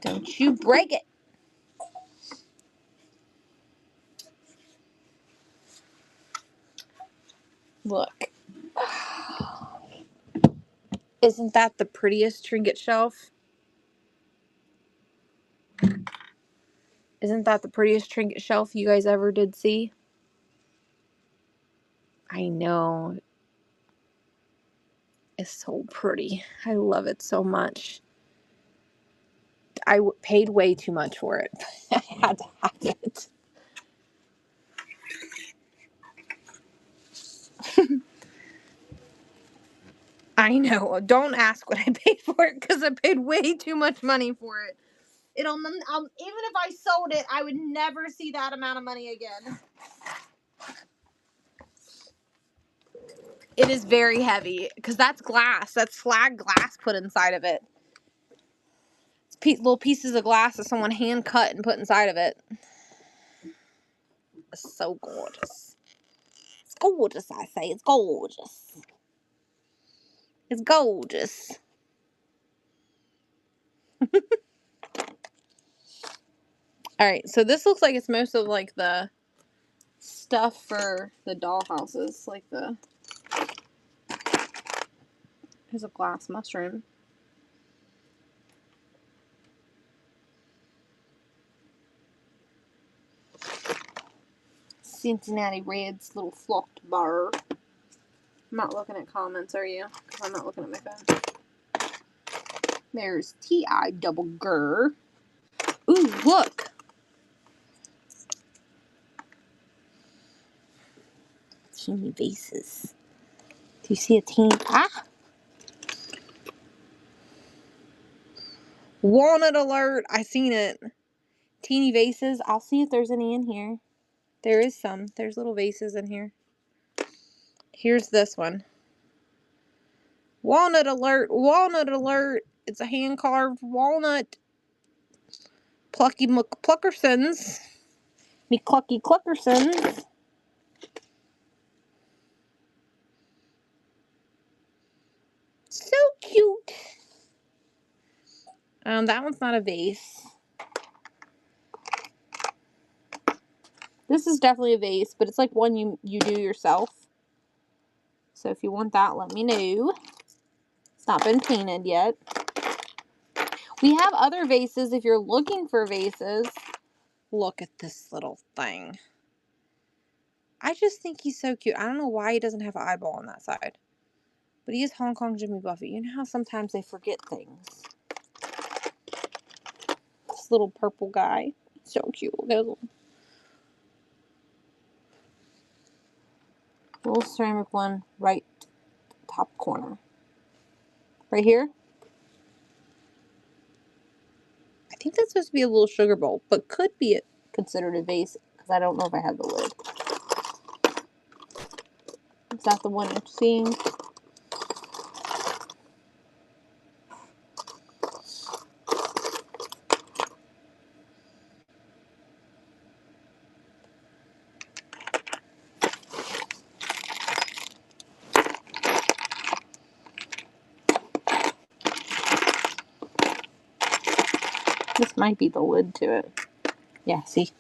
Speaker 1: Don't you break it. Look. Isn't that the prettiest trinket shelf? Isn't that the prettiest trinket shelf you guys ever did see? I know. It's so pretty. I love it so much. I paid way too much for it. I had to have it. I know. Don't ask what I paid for it, because I paid way too much money for it. Even if I sold it, I would never see that amount of money again. It is very heavy, because that's glass. That's slag glass put inside of it. It's little pieces of glass that someone hand cut and put inside of it. It's so gorgeous. It's gorgeous, I say. It's gorgeous. It's gorgeous. Alright, so this looks like it's most of like the stuff for the doll houses. Like here's a glass mushroom. Cincinnati Red's little flocked bar. I'm not looking at comments, are you? Because I'm not looking at my phone. There's T.I. Double Gur. Ooh, look! Teeny vases. Do you see a teeny... Ah! Walnut alert! I seen it. Teeny vases. I'll see if there's any in here. There is some. There's little vases in here. Here's this one. Walnut alert! Walnut alert! It's a hand-carved walnut. Plucky McPluckersons. Me Clucky Cluckersons. So cute. That one's not a vase. This is definitely a vase, but it's like one you do yourself. So if you want that, let me know. It's not been painted yet. We have other vases if you're looking for vases. Look at this little thing. I just think he's so cute. I don't know why he doesn't have an eyeball on that side. But he is Hong Kong Jimmy Buffett. You know how sometimes they forget things. This little purple guy. So cute. Look at his little ceramic one right top corner. Right here. think that's supposed to be a little sugar bowl, but could be considered a vase because I don't know if I have the lid. Is that the one you're seeing? This might be the lid to it. Yeah, see?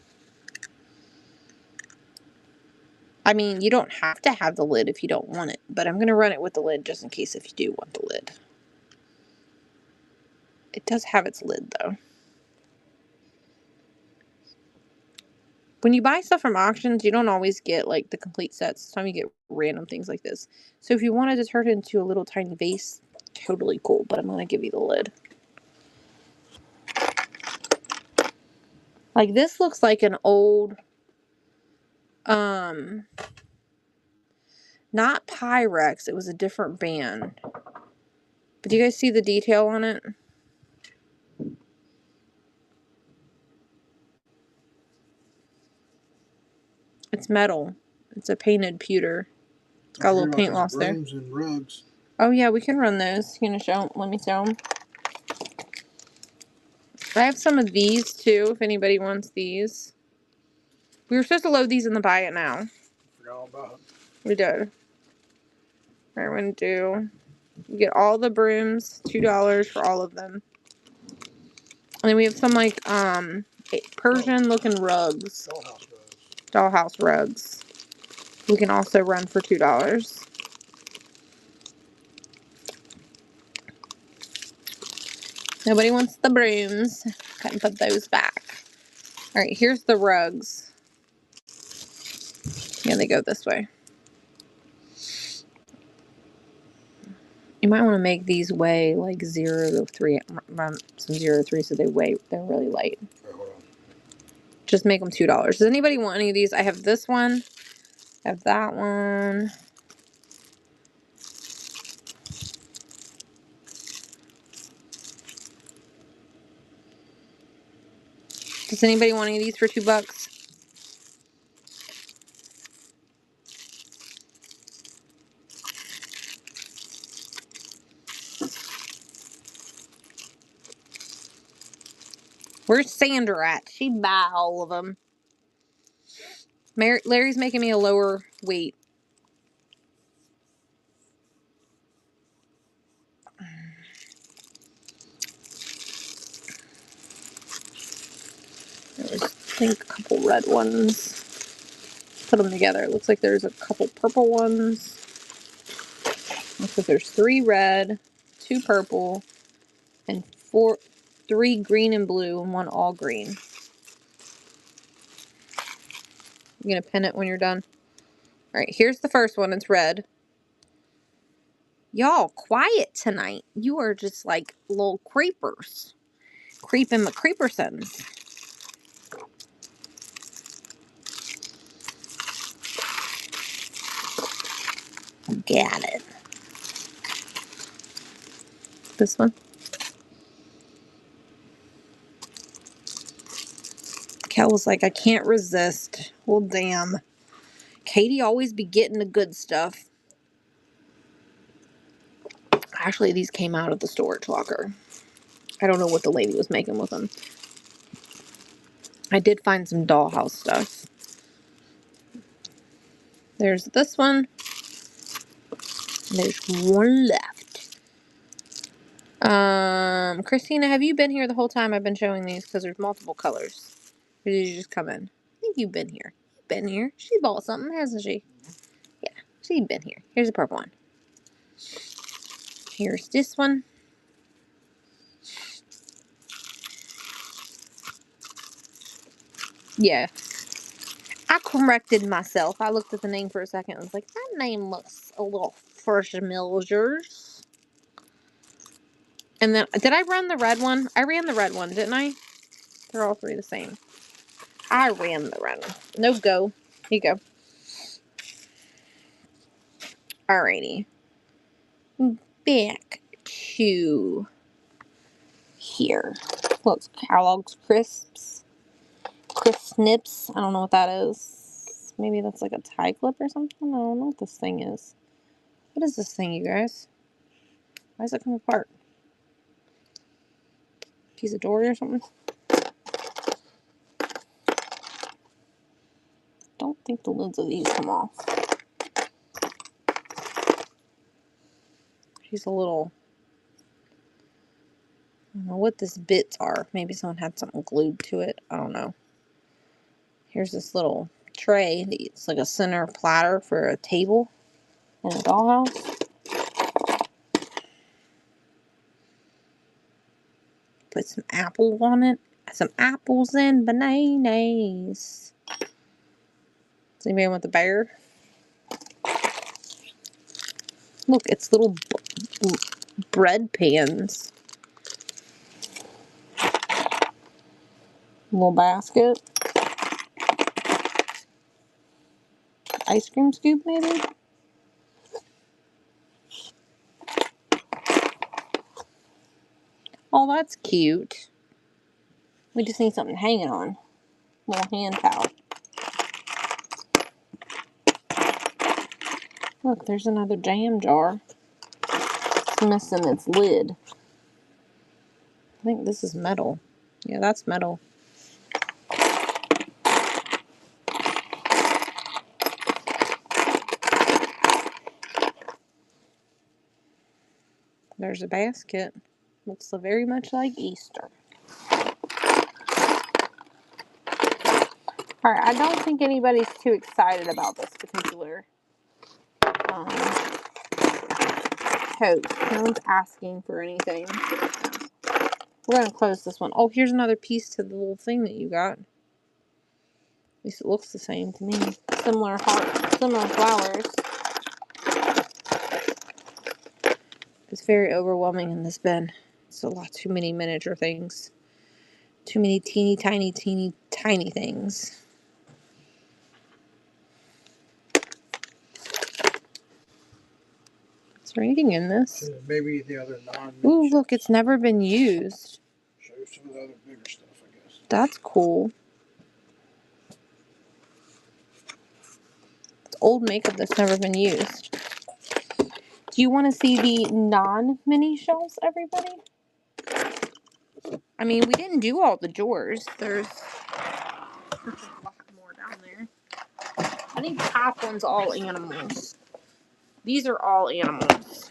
Speaker 1: I mean, you don't have to have the lid if you don't want it, but I'm going to run it with the lid just in case if you do want the lid. It does have its lid, though. When you buy stuff from auctions, you don't always get, like, the complete sets. Sometimes you get random things like this. So if you wanted to turn it into a little tiny vase, totally cool, but I'm going to give you the lid. Like, this looks like an old, not Pyrex. It was a different band. But do you guys see the detail on it? It's metal. It's a painted pewter. It's got a little paint loss there.
Speaker 2: And rugs.
Speaker 1: Oh, yeah, we can run those. You gonna show them? Let me show them. I have some of these, too, if anybody wants these. We were supposed to load these in the buy it now.
Speaker 2: Forgot all about it.
Speaker 1: We did. We're going to do... You get all the brooms, $2 for all of them. And then we have some, like, Persian-looking rugs. Dollhouse rugs. We can also run for $2. Nobody wants the brooms. Go and put those back. Alright, here's the rugs. Yeah, they go this way. You might want to make these weigh like 0 to 3, some 0 to 3 so they're really light. Just make them $2. Does anybody want any of these? I have this one. I have that one. Does anybody want any of these for $2? Where's Sandra at? She'd buy all of them. Larry's making me a lower weight. There's, I think, a couple red ones. Put them together. It looks like there's a couple purple ones. Looks like there's 3 red, 2 purple, and 3 green and blue, and 1 all green. You gonna pin it when you're done? Alright, here's the first one. It's red. Y'all, quiet tonight. You are just like little creepers. Creeping McCreepersons. Got it. This one. Cal was like, I can't resist. Well, damn. Katie always be getting the good stuff. Actually, these came out of the storage locker. I don't know what the lady was making with them. I did find some dollhouse stuff. There's this one. There's one left. Christina, have you been here the whole time I've been showing these? Because there's multiple colors. Or did you just come in? I think you've been here. You've been here. She bought something, hasn't she? Yeah, she's been here. Here's a purple one. Here's this one. Yeah. I corrected myself. I looked at the name for a second and was like, that name looks a little familiar. And then, did I run the red one? I ran the red one, didn't I? They're all 3 the same. I ran the red one. No go. Here you go. Alrighty. Back to here. Looks Kellogg's Crisps. Crisp Snips. I don't know what that is. Maybe that's like a tie clip or something. I don't know what this thing is. What is this thing, you guys? Why does it come apart? Piece of jewelry or something? Don't think the lids of these come off. She's a little... I don't know what this bits are. Maybe someone had something glued to it. I don't know. Here's this little tray. It's like a center platter for a table in a dollhouse. Put some apples on it. Some apples and bananas. Does anybody want the bear? Look, it's little bread pans. Little basket. Ice cream scoop, maybe? Oh, that's cute. We just need something hanging on. Little hand towel. Look, there's another jam jar. It's missing its lid. I think this is metal. Yeah, that's metal. There's a basket. Looks very much like Easter. Alright, I don't think anybody's too excited about this particular coat. No one's asking for anything. We're going to close this one. Oh, here's another piece to the little thing that you got. At least it looks the same to me. Similar hearts, similar flowers. It's very overwhelming in this bin. It's a lot too many miniature things. Too many teeny tiny things. Is there anything in this?
Speaker 2: Maybe the other
Speaker 1: Ooh, look, it's never been used.
Speaker 2: Show you some of the other bigger stuff, I guess.
Speaker 1: That's cool. It's old makeup that's never been used. Do you want to see the non-mini shelves, everybody? I mean, we didn't do all the drawers. There's a lot more down there. I think the top one's all animals. These are all animals.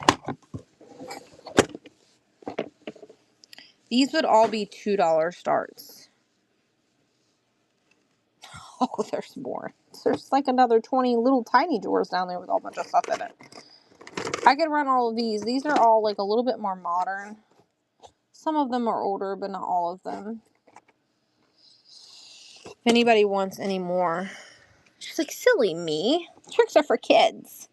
Speaker 1: These would all be $2 starts. Oh, there's more. There's like another 20 little tiny drawers down there with a whole bunch of stuff in it. I could run all of these. These are all like a little bit more modern. Some of them are older, but not all of them. If anybody wants any more. She's like, silly me. Tricks are for kids.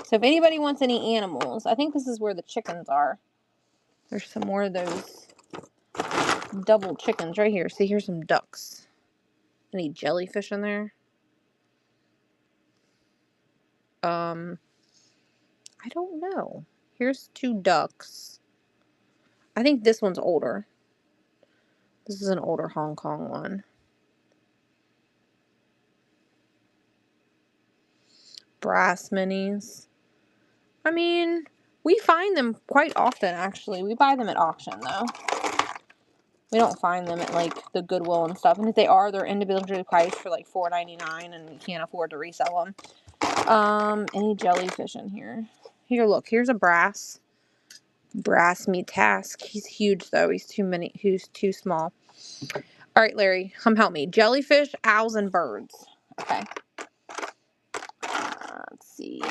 Speaker 1: So if anybody wants any animals, I think this is where the chickens are. There's some more of those double chickens right here. See, here's some ducks. Any jellyfish in there? I don't know. Here's 2 ducks. I think this one's older. This is an older Hong Kong one. Brass minis. I mean, we find them quite often, actually. We buy them at auction, though. We don't find them at, like, the Goodwill and stuff. And if they are, they're individually priced for, like, $4.99, and we can't afford to resell them. Any jellyfish in here? Here, look. Here's a brass meat task. He's huge, though. He's too small. All right, Larry, come help me. Jellyfish, owls, and birds. Okay. Let's see.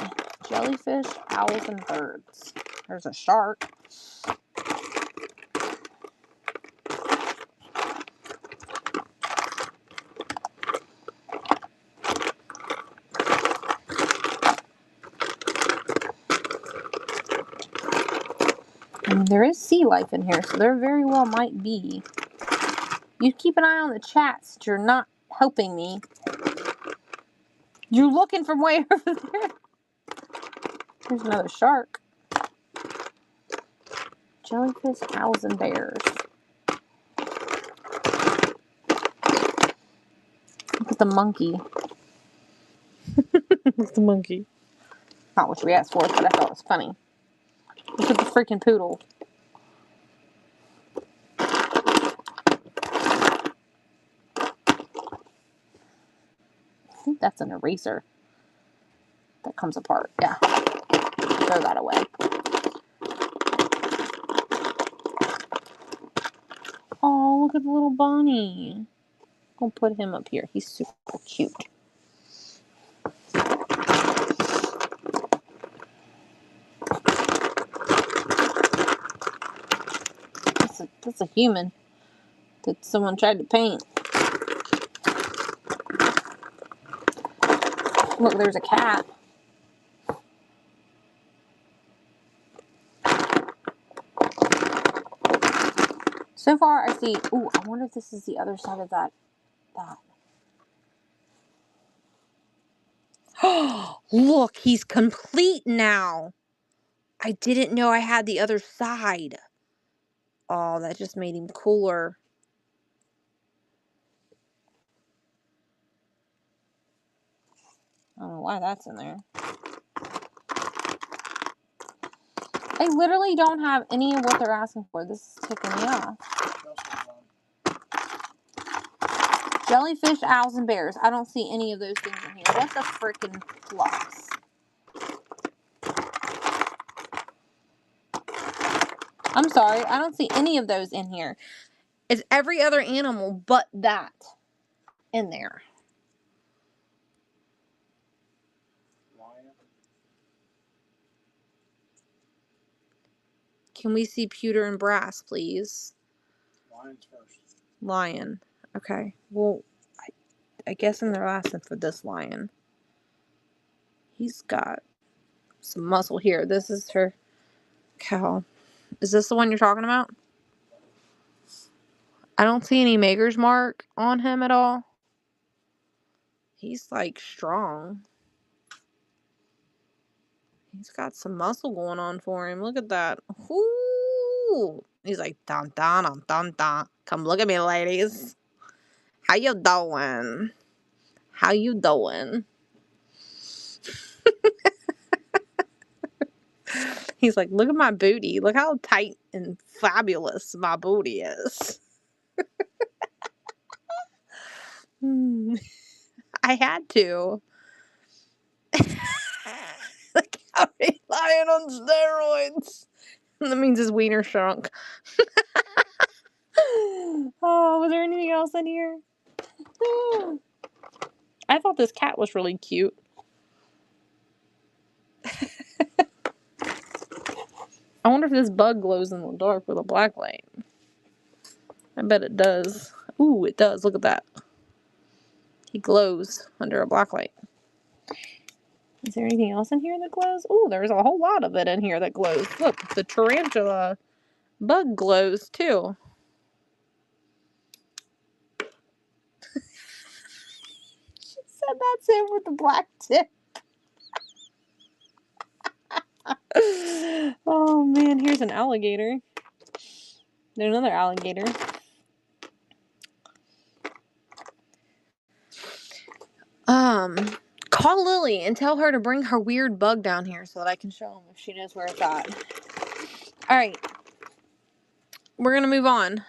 Speaker 1: Jellyfish, owls, and birds. There's a shark. And there is sea life in here, so there very well might be. You keep an eye on the chats. You're not helping me. You're looking from way over there. There's another shark. Jellyfish, owls, and bears. Look at the monkey. Look at the monkey. Not what we asked for, but I thought it was funny. Look at the freaking poodle. I think that's an eraser that comes apart. Yeah. Throw that away. Oh, look at the little bunny. I'll put him up here. He's super cute. That's a human that someone tried to paint. Look, there's a cat. So far, I see... Ooh, I wonder if this is the other side of that. Look, he's complete now. I didn't know I had the other side. Oh, that just made him cooler. I don't know why that's in there. I literally don't have any of what they're asking for. This is ticking me off. Jellyfish, owls, and bears. I don't see any of those things in here. What the freaking flux? I'm sorry. I don't see any of those in here. It's every other animal but that in there. Can we see pewter and brass, please?
Speaker 2: Lions first.
Speaker 1: Lion. Okay. Well, I guess they're asking for this lion. He's got some muscle here. This is her cow. Is this the one you're talking about? I don't see any maker's mark on him at all. He's like strong. He's got some muscle going on for him. Look at that. Ooh. He's like, dun dun dun dun dun. Come look at me, ladies. How you doing? How you doing? He's like, look at my booty. Look how tight and fabulous my booty is. I had to. Look how he's lying on steroids. That means his wiener shrunk. Oh, was there anything else in here? I thought this cat was really cute. I wonder if this bug glows in the dark with a black light. I bet it does. Ooh, it does. Look at that. He glows under a black light. Is there anything else in here that glows? Ooh, there's a whole lot of it in here that glows. Look, the tarantula bug glows too. She said that's it with the black tip. Oh man, here's an alligator. There's another alligator. Call Lily and tell her to bring her weird bug down here so that I can show him if she knows where it's at. Alright. We're gonna move on.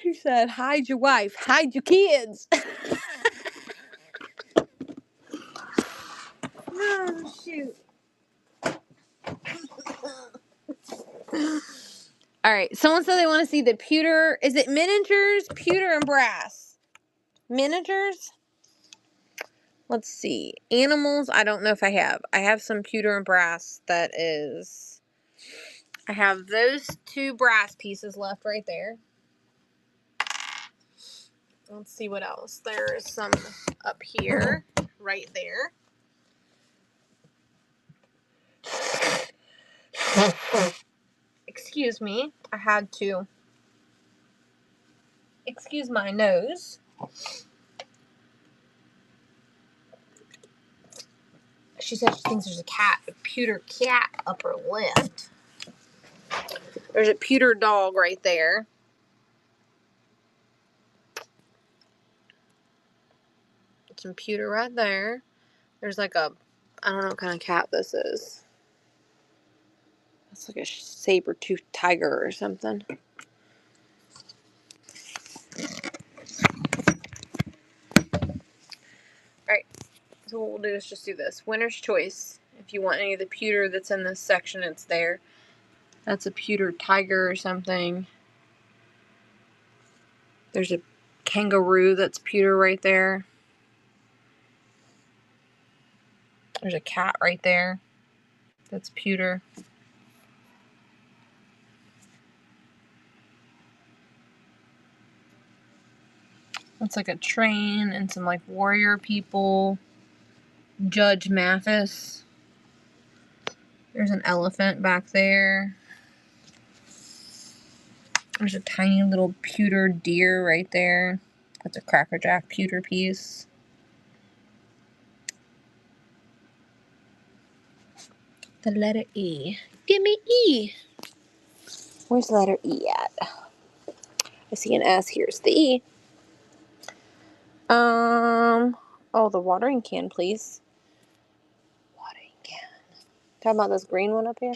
Speaker 1: She said, hide your wife, hide your kids. Oh, shoot. Alright, someone said they want to see the pewter. Is it miniatures, pewter, and brass? Miniatures? Let's see. Animals, I don't know if I have. I have some pewter and brass that is... I have those two brass pieces left right there. Let's see what else. There's some up here, right there. Excuse me. I had to. Excuse my nose. She said she thinks there's a cat, a pewter cat upper left. There's a pewter dog right there. Some pewter right there. There's like a, I don't know what kind of cat this is. It's like a saber-toothed tiger or something. Alright, so what we'll do is just do this. Winner's choice. If you want any of the pewter that's in this section, it's there. That's a pewter tiger or something. There's a kangaroo that's pewter right there. There's a cat right there that's pewter. Looks like a train and some like warrior people. Judge Mathis. There's an elephant back there. There's a tiny little pewter deer right there. That's a Cracker Jack pewter piece. The letter E. Give me E. Where's the letter E at? I see an S. Here's the E. Oh, the watering can, please. Watering can. Talking about this green one up here?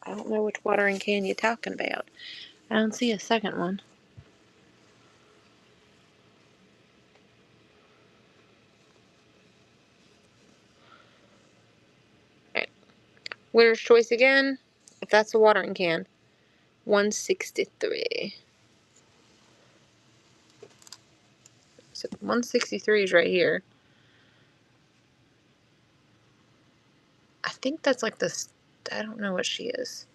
Speaker 1: I don't know which watering can you're talking about. I don't see a second one. Alright. Winner's choice again. If that's the watering can. 163. So 163 is right here. I think that's like this. I don't know what she is.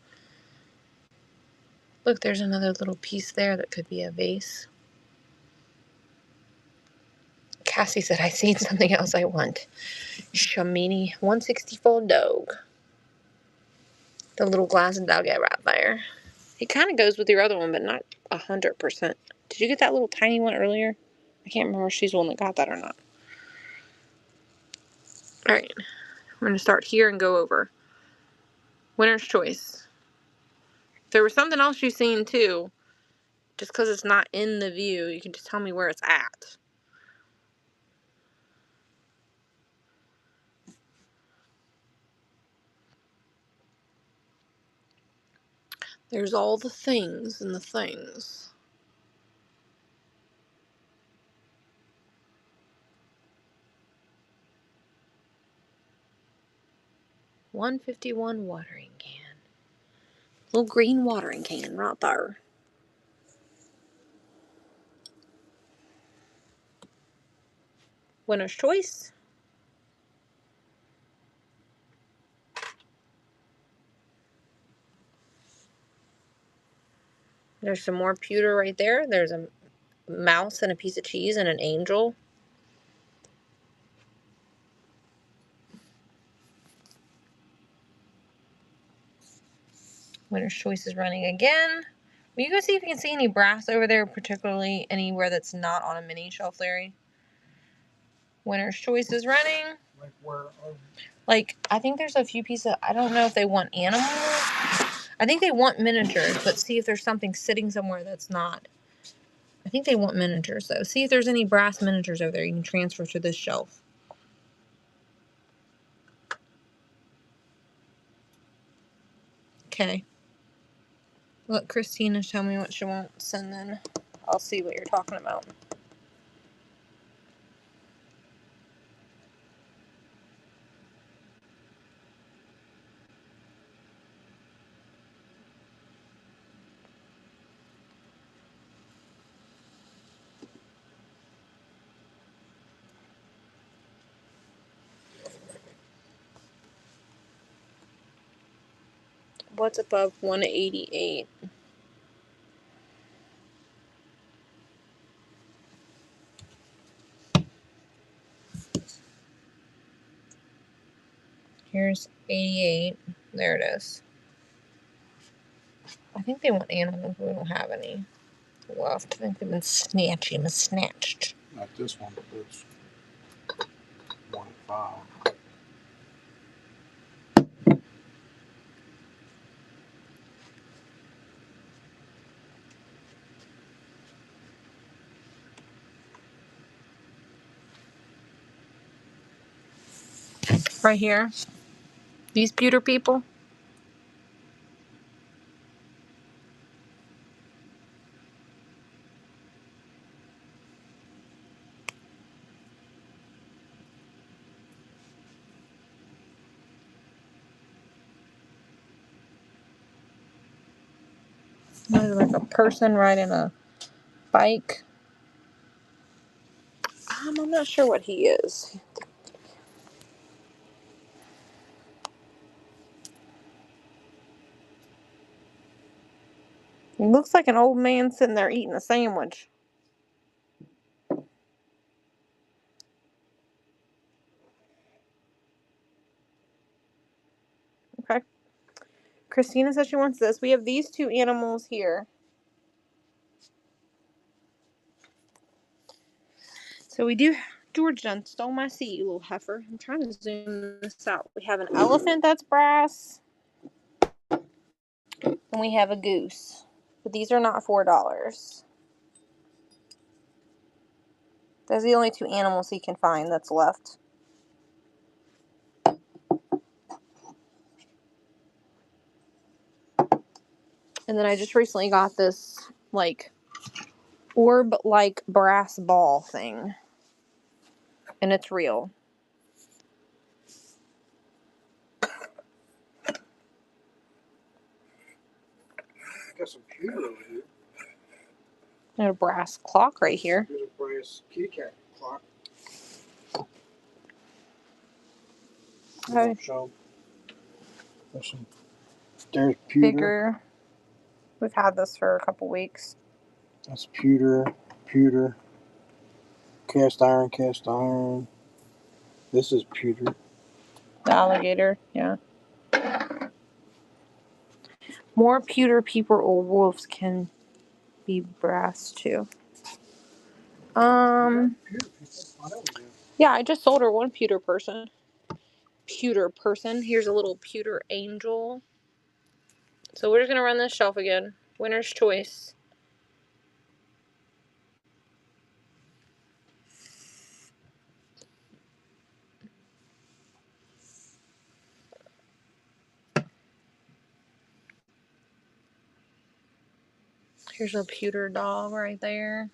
Speaker 1: Look, there's another little piece there that could be a vase. Cassie said, I seen something else I want. Shamini 164 dog. The little glass dogget right there. It kind of goes with your other one, but not 100%. Did you get that little tiny one earlier? I can't remember if she's the one that got that or not. Alright. We're going to start here and go over. Winner's choice. If there was something else you've seen too, just because it's not in the view, you can just tell me where it's at. There's all the things and the things. $151 watering can. Little green watering can right there. Winner's choice. There's some more pewter right there. There's a mouse and a piece of cheese and an angel. Winner's choice is running again. Will you go see if you can see any brass over there, particularly anywhere that's not on a mini shelf, Larry? Winner's choice is running.
Speaker 2: Like where?
Speaker 1: Like, I think there's a few pieces. I don't know if they want animals. I think they want miniatures, but see if there's something sitting somewhere that's not. I think they want miniatures, though. See if there's any brass miniatures over there you can transfer to this shelf. Okay. Let Christina tell me what she wants, and then I'll see what you're talking about. What's above 188? Here's 88. There it is. I think they want animals. We don't have any left. I think they've been snatched.
Speaker 2: Not this one, but this 1 at 5.
Speaker 1: Right here. These pewter people. There's like a person riding a bike. I'm not sure what he is. He looks like an old man sitting there eating a sandwich. Okay. Christina says she wants this. We have these two animals here. So we do. George done stole my seat, you little heifer. I'm trying to zoom this out. We have an elephant that's brass. And we have a goose. But these are not $4. Those are the only two animals he can find that's left. And then I just recently got this, like, orb-like brass ball thing. And it's real.
Speaker 2: Got some pewter over here.
Speaker 1: And a brass clock right here.
Speaker 2: There's a brass kitty cat clock.
Speaker 1: Okay.
Speaker 2: Show. There's pewter.
Speaker 1: Bigger. We've had this for a couple weeks.
Speaker 2: That's pewter. Cast iron. This is pewter.
Speaker 1: The alligator, yeah. More pewter people or wolves can be brass too. Yeah, I just sold her one pewter person. Here's a little pewter angel. So we're just gonna run this shelf again. Winner's choice. Here's a pewter dog right there.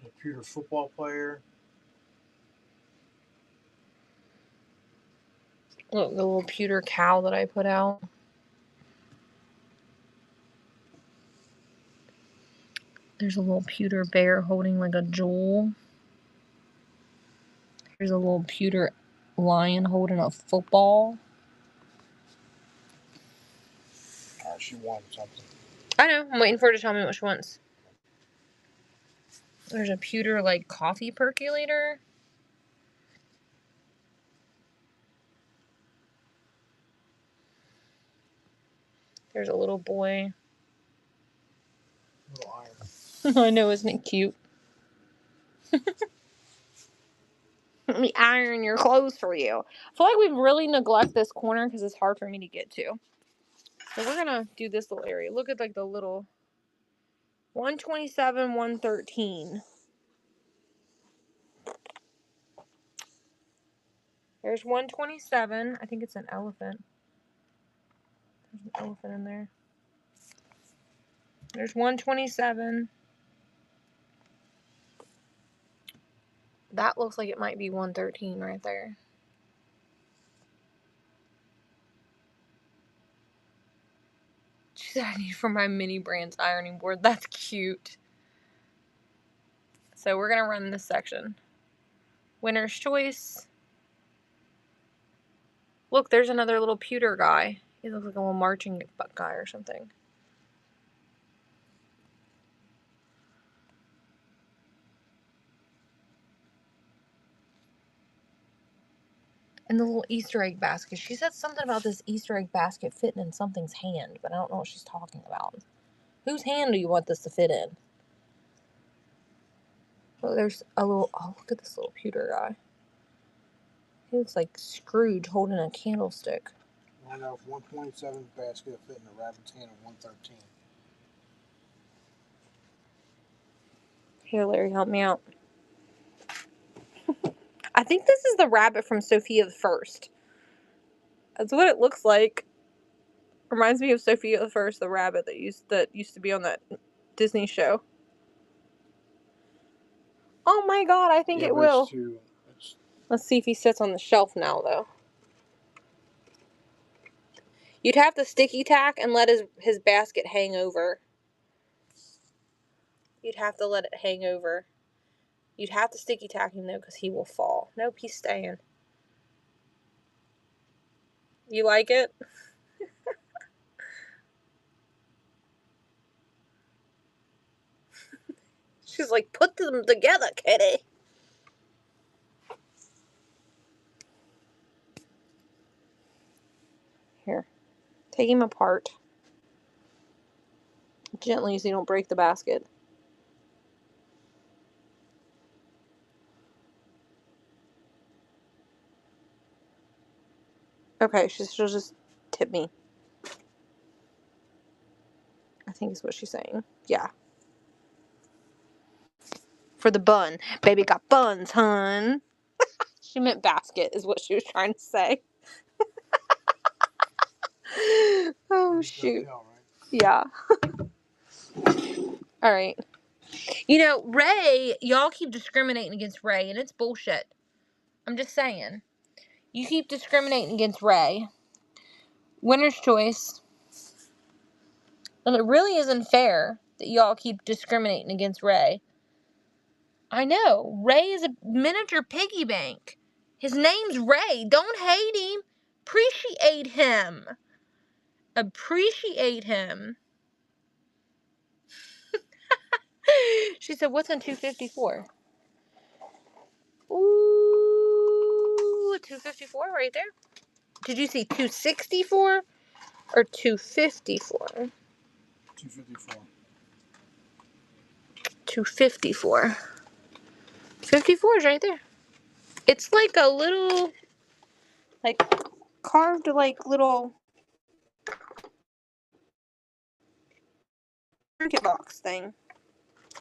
Speaker 2: A pewter football player.
Speaker 1: Look, the little pewter cow that I put out. There's a little pewter bear holding like a jewel. Here's a little pewter lion holding a football.
Speaker 2: She wanted something.
Speaker 1: I know. I'm waiting for her to tell me what she wants. There's a pewter, like, coffee percolator. There's a little boy.
Speaker 2: Little iron.
Speaker 1: I know, isn't it cute? Let me iron your clothes for you. I feel like we really neglect this corner because it's hard for me to get to. So we're gonna do this little area. Look at like the little 127, 113. There's 127. I think it's an elephant. There's an elephant in there. There's 127. That looks like it might be 113 right there. She said I need for my mini brands ironing board. That's cute. So we're gonna run this section. Winner's choice. Look, there's another little pewter guy. He looks like a little marching guy or something. And the little Easter egg basket. She said something about this Easter egg basket fitting in something's hand, but I don't know what she's talking about. Whose hand do you want this to fit in? Oh, there's a little... Oh, look at this little pewter guy. He looks like Scrooge holding a candlestick.
Speaker 2: I know if 127 basket fit in a rabbit's hand of 113.
Speaker 1: Here, Larry, help me out. I think this is the rabbit from Sophia the First. That's what it looks like. Reminds me of Sophia the First, the rabbit that used to be on that Disney show. Oh my god, I think it will. Let's see if he sits on the shelf now, though. You'd have to sticky tack and let his basket hang over. You'd have to let it hang over. You'd have to sticky tack him, though, because he will fall. Nope, he's staying. You like it? She's like, put them together, kitty. Here. Take him apart. Gently so you don't break the basket. Okay, she'll just tip me. I think is what she's saying. Yeah. For the bun. Baby got buns, hun. She meant basket is what she was trying to say. Oh, shoot. Yeah. Alright. You know, Ray, y'all keep discriminating against Ray, and it's bullshit. I'm just saying. You keep discriminating against Ray. Winner's choice. And it really isn't fair that y'all keep discriminating against Ray. I know. Ray is a miniature piggy bank. His name's Ray. Don't hate him. Appreciate him. Appreciate him. She said, what's in 254? Ooh, 254 right there. Did you see 264 or 254?
Speaker 2: 254.
Speaker 1: 254. 54 is right there. It's like a little, like, carved, like, little trinket box thing.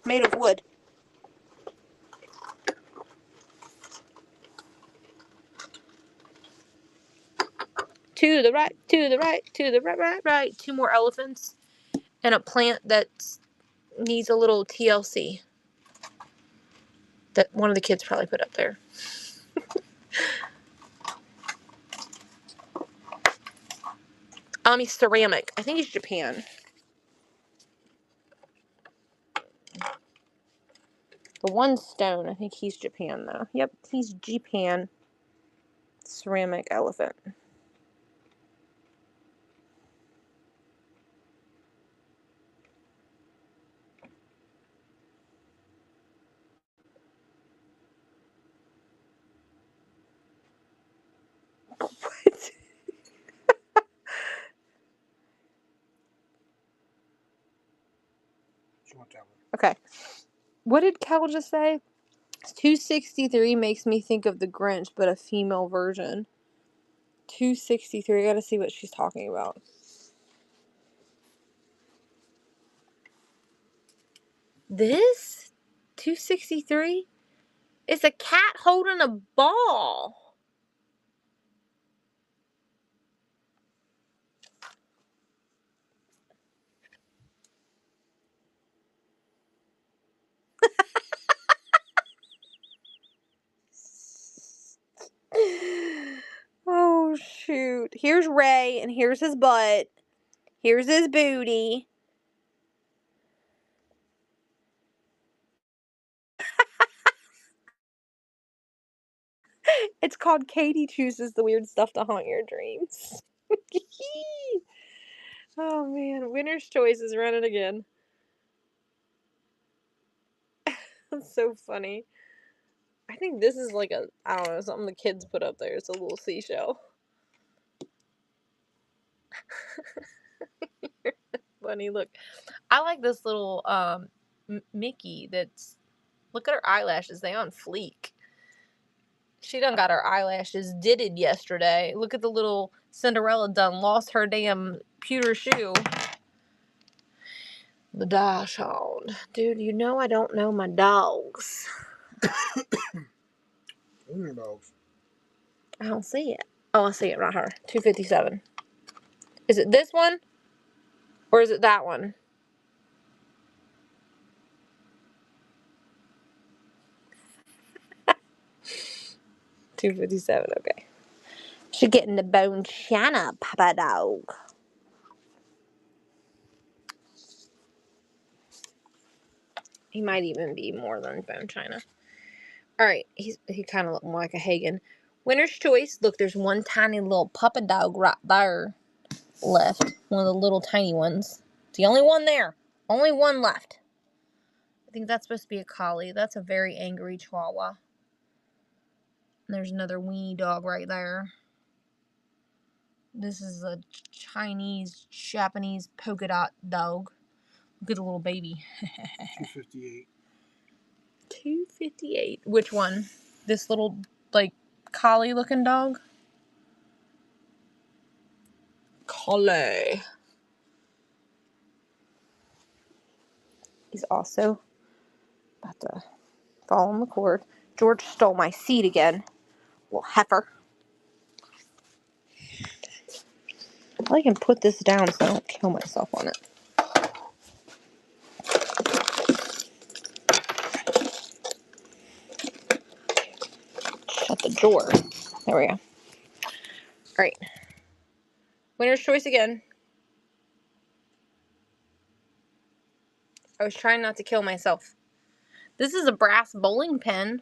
Speaker 1: Made of wood. To the right, to the right, to the right. 2 more elephants. And a plant that needs a little TLC. That one of the kids probably put up there. He's ceramic. I think he's Japan. The one stone, I think he's Japan, though. Yep, he's Japan. Ceramic elephant. What? Okay. What did Cal just say? 263 makes me think of the Grinch, but a female version. 263. I gotta see what she's talking about. This? 263? It's a cat holding a ball. Oh, shoot. Here's Ray, and here's his butt. Here's his booty. It's called Katie Chooses the Weird Stuff to Haunt Your Dreams. Oh, man. Winner's Choice is running again. That's so funny.
Speaker 4: I think this is like a, I don't know, something the kids put up there. It's a little seashell. Funny, look. I like this little Mickey that's, look at her eyelashes. They on fleek. She done got her eyelashes ditted yesterday. Look at the little Cinderella done lost her damn pewter shoe. The dachshund. Dude, you know I don't know my dogs.
Speaker 2: Wiener dogs.
Speaker 4: I don't see it. Oh, I see it right here. 257. Is it this one? Or is it that one? $257, okay. She getting the bone china, Papa Dog. He might even be more than bone china. Alright, he kind of look more like a Hagen. Winner's choice. Look, there's one tiny little Papa Dog right there left. One of the little tiny ones. It's the only one there. Only one left. I think that's supposed to be a collie. That's a very angry chihuahua. And there's another weenie dog right there. This is a Chinese, Japanese polka dot dog. Look at the little baby.
Speaker 2: 258.
Speaker 4: 258. Which one? This little, like, collie looking dog? Collie. He's also about to fall on the cord. George stole my seat again. Little heifer. I can put this down so I don't kill myself on it. Shut the door. There we go. Alright. Winner's choice again. I was trying not to kill myself. This is a brass bowling pin.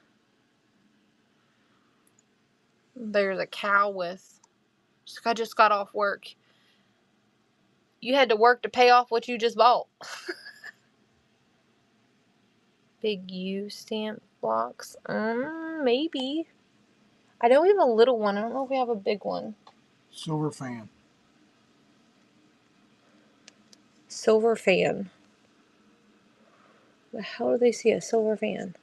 Speaker 4: There's a cow with... I just got off work. You had to work to pay off what you just bought. Big U stamp blocks. Maybe. I know we have a little one. I don't know if we have a big one.
Speaker 2: Silver fan.
Speaker 4: Silver fan. The hell do they see a silver fan?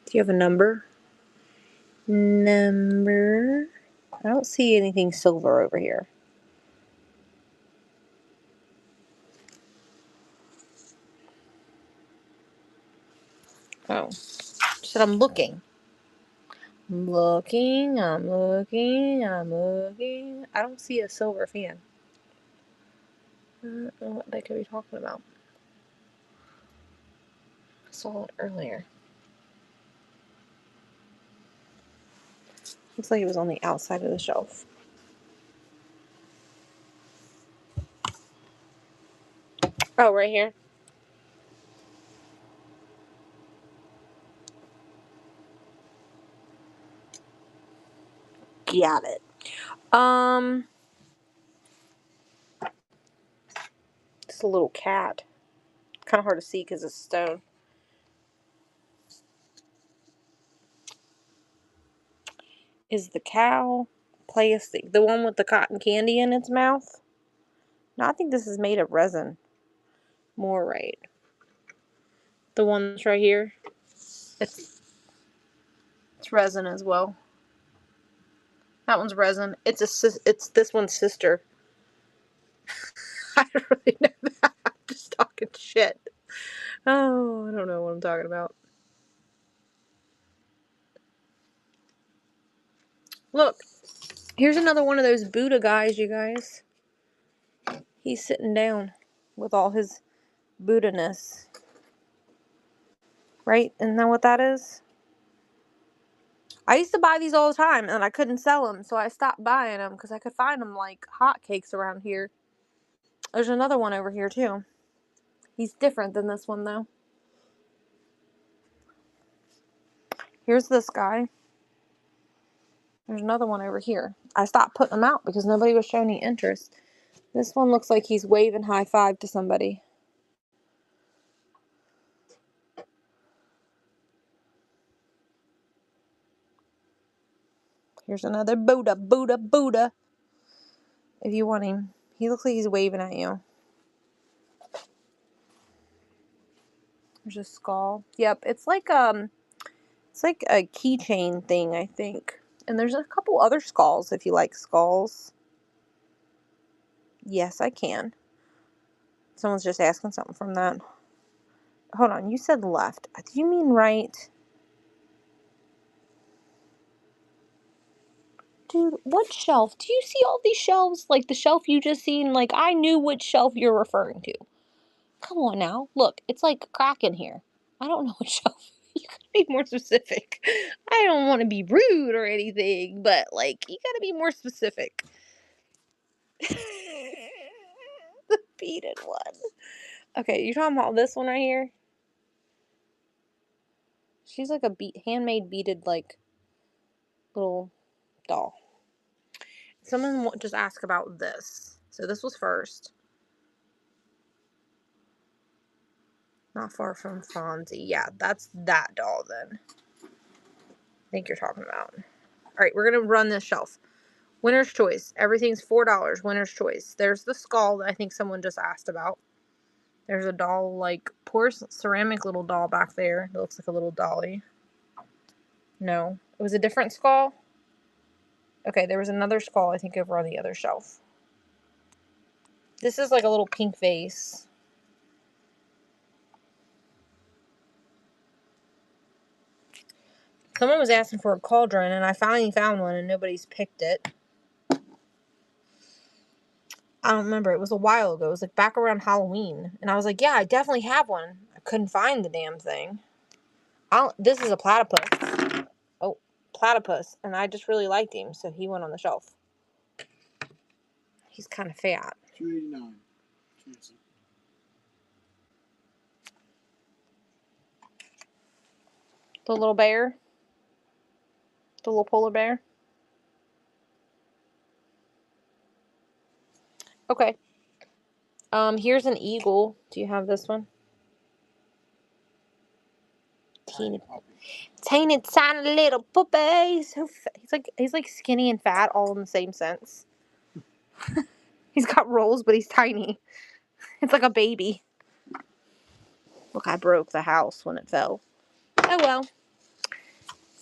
Speaker 4: Do you have a number? Number. I don't see anything silver over here. Oh. Said I'm looking. I'm looking. I don't see a silver fan. I don't know what they could be talking about. I saw it earlier. Looks like it was on the outside of the shelf. Oh, right here. Got it. It's a little cat. Kind of hard to see because it's stone. Is the cow plastic? The one with the cotton candy in its mouth? No, I think this is made of resin. More right. The one that's right here. It's resin as well. That one's resin. It's this one's sister. I don't really know that. I'm just talking shit. Oh, I don't know what I'm talking about. Look, here's another one of those Buddha guys, you guys. He's sitting down with all his Buddha-ness. Right? Isn't that what that is? I used to buy these all the time, and I couldn't sell them, so I stopped buying them because I could find them like hotcakes around here. There's another one over here, too. He's different than this one, though. Here's this guy. There's another one over here. I stopped putting them out because nobody was showing any interest. This one looks like he's waving high five to somebody. Here's another Buddha, Buddha, Buddha. If you want him. He looks like he's waving at you. There's a skull. Yep, it's like a keychain thing, I think. And there's a couple other skulls if you like skulls. Yes, I can. Someone's just asking something from that. Hold on, you said left. Do you mean right? Dude, what shelf? Do you see all these shelves? Like the shelf you just seen? Like, I knew which shelf you're referring to. Come on now. Look, it's like a crack in here. I don't know what shelf. You gotta be more specific. I don't want to be rude or anything, but, like, you gotta be more specific. The beaded one. Okay, you talking about this one right here? She's like a handmade beaded, like, little doll. Someone just asked about this. So this was first. Not far from Fonzie. Yeah, that's that doll then. I think you're talking about. Alright, we're going to run this shelf. Winner's choice. Everything's $4. Winner's choice. There's the skull that I think someone just asked about. There's a doll, like, poor ceramic little doll back there. It looks like a little dolly. No. It was a different skull? Okay, there was another skull, I think, over on the other shelf. This is like a little pink vase. Someone was asking for a cauldron, and I finally found one, and nobody's picked it. I don't remember. It was a while ago. It was like back around Halloween. And I was like, yeah, I definitely have one. I couldn't find the damn thing. This is a platypus. Oh, platypus. And I just really liked him, so he went on the shelf. He's kind of fat.
Speaker 2: $2.89.
Speaker 4: The little bear. The little polar bear. Okay. Here's an eagle. Do you have this one? Teeny tiny little puppy. So he's like skinny and fat all in the same sense. He's got rolls, but he's tiny. It's like a baby. Look, I broke the house when it fell. Oh well.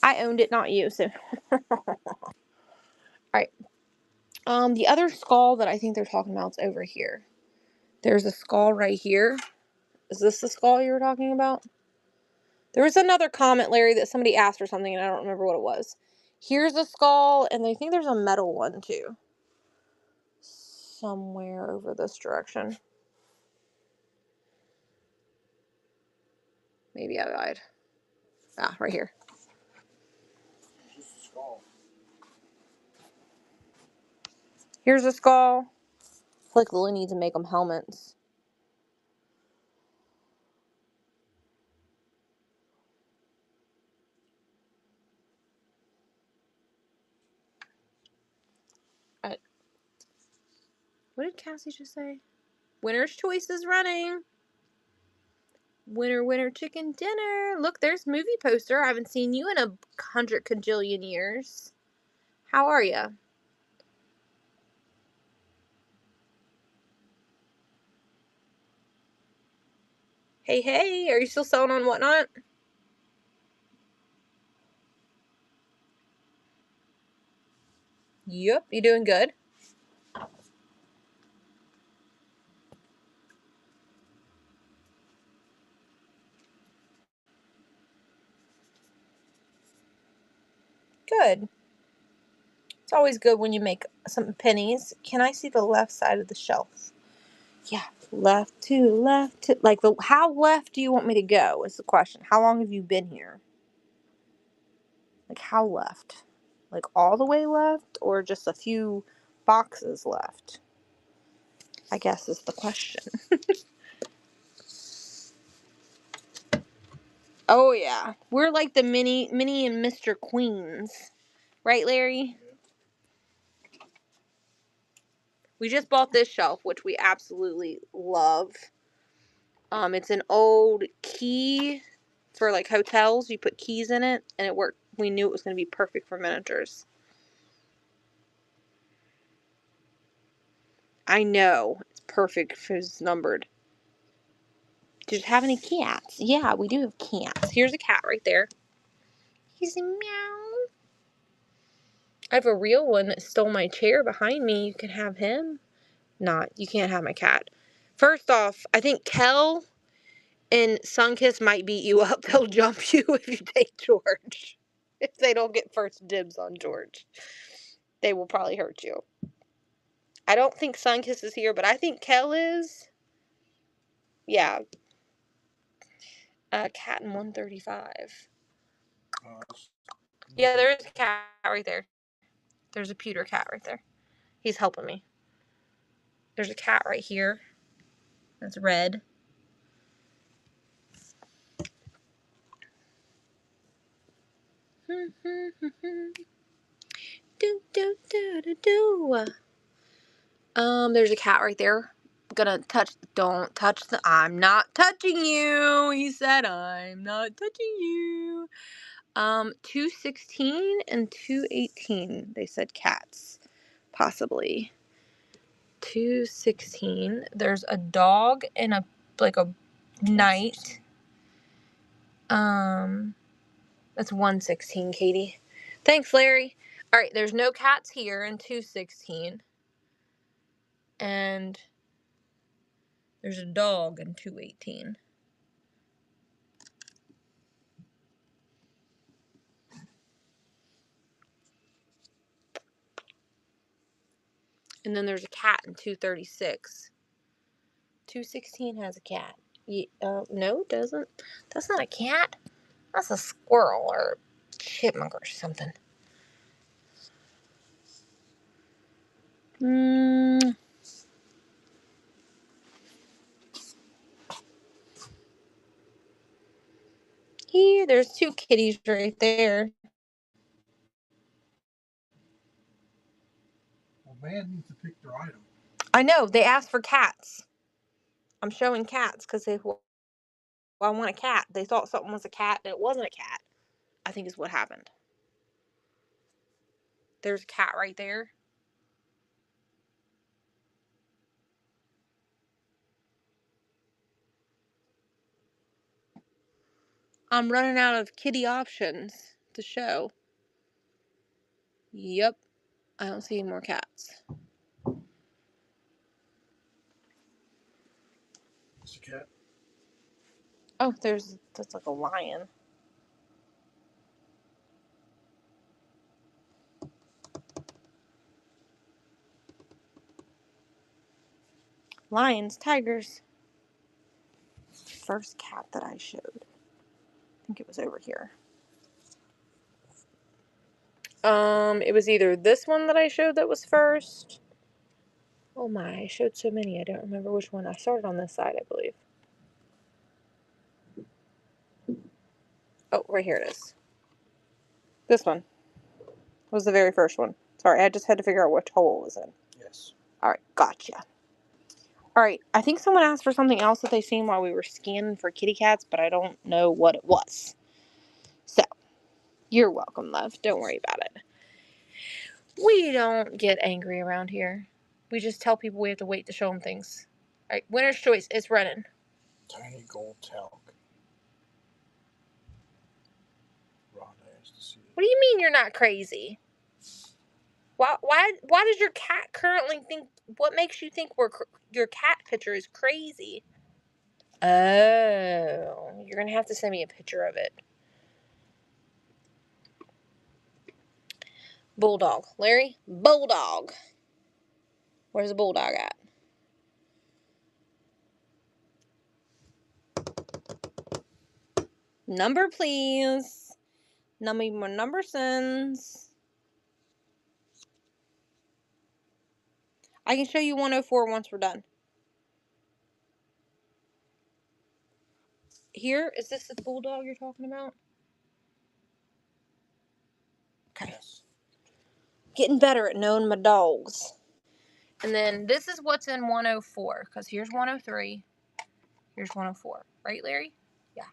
Speaker 4: I owned it, not you, so. Alright. The other skull that I think they're talking about is over here. There's a skull right here. Is this the skull you were talking about? There was another comment, Larry, that somebody asked for something, and I don't remember what it was. Here's a skull, and I think there's a metal one, too. Somewhere over this direction. Maybe I lied. Ah, right here.
Speaker 2: Just a skull.
Speaker 4: Here's a skull. I feel like Lily needs to make them helmets. What did Cassie just say? Winner's choice is running. Winner, winner, chicken dinner. Look, there's movie poster. I haven't seen you in 100 cajillion years. How are you? Hey, hey, are you still selling on Whatnot? Yep, you doing good? Good. It's always good when you make some pennies. Can I see the left side of the shelf? Yeah, left to left to, like, how left do you want me to go is the question. How long have you been here? Like, how left? Like, all the way left, or just a few boxes left? I guess is the question. Oh yeah, we're like the Minnie and Mr. Queens, right, Larry? We just bought this shelf, which we absolutely love. It's an old key for like hotels. You put keys in it, and it worked. We knew it was going to be perfect for miniatures. I know. It's perfect if it's numbered. Do you have any cats? Yeah, we do have cats. Here's a cat right there. He's a meow. I have a real one that stole my chair behind me. You can have him. Not. You can't have my cat. First off, I think Kel and Sunkiss might beat you up. They'll jump you if you take George. If they don't get first dibs on George. They will probably hurt you. I don't think Sunkiss is here, but I think Kel is. Yeah. Cat in 135. Yeah, there is a cat right there. There's a pewter cat right there. He's helping me. There's a cat right here. That's red. Do, do, do, do, do. There's a cat right there. Don't touch I'm not touching you. He said, I'm not touching you. 216 and 218. They said cats. Possibly. 216. There's a dog and a knight. That's 116, Katie. Thanks, Larry. All right, there's no cats here in 216. And there's a dog in 218. And then there's a cat in 236. 216 has a cat. No, it doesn't. That's not a cat. That's a squirrel or chipmunk or something. Here, there's two kitties right there.
Speaker 2: Well, man needs to pick their item.
Speaker 4: I know, they asked for cats. I'm showing cats because I want a cat. They thought something was a cat and it wasn't a cat, I think is what happened. There's a cat right there. I'm running out of kitty options to show. Yep. I don't see any more cats.
Speaker 2: It's a cat.
Speaker 4: Oh, that's like a lion. Lions, tigers. First cat that I showed. I think it was over here. It was either this one that I showed that was first. Oh my, I showed so many, I don't remember which one. I started on this side, I believe. Oh, right here it is. This one was the very first one. Sorry, I just had to figure out which hole it was in.
Speaker 2: Yes.
Speaker 4: Alright, gotcha. Alright, I think someone asked for something else that they seen while we were scanning for kitty cats, but I don't know what it was. So, you're welcome, love. Don't worry about it. We don't get angry around here. We just tell people we have to wait to show them things. Alright, winner's choice. It's running.
Speaker 2: Tiny gold talc. Rhonda has to see it.
Speaker 4: What do you mean you're not crazy? Why does your cat currently think... What makes you think your cat picture is crazy? Oh, you're going to have to send me a picture of it. Bulldog. Larry? Bulldog. Where's the bulldog at? Number, please. Number more number sends. I can show you 104 once we're done. Here, is this the bulldog you're talking about? Okay.
Speaker 2: Yes.
Speaker 4: Getting better at knowing my dogs. And then this is what's in 104, because here's 103. Here's 104. Right, Larry? Yeah.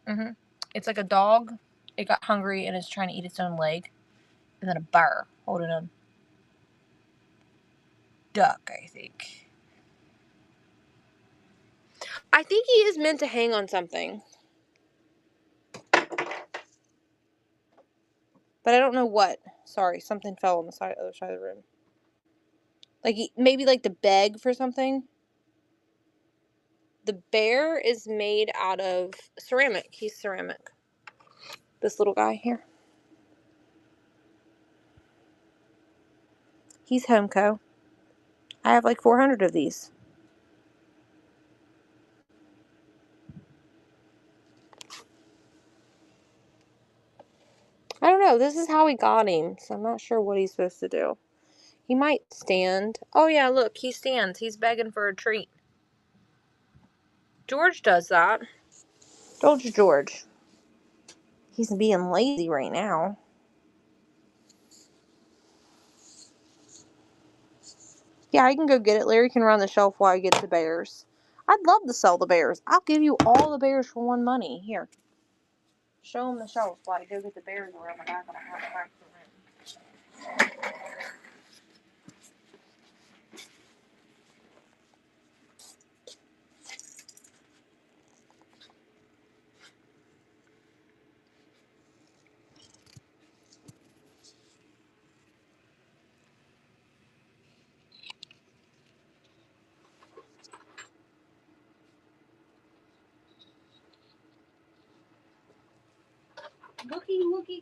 Speaker 4: Mm-hmm. It's like a dog. It got hungry and is trying to eat its own leg. And then a bear holding a duck, I think. I think he is meant to hang on something. But I don't know what. Sorry, something fell on the other side of the room. Like, maybe like to beg for something. The bear is made out of ceramic. He's ceramic. This little guy here. He's Homeco. I have like 400 of these. I don't know. This is how we got him, so I'm not sure what he's supposed to do. He might stand. Oh, yeah, look. He stands. He's begging for a treat. George does that. Told you, George. He's being lazy right now. Yeah, I can go get it. Larry can run the shelf while I get the bears. I'd love to sell the bears. I'll give you all the bears for one money. Here. Show him the shelf while I go get the bears around the back of the house.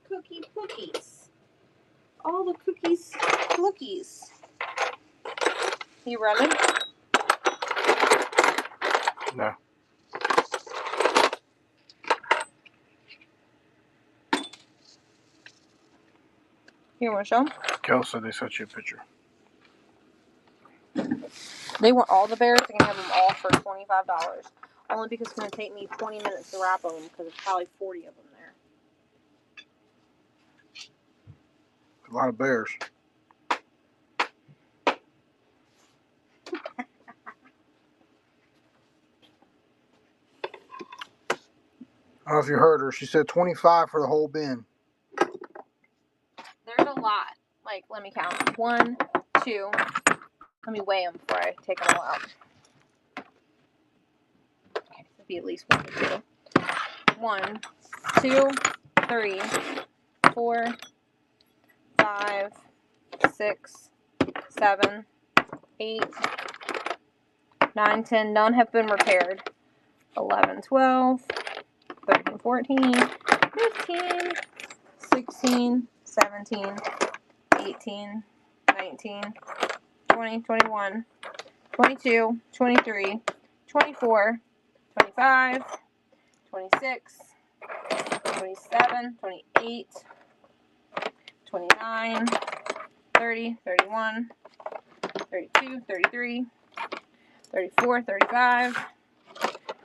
Speaker 4: Looky, cookies. All the cookies. You running?
Speaker 2: No.
Speaker 4: You want to show them?
Speaker 2: Kel said they sent you a picture.
Speaker 4: They want all the bears. They can have them all for $25. Only because it's going to take me 20 minutes to wrap them because there's probably 40 of them there.
Speaker 2: A lot of bears. I don't know if you heard her. She said 25 for the whole bin.
Speaker 4: There's a lot. Like, let me count. 1, 2. Let me weigh them before I take them all out. Okay, it'll be at least 1 or 2. 1, 2, 3, 4, 5, 6, 7, 8, 9, 10. None have been repaired. 11, 12, 13, 14, 15, 16, 17, 18, 19, 20, 21, 22, 23, 24, 25, 26, 27, 28, 29, 30, 31, 32, 33, 34, 35,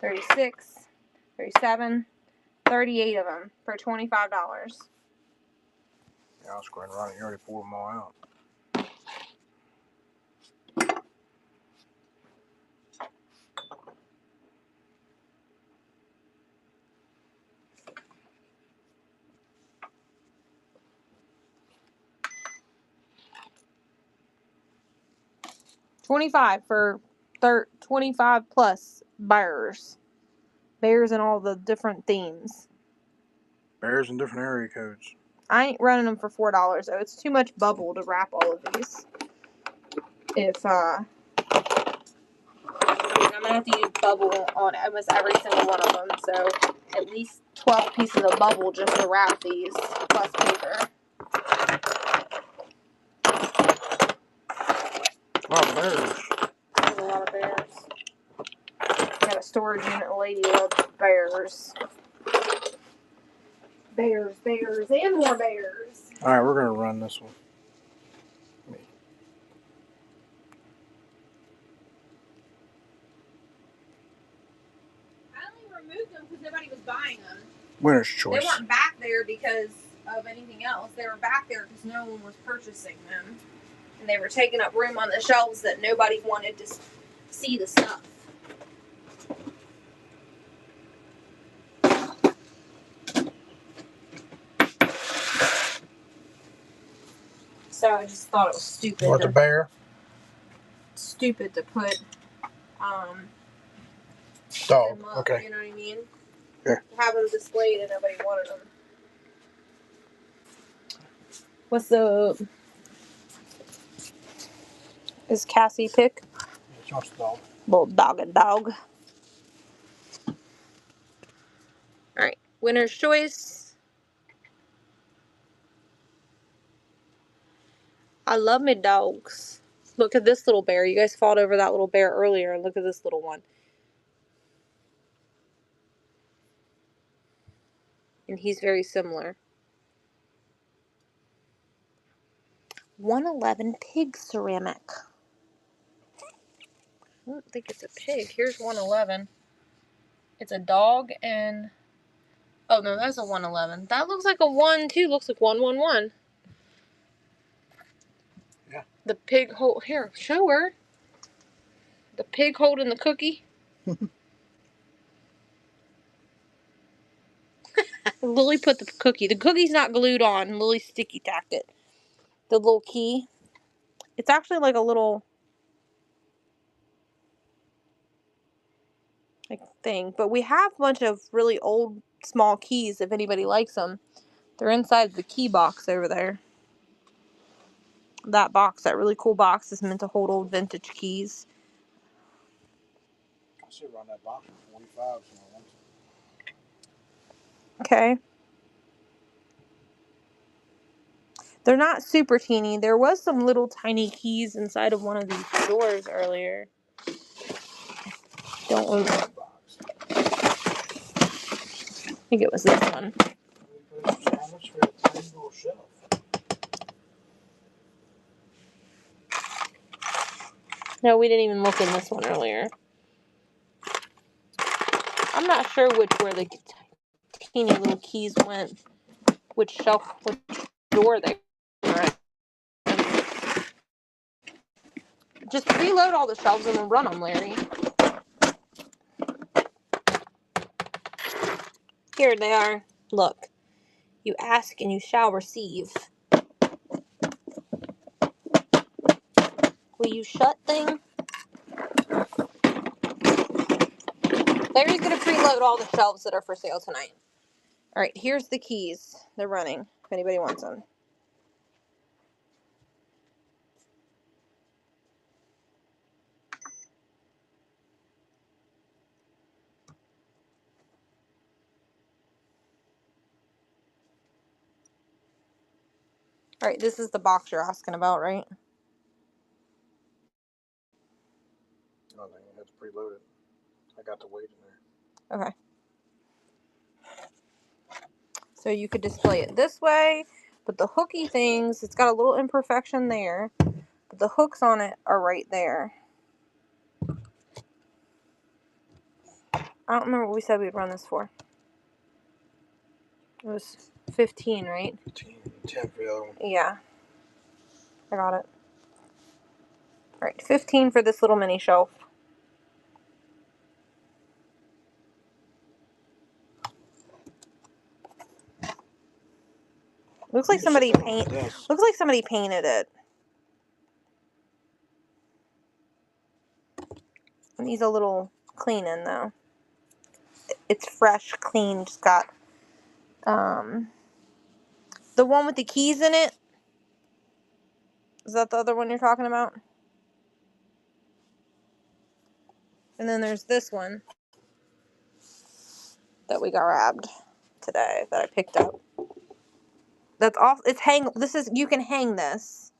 Speaker 4: 36, 37, 38 of them for $25.
Speaker 2: Yeah, I was going around. You already pulled them all out.
Speaker 4: $25 for 25 plus bears. Bears in all the different themes.
Speaker 2: Bears in different area codes.
Speaker 4: I ain't running them for $4 though. It's too much bubble to wrap all of these. I'm gonna have to use bubble on almost every single one of them. So at least 12 pieces of bubble just to wrap these, plus paper.
Speaker 2: A lot of bears.
Speaker 4: There's a lot of bears. Got a storage unit lady loves bears. Bears, and more bears.
Speaker 2: Alright, we're going to run this one.
Speaker 4: I only removed them because nobody was buying them.
Speaker 2: Winner's choice.
Speaker 4: They weren't back there because of anything else. They were back there because no one was purchasing them. And they were taking up room on the shelves that nobody wanted to see the stuff. So I just thought it was stupid.
Speaker 2: You want the bear?
Speaker 4: Stupid to put
Speaker 2: Dog.
Speaker 4: them up,
Speaker 2: Okay.
Speaker 4: you know what I mean?
Speaker 2: Yeah.
Speaker 4: Have them displayed and nobody wanted them. What's the... Is Cassie pick?
Speaker 2: She wants the dog.
Speaker 4: Little dog and dog. Alright. Winner's choice. I love my dogs. Look at this little bear. You guys fought over that little bear earlier, and look at this little one. And he's very similar. 111 pig ceramic. I don't think it's a pig. Here's 111. It's a dog and... Oh, no, that's a 111. That looks like a 1, too. Looks like 111.
Speaker 2: Yeah.
Speaker 4: The pig hold... Here, show her. The pig holding the cookie. Lily put the cookie. The cookie's not glued on. Lily sticky tacked it. The little key. It's actually like a little... like thing. But we have a bunch of really old, small keys if anybody likes them. They're inside the key box over there. That box, that really cool box, is meant to hold old vintage keys.
Speaker 2: I should run that box for 45.
Speaker 4: Okay. They're not super teeny. There was some little tiny keys inside of one of these doors earlier. Don't remember. I think it was this one.
Speaker 2: How much for that tiny little shelf?
Speaker 4: No, we didn't even look in this one earlier. I'm not sure where the teeny little keys went. Which shelf, which door they were at. Just preload all the shelves and then run them, Larry. Here they are. Look. You ask and you shall receive. Will you shut thing? Larry's going to preload all the shelves that are for sale tonight. Alright, here's the keys. They're running, if anybody wants them. Alright, this is the box you're asking about, right?
Speaker 2: Oh, no, you have to preload it. I got the weight in there.
Speaker 4: Okay. So you could display it this way, but the hooky things, it's got a little imperfection there, but the hooks on it are right there. I don't remember what we said we'd run this for. It was 15, right?
Speaker 2: 10 for the other one.
Speaker 4: Yeah. I got it. Alright, 15 for this little mini shelf. Looks like somebody looks like somebody painted it. It needs a little cleaning though. It's fresh, clean, just got the one with the keys in it. Is that the other one you're talking about? And then there's this one that we grabbed today that I picked up. That's off. It's you can hang this.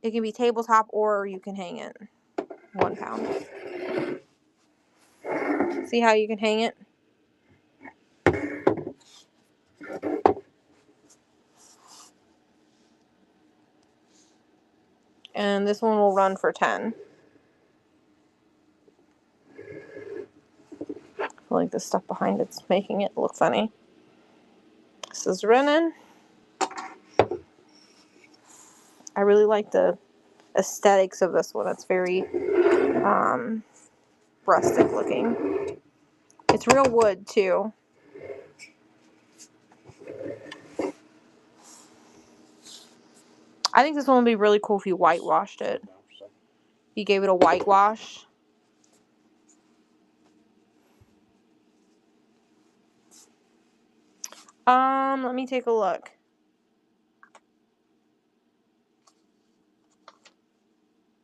Speaker 4: It can be tabletop or you can hang it. 1 pound. See how you can hang it? And this one will run for 10. I feel like the stuff behind it's making it look funny. This is running. I really like the aesthetics of this one. It's very rustic looking. It's real wood too. I think this one would be really cool if you whitewashed it. You gave it a whitewash. Let me take a look.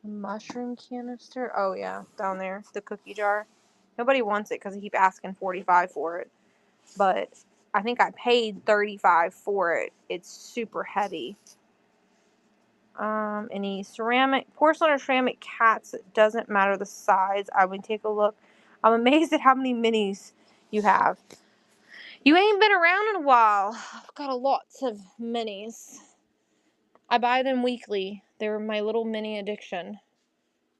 Speaker 4: Mushroom canister. Oh yeah, down there, the cookie jar. Nobody wants it because they keep asking $45 for it. But I think I paid $35 for it. It's super heavy. Any ceramic, porcelain or ceramic cats, it doesn't matter the size. I would take a look. I'm amazed at how many minis you have. You ain't been around in a while. I've got lots of minis. I buy them weekly. They're my little mini addiction.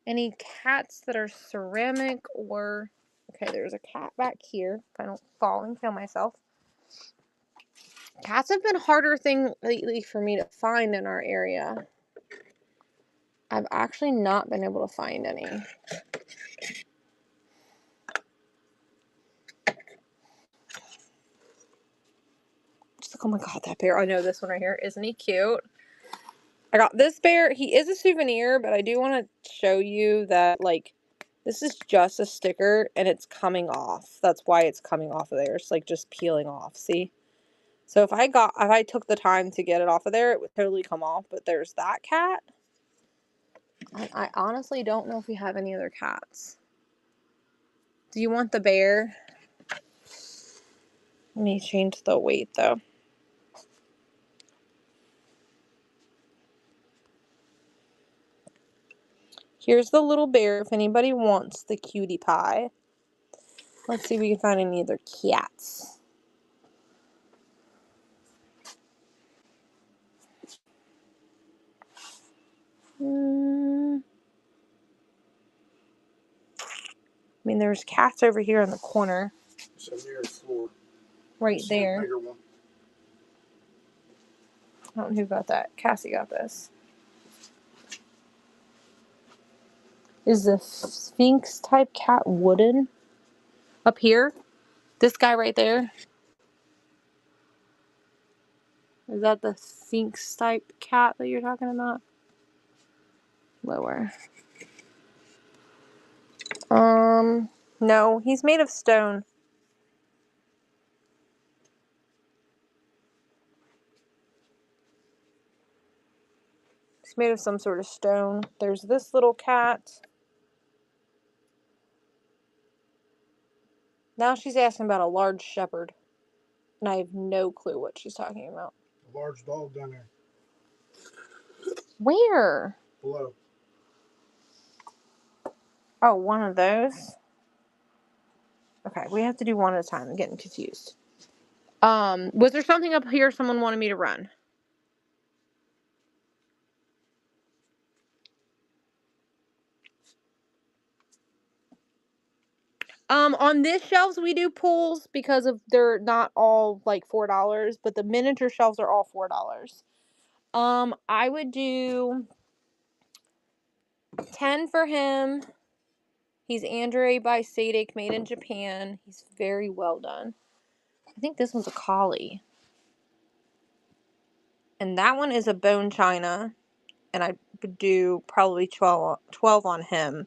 Speaker 4: Any cats that are ceramic or... Okay, there's a cat back here. If I don't fall and kill myself. Cats have been a harder thing lately for me to find in our area. I've actually not been able to find any. Just like, oh my god, that bear. I know this one right here. Isn't he cute? I got this bear. He is a souvenir, but I do want to show you that, like, this is just a sticker and it's coming off. That's why it's coming off of there. It's like just peeling off. See? So if I took the time to get it off of there, it would totally come off. But there's that cat. I honestly don't know if we have any other cats. Do you want the bear? Let me change the weight though. Here's the little bear if anybody wants the cutie pie. Let's see if we can find any other cats. I mean, there's cats over here in the corner.
Speaker 2: It's a near floor.
Speaker 4: Right
Speaker 2: It's
Speaker 4: there.
Speaker 2: a bigger one.
Speaker 4: I don't know who got that. Cassie got this. Is the Sphinx type cat wooden? Up here? This guy right there? Is that the Sphinx type cat that you're talking about? Lower. No, he's made of stone. He's made of some sort of stone. There's this little cat. Now she's asking about a large shepherd. And I have no clue what she's talking about.
Speaker 2: A large dog down there.
Speaker 4: Where?
Speaker 2: Below.
Speaker 4: Oh, one of those? Okay, we have to do one at a time. I'm getting confused. Was there something up here someone wanted me to run? On this shelves we do pools because of they're not all like $4, but the miniature shelves are all $4. I would do 10 for him. He's Andre by Sadek, made in Japan. He's very well done. I think this one's a collie. And that one is a bone china. And I would do probably 12 on him.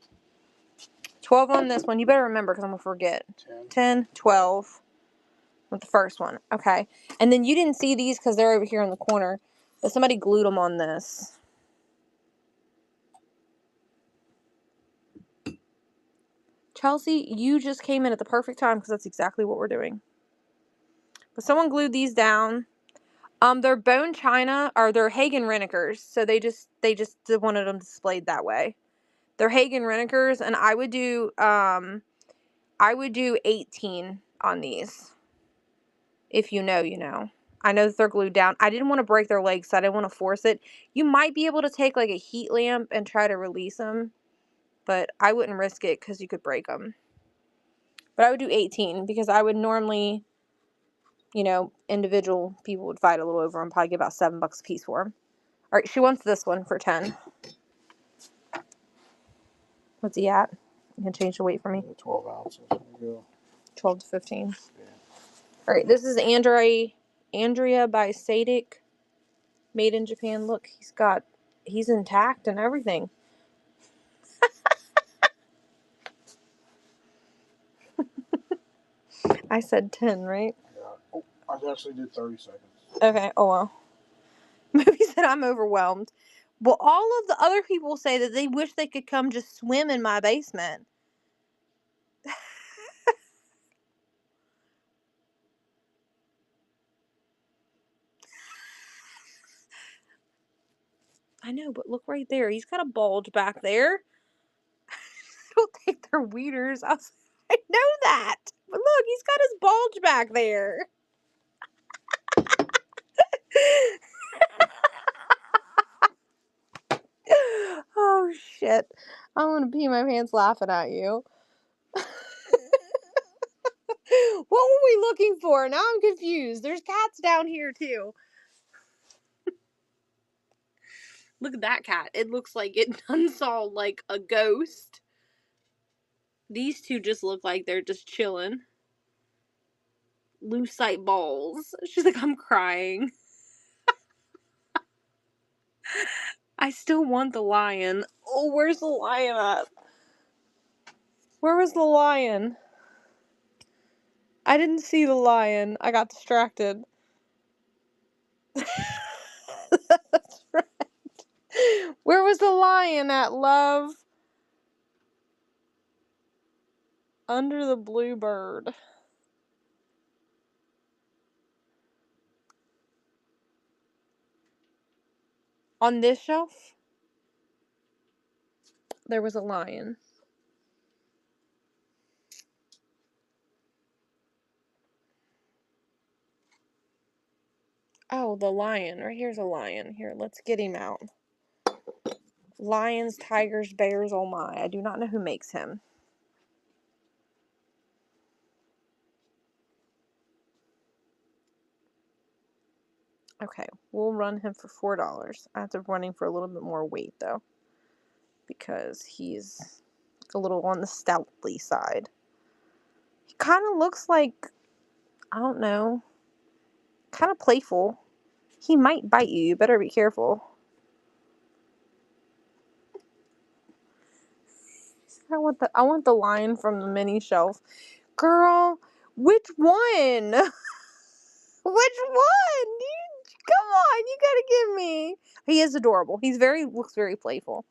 Speaker 4: 12 on this one. You better remember because I'm going to forget. 10, 12 with the first one. Okay. And then you didn't see these because they're over here in the corner. But somebody glued them on this. Chelsea, you just came in at the perfect time because that's exactly what we're doing. But someone glued these down. They're bone china, or they're Hagen Renekers. So they just wanted them displayed that way. They're Hagen Renekers, and I would do 18 on these. If you know, you know. I know that they're glued down. I didn't want to break their legs, so I didn't want to force it. You might be able to take like a heat lamp and try to release them, but I wouldn't risk it because you could break them. But I would do 18 because I would normally, you know, individual people would fight a little over them, probably get about $7 a piece for them. Alright, she wants this one for 10. What's he at? You can change the weight for me.
Speaker 2: 12 ounces. There you go.
Speaker 4: 12 to 15.
Speaker 2: Yeah.
Speaker 4: Alright, this is Andrea by Sadik. Made in Japan. Look, he's intact and everything. I said 10, right?
Speaker 2: Yeah. Oh, I actually did 30 seconds.
Speaker 4: Okay, oh well. Movie said I'm overwhelmed. Well, all of the other people say that they wish they could come just swim in my basement. I know, but look right there. He's got a bulge back there. Don't take their weeders. I know that. But look, he's got his bulge back there. Oh, shit. I'm going to pee my pants laughing at you. What were we looking for? Now I'm confused. There's cats down here, too. Look at that cat. It looks like it done saw like a ghost. These two just look like they're just chilling. Lucite balls. She's like, I'm crying. I still want the lion. Oh, where's the lion at? Where was the lion? I didn't see the lion. I got distracted. That's right. Where was the lion at, love? Under the bluebird. On this shelf, there was a lion. Oh, the lion. Right here's a lion. Here, let's get him out. Lions, tigers, bears, oh my. I do not know who makes him. Okay, we'll run him for $4. I have to run him for a little bit more weight, though. Because he's a little on the stoutly side. He kind of looks like, I don't know, kind of playful. He might bite you. You better be careful. I want the lion from the mini shelf. Girl, which one? Which one? Come on, you gotta give me. He is adorable. Looks very playful.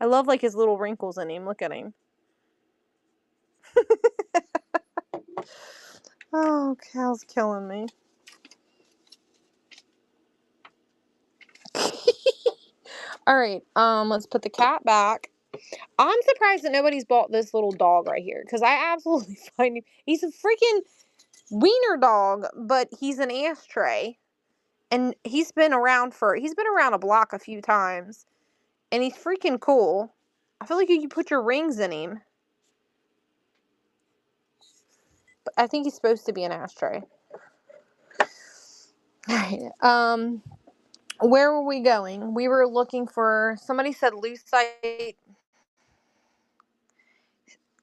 Speaker 4: I love like his little wrinkles in him. Look at him. Oh, Cal's killing me. All right, let's put the cat back. I'm surprised that nobody's bought this little dog right here because I absolutely find him. He's a freaking wiener dog, but he's an ashtray, and he's been around a block a few times, and he's freaking cool. I feel like you can put your rings in him, but I think he's supposed to be an ashtray. All right, where were we going? We were looking for, somebody said lucite.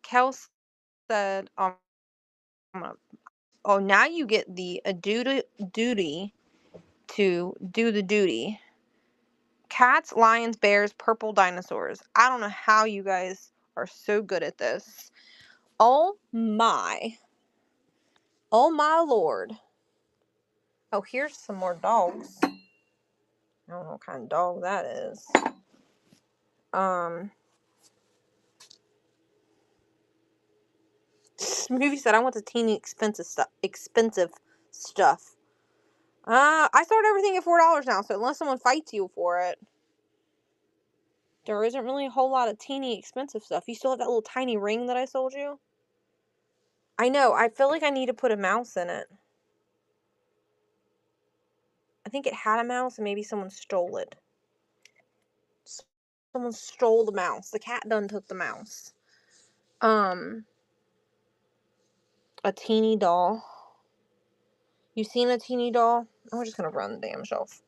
Speaker 4: Kel said, oh, now you get the duty to do the duty. Cats, lions, bears, purple dinosaurs. I don't know how you guys are so good at this. Oh my. Oh my lord. Oh, here's some more dogs. I don't know what kind of dog that is. Movie said I want the teeny expensive stuff. I start everything at $4 now, so unless someone fights you for it, there isn't really a whole lot of teeny expensive stuff. You still have that little tiny ring that I sold you? I know, I feel like I need to put a mouse in it. I think it had a mouse and maybe someone stole it. Someone stole the mouse. The cat done took the mouse. A teeny doll. You seen a teeny doll? Oh, we're just gonna run the damn shelf.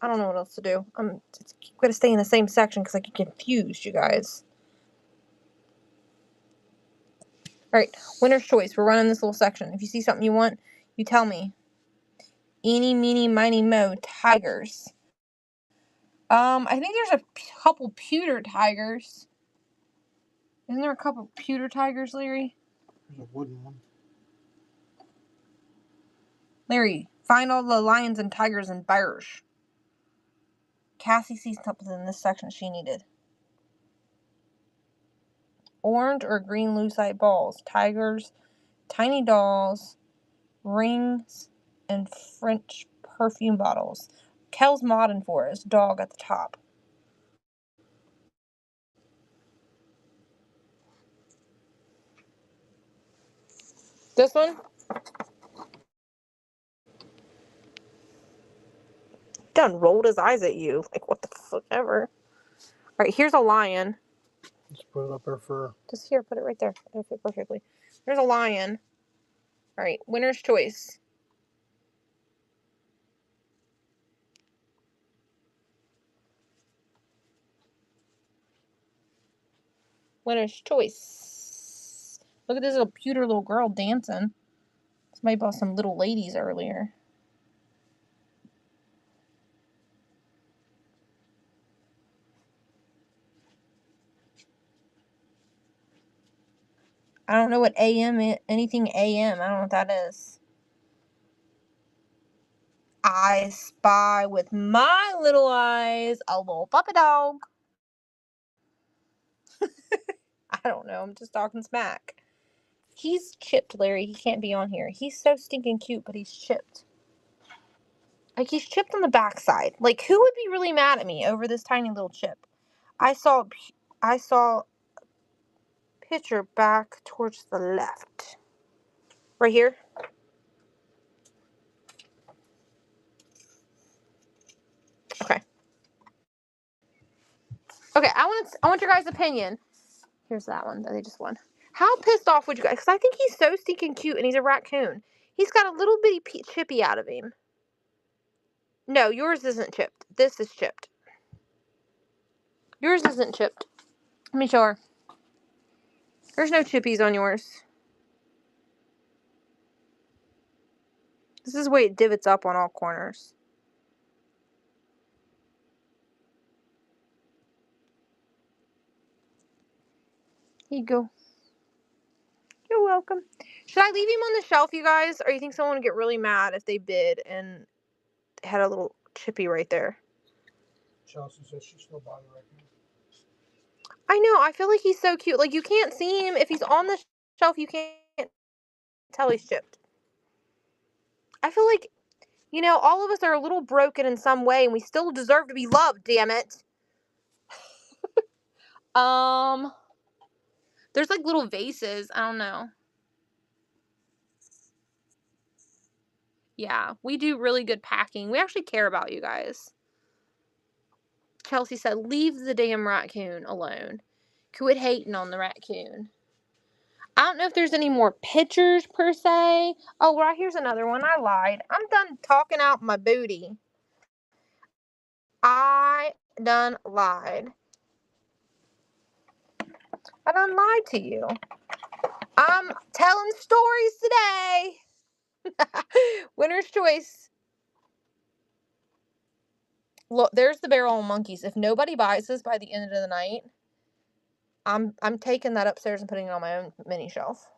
Speaker 4: I don't know what else to do. I'm gonna stay in the same section because I get confused, you guys. Alright, winner's choice. We're running this little section. If you see something you want, you tell me. Eeny, meeny, miny, mo. Tigers. I think there's a couple pewter tigers. Isn't there a couple pewter tigers, Larry?
Speaker 2: There's a wooden one.
Speaker 4: Larry, find all the lions and tigers and bears. Cassie sees something in this section she needed. Orange or green lucite balls. Tigers, tiny dolls, rings, and French perfume bottles. Kel's Modern Forest, dog at the top. This one? Done rolled his eyes at you. Like, what the fuck ever. Alright, here's a lion.
Speaker 2: Just put it up there for...
Speaker 4: Just here, put it right there. It'll fit perfectly. There's a lion. Alright, winner's choice. Winner's choice. Look at this little pewter little girl dancing. Somebody bought some little ladies earlier. I don't know what AM is. Anything AM. I don't know what that is. I spy with my little eyes a little puppy dog. I don't know. I'm just talking smack. He's chipped, Larry. He can't be on here. He's so stinking cute, but he's chipped. Like, he's chipped on the backside. Like, who would be really mad at me over this tiny little chip? I saw picture back towards the left. Right here. Okay. Okay, I want your guys' opinion. Here's that one that they just won. How pissed off would you guys? Because I think he's so stinking cute, and he's a raccoon. He's got a little bitty chippy out of him. No, yours isn't chipped. This is chipped. Yours isn't chipped. Let me show her. There's no chippies on yours. This is the way it divots up on all corners. Here you go. You're welcome. Should I leave him on the shelf, you guys? Or you think someone would get really mad if they bid and had a little chippy right there?
Speaker 2: Chelsea says she's still buying right now.
Speaker 4: I know. I feel like he's so cute. Like, you can't see him. If he's on the shelf, you can't tell he's chipped. I feel like, you know, all of us are a little broken in some way, and we still deserve to be loved, damn it. There's like little vases. I don't know. Yeah, we do really good packing. We actually care about you guys. Chelsea said, leave the damn raccoon alone. Quit hating on the raccoon. I don't know if there's any more pictures per se. Oh, right, here's another one. I lied. I'm done talking out my booty. I done lied. I done lied to you. I'm telling stories today. Winner's choice. Look, there's the Barrel of Monkeys. If nobody buys this by the end of the night, I'm taking that upstairs and putting it on my own mini shelf.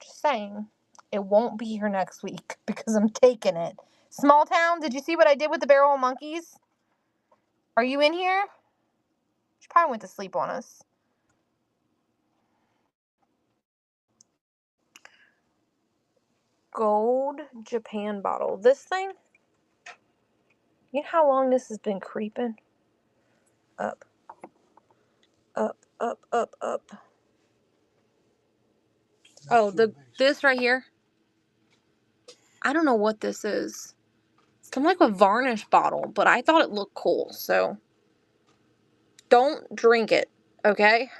Speaker 4: Just saying. It won't be here next week because I'm taking it. Small Town, did you see what I did with the Barrel of Monkeys? Are you in here? She probably went to sleep on us. Gold Japan bottle. This thing, you know how long this has been creeping? Up. Up, up, up, up. Oh, this right here. I don't know what this is. It's kind of like a varnish bottle, but I thought it looked cool, so don't drink it, okay?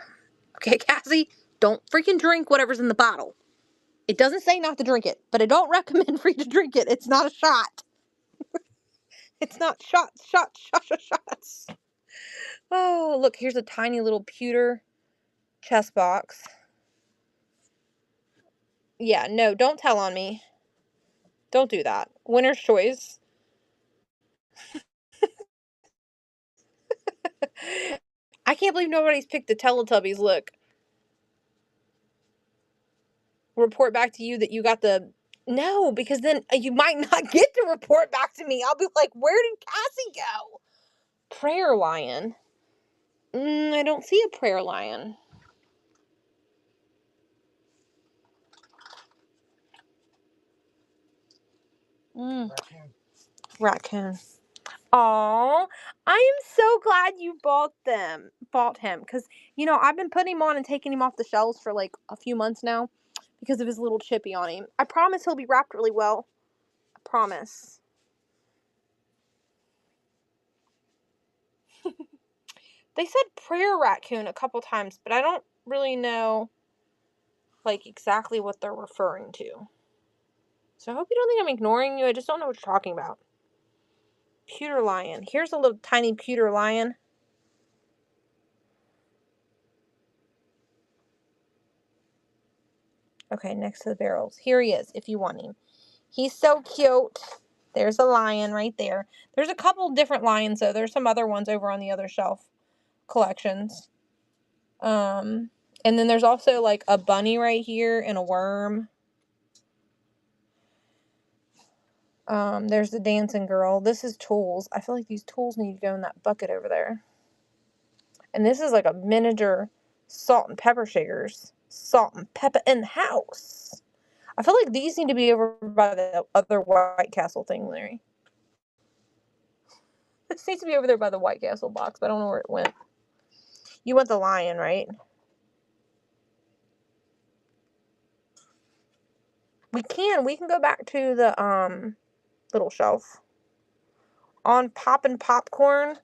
Speaker 4: Okay, Cassie? Don't freaking drink whatever's in the bottle. It doesn't say not to drink it, but I don't recommend for you to drink it. It's not a shot. It's not shots. Oh, look, here's a tiny little pewter chest box. Yeah, no, don't tell on me. Don't do that. Winner's choice. I can't believe nobody's picked the Teletubbies. Look. Report back to you that you got the... No, because then you might not get to report back to me. I'll be like, where did Cassie go? Prayer lion. I don't see a prayer lion. Raccoon. Aw, I am so glad you bought him, because, you know, I've been putting him on and taking him off the shelves for like a few months now because of his little chippy on him. I promise he'll be wrapped really well. I promise. They said prayer raccoon a couple times, but I don't really know, like, exactly what they're referring to. So I hope you don't think I'm ignoring you. I just don't know what you're talking about. Pewter lion. Here's a little tiny pewter lion. Okay, next to the barrels. Here he is, if you want him. He's so cute. There's a lion right there. There's a couple different lions, though. There's some other ones over on the other shelf collections. And then there's also, like, a bunny right here and a worm. There's the dancing girl. This is tools. I feel like these tools need to go in that bucket over there. And this is like a miniature salt and pepper shakers. Salt and pepper in the house. I feel like these need to be over by the other White Castle thing, Larry. This needs to be over there by the White Castle box, but I don't know where it went. You want the lion, right? We can go back to the little shelf. On poppin' popcorn,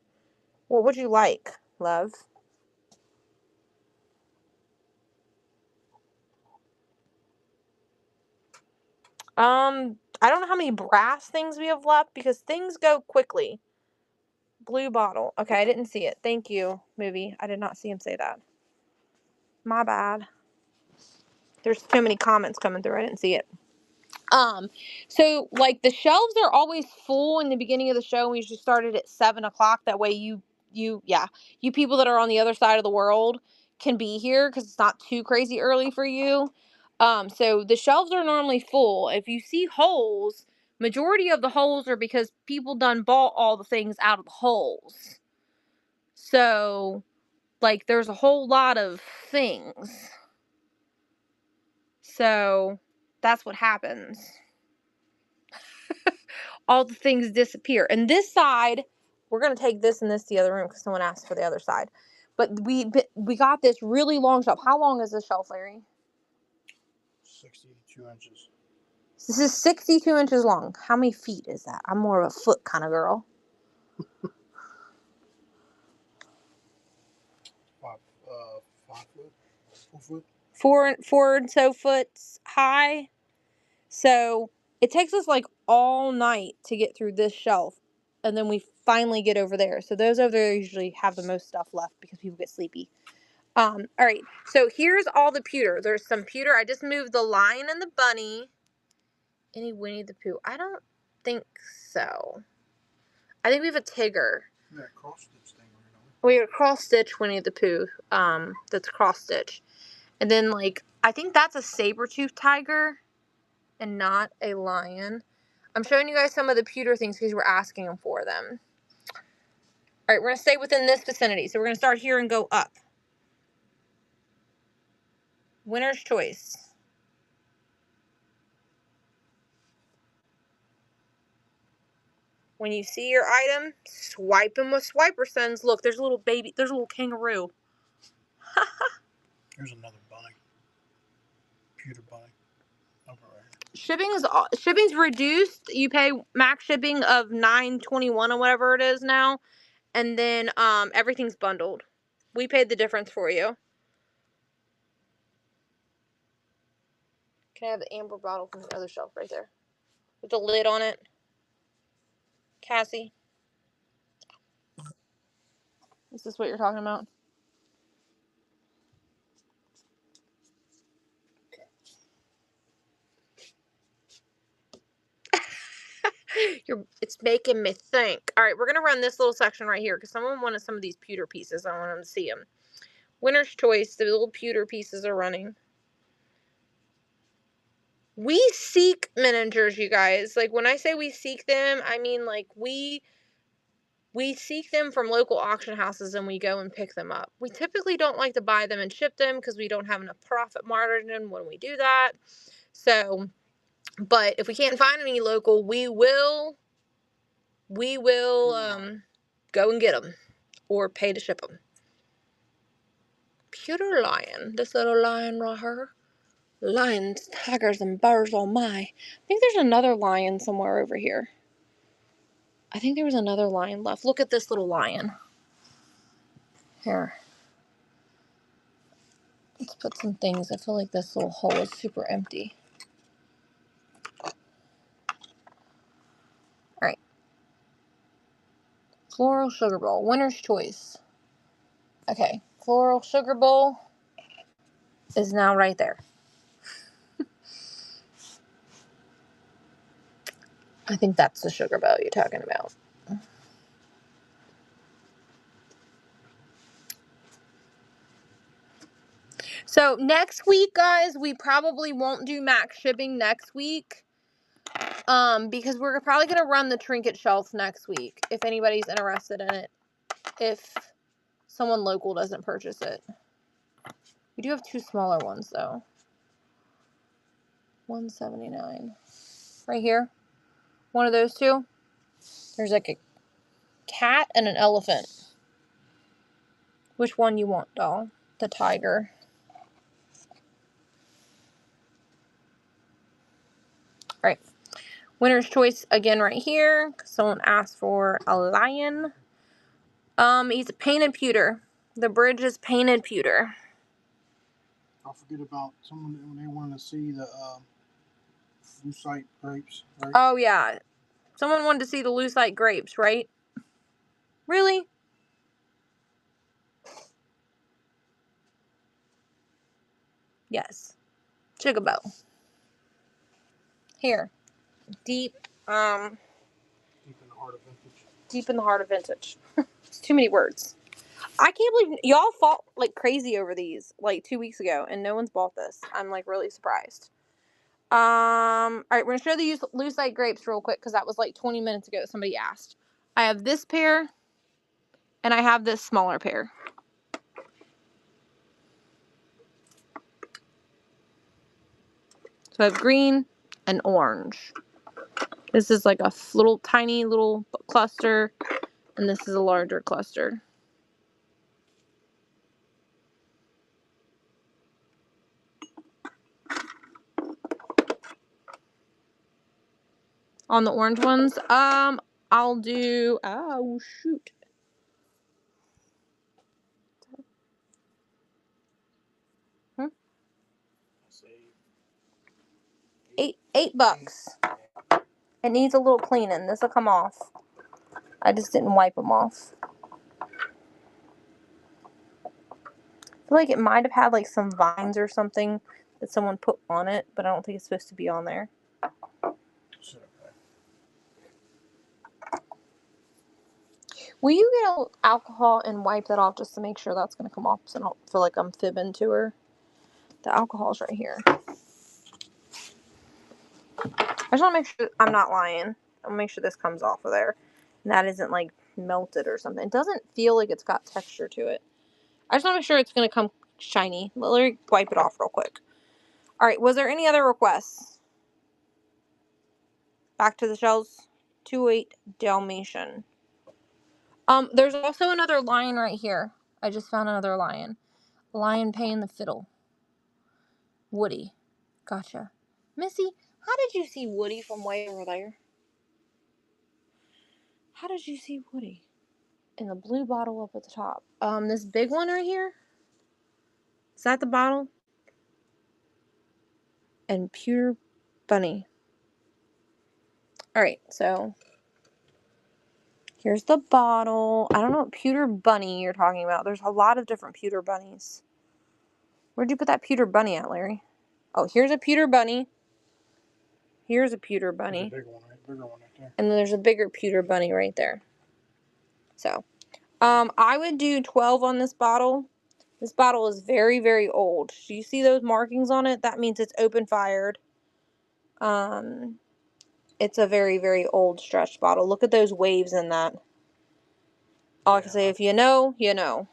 Speaker 4: what would you like, love? I don't know how many brass things we have left because things go quickly. Blue bottle. Okay, I didn't see it. Thank you, movie. I did not see him say that. My bad. There's too many comments coming through. I didn't see it. So like the shelves are always full in the beginning of the show. We usually started at 7 o'clock. That way you people that are on the other side of the world can be here because it's not too crazy early for you. So the shelves are normally full. If you see holes, majority of the holes are because people done bought all the things out of the holes. So like there's a whole lot of things. So that's what happens. All the things disappear. And this side, we're going to take this and this to the other room because someone asked for the other side. But we got this really long shelf. How long is this shelf, Larry?
Speaker 2: 62 inches.
Speaker 4: This is 62 inches long. How many feet is that? I'm more of a foot kind of girl.
Speaker 2: 5 foot, 4 foot.
Speaker 4: Four and so foot high. So it takes us like all night to get through this shelf. And then we finally get over there. So those over there usually have the most stuff left because people get sleepy. All right. So here's all the pewter. There's some pewter. I just moved the lion and the bunny. Any Winnie the Pooh? I don't think so. I think we have a Tigger.
Speaker 2: Yeah, cross stitch thing.
Speaker 4: We have a cross stitch Winnie the Pooh. That's cross stitch. And then like I think that's a saber-toothed tiger and not a lion. I'm showing you guys some of the pewter things because we're asking them for them. All right, we're going to stay within this vicinity. So we're going to start here and go up. Winner's choice. When you see your item, swipe them with Swiper Sons. Look, there's a little baby. There's a little kangaroo.
Speaker 2: Here's another bunny. Pewter bunny. Okay,
Speaker 4: right. Shipping's reduced. You pay max shipping of $9.21 or whatever it is now, and then everything's bundled. We paid the difference for you. Can I have the amber bottle from the other shelf right there with the lid on it, Cassie? Is this what you're talking about? It's making me think. All right, we're going to run this little section right here because someone wanted some of these pewter pieces. I want them to see them. Winner's Choice, the little pewter pieces are running. We seek miniatures, you guys. Like, when I say we seek them, I mean, like, we seek them from local auction houses and we go and pick them up. We typically don't like to buy them and ship them because we don't have enough profit margin when we do that. So, but if we can't find any local, we will go and get them or pay to ship them. Pewter lion, this little lion right here. Lions, tigers, and bears, oh my. I think there's another lion somewhere over here. I think there was another lion left. Look at this little lion. Here. Let's put some things. I feel like this little hole is super empty. Alright. Floral Sugar Bowl. Winner's Choice. Okay. Floral Sugar Bowl is now right there. I think that's the sugar bowl you're talking about. So next week, guys, we probably won't do max shipping next week. Because we're probably going to run the trinket shelf next week. If anybody's interested in it. If someone local doesn't purchase it. We do have two smaller ones, though. $179. Right here. One of those two. There's like a cat and an elephant. Which one you want, doll? The tiger. Alright. Winner's Choice again right here. Someone asked for a lion. He's painted pewter. The bridge is painted pewter.
Speaker 2: I'll forget about someone when they wanted to see the lucite grapes, right?
Speaker 4: Oh, yeah. Someone wanted to see the lucite grapes, right? Really? Yes. Chigabo. Here. Deep
Speaker 2: Deep in the heart of vintage.
Speaker 4: Deep in the heart of vintage. It's too many words. I can't believe y'all fought like crazy over these like 2 weeks ago and no one's bought this. I'm like really surprised. Alright, we're gonna show the lucite grapes real quick because that was like 20 minutes ago somebody asked. I have this pair and I have this smaller pair. So I have green and orange. This is like a little tiny little cluster and this is a larger cluster. On the orange ones, I'll do, oh shoot. $8. It needs a little cleaning. This will come off. I just didn't wipe them off. I feel like it might have had like some vines or something that someone put on it, but I don't think it's supposed to be on there. Will you get alcohol and wipe that off just to make sure that's going to come off so I don't feel like I'm fibbing to her? The alcohol's right here. I just want to make sure I'm not lying. I want to make sure this comes off of there. And that isn't like melted or something. It doesn't feel like it's got texture to it. I just want to make sure it's going to come shiny. Let me wipe it off real quick. Alright, was there any other requests? Back to the shells. 2/8 Dalmatian. There's also another lion right here. I just found another lion. Lion playing the fiddle. Woody. Gotcha. Missy, how did you see Woody from way over there? How did you see Woody? In the blue bottle up at the top. This big one right here? Is that the bottle? And Pure Bunny. Alright, so Here's the bottle. I don't know what pewter bunny you're talking about. There's a lot of different pewter bunnies. Where'd you put that pewter bunny at, Larry? Oh, here's a pewter bunny. Here's a pewter bunny.
Speaker 2: There's a bigger one right there.
Speaker 4: And then there's a bigger pewter bunny right there. So, I would do 12 on this bottle. This bottle is very, very old. Do you see those markings on it? That means it's open fired. It's a very, very old stretch bottle. Look at those waves in that. All I can say, if you know, you know.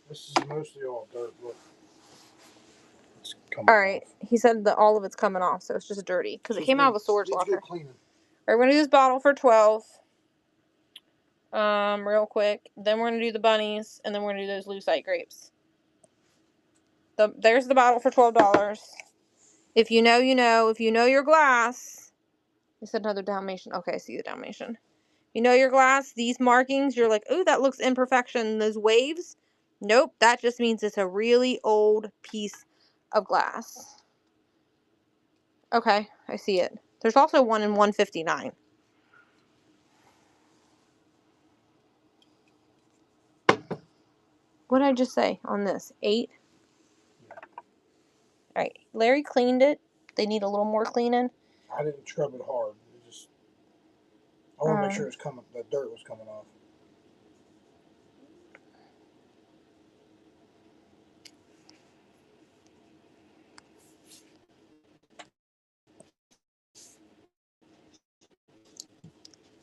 Speaker 2: This is mostly all dirt. Look. It's coming
Speaker 4: Alright,
Speaker 2: off.
Speaker 4: he said that all of it's coming off, so it's just dirty. Because it came out of a storage locker.
Speaker 2: Cleaning.
Speaker 4: Alright, we're going to do this bottle for 12. Real quick. Then we're going to do the bunnies, and then we're going to do those lucite grapes. There's the bottle for $12. If you know, you know. If you know your glass. You said another Dalmatian. Okay, I see the Dalmatian. You know your glass, these markings, you're like, ooh, that looks imperfection. Those waves, nope, that just means it's a really old piece of glass. Okay, I see it. There's also one in 159. What did I just say on this? 8? Alright, Larry cleaned it. They need a little more cleaning.
Speaker 2: I didn't scrub it hard. I want to make sure it's coming. The dirt was coming off.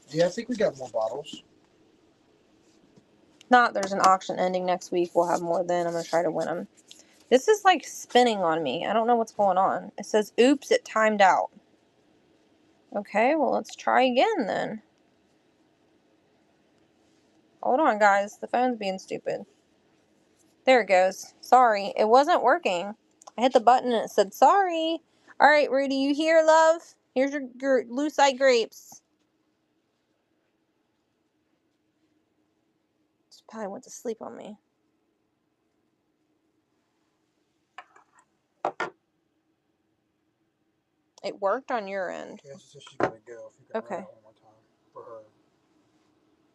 Speaker 2: Yeah, I think we got more bottles.
Speaker 4: Not, there's an auction ending next week. We'll have more then. I'm going to try to win them. This is like spinning on me. I don't know what's going on. It says, oops, it timed out. Okay, well, let's try again then. Hold on, guys. The phone's being stupid. There it goes. Sorry, it wasn't working. I hit the button and it said, sorry. All right, Rudy, you here, love? Here's your lucite grapes. She probably went to sleep on me. It worked on your end.
Speaker 2: Yeah, she said she's got to go. If you can
Speaker 4: Okay.
Speaker 2: run it one more time for her.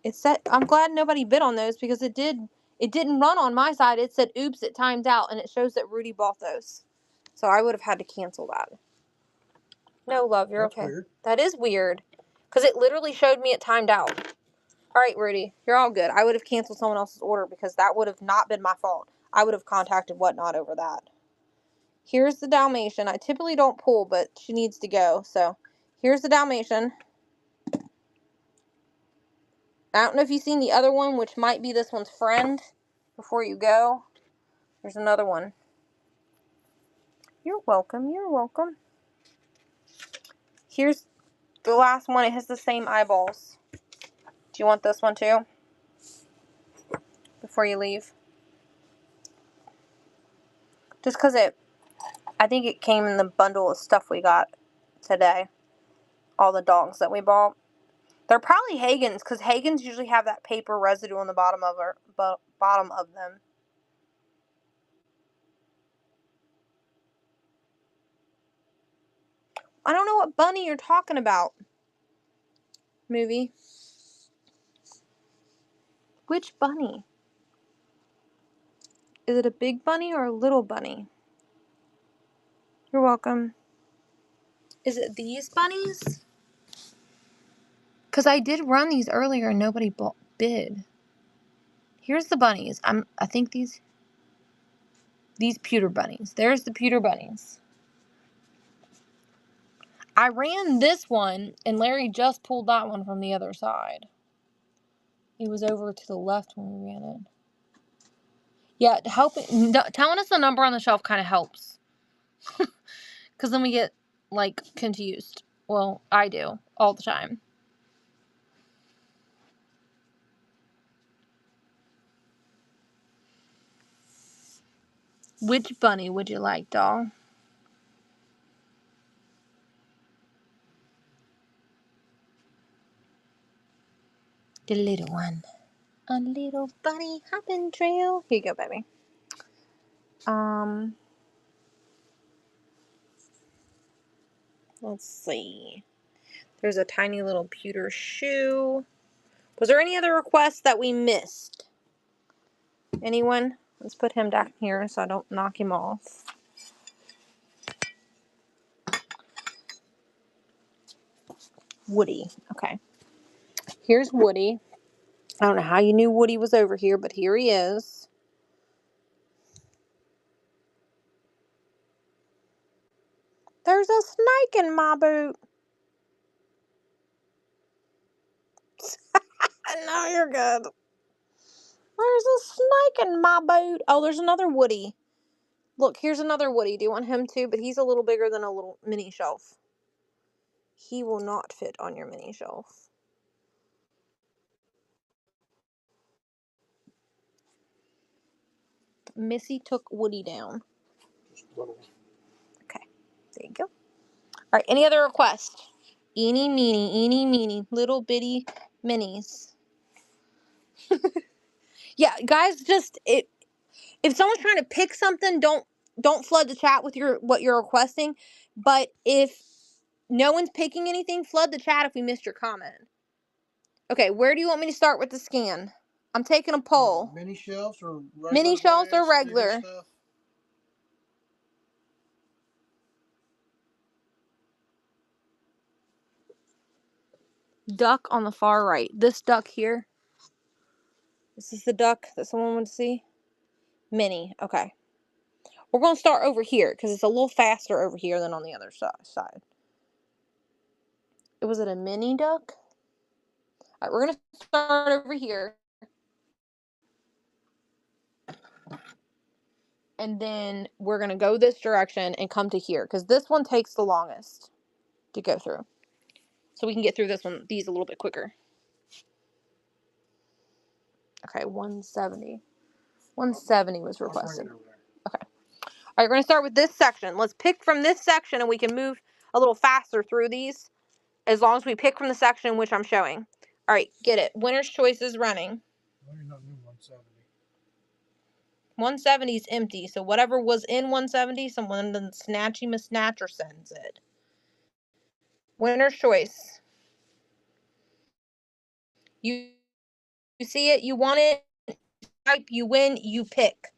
Speaker 4: It said, I'm glad nobody bid on those because it didn't run on my side. It said, oops, it timed out, and it shows that Rudy bought those. So I would have had to cancel that. No, love, you're
Speaker 2: That's
Speaker 4: okay.
Speaker 2: weird.
Speaker 4: That is weird. Because it literally showed me it timed out. All right, Rudy, you're all good. I would have canceled someone else's order because that would have not been my fault. I would have contacted Whatnot over that. Here's the Dalmatian. I typically don't pull, but she needs to go. So here's the Dalmatian. I don't know if you've seen the other one, which might be this one's friend. Before you go, there's another one. You're welcome. You're welcome. Here's the last one. It has the same eyeballs. Do you want this one too? Before you leave? Just because I think it came in the bundle of stuff we got today. All the dogs that we bought. They're probably Hagen's because Hagen's usually have that paper residue on the bottom of them. I don't know what bunny you're talking about. Movie. Which bunny? Is it a big bunny or a little bunny? You're welcome. Is it these bunnies? Because I did run these earlier and nobody bid. Here's the bunnies. I think these pewter bunnies. There's the pewter bunnies. I ran this one and Larry just pulled that one from the other side. It was over to the left when we ran it. Yeah, telling us the number on the shelf kind of helps. Because then we get, like, confused. Well, I do. All the time. Which bunny would you like, doll? The little one. A little bunny hopping trail. Here you go, baby. Let's see. There's a tiny little pewter shoe. Was there any other requests that we missed? Anyone? Let's put him down here so I don't knock him off. Woody. Okay. Here's Woody. I don't know how you knew Woody was over here, but here he is. There's a snake in my boot. No, you're good. There's a snake in my boot. Oh, there's another Woody. Look, here's another Woody. Do you want him too? But he's a little bigger than a little mini shelf. He will not fit on your mini shelf. Missy took Woody down. Okay, there you go. All right, any other requests? Eeny, meeny, little bitty minis. Yeah, guys, just if someone's trying to pick something, don't flood the chat with what you're requesting. But if no one's picking anything, flood the chat if we missed your comment. Okay, where do you want me to start with the scan? I'm taking a poll.
Speaker 2: Mini shelves or regular?
Speaker 4: Mini shelves or regular? Duck on the far right. This duck here. This is the duck that someone would see. Mini. Okay. We're going to start over here because it's a little faster over here than on the other side. Was it a mini duck? All right, we're going to start over here. And then we're going to go this direction and come to here because this one takes the longest to go through. So we can get through these a little bit quicker. Okay, 170. 170 was requested. Okay. All right, we're going to start with this section. Let's pick from this section and we can move a little faster through these as long as we pick from the section in which I'm showing. All right, get it. Winner's Choice is running. 170 is empty, so whatever was in 170, someone then Snatchy Miss Snatcher sends it. Winner's Choice. You see it, you want it, swipe, you win, you pick.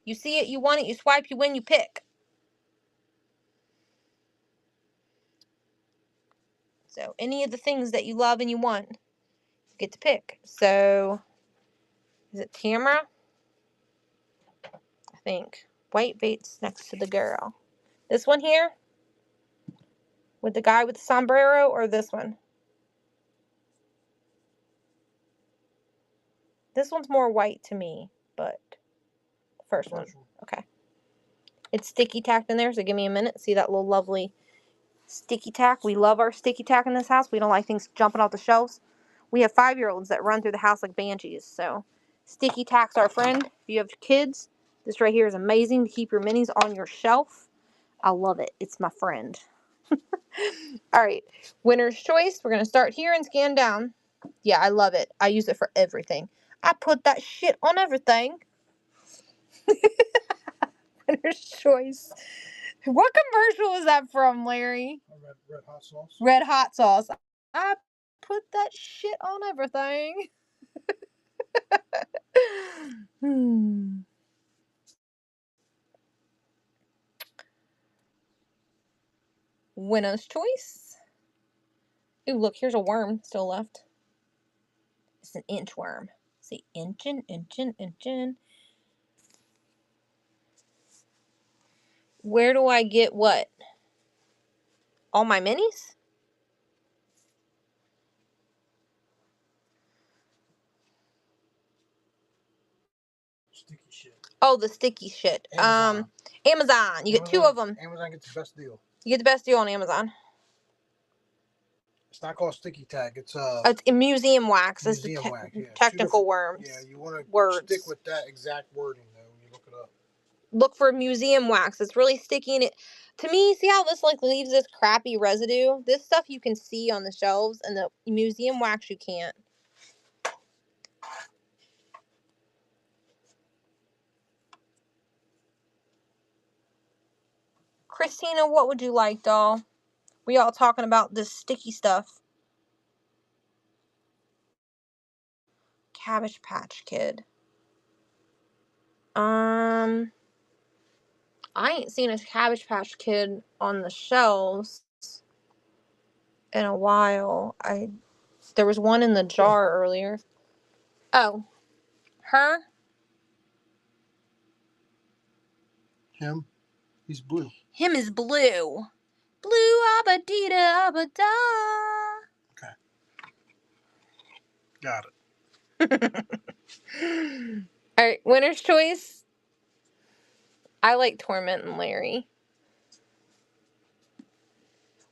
Speaker 4: You see it, you want it, you swipe, you win, you pick. So any of the things that you love and you want, you get to pick. So, is it Tamara? I think. White Bates next to the girl. This one here? With the guy with the sombrero, or this one? This one's more white to me, but the first one. Okay. It's sticky tacked in there, so give me a minute. See that little lovely sticky tack? We love our sticky tack in this house. We don't like things jumping off the shelves. We have 5-year-olds that run through the house like banshees, so sticky tack's our friend. If you have kids, this right here is amazing to keep your minis on your shelf. I love it. It's my friend. All right, Winner's Choice. We're going to start here and scan down. Yeah, I love it. I use it for everything. I put that shit on everything. Winner's Choice. What commercial is that from, Larry?
Speaker 2: Red hot sauce.
Speaker 4: Red hot sauce. I put that shit on everything. Winner's Choice. Ooh, look, here's a worm still left. It's an inchworm. See, inchin. Where do I get what? All my minis?
Speaker 2: Sticky shit.
Speaker 4: Oh, the sticky shit. Amazon. You get 2 of them.
Speaker 2: Amazon gets the best deal.
Speaker 4: You get the best deal on Amazon.
Speaker 2: It's not called sticky tack. It's
Speaker 4: museum wax. It's the
Speaker 2: wax. Yeah,
Speaker 4: technical worms.
Speaker 2: Yeah, you want to stick with that exact wording though when you look it up.
Speaker 4: Look for museum wax. It's really sticky, and it, to me, see how this like leaves this crappy residue? This stuff you can see on the shelves, and the museum wax you can't. Christina, what would you like, doll? We all talking about this sticky stuff. Cabbage Patch Kid. I ain't seen a Cabbage Patch Kid on the shelves in a while. There was one in the jar earlier. Oh, her?
Speaker 2: Him? He's blue.
Speaker 4: Him is blue. Blue abadita abada.
Speaker 2: Okay. Got
Speaker 4: it. Alright, winner's choice. I like Torment and Larry.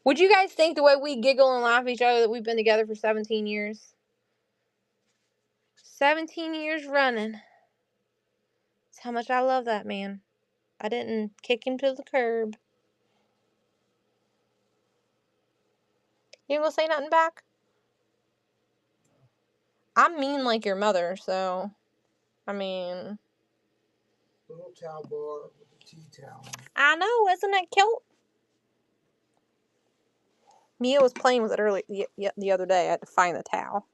Speaker 4: Would you guys think the way we giggle and laugh at each other that we've been together for 17 years? 17 years running. That's how much I love that man. I didn't kick him to the curb. You ain't gonna say nothing back? I'm mean like your mother, so... I mean...
Speaker 2: Little towel bar with a tea towel.
Speaker 4: I know, isn't that cute? Mia was playing with it early the other day. I had to find the towel.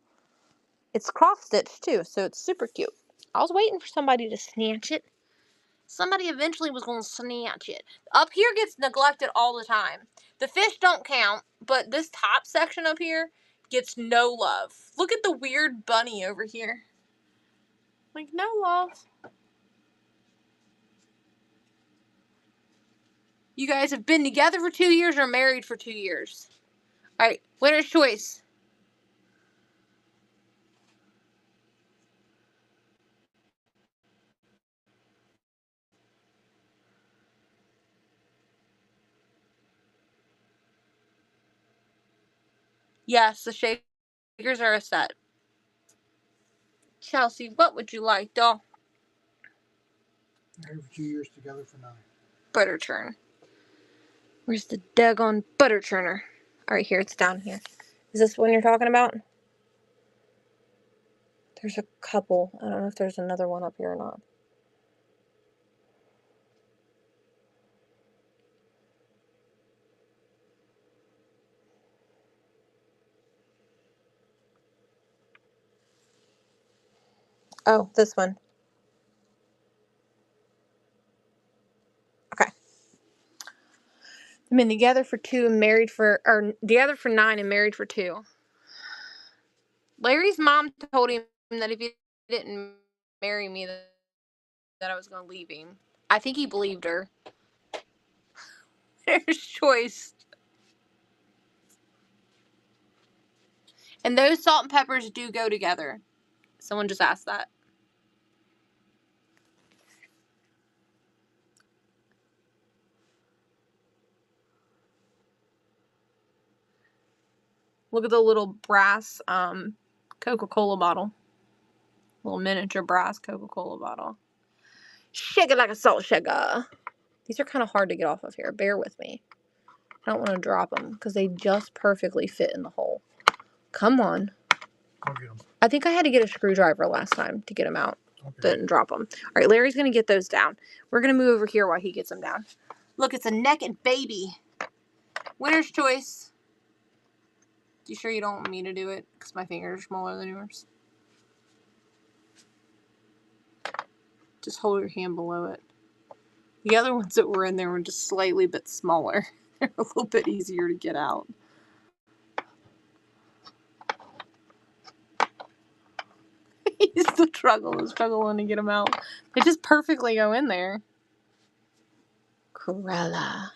Speaker 4: It's cross-stitched, too, so it's super cute. I was waiting for somebody to snatch it. Somebody eventually was going to snatch it. Up here gets neglected all the time. The fish don't count, but this top section up here gets no love. Look at the weird bunny over here. Like, no love. You guys have been together for 2 years or married for 2 years? Alright, winner's choice. Yes, the shakers are a set. Chelsea, what would you like, doll?
Speaker 2: Married for 2 years, together for 9.
Speaker 4: Butter churn. Where's the daggone butter churner? Alright, here, it's down here. Is this one you're talking about? There's a couple. I don't know if there's another one up here or not. Oh, this one. Okay. I've been together for 2 and married for, or together for 9 and married for 2. Larry's mom told him that if he didn't marry me, that I was going to leave him. I think he believed her. There's choice. And those salt and peppers do go together. Someone just asked that. Look at the little brass Coca-Cola bottle. Little miniature brass Coca-Cola bottle. Shake it like a salt shaker. These are kind of hard to get off of here. Bear with me. I don't want to drop them because they just perfectly fit in the hole. Come on.
Speaker 2: I'll get them.
Speaker 4: I think I had to get a screwdriver last time to get them out.
Speaker 2: Okay.
Speaker 4: Didn't drop them. All right, Larry's going to get those down. We're going to move over here while he gets them down. Look, it's a naked baby. Winner's choice. You sure you don't want me to do it? Because my fingers are smaller than yours. Just hold your hand below it. The other ones that were in there were just slightly bit smaller. They're a little bit easier to get out. He's the struggling to get them out. They just perfectly go in there. Cruella.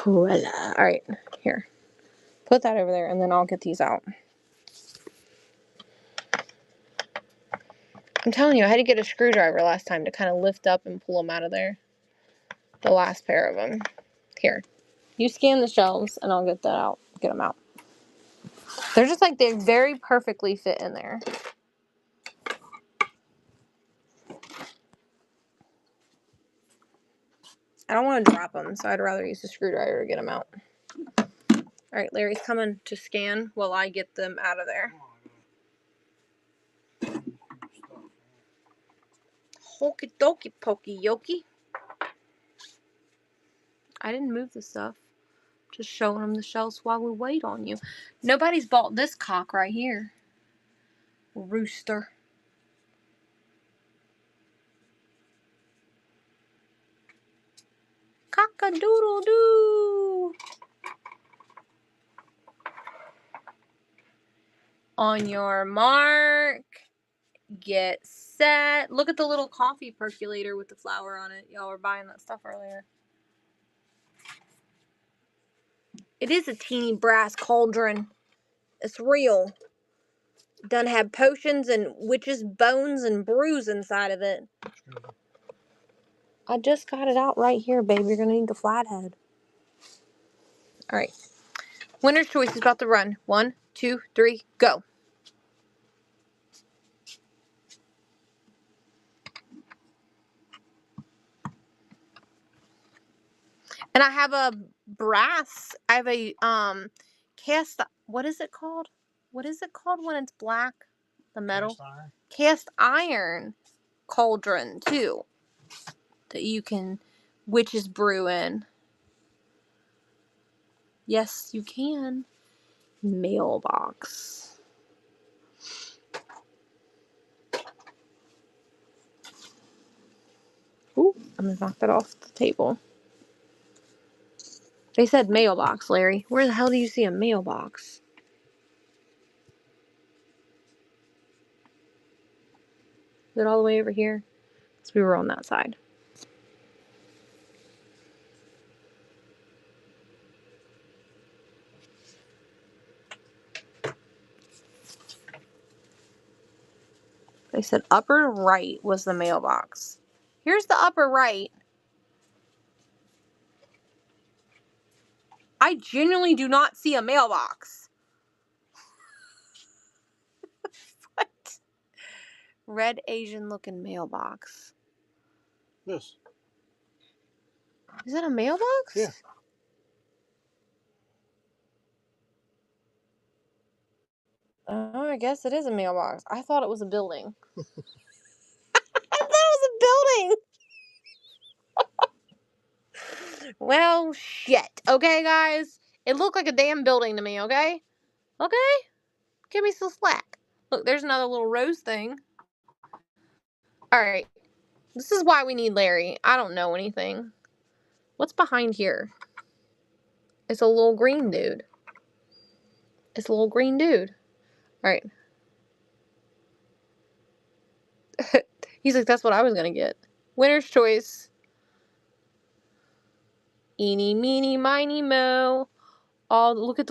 Speaker 4: Alright, here. Put that over there and then I'll get these out. I'm telling you, I had to get a screwdriver last time to kind of lift up and pull them out of there. The last pair of them. Here. You scan the shelves and I'll get that out. Get them out. They're just like, they very perfectly fit in there. I don't want to drop them, so I'd rather use a screwdriver to get them out. Alright, Larry's coming to scan while I get them out of there. Hokey dokey pokey yoki. I didn't move the stuff. Just showing them the shelves while we wait on you. Nobody's bought this cock right here. Rooster. Cock-a-doodle-doo. On your mark. Get set. Look at the little coffee percolator with the flour on it. Y'all were buying that stuff earlier. It is a teeny brass cauldron. It's real. Done have potions and witches' bones and brews inside of it. I just got it out right here, babe. You're gonna need the flathead. Alright. Winner's choice is about to run. 1, 2, 3, go. And I have a brass. I have a cast. What is it called? What is it called when it's black? The metal. Cast iron cauldron too. That you can witch's brew in. Yes, you can. Mailbox. Ooh, I'm gonna knock that off the table. They said mailbox, Larry. Where the hell do you see a mailbox? Is it all the way over here? Because we were on that side. They said upper right was the mailbox. Here's the upper right. I genuinely do not see a mailbox. What? Red Asian looking mailbox.
Speaker 2: Yes.
Speaker 4: Is that a mailbox?
Speaker 2: Yeah.
Speaker 4: Oh, I guess it is a mailbox. I thought it was a building. I thought it was a building. Well, shit. Okay, guys? It looked like a damn building to me, okay? Okay? Give me some slack. Look, there's another little rose thing. Alright. This is why we need Larry. I don't know anything. What's behind here? It's a little green dude. It's a little green dude. Alright. He's like, that's what I was gonna get. Winner's choice. Eeny, meeny, miny, mo. Oh, look at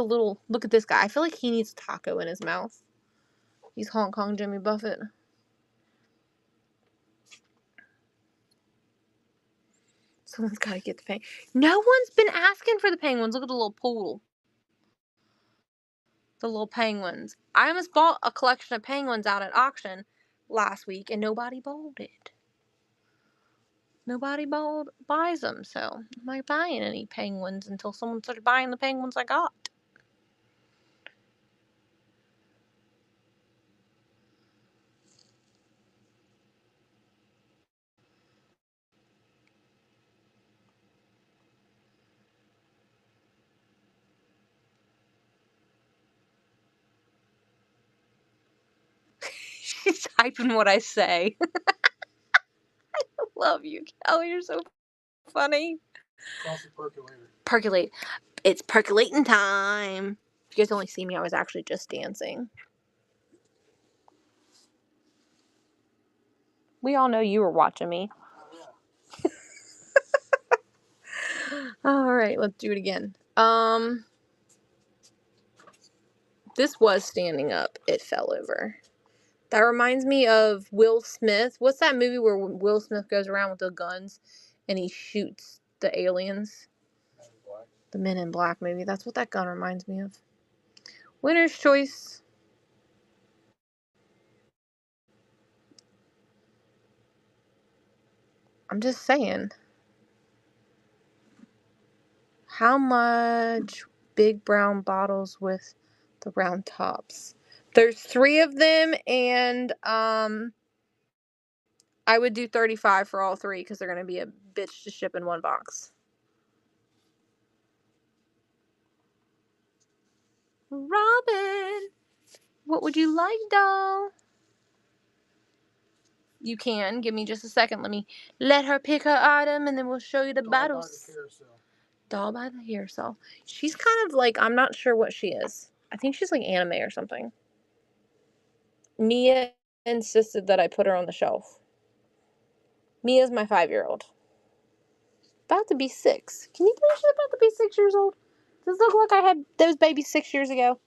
Speaker 4: this guy. I feel like he needs a taco in his mouth. He's Hong Kong Jimmy Buffett. Someone's got to get the penguin. No one's been asking for the penguins. Look at the little poodle. The little penguins. I almost bought a collection of penguins out at auction last week, and nobody bought it. Nobody buys them, so I'm not buying any penguins until someone started buying the penguins I got. She's typing what I say. I love you, Kelly. You're so funny.
Speaker 2: Coffee percolator.
Speaker 4: Percolate. It's percolating time. If you guys only see me, I was actually just dancing. We all know you were watching me. All right, let's do it again. This was standing up. It fell over. That reminds me of Will Smith. What's that movie where Will Smith goes around with the guns and he shoots the aliens? The Men in Black movie. That's what that gun reminds me of. Winner's choice. I'm just saying. How much big brown bottles with the round tops? There's 3 of them, and I would do $35 for all 3 because they're gonna be a bitch to ship in one box. Robin, what would you like, doll? You can. Give me just a second. Let her pick her item, and then we'll show you the battles. Doll by the carousel. She's kind of like, I'm not sure what she is. I think she's like anime or something. Mia insisted that I put her on the shelf. Mia's my 5-year-old. About to be 6. Can you believe she's about to be 6 years old? Does it look like I had those babies 6 years ago?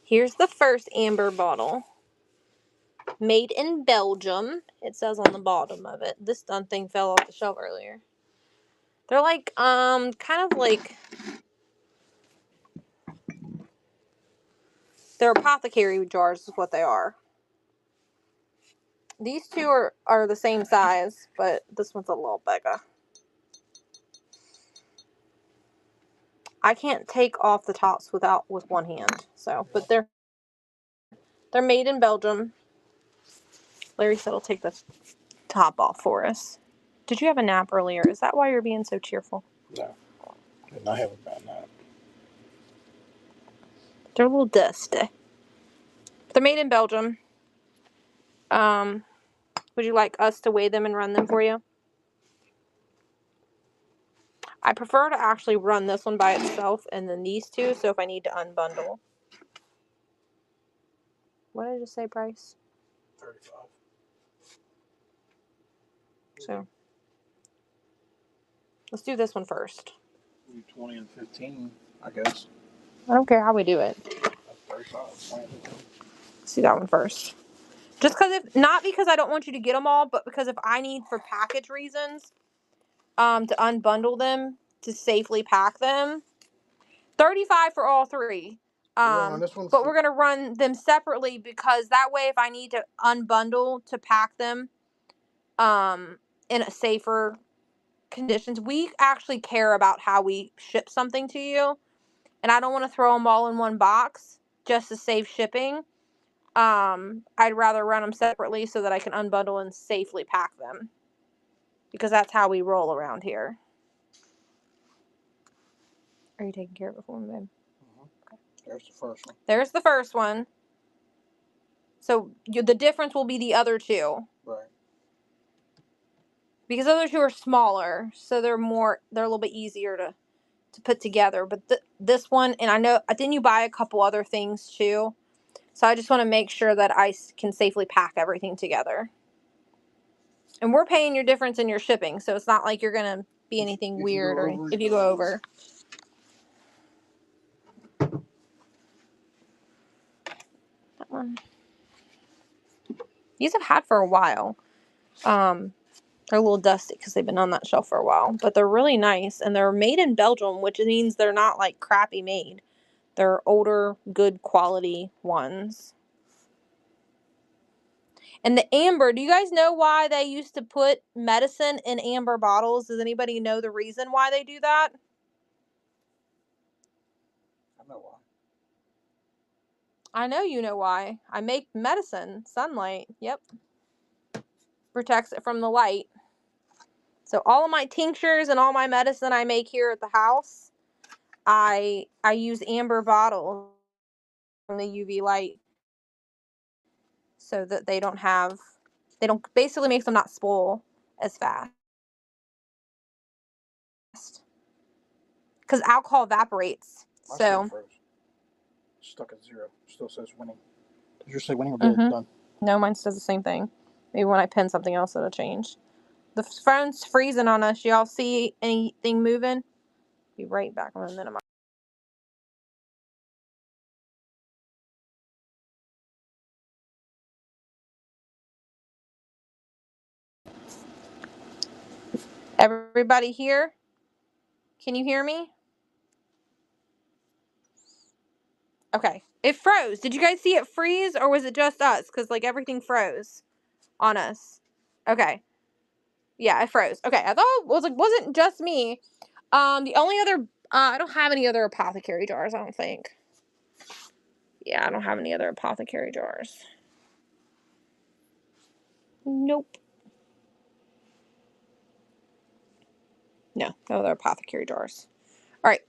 Speaker 4: Here's the first Amber bottle. Made in Belgium. It says on the bottom of it. This done thing fell off the shelf earlier. They're like, kind of like, they're apothecary jars is what they are. These two are the same size, but this one's a little bigger. I can't take off the tops with one hand. So, but they're made in Belgium. Larry said he'll take the top off for us. Did you have a nap earlier? Is that why you're being so cheerful?
Speaker 2: No, did not have a bad nap.
Speaker 4: They're a little dusty. They're made in Belgium. Would you like us to weigh them and run them for you? I prefer to actually run this one by itself and then these two, so if I need to unbundle. What did I just say, price?
Speaker 2: 35.
Speaker 4: So, let's do this one first.
Speaker 2: 20 and 15, I guess.
Speaker 4: I don't care how we do it.
Speaker 2: That's 35.
Speaker 4: Let's do that one first. Just not because I don't want you to get them all, but because if I need for package reasons, to unbundle them, to safely pack them. 35 for all three. But we're going to run them separately because that way if I need to unbundle to pack them in a safer conditions, we actually care about how we ship something to you. And I don't want to throw them all in one box just to save shipping. I'd rather run them separately so that I can unbundle and safely pack them. Because that's how we roll around here. Are you taking care of it for me, babe?
Speaker 2: Okay. There's the first one.
Speaker 4: There's the first one. So the difference will be the other two.
Speaker 2: Right.
Speaker 4: Because the other two are smaller, so they're a little bit easier to put together. But this one, and I know, didn't you buy a couple other things too? So I just want to make sure that I can safely pack everything together. And we're paying your difference in your shipping, so it's not like you're going to be anything weird or if you go over. That one. These I've had for a while. They're a little dusty because they've been on that shelf for a while. But they're really nice, and they're made in Belgium, which means they're not like crappy made. They're older, good quality ones. And the amber, do you guys know why they used to put medicine in amber bottles? Does anybody know the reason why they do that?
Speaker 2: I know why.
Speaker 4: I know you know why. I make medicine. Sunlight. Yep. Protects it from the light. So all of my tinctures and all my medicine I make here at the house, I use amber bottles from the UV light so that they don't basically makes them not spoil as fast. Because alcohol evaporates. So
Speaker 2: stuck at 0. Still says winning. Did yours say winning or did it done?
Speaker 4: No, mine says the same thing. Maybe when I pin something else it'll change. The phone's freezing on us. Y'all see anything moving? Be right back in a minute. Everybody here? Can you hear me? Okay. It froze. Did you guys see it freeze or was it just us? Because like everything froze on us. Okay. Yeah, it froze. Okay. I thought it wasn't just me. The only other I don't have any other apothecary jars, I don't think. Yeah, I don't have any other apothecary jars. Nope. No other apothecary jars. All right.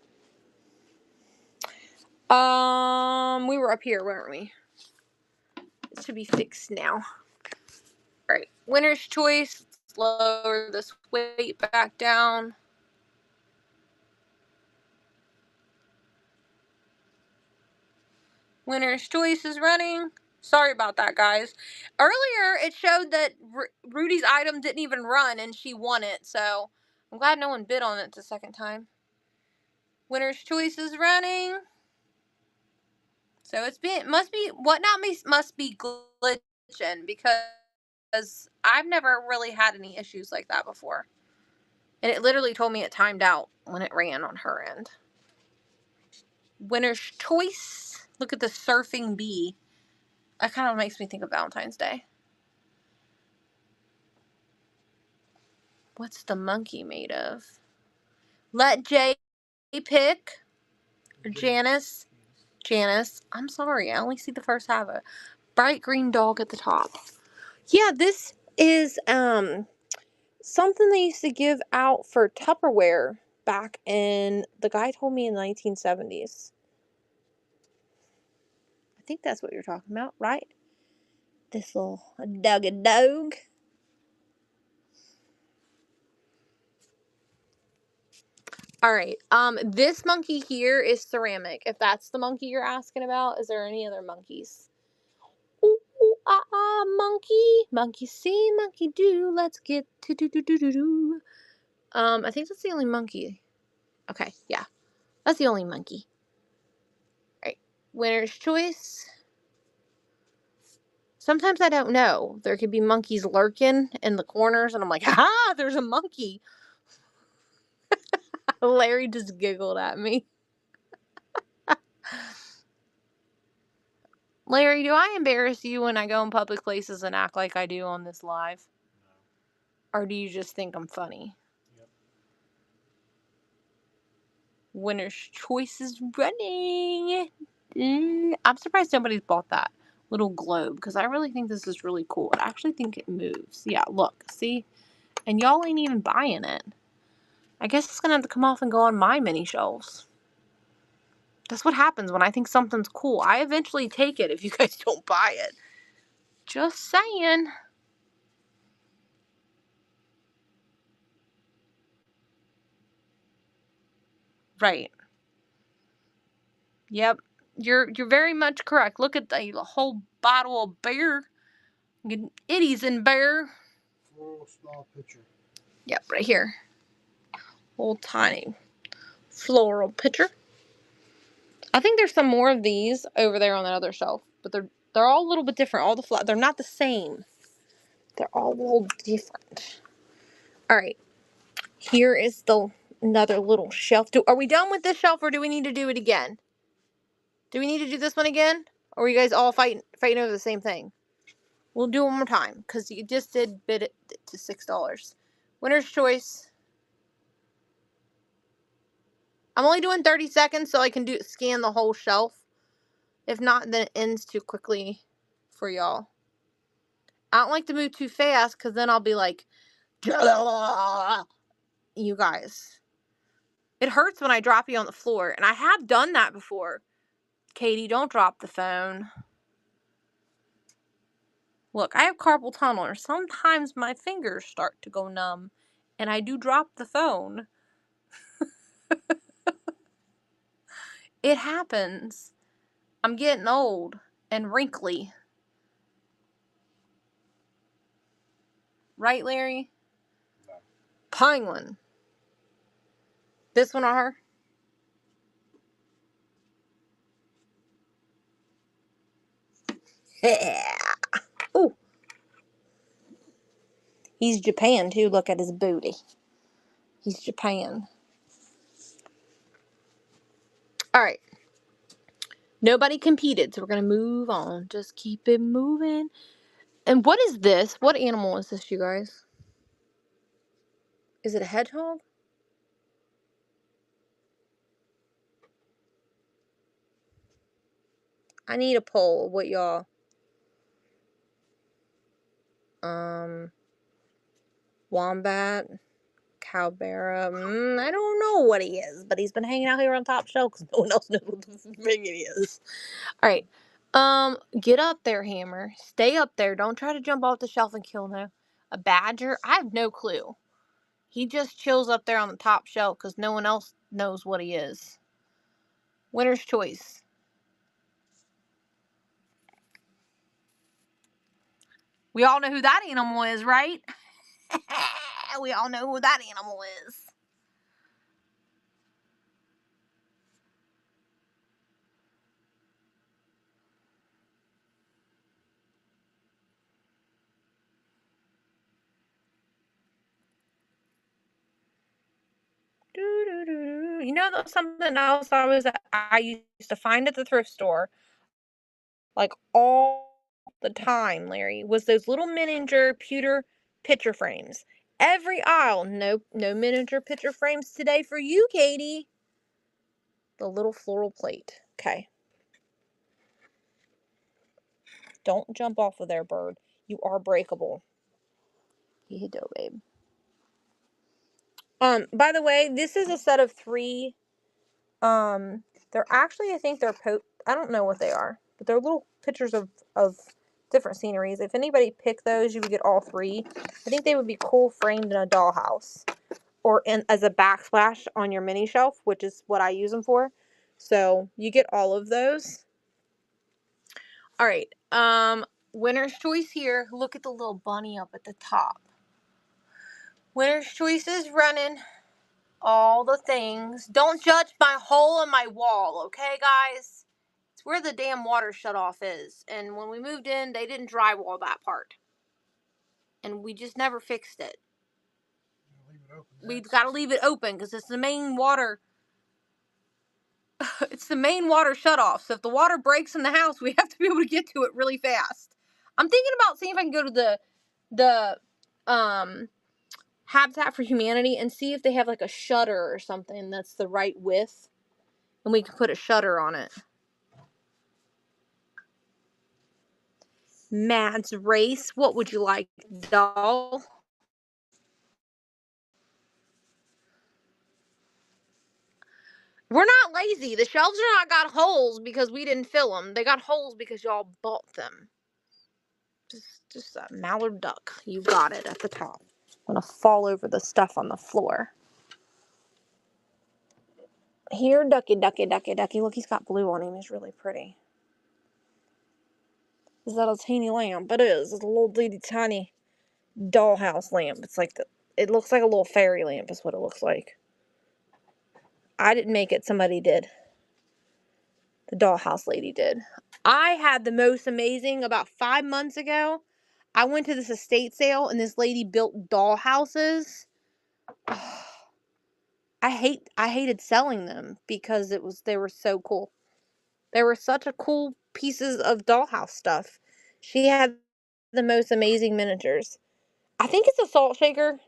Speaker 4: We were up here, weren't we? It should be fixed now. Alright, winner's choice. Let's lower this weight back down. Winner's choice is running. Sorry about that, guys. Earlier, it showed that Rudy's item didn't even run, and she won it. So I'm glad no one bid on it the second time. Winner's choice is running. So must be glitching, because I've never really had any issues like that before. And it literally told me it timed out when it ran on her end. Winner's choice. Look at the surfing bee. That kind of makes me think of Valentine's Day. What's the monkey made of? Let Jay pick. Or Janice. Janice. I'm sorry. I only see the first half of it. Bright green dog at the top. Yeah, this is something they used to give out for Tupperware back in, the guy told me, in the 1970s. I think that's what you're talking about, right? This little dog. Alright, this monkey here is ceramic. If that's the monkey you're asking about, is there any other monkeys? Ooh, ooh, ah, ah, monkey. Monkey see, monkey do. Let's get to do. I think that's the only monkey. Okay, yeah. That's the only monkey. Alright, winner's choice. Sometimes I don't know. There could be monkeys lurking in the corners, and I'm like, ha! There's a monkey. Larry just giggled at me. Larry, do I embarrass you when I go in public places and act like I do on this live? No. Or do you just think I'm funny? Yep. Winner's choice is running. I'm surprised nobody's bought that little globe, because I really think this is really cool. I actually think it moves. Yeah, look. See? And y'all ain't even buying it. I guess it's going to have to come off and go on my mini shelves. That's what happens when I think something's cool. I eventually take it if you guys don't buy it. Just saying. Right. Yep. You're very much correct. Look at the whole bottle of beer. Itties in beer.
Speaker 2: Floral small pitcher.
Speaker 4: Yep, right here. Old tiny floral pitcher. I think there's some more of these over there on that other shelf, but they're all a little bit different. All the they're not the same. They're all a little different. All right. Here is another little shelf. Are we done with this shelf, or do we need to do it again? Do we need to do this one again? Or are you guys all fighting over the same thing? We'll do it one more time, because you just did bid it to $6. Winner's choice. I'm only doing 30 seconds so I can scan the whole shelf. If not, then it ends too quickly for y'all. I don't like to move too fast, because then I'll be like, you guys. It hurts when I drop you on the floor, and I have done that before. Katie, don't drop the phone. Look, I have carpal tunnel, or sometimes my fingers start to go numb, and I do drop the phone. It happens. I'm getting old and wrinkly. Right, Larry? No. Penguin. This one on her? Yeah. Ooh. He's Japan, too. Look at his booty. He's Japan. Alright. Nobody competed, so we're going to move on. Just keep it moving. And what is this? What animal is this, you guys? Is it a hedgehog? I need a poll. What y'all? Wombat. Cowbera. I don't know what he is, but he's been hanging out here on top shelf because no one else knows what the frig it is. Alright. Get up there, Hammer. Stay up there. Don't try to jump off the shelf and kill a badger. I have no clue. He just chills up there on the top shelf because no one else knows what he is. Winner's choice. We all know who that animal is, right? We all know who that animal is. You know, something else I used to find at the thrift store, like all the time, Larry, was those little miniature pewter picture frames. Every aisle. No miniature picture frames today for you, Katie. The little floral plate. Okay. Don't jump off of there, bird. You are breakable. You do, babe. By the way, this is a set of 3. They're actually, I think they're I don't know what they are, but they're little pictures of different sceneries. If anybody picked those, you would get all 3. I think they would be cool framed in a dollhouse or as a backsplash on your mini shelf, which is what I use them for. So you get all of those. All right. Winner's choice here. Look at the little bunny up at the top. Winner's choice is running all the things. Don't judge my hole in my wall, okay, guys? It's where the damn water shutoff is. And when we moved in, they didn't drywall that part. And we just never fixed it. We've got to leave it open because it's the main water. It's the main water shutoff. So if the water breaks in the house, we have to be able to get to it really fast. I'm thinking about seeing if I can go to the Habitat for Humanity and see if they have like a shutter or something that's the right width, and we can put a shutter on it. Mads Race, what would you like, doll? We're not lazy. The shelves are not got holes because we didn't fill them. They got holes because y'all bought them. Just a mallard duck. You got it at the top. I'm gonna fall over the stuff on the floor. Here, ducky, ducky, ducky, ducky. Look, he's got blue on him. He's really pretty. Is that a teeny lamp? It is. It's a little bitty tiny dollhouse lamp. It's like it looks like a little fairy lamp is what it looks like. I didn't make it. Somebody did. The dollhouse lady did. I had the most amazing about 5 months ago. I went to this estate sale and this lady built dollhouses. I hated selling them because they were so cool. They were such a cool pieces of dollhouse stuff. She had the most amazing miniatures. I think it's a salt shaker,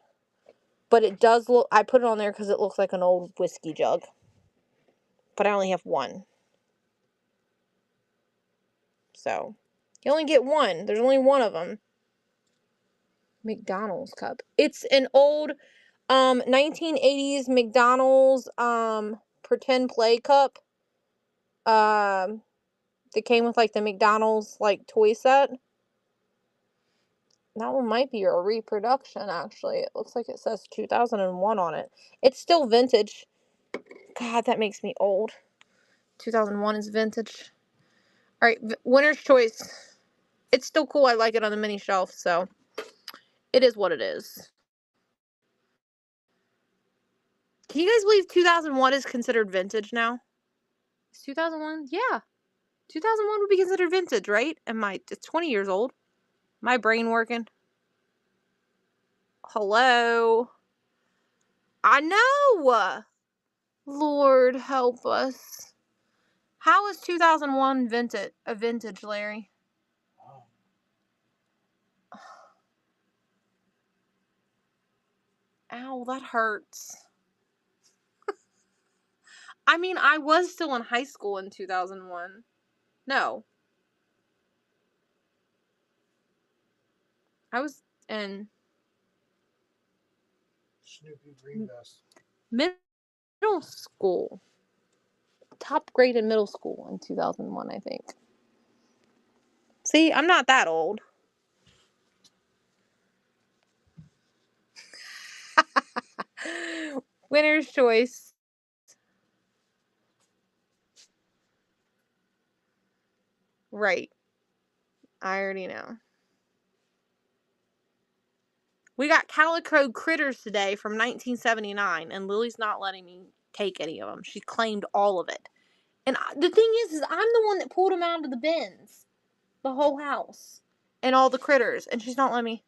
Speaker 4: but it does look, I put it on there because it looks like an old whiskey jug. But I only have one. So, you only get one. There's only one of them. McDonald's cup. It's an old 1980s McDonald's pretend play cup. That came with like the McDonald's like toy set. That one might be a reproduction actually. It looks like it says 2001 on it. It's still vintage. God, that makes me old. 2001 is vintage. All right, winner's choice. It's still cool. I like it on the mini shelf, so it is what it is. Can you guys believe 2001 is considered vintage now? Is 2001? Yeah. 2001 would be considered vintage, right? It's 20 years old. My brain working? Hello? I know! Lord help us. How is 2001 a vintage, Larry? Ow, that hurts. I mean, I was still in high school in 2001. No. I was in
Speaker 2: Snoopy Green Vest.
Speaker 4: Middle school. Top grade in middle school in 2001, I think. See, I'm not that old. Winner's choice. Right. I already know. We got Calico Critters today from 1979, and Lily's not letting me take any of them. She claimed all of it. And the thing is I'm the one that pulled them out of the bins. The whole house. And all the critters. And she's not letting me.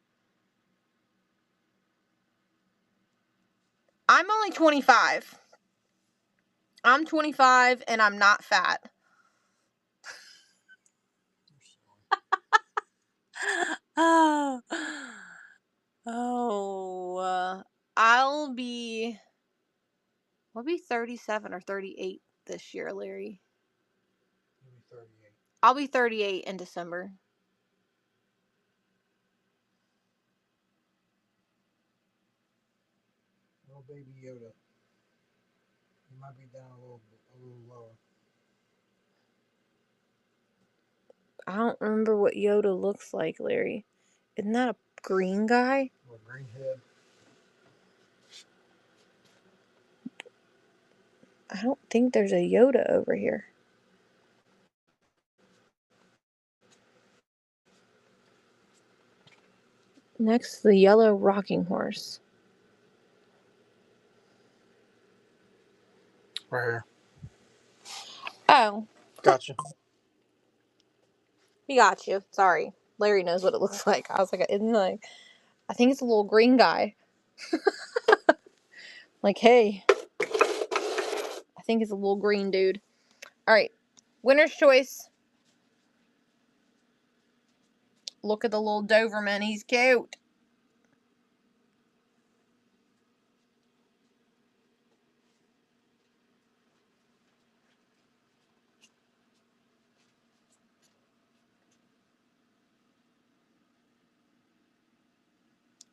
Speaker 4: I'm only 25. I'm 25 and I'm not fat. Oh. I'll be 37 or 38 this year, Larry.
Speaker 2: You'll be 38.
Speaker 4: I'll be 38 in December.
Speaker 2: Little baby Yoda. You might be down a little lower.
Speaker 4: I don't remember what Yoda looks like, Larry. Isn't that a green guy?
Speaker 2: Little green head.
Speaker 4: I don't think there's a Yoda over here. Next to the yellow rocking horse.
Speaker 2: Right here.
Speaker 4: Oh.
Speaker 2: Gotcha.
Speaker 4: We got you. Sorry. Larry knows what it looks like. I was like, isn't it like, I think it's a little green guy. Like, hey. I think it's a little green dude. Alright. Winner's choice. Look at the little Doberman. He's cute.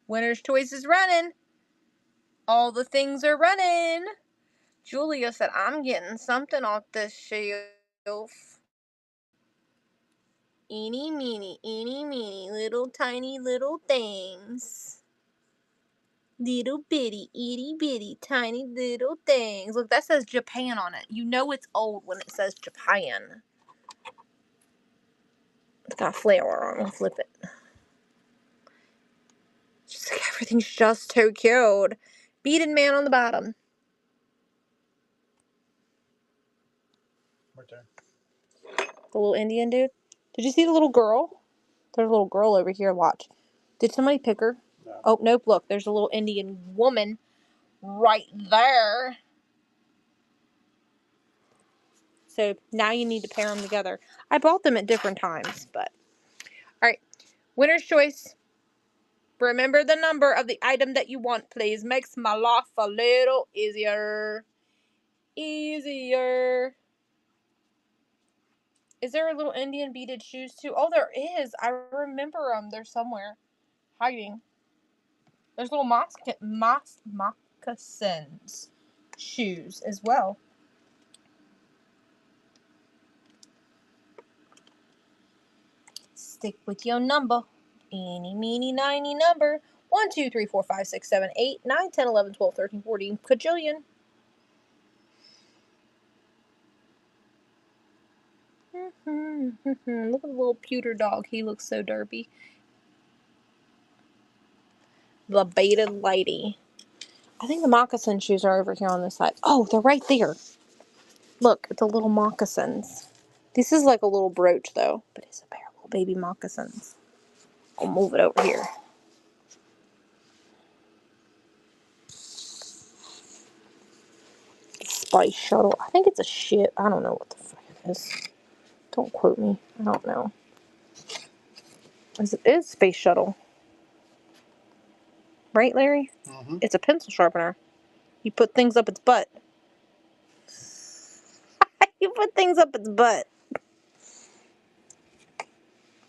Speaker 4: Winner's choice is running. All the things are running. Julia said, I'm getting something off this shelf. Eeny, meeny, little tiny little things. Little bitty, itty bitty, tiny little things. Look, that says Japan on it. You know it's old when it says Japan. It's got flower on it. I'll flip it. Just like everything's just so cute. Beaded man on the bottom.
Speaker 2: Right there.
Speaker 4: The little Indian dude. Did you see the little girl? There's a little girl over here. Watch. Did somebody pick her?
Speaker 2: No.
Speaker 4: Oh, nope. Look, there's a little Indian woman right there. So now you need to pair them together. I bought them at different times, but. Alright. Winner's choice. Remember the number of the item that you want, please. Makes my life a little easier. Easier. Is there a little Indian beaded shoes too? Oh, there is. I remember them. They're somewhere. Hiding. There's little moccasins shoes as well. Stick with your number. Eeny, meeny, miny number. 1, 2, 3, 4, 5, 6, 7, 8, 9, 10, 11, 12, 13, 14, quadrillion. Look at the little pewter dog. He looks so derpy. The baited lady. I think the moccasin shoes are over here on this side. Oh, they're right there. Look, it's a little moccasins. This is like a little brooch though, but it's a pair of little baby moccasins. I'll move it over here. Spice Shuttle. I think it's a ship. I don't know what the fuck it is. Don't quote me. I don't know. It is Space Shuttle. Right, Larry?
Speaker 2: Mm-hmm.
Speaker 4: It's a pencil sharpener. You put things up its butt. You put things up its butt.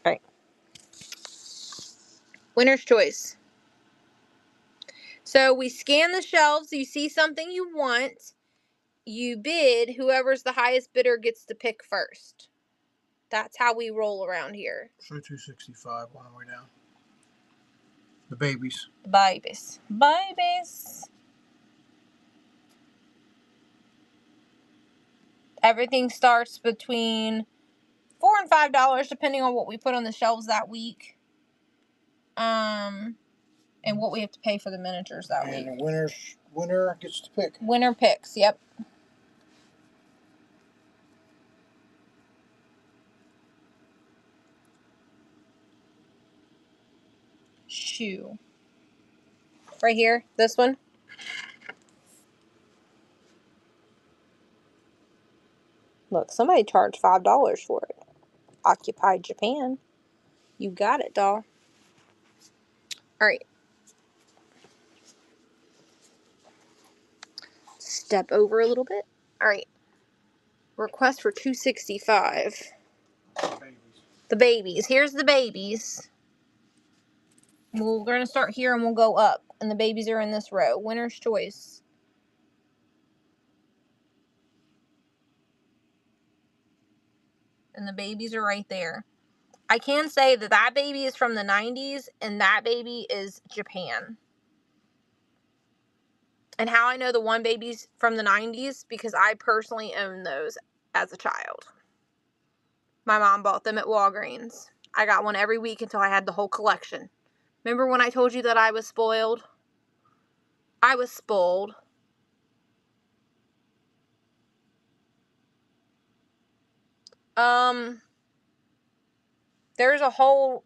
Speaker 4: Alright. Winner's choice. So we scan the shelves. You see something you want. You bid. Whoever's the highest bidder gets to pick first. That's how we roll around here.
Speaker 2: So 265 on the way down. The babies.
Speaker 4: Babies. Babies. Everything starts between $4 and $5 depending on what we put on the shelves that week. And what we have to pay for the miniatures that week.
Speaker 2: And the winner gets to pick.
Speaker 4: Winner picks, yep. Shoe. Right here, this one. Look, somebody charged $5 for it. Occupy Japan. You got it, doll. Alright. Step over a little bit. Alright. Request for $265. The babies. Here's the babies. We're going to start here and we'll go up. And the babies are in this row. Winner's choice. And the babies are right there. I can say that that baby is from the 90s and that baby is Japan. And how I know the one baby's from the 90s? Because I personally own those as a child. My mom bought them at Walgreens. I got one every week until I had the whole collection. Remember when I told you that I was spoiled? I was spoiled. There's a whole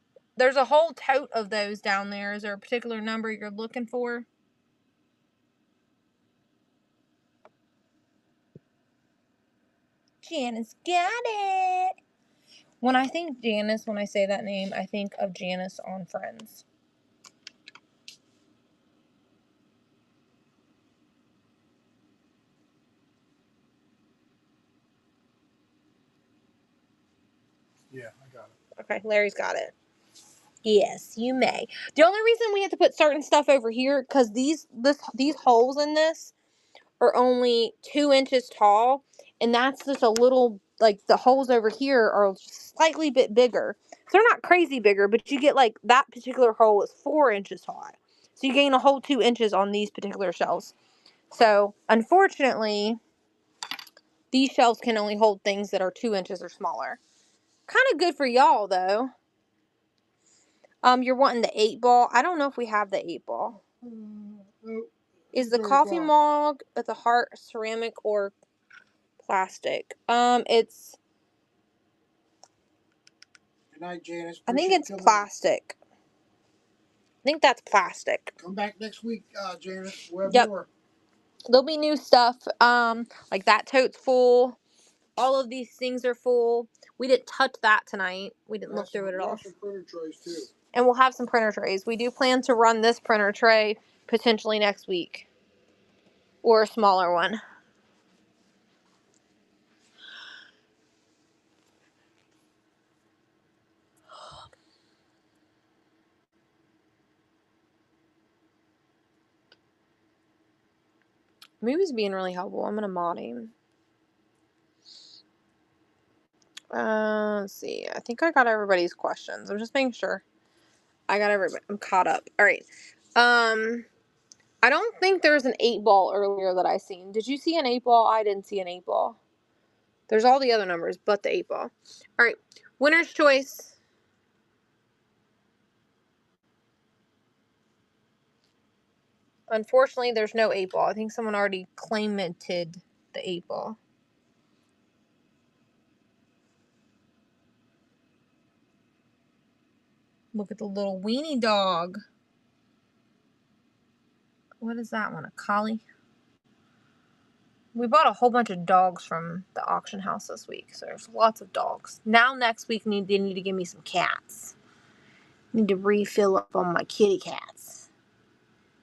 Speaker 4: tote of those down there. Is there a particular number you're looking for? Janice got it. When I think Janice, when I say that name, I think of Janice on Friends.
Speaker 2: Yeah, I got it.
Speaker 4: Okay, Larry's got it. Yes, you may. The only reason we have to put certain stuff over here, because these holes in this are only 2 inches tall, and that's just a little, like, the holes over here are slightly bit bigger. So they're not crazy bigger, but you get, like, that particular hole is 4 inches high. So you gain a whole 2 inches on these particular shelves. So, unfortunately, these shelves can only hold things that are 2 inches or smaller. Kind of good for y'all, though. You're wanting the 8-ball. I don't know if we have the 8-ball. Is the coffee mug at the heart ceramic or plastic? It's...
Speaker 2: Good night, Janice.
Speaker 4: I think it's plastic. I think that's plastic.
Speaker 2: Come back next week, Janice. We'll have
Speaker 4: Yep.
Speaker 2: more.
Speaker 4: There'll be new stuff. Like that tote's full. All of these things are full. We didn't touch that tonight. We didn't look through it at all.
Speaker 2: Some printer trays too.
Speaker 4: And we'll have some printer trays. We do plan to run this printer tray potentially next week. Or a smaller one. Movie's being really helpful. I'm going to mod him. Let's see. I think I got everybody's questions. I'm just making sure. I got everybody. I'm caught up. All right. I don't think there's an 8-ball earlier that I seen. Did you see an 8-ball? I didn't see an 8-ball. There's all the other numbers, but the 8-ball. All right. Winner's choice. Unfortunately, there's no 8-ball. I think someone already claimed the 8-ball. Look at the little weenie dog. What is that one? A collie? We bought a whole bunch of dogs from the auction house this week, so there's lots of dogs. Now next week they need to give me some cats. Need to refill up on my kitty cats.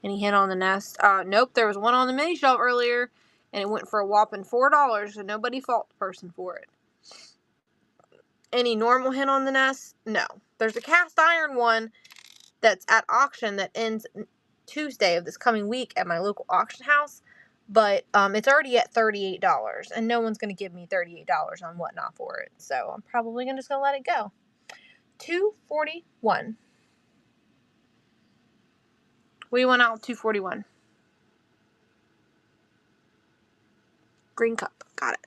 Speaker 4: Any hint on the nest? Nope, there was one on the mini shelf earlier, and it went for a whopping $4, so nobody fault the person for it. Any normal hint on the nest? No. There's a cast iron one that's at auction that ends Tuesday of this coming week at my local auction house. But it's already at $38, and no one's going to give me $38 on Whatnot for it. So I'm probably just going to let it go. $2.41. What do you want out of $2.41? Green cup. Got it.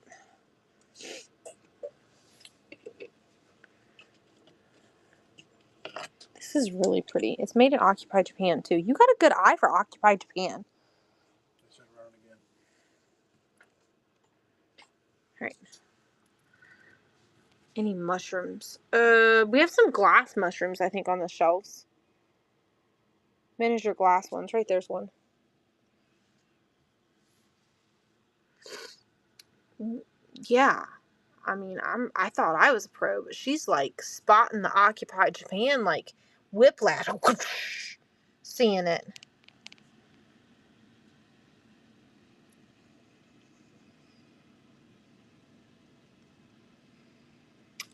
Speaker 4: This is really pretty. It's made in Occupy Japan, too. You got a good eye for Occupy Japan. Alright. Any mushrooms? We have some glass mushrooms, I think, on the shelves. Miniature glass ones. Right there's one. Yeah. I mean, I thought I was a pro, but she's like spotting the Occupy Japan like whiplash. Seeing it.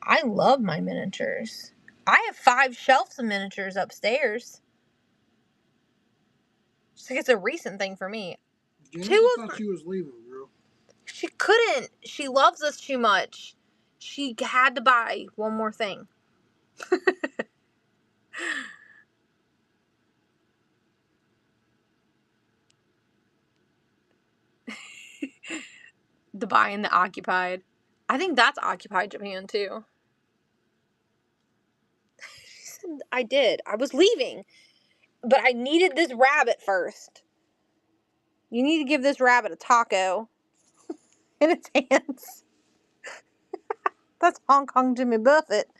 Speaker 4: I love my miniatures. I have 5 shelves of miniatures upstairs. Just like it's a recent thing for me.
Speaker 2: James,
Speaker 4: 2
Speaker 2: I
Speaker 4: of
Speaker 2: thought she was leaving, girl.
Speaker 4: She couldn't. She loves us too much. She had to buy one more thing. The buy and the occupied. I think that's Occupied Japan too. She said I did. I was leaving. But I needed this rabbit first. You need to give this rabbit a taco in its hands. That's Hong Kong Jimmy Buffett.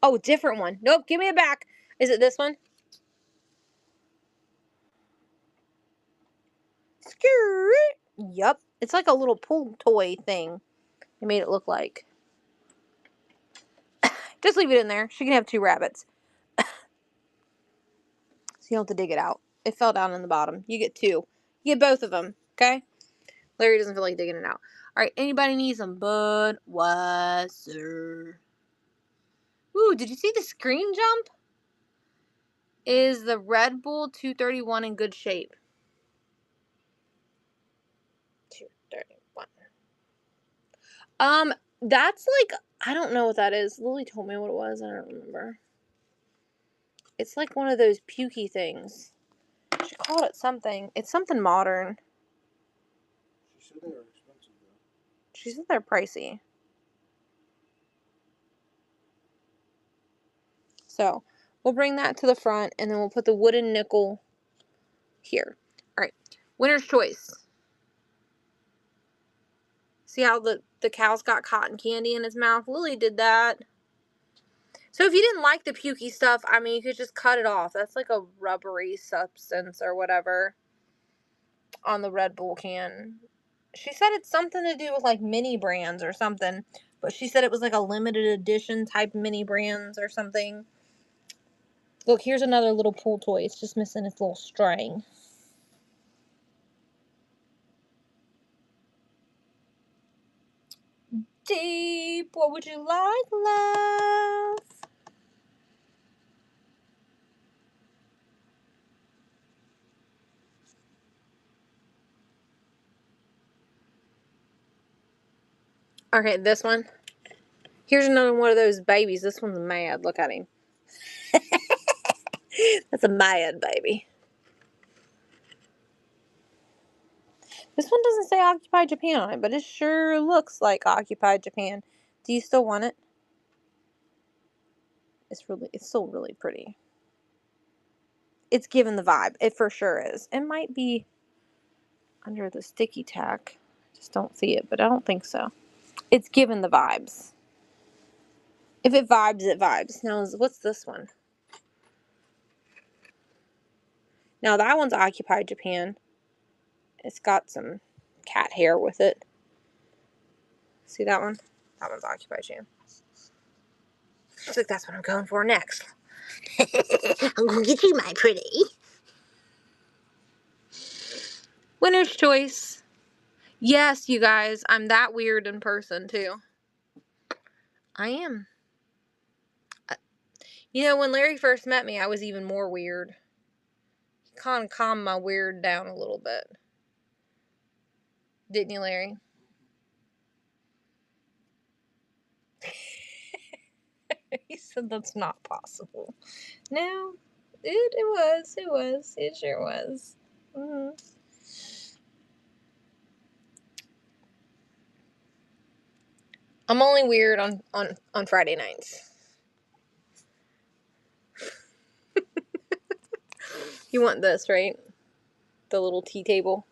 Speaker 4: Oh, different one. Nope, give me it back. Is it this one? Yup. It's like a little pool toy thing. They made it look like. Just leave it in there. She can have 2 rabbits. So you don't have to dig it out. It fell down in the bottom. You get 2. You get both of them. Okay? Larry doesn't feel like digging it out. Alright, anybody need some Budweiser? Ooh, did you see the screen jump? Is the Red Bull 231 in good shape? 231. That's like, I don't know what that is. Lily told me what it was. I don't remember. It's like one of those pukey things. She called it something. It's something modern.
Speaker 2: She said they were expensive, though.
Speaker 4: She said they're pricey. So, we'll bring that to the front, and then we'll put the wooden nickel here. Alright, winner's choice. See how the cow's got cotton candy in his mouth? Lily did that. So if you didn't like the pukey stuff, I mean, you could just cut it off. That's like a rubbery substance or whatever on the Red Bull can. She said it's something to do with like mini brands or something. But she said it was like a limited edition type mini brands or something. Look, here's another little pool toy. It's just missing its little string. Deep, what would you like, love? Okay, this one. Here's another one of those babies. This one's mad. Look at him. That's a mad baby. This one doesn't say Occupy Japan on it, but it sure looks like Occupy Japan. Do you still want it? It's still really pretty. It's given the vibe. It for sure is. It might be under the sticky tack. I just don't see it, but I don't think so. It's given the vibes. If it vibes, it vibes. Now, what's this one? Now, that one's Occupy Japan. It's got some cat hair with it. See that one? That one's Occupy Japan. Looks like that's what I'm going for next. I'm gonna get you, my pretty. Winner's choice. Yes, you guys, I'm that weird in person, too. I am. You know, when Larry first met me, I was even more weird. He kind of calmed my weird down a little bit. Didn't you, Larry? He said that's not possible. No, it was. It was. It sure was. Mm-hmm. I'm only weird on Friday nights. You want this, right? The little tea table.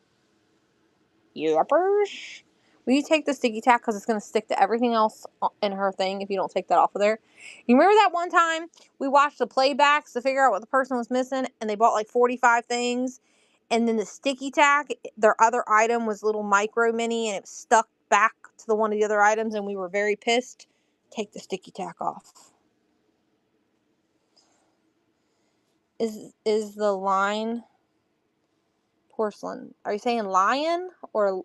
Speaker 4: Yuppers. Will you take the sticky tack because it's going to stick to everything else in her thing if you don't take that off of there? You remember that one time we watched the playbacks to figure out what the person was missing and they bought like 45 things and then the sticky tack, their other item was little micro mini and it was stuck back to the one of the other items and we were very pissed. Take the sticky tack off. Is the line porcelain? Are you saying lion or...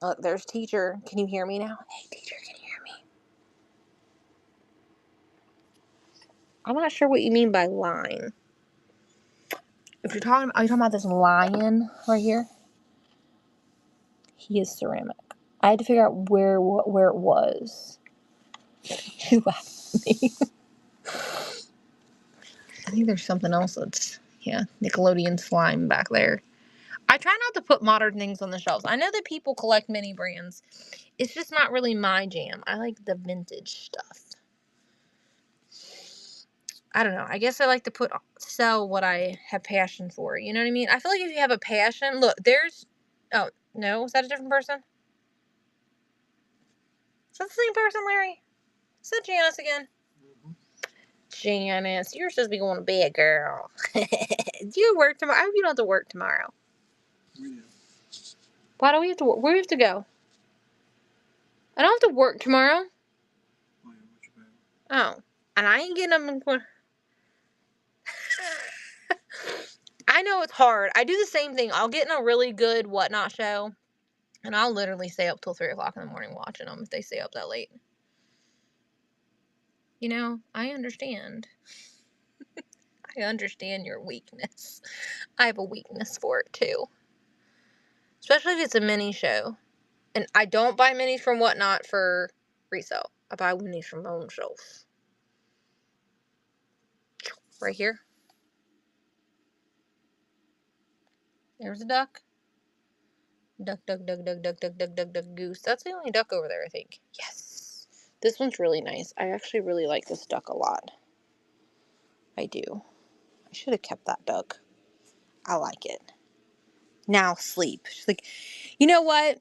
Speaker 4: Look, there's teacher. Can you hear me now? Hey, teacher, can you hear me? I'm not sure what you mean by line. If you're talking, are you talking about this lion right here? He is ceramic. I had to figure out where it was. You laughed at me. I think there's something else that's, yeah, Nickelodeon slime back there. I try not to put modern things on the shelves. I know that people collect mini brands. It's just not really my jam. I like the vintage stuff. I don't know. I guess I like to sell what I have passion for. You know what I mean? I feel like if you have a passion, look, there's... Oh, no? Is that a different person? Is that the same person, Larry? Is that Janice again? Mm-hmm. Janice, you're supposed to be going to bed, girl. Do you work tomorrow? I hope you don't have to work tomorrow. We do. Why do we have to work? Where do we have to go? I don't have to work tomorrow. Oh, yeah, what's your bad? Oh. And I ain't getting up and... I know it's hard. I do the same thing. I'll get in a really good whatnot show, and I'll literally stay up till 3 o'clock in the morning watching them if they stay up that late. You know, I understand. I understand your weakness. I have a weakness for it, too. Especially if it's a mini show. And I don't buy minis from whatnot for resale. I buy minis from my own shelf. Right here. There's a duck. Duck, duck, duck, duck, duck, duck, duck, duck, duck, goose. That's the only duck over there, I think. Yes. This one's really nice. I actually really like this duck a lot. I do. I should have kept that duck. I like it. Now sleep. She's like, you know what?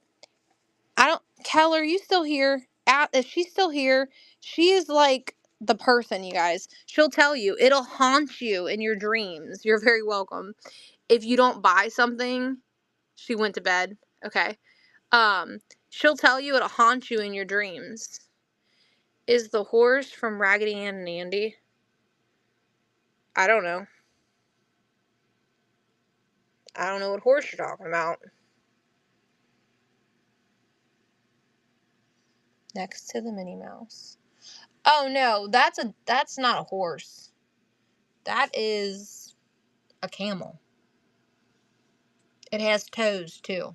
Speaker 4: Keller, you still here? If she's still here, she is like the person, you guys. She'll tell you. It'll haunt you in your dreams. You're very welcome. If you don't buy something, she went to bed. Okay. She'll tell you it'll haunt you in your dreams. Is the horse from Raggedy Ann and Andy? I don't know. I don't know what horse you're talking about. Next to the Minnie Mouse. Oh no, that's not a horse. That is a camel. It has toes too.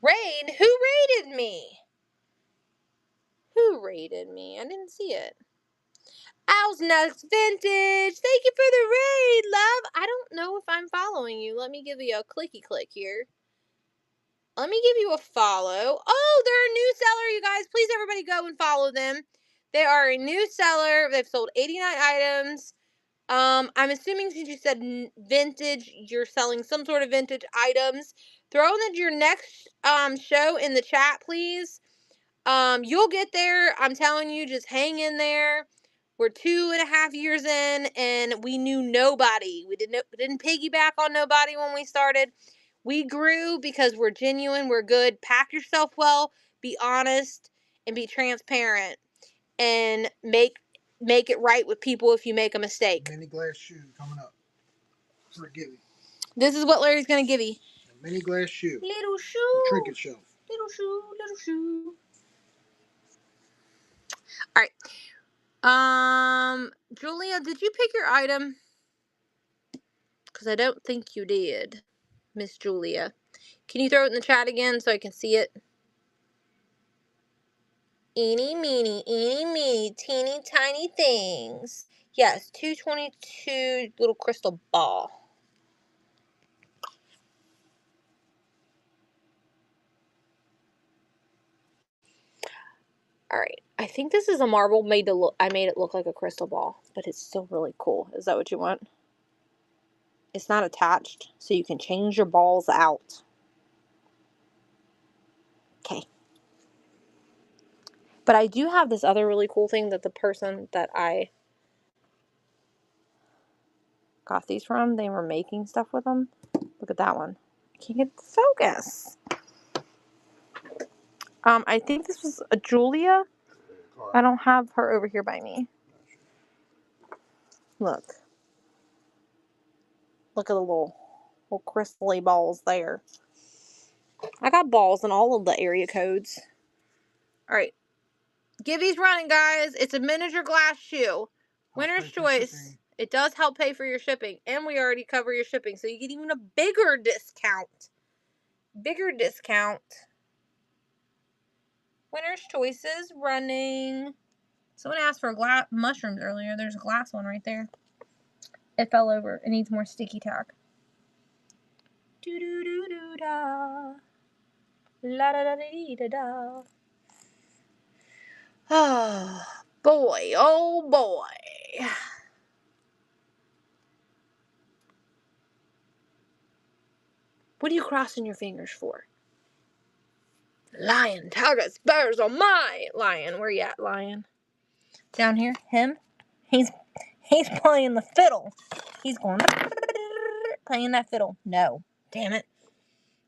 Speaker 4: Raid? Who raided me? Who raided me? I didn't see it. Owl's Nuts Vintage. Thank you for the raid, love. I don't know if I'm following you. Let me give you a clicky click here. Let me give you a follow. Oh, they're a new seller, you guys. Please, everybody go and follow them. They are a new seller. They've sold 89 items. I'm assuming since you said vintage, you're selling some sort of vintage items. Throw in your next show in the chat, please. You'll get there. I'm telling you, just hang in there. We're 2.5 years in, and we knew nobody. We didn't piggyback on nobody when we started. We grew because we're genuine. We're good. Pack yourself well. Be honest and be transparent, and make it right with people if you make a mistake.
Speaker 2: Mini glass shoe coming up for a Gibby.
Speaker 4: This is what Larry's gonna give you.
Speaker 2: A mini glass shoe.
Speaker 4: Little shoe.
Speaker 2: A trinket shelf.
Speaker 4: Little shoe. Little shoe. All right. Julia, did you pick your item? Because I don't think you did, Miss Julia. Can you throw it in the chat again so I can see it? Eeny, meeny, teeny, tiny things. Yes, 222 little crystal ball. Alright, I think this is a marble made to look. I made it look like a crystal ball, but it's still really cool. Is that what you want? It's not attached, so you can change your balls out. Okay. But I do have this other really cool thing that the person that I got these from, they were making stuff with them. Look at that one. I can't get the focus. I think this was a Julia. I don't have her over here by me. Look. Look at the little crystally balls there. I got balls in all of the area codes. Alright. Gibby's running, guys. It's a miniature glass shoe. Winner's choice. It does help pay for your shipping. And we already cover your shipping. So you get even a bigger discount. Bigger discount. Winner's choices running. Someone asked for mushrooms earlier. There's a glass one right there. It fell over. It needs more sticky tack. Do do do do da. La da da dee da da. Oh boy, oh boy. What are you crossing your fingers for? Lion, tigers, bears on my lion. Where you at, lion? Down here? Him? He's playing the fiddle. He's going playing that fiddle. No. Damn it.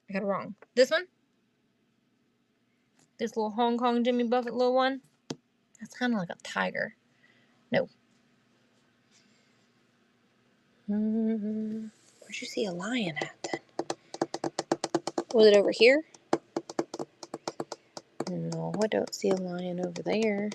Speaker 4: I got it wrong. This one? This little Hong Kong Jimmy Buffett little one? That's kind of like a tiger. No. Where'd you see a lion at then? Was it over here? No, I don't see a lion over there.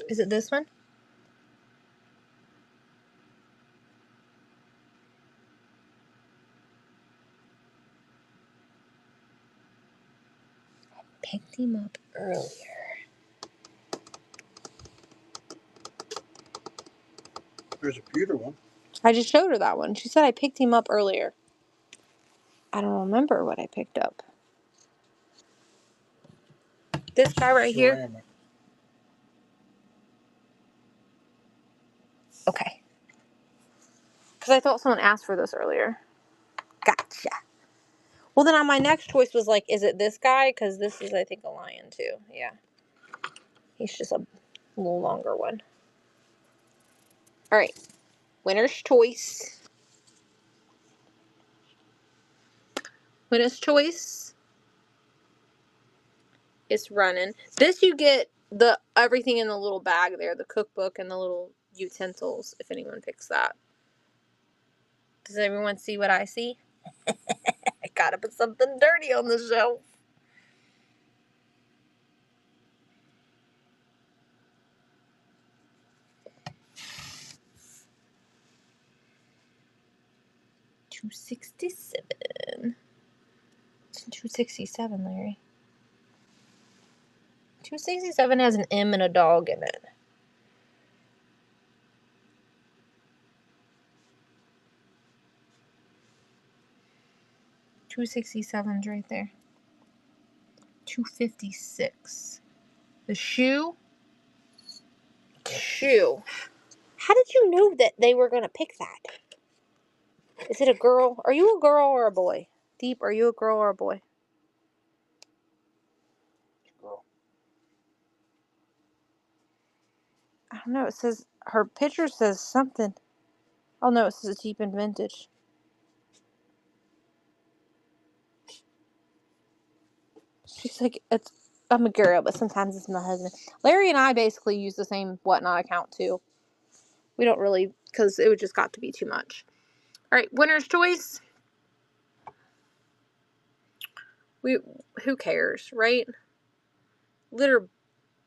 Speaker 4: Is it this one? I picked him up earlier.
Speaker 2: There's a pewter one.
Speaker 4: I just showed her that one. She said I picked him up earlier. I don't remember what I picked up. This guy right here?
Speaker 2: Ceramic.
Speaker 4: Okay. Because I thought someone asked for this earlier. Gotcha. Well, then on my next choice was like, is it this guy? Because this is, I think, a lion too. Yeah. He's just a little longer one. Alright. Winner's choice. Winner's choice. It's running. This you get the everything in the little bag there. The cookbook and the little utensils, if anyone picks that. Does everyone see what I see? I gotta put something dirty on the shelf. $267. It's $267, Larry. $267 has an M and a dog in it. $267's right there. $256. The shoe. How did you know that they were gonna pick that? Is it a girl? Are you a girl or a boy? Deep, are you a girl or a boy?
Speaker 2: Girl.
Speaker 4: I don't know. It says her picture says something. Oh no, it says it's deep and vintage. She's like, I'm a girl, but sometimes it's my husband. Larry and I basically use the same Whatnot account too. We don't really, because it would just got to be too much. All right, winner's choice. Who cares, right? Litter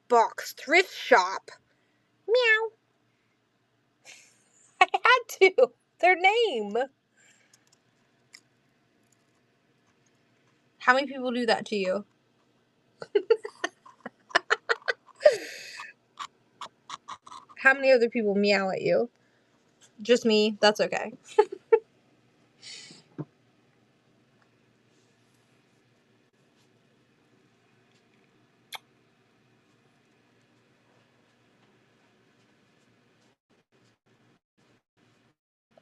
Speaker 4: box thrift shop. Meow. I had to. Their name. How many people do that to you? How many other people meow at you? Just me. That's okay.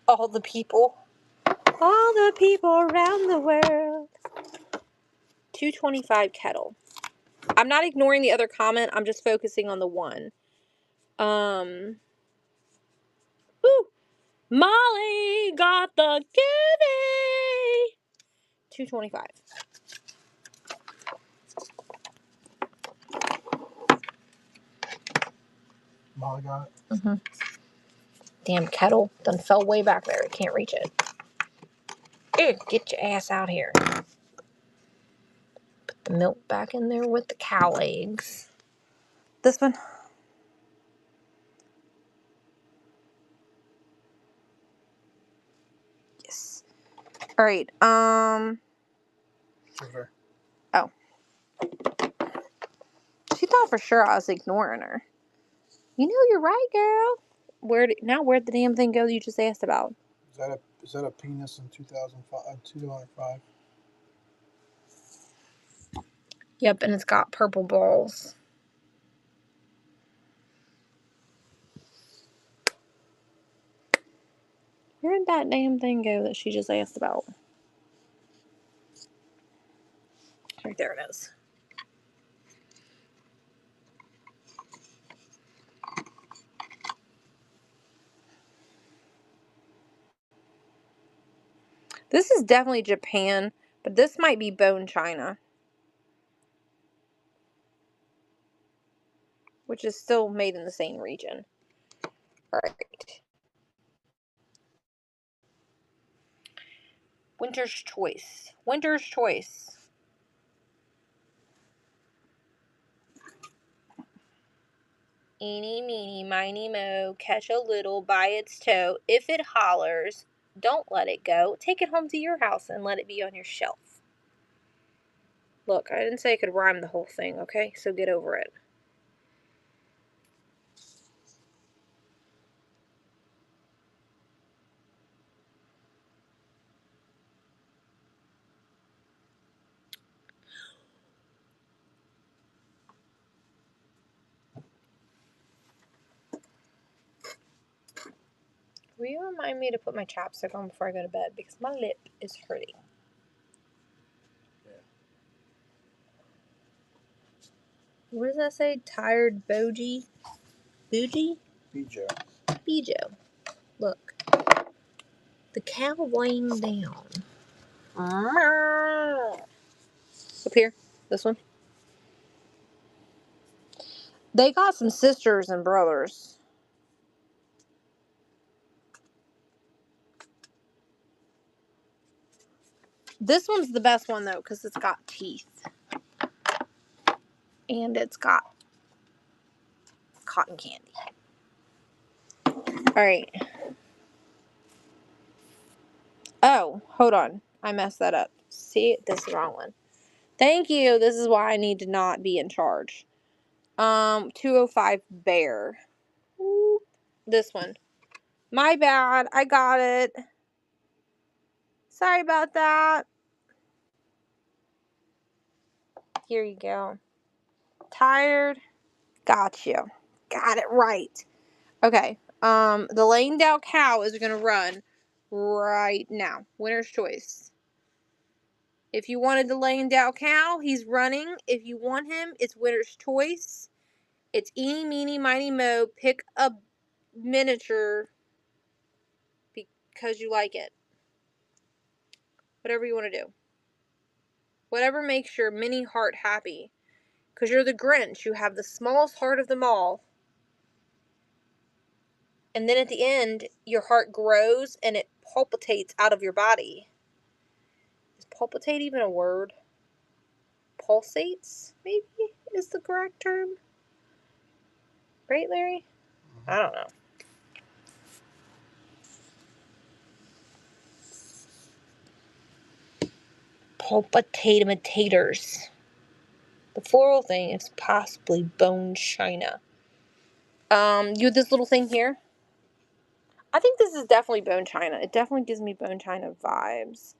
Speaker 4: All the people. All the people around the world. 225 kettle. I'm not ignoring the other comment. I'm just focusing on the one. Woo! Molly got the kitty. 225.
Speaker 2: Molly got it.
Speaker 4: Mm-hmm. Damn kettle done fell way back there. I can't reach it. Ew, get your ass out here. Put the milk back in there with the cow eggs. This one. Yes. All right.
Speaker 2: Over.
Speaker 4: Oh. She thought for sure I was ignoring her. You know you're right, girl. Where'd the damn thing go that you just asked about?
Speaker 2: Is that a penis in 2005? 2005.
Speaker 4: Yep, and it's got purple balls. Where'd that damn thing go that she just asked about? Right there it is. This is definitely Japan, but this might be bone china. Which is still made in the same region. Alright. Winter's Choice. Winter's Choice. Eeny, meeny, miny, mo, catch a little by its toe. If it hollers, don't let it go. Take it home to your house and let it be on your shelf. Look, I didn't say I could rhyme the whole thing, okay? So get over it. Will you remind me to put my chapstick on before I go to bed? Because my lip is hurting.
Speaker 2: Yeah.
Speaker 4: What does that say? Tired Boji? Bougie?
Speaker 2: Bijo.
Speaker 4: Bijo. Look. The cow laying down. Up here. This one. They got some sisters and brothers. This one's the best one, though, because it's got teeth. And it's got cotton candy. Alright. Oh, hold on. I messed that up. See? This is the wrong one. Thank you. This is why I need to not be in charge. 205 Bear. Whoop. This one. My bad. I got it. Sorry about that. Here you go. Tired. Got you. Got it right. Okay. The laying down cow is gonna run right now. Winner's choice. If you wanted the laying down cow, he's running. If you want him, it's winner's choice. It's eeny, meeny, miny, mo. Pick a miniature because you like it. Whatever you want to do. Whatever makes your mini heart happy. Because you're the Grinch. You have the smallest heart of them all. And then at the end, your heart grows and it palpitates out of your body. Is palpitate even a word? pulsates, maybe is the correct term. Right, Larry? I don't know. Pulpitatators. The floral thing is possibly bone china. You have this little thing here. I think this is definitely bone china. It definitely gives me bone china vibes.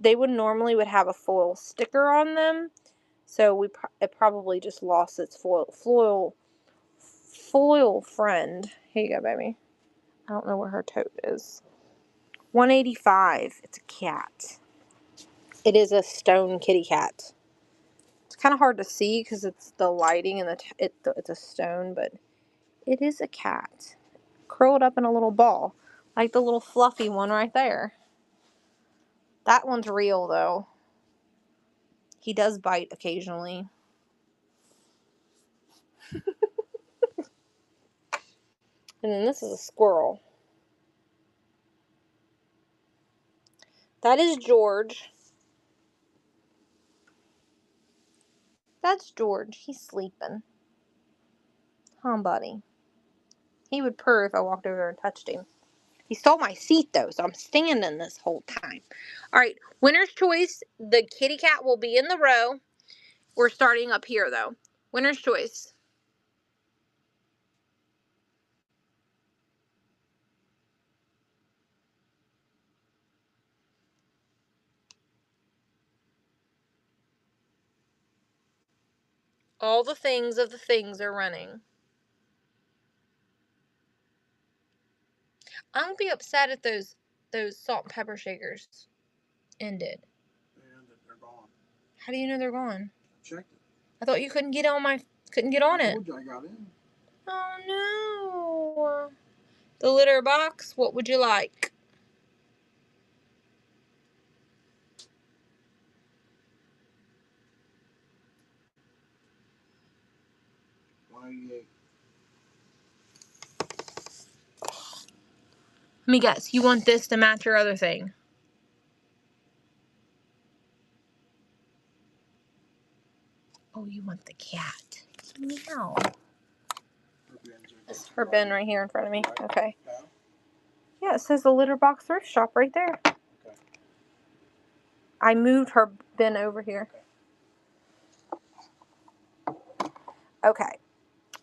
Speaker 4: They would have a foil sticker on them, so it probably just lost its foil friend. Here you go, baby. I don't know where her tote is. $185. It's a cat. It is a stone kitty cat. It's kind of hard to see because it's the lighting and it's a stone, but it is a cat. Curled up in a little ball. Like the little fluffy one right there. That one's real, though. He does bite occasionally. And then this is a squirrel. That is George. That's George. He's sleeping. Huh, buddy? He would purr if I walked over and touched him. He stole my seat, though, so I'm standing this whole time. All right, winner's choice. The kitty cat will be in the row. We're starting up here, though. Winner's choice. All the things of the things are running. I don't be upset at those salt and pepper shakers ended.
Speaker 2: They're gone.
Speaker 4: How do you know they're gone?
Speaker 2: I checked it.
Speaker 4: I thought you couldn't get on it.
Speaker 2: I told you I got in.
Speaker 4: Oh no. The litter box, what would you like?
Speaker 2: $188.
Speaker 4: Let me guess, you want this to match your other thing? Oh, you want the cat. Meow. This is her bin right here in front of me. Okay. Yeah, it says the litter box thrift shop right there.
Speaker 2: Okay.
Speaker 4: I moved her bin over here. Okay.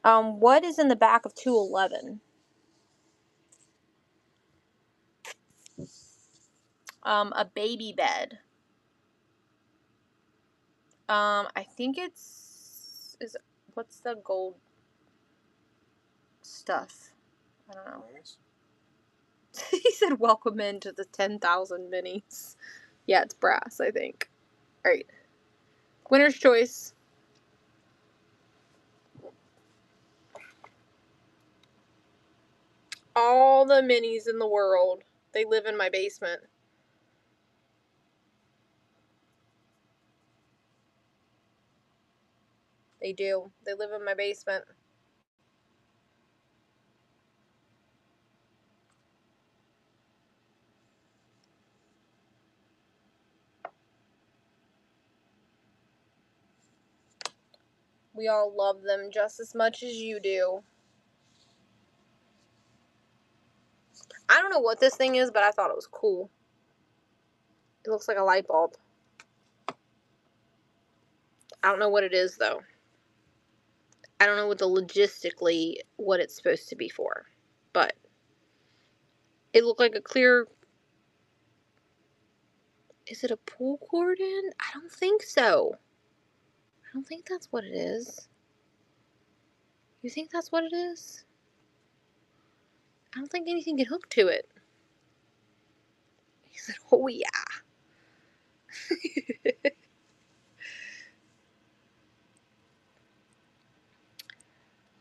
Speaker 4: What is in the back of 211? A baby bed. I think what's the gold stuff? I don't know. He said, welcome into the 10,000 minis. Yeah, it's brass, I think. All right. Winner's choice. All the minis in the world. They live in my basement. They do. They live in my basement. We all love them just as much as you do. I don't know what this thing is, but I thought it was cool. It looks like a light bulb. I don't know what it is, though. I don't know what it's supposed to be for. But it looked like a clear... Is it a pull cord in? I don't think so. I don't think that's what it is. You think that's what it is? I don't think anything can hook to it. He said, oh yeah.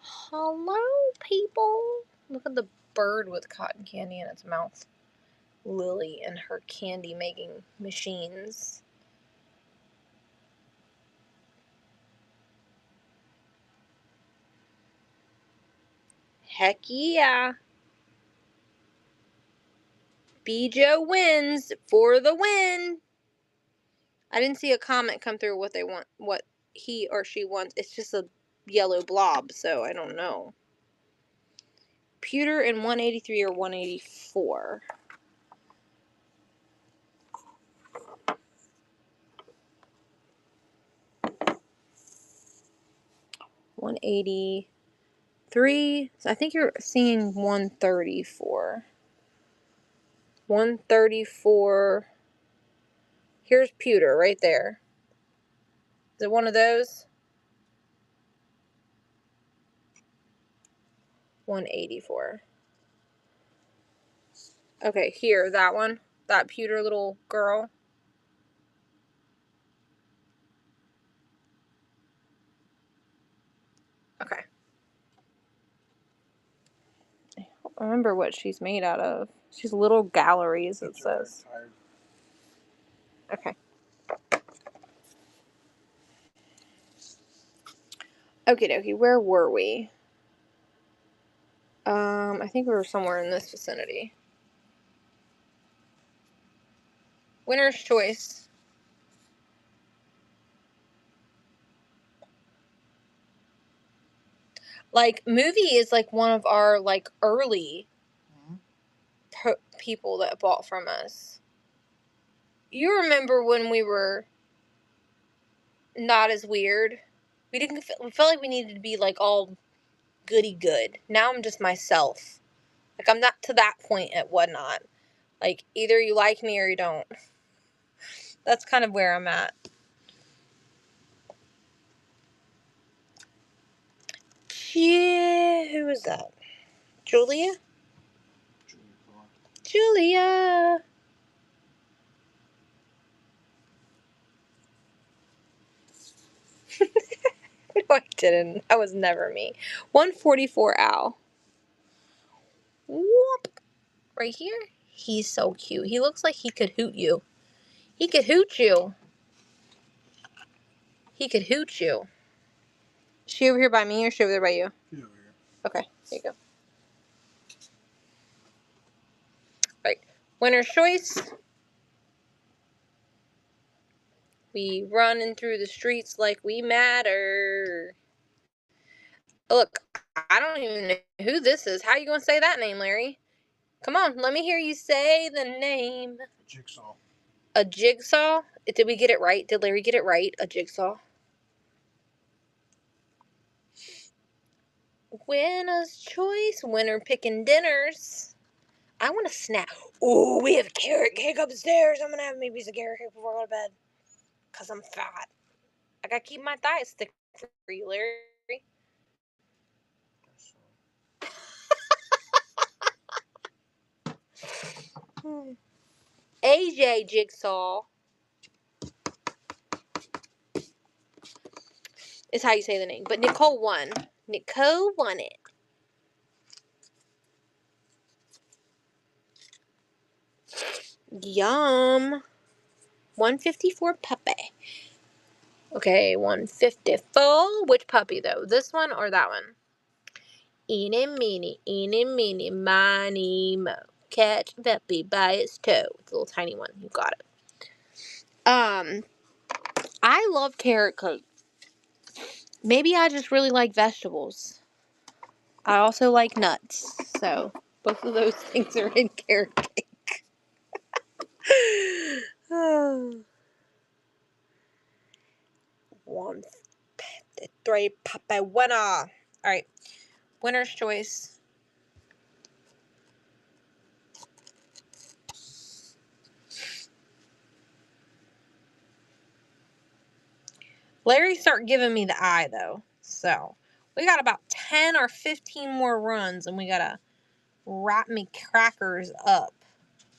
Speaker 4: Hello, people. Look at the bird with cotton candy in its mouth. Lily and her candy making machines. Heck yeah. Bijo wins for the win. I didn't see a comment come through what they want, what he or she wants. It's just a yellow blob, so I don't know. Pewter in 183 or 184. 183. So I think you're seeing 134. 134. Here's pewter right there. Is it one of those? 184. Okay, here, that one. That pewter little girl. Okay. I don't remember what she's made out of. She's little galleries, it says. Okay. Okie dokie, where were we? I think we were somewhere in this vicinity. Winner's choice. Like, movie is like one of our like early people that bought from us. You remember when we were not as weird? We felt like we needed to be like all goody good. Now I'm just myself. Like, I'm not to that point at Whatnot. Like, either you like me or you don't. That's kind of where I'm at. Yeah, who was that? Julia? Julia! No, I didn't. That was never me. 144 Al. Whoop! Right here? He's so cute. He looks like he could hoot you. He could hoot you. He could hoot you. Is she over here by me or is she over there by you?
Speaker 2: She's over here.
Speaker 4: Okay, there you go. Right. Winner's choice. We running through the streets like we matter. Look, I don't even know who this is. How you gonna say that name, Larry? Come on, let me hear you say the name.
Speaker 2: Jigsaw.
Speaker 4: A jigsaw? Did we get it right? Did Larry get it right? A jigsaw? Winner's choice. Winner picking dinners. I want a snack. Ooh, we have carrot cake upstairs. I'm gonna have maybe some carrot cake before I go to bed. Because I'm fat. I gotta keep my thighs thick for you, Larry. AJ Jigsaw is how you say the name. But Nicole won. Nicole won it. Yum. 154 puppy. Okay, 154. Which puppy, though? This one or that one? Eeny, meeny, miny, mo. Catch puppy by its toe. It's a little tiny one. You got it. I love carrot cake. Maybe I just really like vegetables. I also like nuts. So, both of those things are in carrot cake. 153 puppy winner. Alright. Winner's choice. Larry started giving me the eye, though. So, we got about 10 or 15 more runs, and we gotta wrap me crackers up.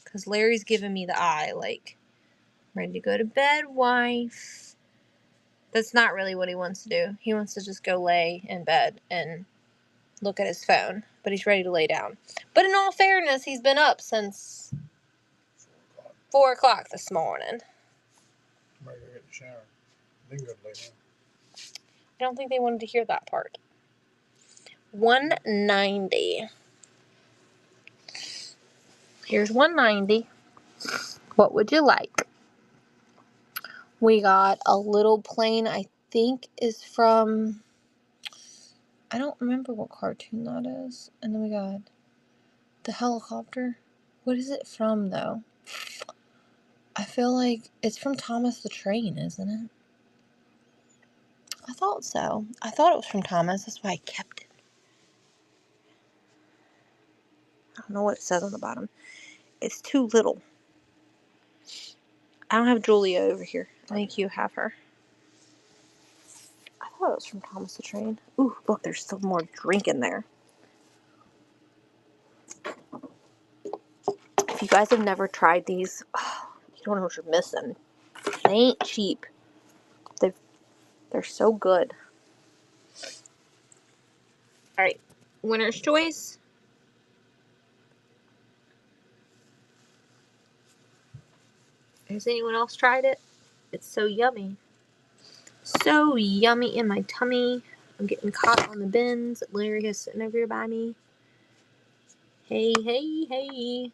Speaker 4: Because Larry's giving me the eye, like, ready to go to bed, wife. That's not really what he wants to do. He wants to just go lay in bed and look at his phone. But he's ready to lay down. But in all fairness, he's been up since 4 o'clock this morning.
Speaker 2: Might go get in the shower. Then go to lay down.
Speaker 4: I don't think they wanted to hear that part. 190. Here's 190. What would you like? We got a little plane, I think is from, I don't remember what cartoon that is. And then we got the helicopter. What is it from, though? I feel like it's from Thomas the Train, isn't it? I thought so. I thought it was from Thomas. That's why I kept it. I don't know what it says on the bottom. It's too little. I don't have Julia over here. I think you have her. I thought it was from Thomas the Train. Ooh, look, there's still more drink in there. If you guys have never tried these, you don't know what you're missing. They ain't cheap. They're so good. Alright, winner's choice. Has anyone else tried it? It's so yummy. So yummy in my tummy. I'm getting caught on the bins. Larry is sitting over here by me. Hey, hey, hey.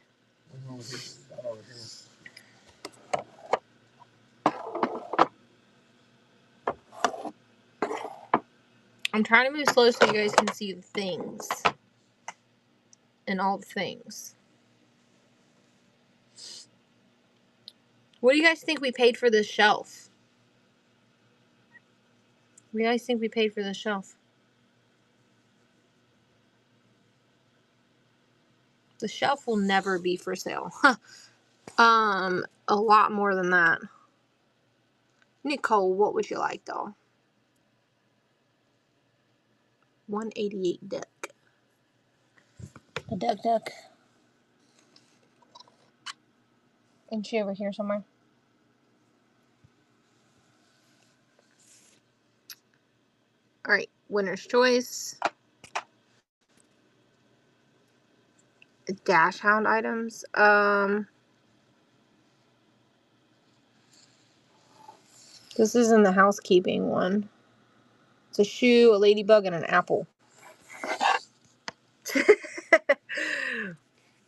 Speaker 4: I'm trying to move slow so you guys can see the things. And all the things. What do you guys think we paid for this shelf? What do you guys think we paid for this shelf? The shelf will never be for sale. A lot more than that. Nicole, what would you like, though? 188 duck. A duck. Isn't she over here somewhere? Alright, winner's choice. Dash hound items. This isn't the housekeeping one. It's a shoe, a ladybug, and an apple.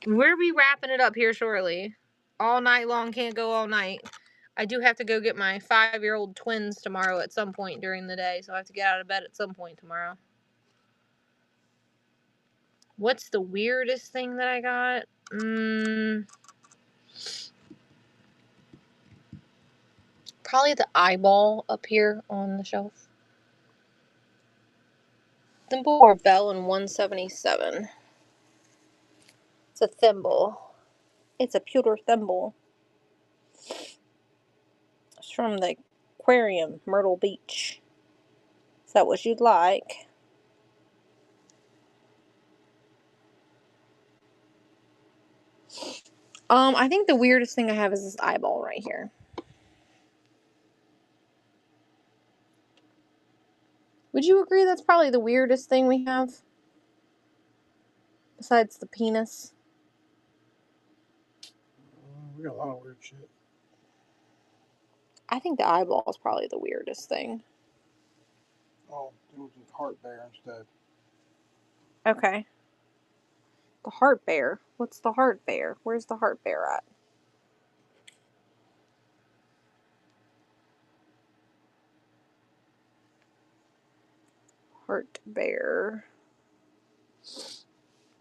Speaker 4: We'll be wrapping it up here shortly. All night long, can't go all night. I do have to go get my 5-year-old twins tomorrow at some point during the day, so I have to get out of bed at some point tomorrow. What's the weirdest thing that I got? Probably the eyeball up here on the shelf. Thimble or bell in 177. It's a thimble. It's a pewter thimble. It's from the aquarium, Myrtle Beach. Is that what you'd like? I think the weirdest thing I have is this eyeball right here. Would you agree that's probably the weirdest thing we have? Besides the penis?
Speaker 2: We got a lot of weird shit.
Speaker 4: I think the eyeball is probably the weirdest thing.
Speaker 2: Oh, it was a heart bear instead.
Speaker 4: Okay. The heart bear. What's the heart bear? Where's the heart bear at? Heart bear.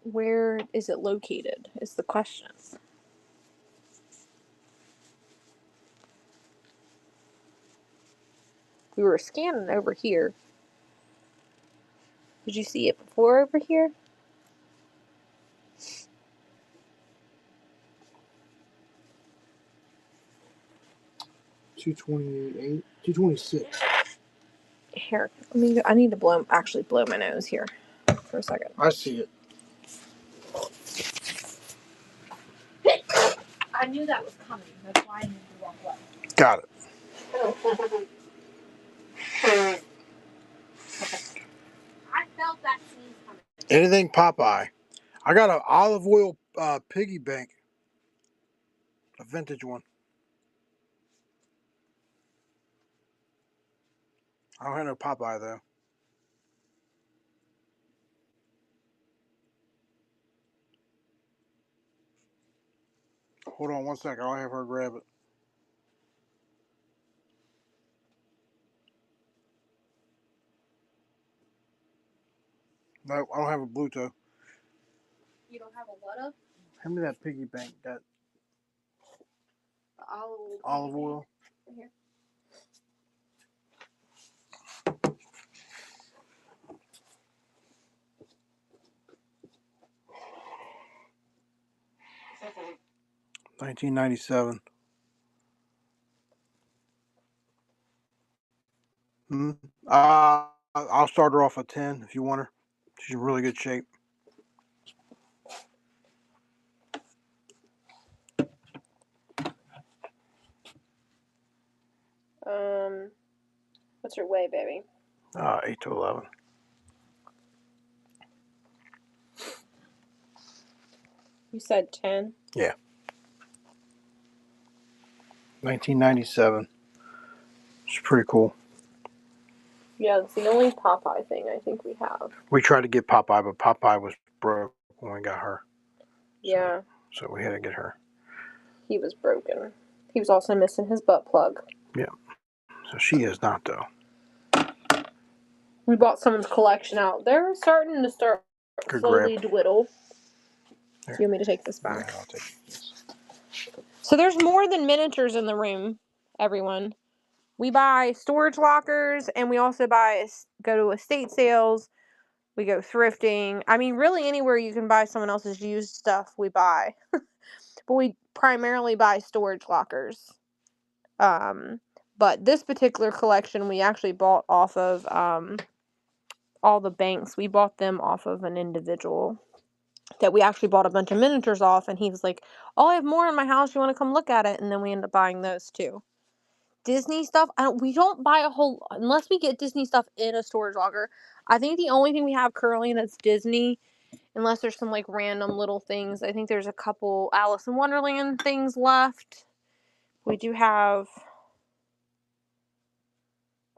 Speaker 4: Where is it located is the question. We were scanning over here. Did you see it before over here?
Speaker 2: $228, $226.
Speaker 4: Here, I need to actually blow my nose here for a second.
Speaker 2: I see it.
Speaker 1: I knew that was coming. That's why I needed to walk away.
Speaker 2: Got it.
Speaker 1: I felt that sneeze coming.
Speaker 2: Anything Popeye. I got an olive oil piggy bank. A vintage one. I don't have no Popeye though. Hold on one second. I'll have her grab it. No, I don't have a Bluetooth.
Speaker 4: You don't have a what up?
Speaker 2: Hand me that piggy bank, that
Speaker 4: The
Speaker 2: olive oil.
Speaker 4: Right here.
Speaker 2: $19.97. I'll start her off at 10 if you want her. She's in really good shape.
Speaker 4: What's her weight, baby?
Speaker 2: 8 to 11.
Speaker 4: You said 10.
Speaker 2: Yeah. 1997. It's pretty cool.
Speaker 4: Yeah, it's the only Popeye thing I think we have.
Speaker 2: We tried to get Popeye, but Popeye was broke when we got her.
Speaker 4: Yeah.
Speaker 2: So we had to get her.
Speaker 4: He was broken. He was also missing his butt plug.
Speaker 2: Yeah. So she is not, though.
Speaker 4: We bought someone's collection out. They're starting to
Speaker 2: Good
Speaker 4: slowly
Speaker 2: grab.
Speaker 4: dwindle.
Speaker 2: There.
Speaker 4: Do you want me to take this back?
Speaker 2: Yeah, I'll take this.
Speaker 4: So there's more than miniatures in the room, everyone. We buy storage lockers, and we also go to estate sales. We go thrifting. I mean, really anywhere you can buy someone else's used stuff, we buy. But we primarily buy storage lockers. But this particular collection we actually bought off of all the banks. We bought them off of an individual that we actually bought a bunch of miniatures off, and he was like, "Oh, I have more in my house. You want to come look at it?" And then we ended up buying those too. Disney stuff, we don't buy a whole, unless we get Disney stuff in a storage locker. I think the only thing we have currently that's Disney, unless there's some like random little things. I think there's a couple Alice in Wonderland things left. We do have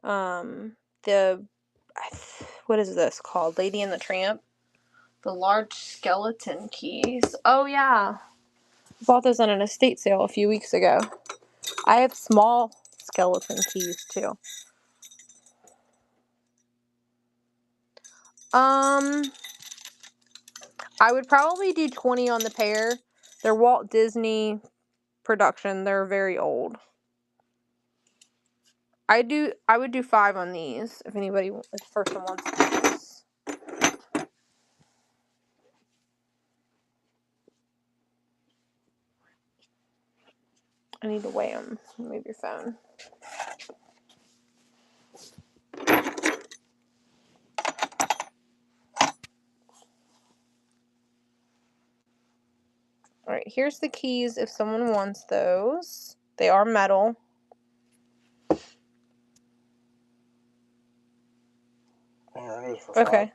Speaker 4: the, what is this called? Lady and the Tramp. The large skeleton keys. Oh yeah. I bought those on an estate sale a few weeks ago. I have small skeleton keys too. I would probably do 20 on the pair. They're Walt Disney production. They're very old. I would do 5 on these if anybody, if the person wants these. I need to weigh them. Move your phone. Alright, here's the keys if someone wants those. They are metal.
Speaker 2: There it is for
Speaker 4: Okay.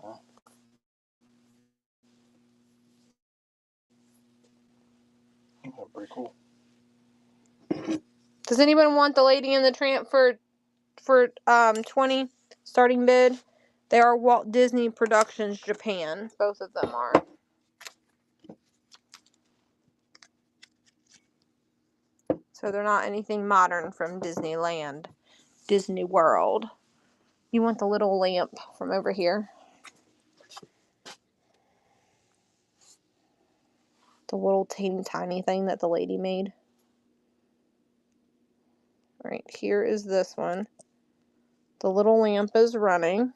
Speaker 2: 5. Oh, pretty cool.
Speaker 4: Does anyone want the Lady and the Tramp for 20 starting bid? They are Walt Disney Productions Japan. Both of them are. So they're not anything modern from Disneyland, Disney World. You want the little lamp from over here. The little teeny tiny thing that the lady made. Right, here is this one. The little lamp is running.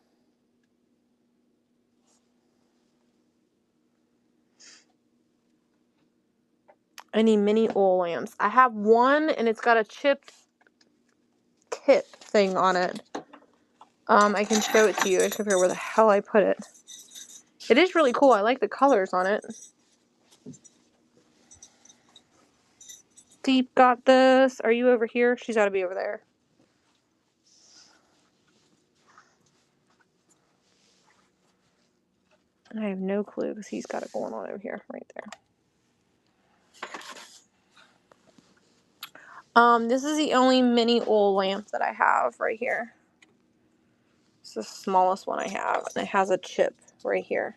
Speaker 4: I need mini oil lamps. I have one and it's got a chipped tip thing on it. I can show it to you. I can figure where the hell I put it. It is really cool. I like the colors on it. Deep got this. Are you over here? She's got to be over there. I have no clue because he's got it going on over here, right there. This is the only mini oil lamp that I have right here. It's the smallest one I have, and it has a chip right here.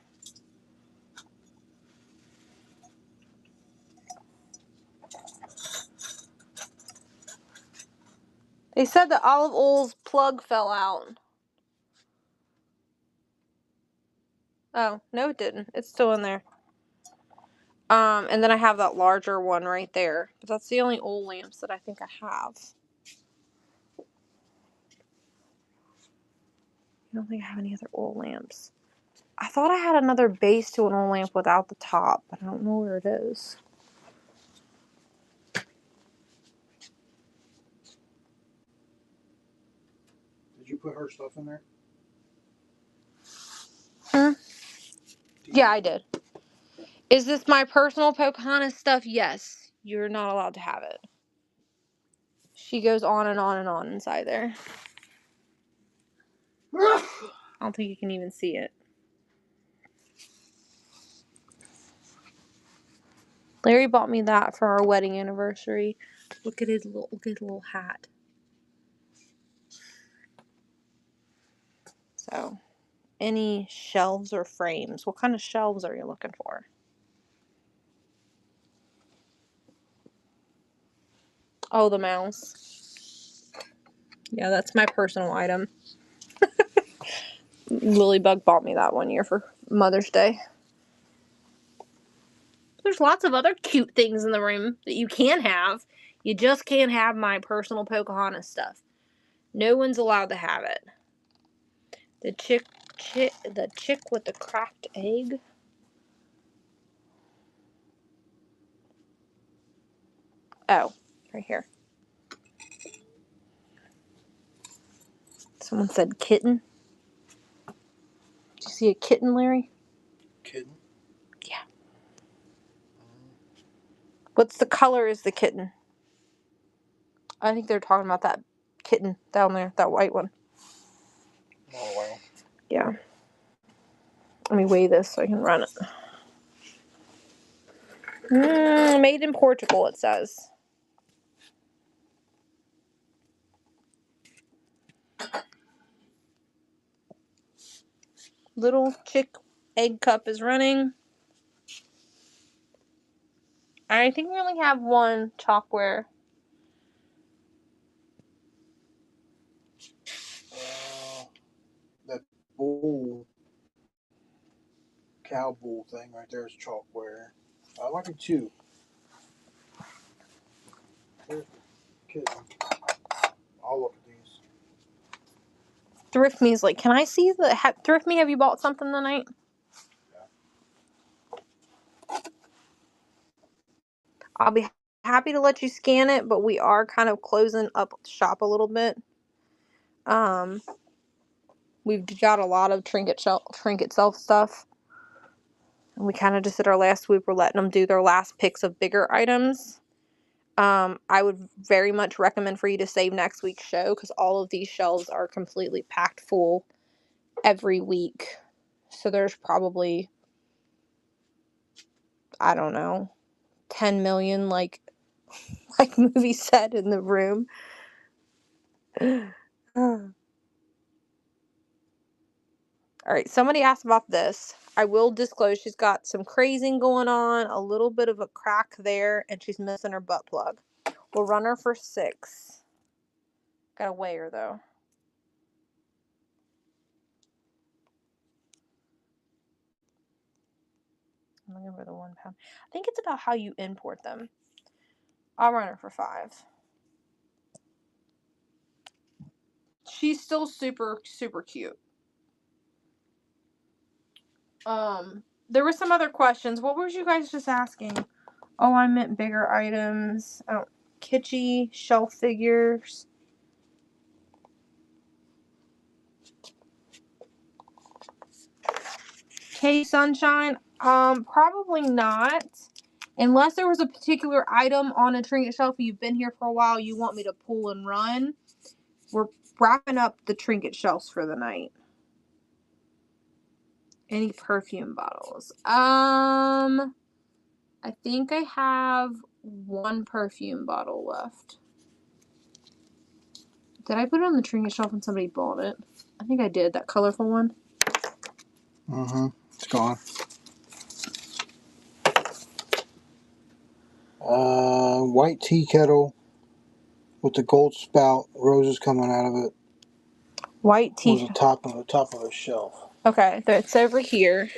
Speaker 4: They said the olive oil's plug fell out. Oh, no it didn't. It's still in there. And then I have that larger one right there. But that's the only old lamps that I think I have. I don't think I have any other old lamps. I thought I had another base to an old lamp without the top, but I don't know where it is.
Speaker 2: Did you put her stuff in there?
Speaker 4: Yeah, I did. Is this my personal Pocahontas stuff? Yes. You're not allowed to have it. She goes on and on and on inside there. I don't think you can even see it. Larry bought me that for our wedding anniversary. Look at his little hat. So, any shelves or frames? What kind of shelves are you looking for? Oh, the mouse. Yeah, that's my personal item. Lilybug bought me that one year for Mother's Day. There's lots of other cute things in the room that you can have. You just can't have my personal Pocahontas stuff. No one's allowed to have it. The chick with the cracked egg. Oh, right here. Someone said kitten. Did you see a kitten, Larry?
Speaker 2: Kitten?
Speaker 4: Yeah. What's the color is the kitten? I think they're talking about that kitten down there, that white one.
Speaker 2: Oh, wow.
Speaker 4: Yeah. Let me weigh this so I can run it. Made in Portugal, it says. Little chick egg cup is running. I think we only have one chalkware.
Speaker 2: That bull, cow bull thing right there is chalkware. I like it too. There's the kitten. I'll look at these.
Speaker 4: Thrift Me's like, can I see the... Thrift Me, have you bought something tonight? Yeah. I'll be happy to let you scan it, but we are kind of closing up shop a little bit. We've got a lot of trinket shelf stuff. And we kind of just did our last swoop. We're letting them do their last picks of bigger items. I would very much recommend for you to save next week's show because all of these shelves are completely packed full every week. So there's probably, I don't know, 10 million like movie set in the room. Alright, somebody asked about this. I will disclose she's got some crazing going on, a little bit of a crack there, and she's missing her butt plug. We'll run her for 6. Gotta weigh her though. I'm looking for the 1 pound. I think it's about how you import them. I'll run her for 5. She's still super, super cute. There were some other questions. What were you guys just asking? Oh, I meant bigger items. Oh, kitschy shelf figures. K Sunshine? Probably not. Unless there was a particular item on a trinket shelf, you've been here for a while, you want me to pull and run. We're wrapping up the trinket shelves for the night. Any perfume bottles? I think I have 1 perfume bottle left. Did I put it on the trinket shelf and somebody bought it? I think I did, that colorful one.
Speaker 2: Mm-hmm. It's gone. White tea kettle with the gold spout, roses coming out of it.
Speaker 4: White tea.
Speaker 2: Was the top of a shelf.
Speaker 4: Okay, it's over here.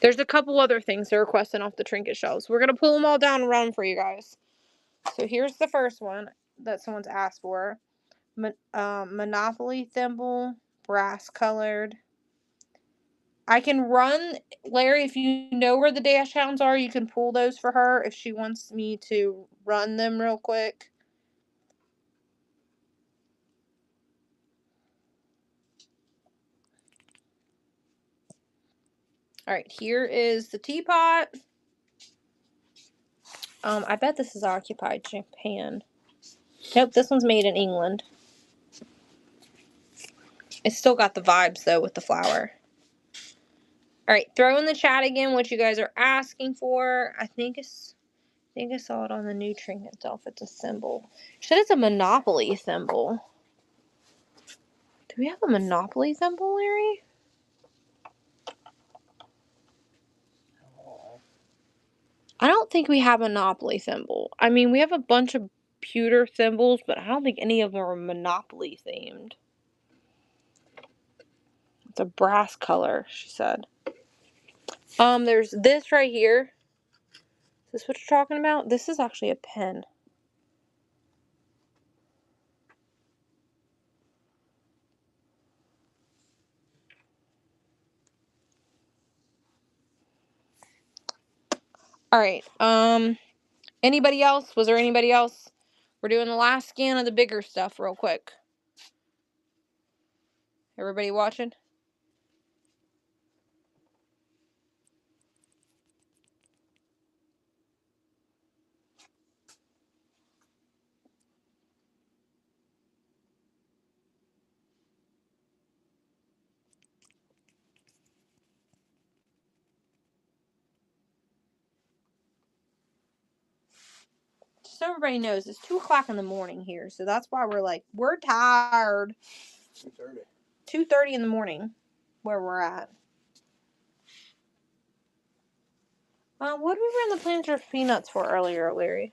Speaker 4: There's a couple other things they're requesting off the trinket shelves. We're going to pull them all down and run for you guys. So here's the first one that someone's asked for. Monopoly thimble, brass colored. I can run, Larry, if you know where the dash hounds are, you can pull those for her if she wants me to run them real quick. Alright, here is the teapot. I bet this is occupied Japan. Nope, this one's made in England. It's still got the vibes, though, with the flower. Alright, throw in the chat again what you guys are asking for. I think I saw it on the new trinket itself. It's a symbol. She said it's a Monopoly symbol. Do we have a Monopoly symbol, Larry? I don't think we have a Monopoly symbol. I mean, we have a bunch of pewter symbols, but I don't think any of them are Monopoly themed. It's a brass color, she said. There's this right here. Is this what you're talking about? This is actually a pen. Alright, anybody else? Was there anybody else? We're doing the last scan of the bigger stuff real quick. Everybody watching? Just so everybody knows, it's 2 o'clock in the morning here, so that's why we're tired.
Speaker 2: 2:30.
Speaker 4: 2:30 in the morning, where we're at. What did we run the Planters peanuts for earlier, Larry?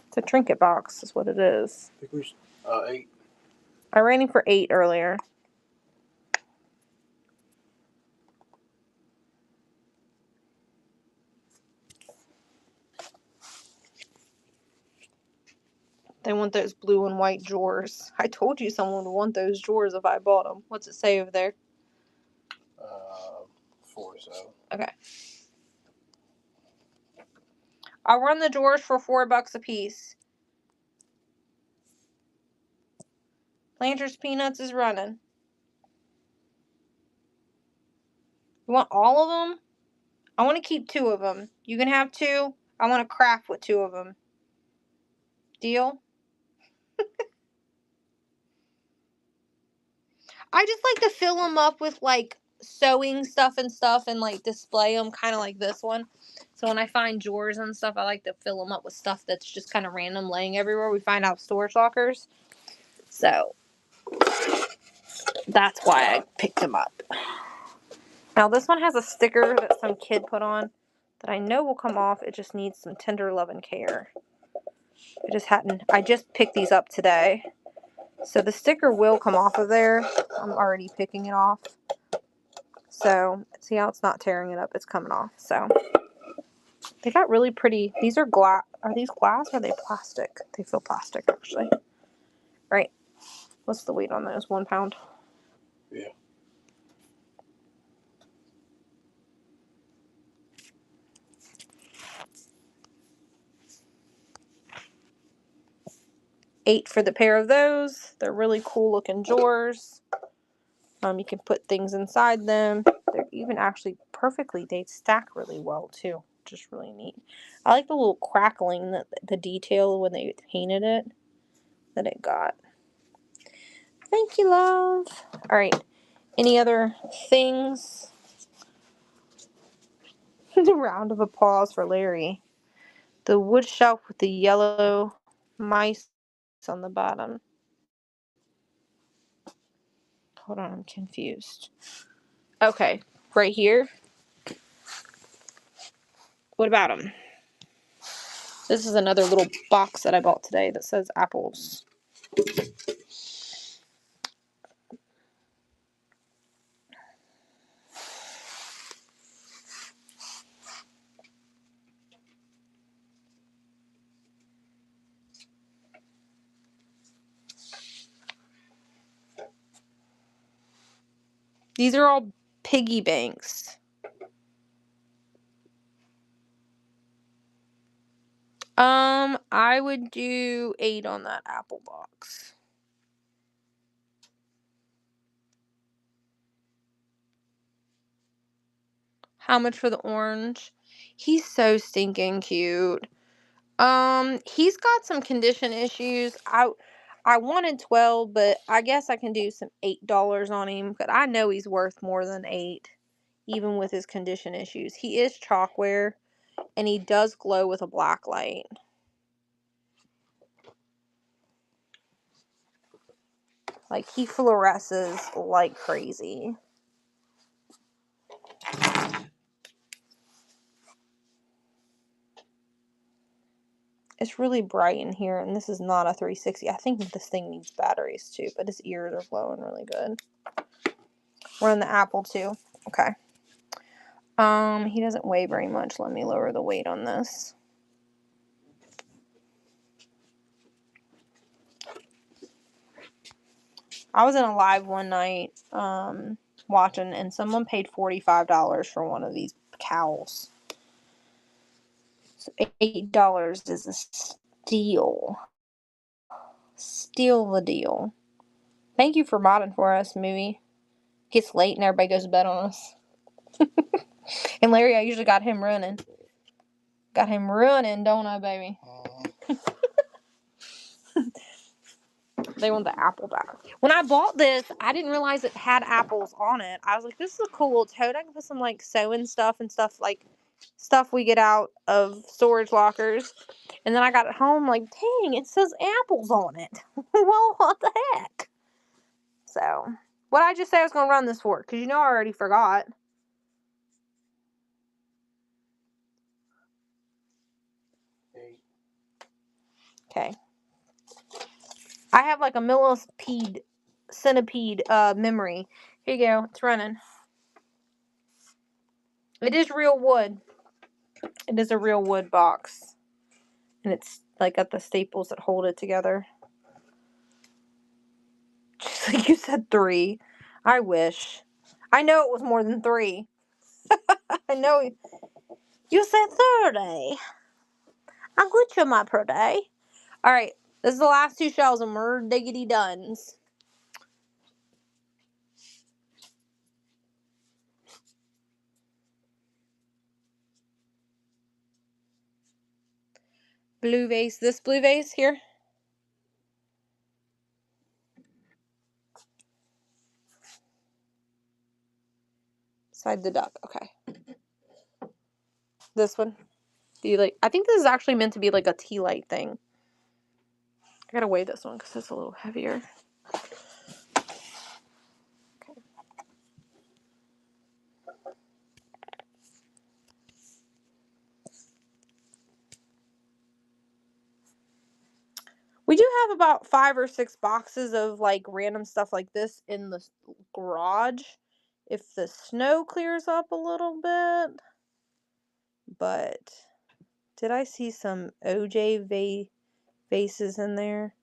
Speaker 4: It's a trinket box, is what it is.
Speaker 2: I think we 8.
Speaker 4: I ran him for 8 earlier. They want those blue and white drawers. I told you someone would want those drawers if I bought them. What's it say over there?
Speaker 2: 4 or so.
Speaker 4: Okay. I'll run the drawers for $4 a piece. Planters peanuts is running. You want all of them? I want to keep 2 of them. You can have 2. I want to craft with 2 of them. Deal? I just like to fill them up with like sewing stuff and like display them kind of like this one. So when I find drawers and stuff, I like to fill them up with stuff that's just kind of random laying everywhere. We find out storage lockers. So that's why I picked them up. Now this one has a sticker that some kid put on that I know will come off. It just needs some tender love and care. I just picked these up today. So the sticker will come off of there. I'm already picking it off. So, see how it's not tearing it up? It's coming off. So, they got really pretty. These are glass. Are these glass or are they plastic? They feel plastic, actually. Right. What's the weight on those? 1 pound?
Speaker 2: Yeah.
Speaker 4: $8 for the pair of those. They're really cool looking drawers. You can put things inside them. They're even actually they stack really well too. Just really neat. I like the little crackling, the detail when they painted it that it got. Thank you, love. All right. Any other things? A round of applause for Larry. The wood shelf with the yellow mice on the bottom. Hold on, I'm confused. Okay, right here. What about them? This is another little box that I bought today that says apples. These are all piggy banks. I would do 8 on that apple box. How much for the orange? He's so stinking cute. He's got some condition issues. I wanted 12, but I guess I can do some $8 on him, but I know he's worth more than 8, even with his condition issues. He is chalkware, and he does glow with a black light. Like, he fluoresces like crazy. It's really bright in here, and this is not a 360. I think this thing needs batteries too, but his ears are glowing really good. We're in the apple too. Okay. He doesn't weigh very much. Let me lower the weight on this. I was in a live one night, watching, and someone paid $45 for one of these cows. So $8 is a steal. Steal the deal. Thank you for modding for us, movie. Gets late and everybody goes to bed on us. And Larry, I usually got him running. Got him running, don't I, baby? They want the apple back. When I bought this, I didn't realize it had apples on it. I was like, this is a cool little tote. I can put some, like, sewing stuff and stuff, like, stuff we get out of storage lockers. And then I got it home, like, dang, it says apples on it. Well, what the heck? So, what did I just say I was going to run this for? Because you know I already forgot. Okay. I have, like, a millipede, centipede, memory. Here you go. It's running. It is real wood. It is a real wood box. And it's, like, got the staples that hold it together. Just like you said 3. I wish. I know it was more than 3. I know. You said 30. I'm good to my per day. Alright. This is the last 2 shells and we're diggity dones. Blue vase. This blue vase here. Side the duck. Okay. This one. Do you like? I think this is actually meant to be like a tea light thing. I gotta weigh this one because it's a little heavier. Okay. We do have about 5 or 6 boxes of like random stuff like this in the garage. If the snow clears up a little bit. But did I see some OJ vases in there?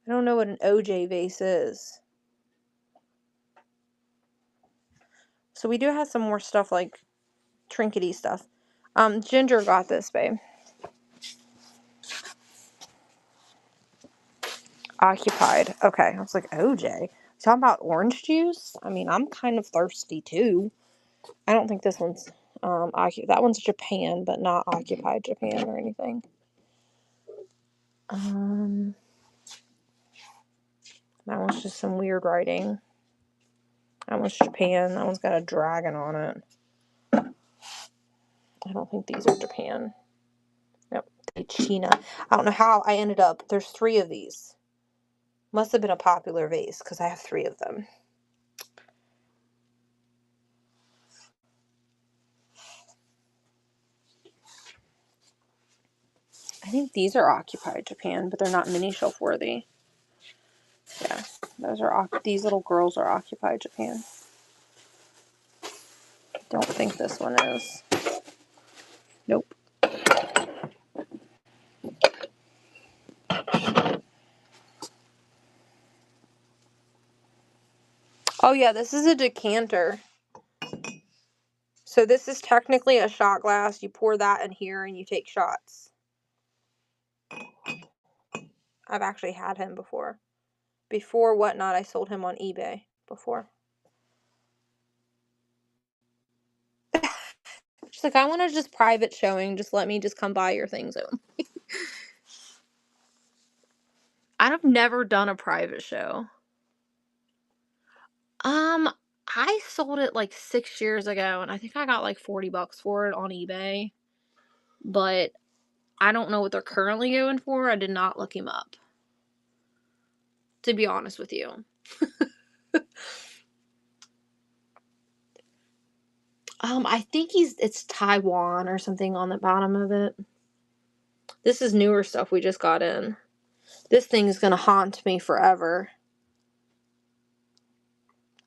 Speaker 4: I don't know what an OJ vase is. So we do have some more stuff like trinkety stuff. Ginger got this, babe. Occupied. Okay. I was like, OJ. Talking about orange juice? I mean, I'm kind of thirsty too. I don't think this one's that one's Japan, but not occupied Japan or anything. That one's just some weird writing. That one's Japan. That one's got a dragon on it. I don't think these are Japan. Nope. China. I don't know how I ended up. There's 3 of these. Must have been a popular vase because I have 3 of them. I think these are occupied Japan, but they're not mini shelf worthy. Yeah, those are these little girls are occupied Japan. Don't think this one is. Nope. Oh yeah, this is a decanter. So this is technically a shot glass. You pour that in here and you take shots. I've actually had him before. Before Whatnot, I sold him on eBay before. She's like, I want to just private showing. Just let me just come buy your things. I've never done a private show. I sold it like 6 years ago, and I think I got like $40 for it on eBay. But I don't know what they're currently going for. I did not look him up, to be honest with you. I think it's Taiwan or something on the bottom of it. This is newer stuff we just got in. This thing is gonna haunt me forever.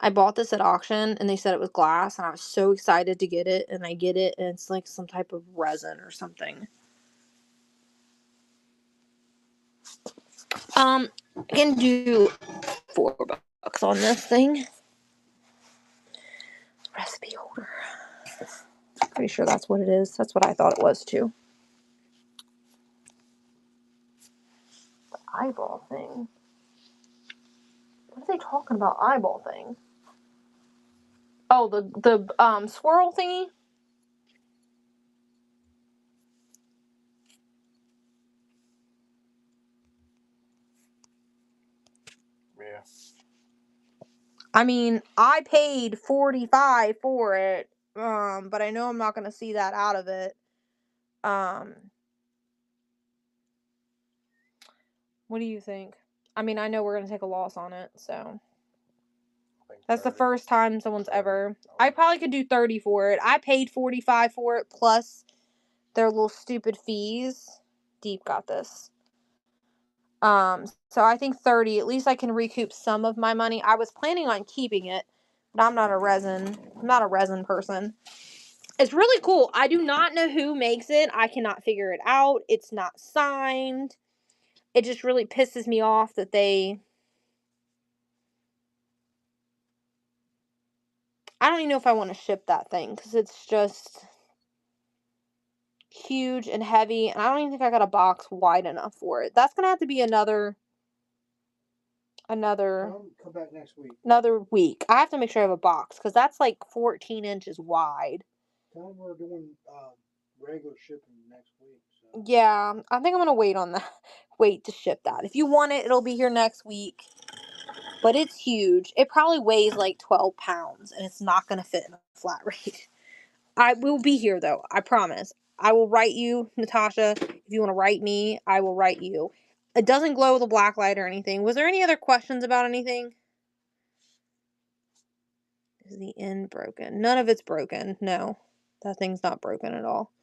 Speaker 4: I bought this at auction and they said it was glass, and I was so excited to get it, and I get it and it's like some type of resin or something. I can do $4 on this thing. Recipe holder. Pretty sure that's what it is. That's what I thought it was too. The eyeball thing. What are they talking about? Eyeball thing. Oh, the swirl thingy.
Speaker 2: Yeah.
Speaker 4: I mean, I paid $45 for it. But I know I'm not gonna see that out of it. What do you think? I mean, I know we're gonna take a loss on it, so that's
Speaker 2: 30.
Speaker 4: the first time someone's
Speaker 2: 30.
Speaker 4: ever. I probably could do 30 for it. I paid $45 for it plus their little stupid fees. Deep got this. So I think 30. At least I can recoup some of my money. I was planning on keeping it, but I'm not a resin person. It's really cool. I do not know who makes it. I cannot figure it out. It's not signed. It just really pisses me off that they... I don't even know if I want to ship that thing because it's just huge and heavy, and I don't even think I got a box wide enough for it. That's gonna have to be another
Speaker 2: Come back next week.
Speaker 4: another week. I have to make sure I have a box because that's like 14 inches wide.
Speaker 2: Tell them we're doing regular shipping next week. So.
Speaker 4: Yeah, I think I'm gonna wait on that. Wait to ship that. If you want it, it'll be here next week. But it's huge. It probably weighs like 12 pounds, and it's not gonna fit in a flat rate. I will be here though. I promise. I will write you, Natasha. If you want to write me, I will write you. It doesn't glow with a black light or anything. Was there any other questions about anything? Is the end broken? None of it's broken. No, that thing's not broken at all.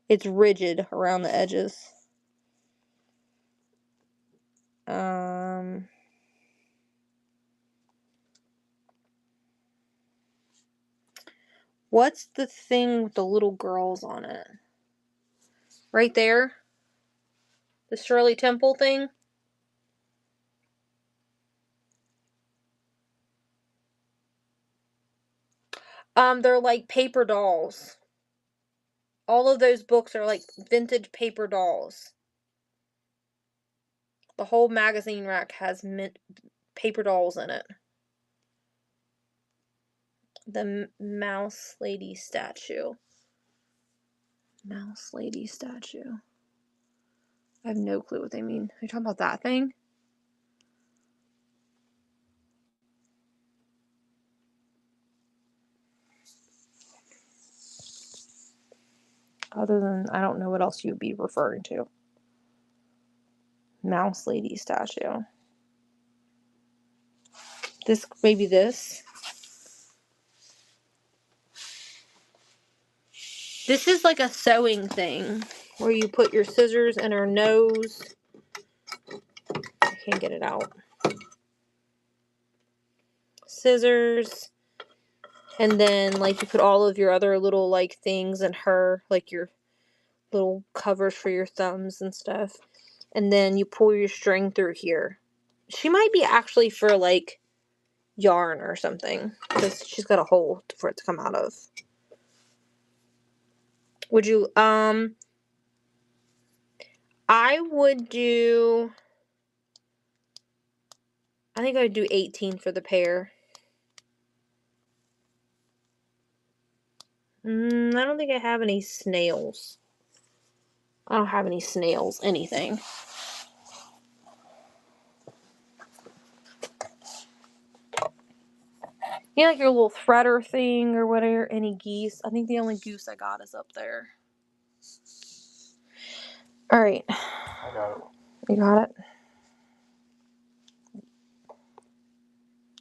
Speaker 4: It's rigid around the edges. What's the thing with the little girls on it? Right there? The Shirley Temple thing? They're like paper dolls. All of those books are like vintage paper dolls. The whole magazine rack has paper dolls in it. The Mouse Lady statue. Mouse Lady statue. I have no clue what they mean. Are you talking about that thing? Other than, I don't know what else you'd be referring to. Mouse Lady statue. Maybe this. This is like a sewing thing where you put your scissors in her nose. I can't get it out. Scissors. And then like you put all of your other little like things in her, like your little covers for your thumbs and stuff. And then you pull your string through here. She might be actually for like yarn or something. Because she's got a hole for it to come out of. Would you, I would do, I think I would do 18 for the pair. I don't think I have any snails. I don't have any snails, anything. You know, like your little threader thing or whatever, any geese. I think the only goose I got is up there. Alright.
Speaker 2: I got it.
Speaker 4: You got it?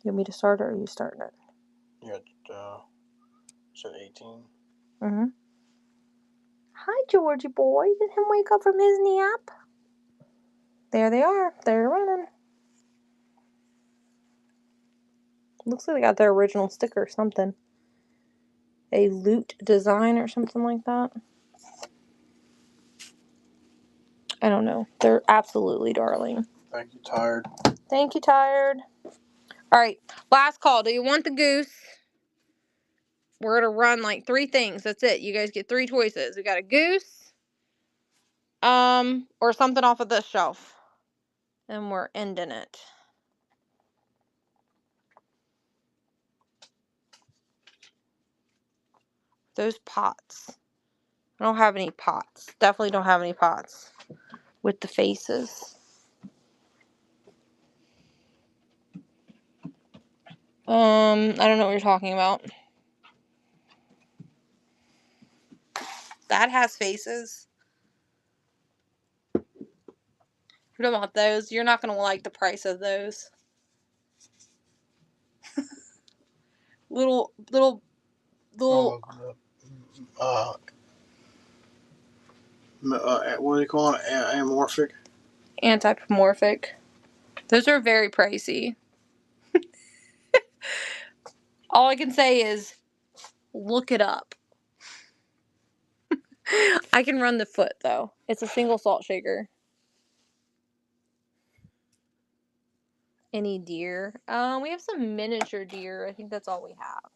Speaker 4: You want me to start it or are you starting it?
Speaker 2: Yeah, said 18.
Speaker 4: Mm-hmm. Hi, Georgie boy. Did him wake up from his nap? There they are. They're running. Looks like they got their original sticker or something. A loot design or something like that. I don't know. They're absolutely darling.
Speaker 2: Thank you, Tired.
Speaker 4: Thank you, Tired. Alright, last call. Do you want the goose? We're going to run like 3 things. That's it. You guys get 3 choices. We got a goose, or something off of this shelf. And we're ending it. Those pots. I don't have any pots. Definitely don't have any pots with the faces. I don't know what you're talking about. That has faces. You're talking about those. You're not going to like the price of those. Little.
Speaker 2: Oh, what do you call it? Amorphic?
Speaker 4: Anthropomorphic. Those are very pricey. All I can say is look it up. I can run the foot though. It's a single salt shaker. Any deer? We have some miniature deer. I think that's all we have.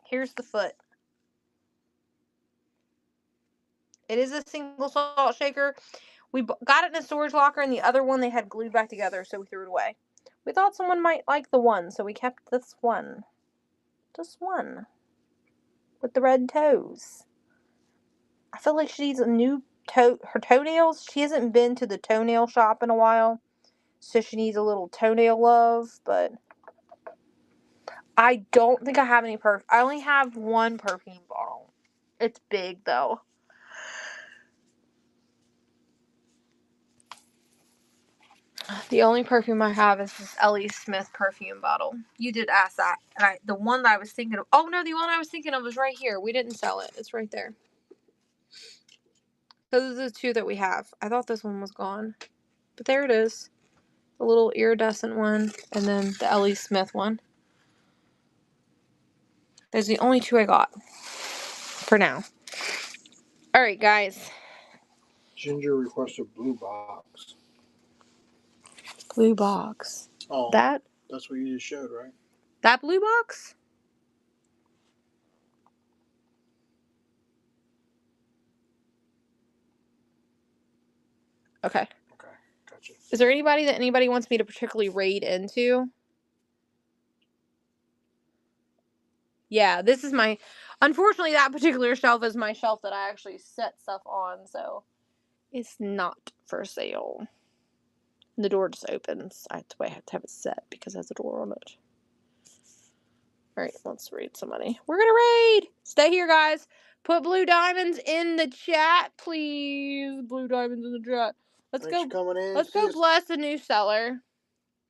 Speaker 4: Here's the foot. It is a single salt shaker. We got it in a storage locker, and the other one they had glued back together, so we threw it away. We thought someone might like the one, so we kept this one. Just one. With the red toes. I feel like she needs a new her toenails. She hasn't been to the toenail shop in a while, so she needs a little toenail love, but I don't think I have any perfume. I only have one perfume bottle. It's big, though. The only perfume I have is this Ellie Smith perfume bottle. You did ask that. And the one that I was thinking of... Oh, no, the one I was thinking of was right here. We didn't sell it. It's right there. Those are the 2 that we have. I thought this one was gone. But there it is. The little iridescent one. And then the Ellie Smith one. Those are the only 2 I got. For now. Alright, guys.
Speaker 2: Ginger requested blue box.
Speaker 4: Blue box.
Speaker 2: Oh,
Speaker 4: That's
Speaker 2: what you just showed, right?
Speaker 4: That blue box? Okay.
Speaker 2: Okay, gotcha.
Speaker 4: Is there anybody that anybody wants me to particularly raid into? Yeah, this is my... Unfortunately, that particular shelf is my shelf that I actually set stuff on, so it's not for sale. The door just opens. That's why I have to have it set, because it has a door on it. Alright, let's raid somebody. We're gonna raid! Stay here, guys. Put blue diamonds in the chat, please. Blue diamonds in the chat. Let's
Speaker 2: Thanks for coming in.
Speaker 4: Let's go bless the new seller.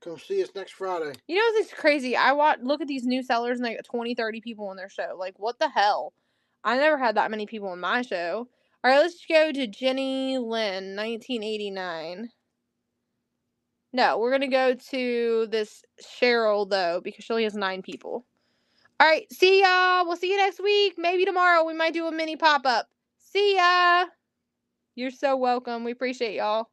Speaker 2: Come see us next Friday.
Speaker 4: You know, it's crazy. Look at these new sellers and they got 20, 30 people in their show. Like, what the hell? I never had that many people in my show. All right, let's go to Jenny Lynn, 1989. No, we're going to go to this Cheryl, though, because she only has 9 people. All right, see y'all. We'll see you next week. Maybe tomorrow we might do a mini pop-up. See ya. You're so welcome. We appreciate y'all.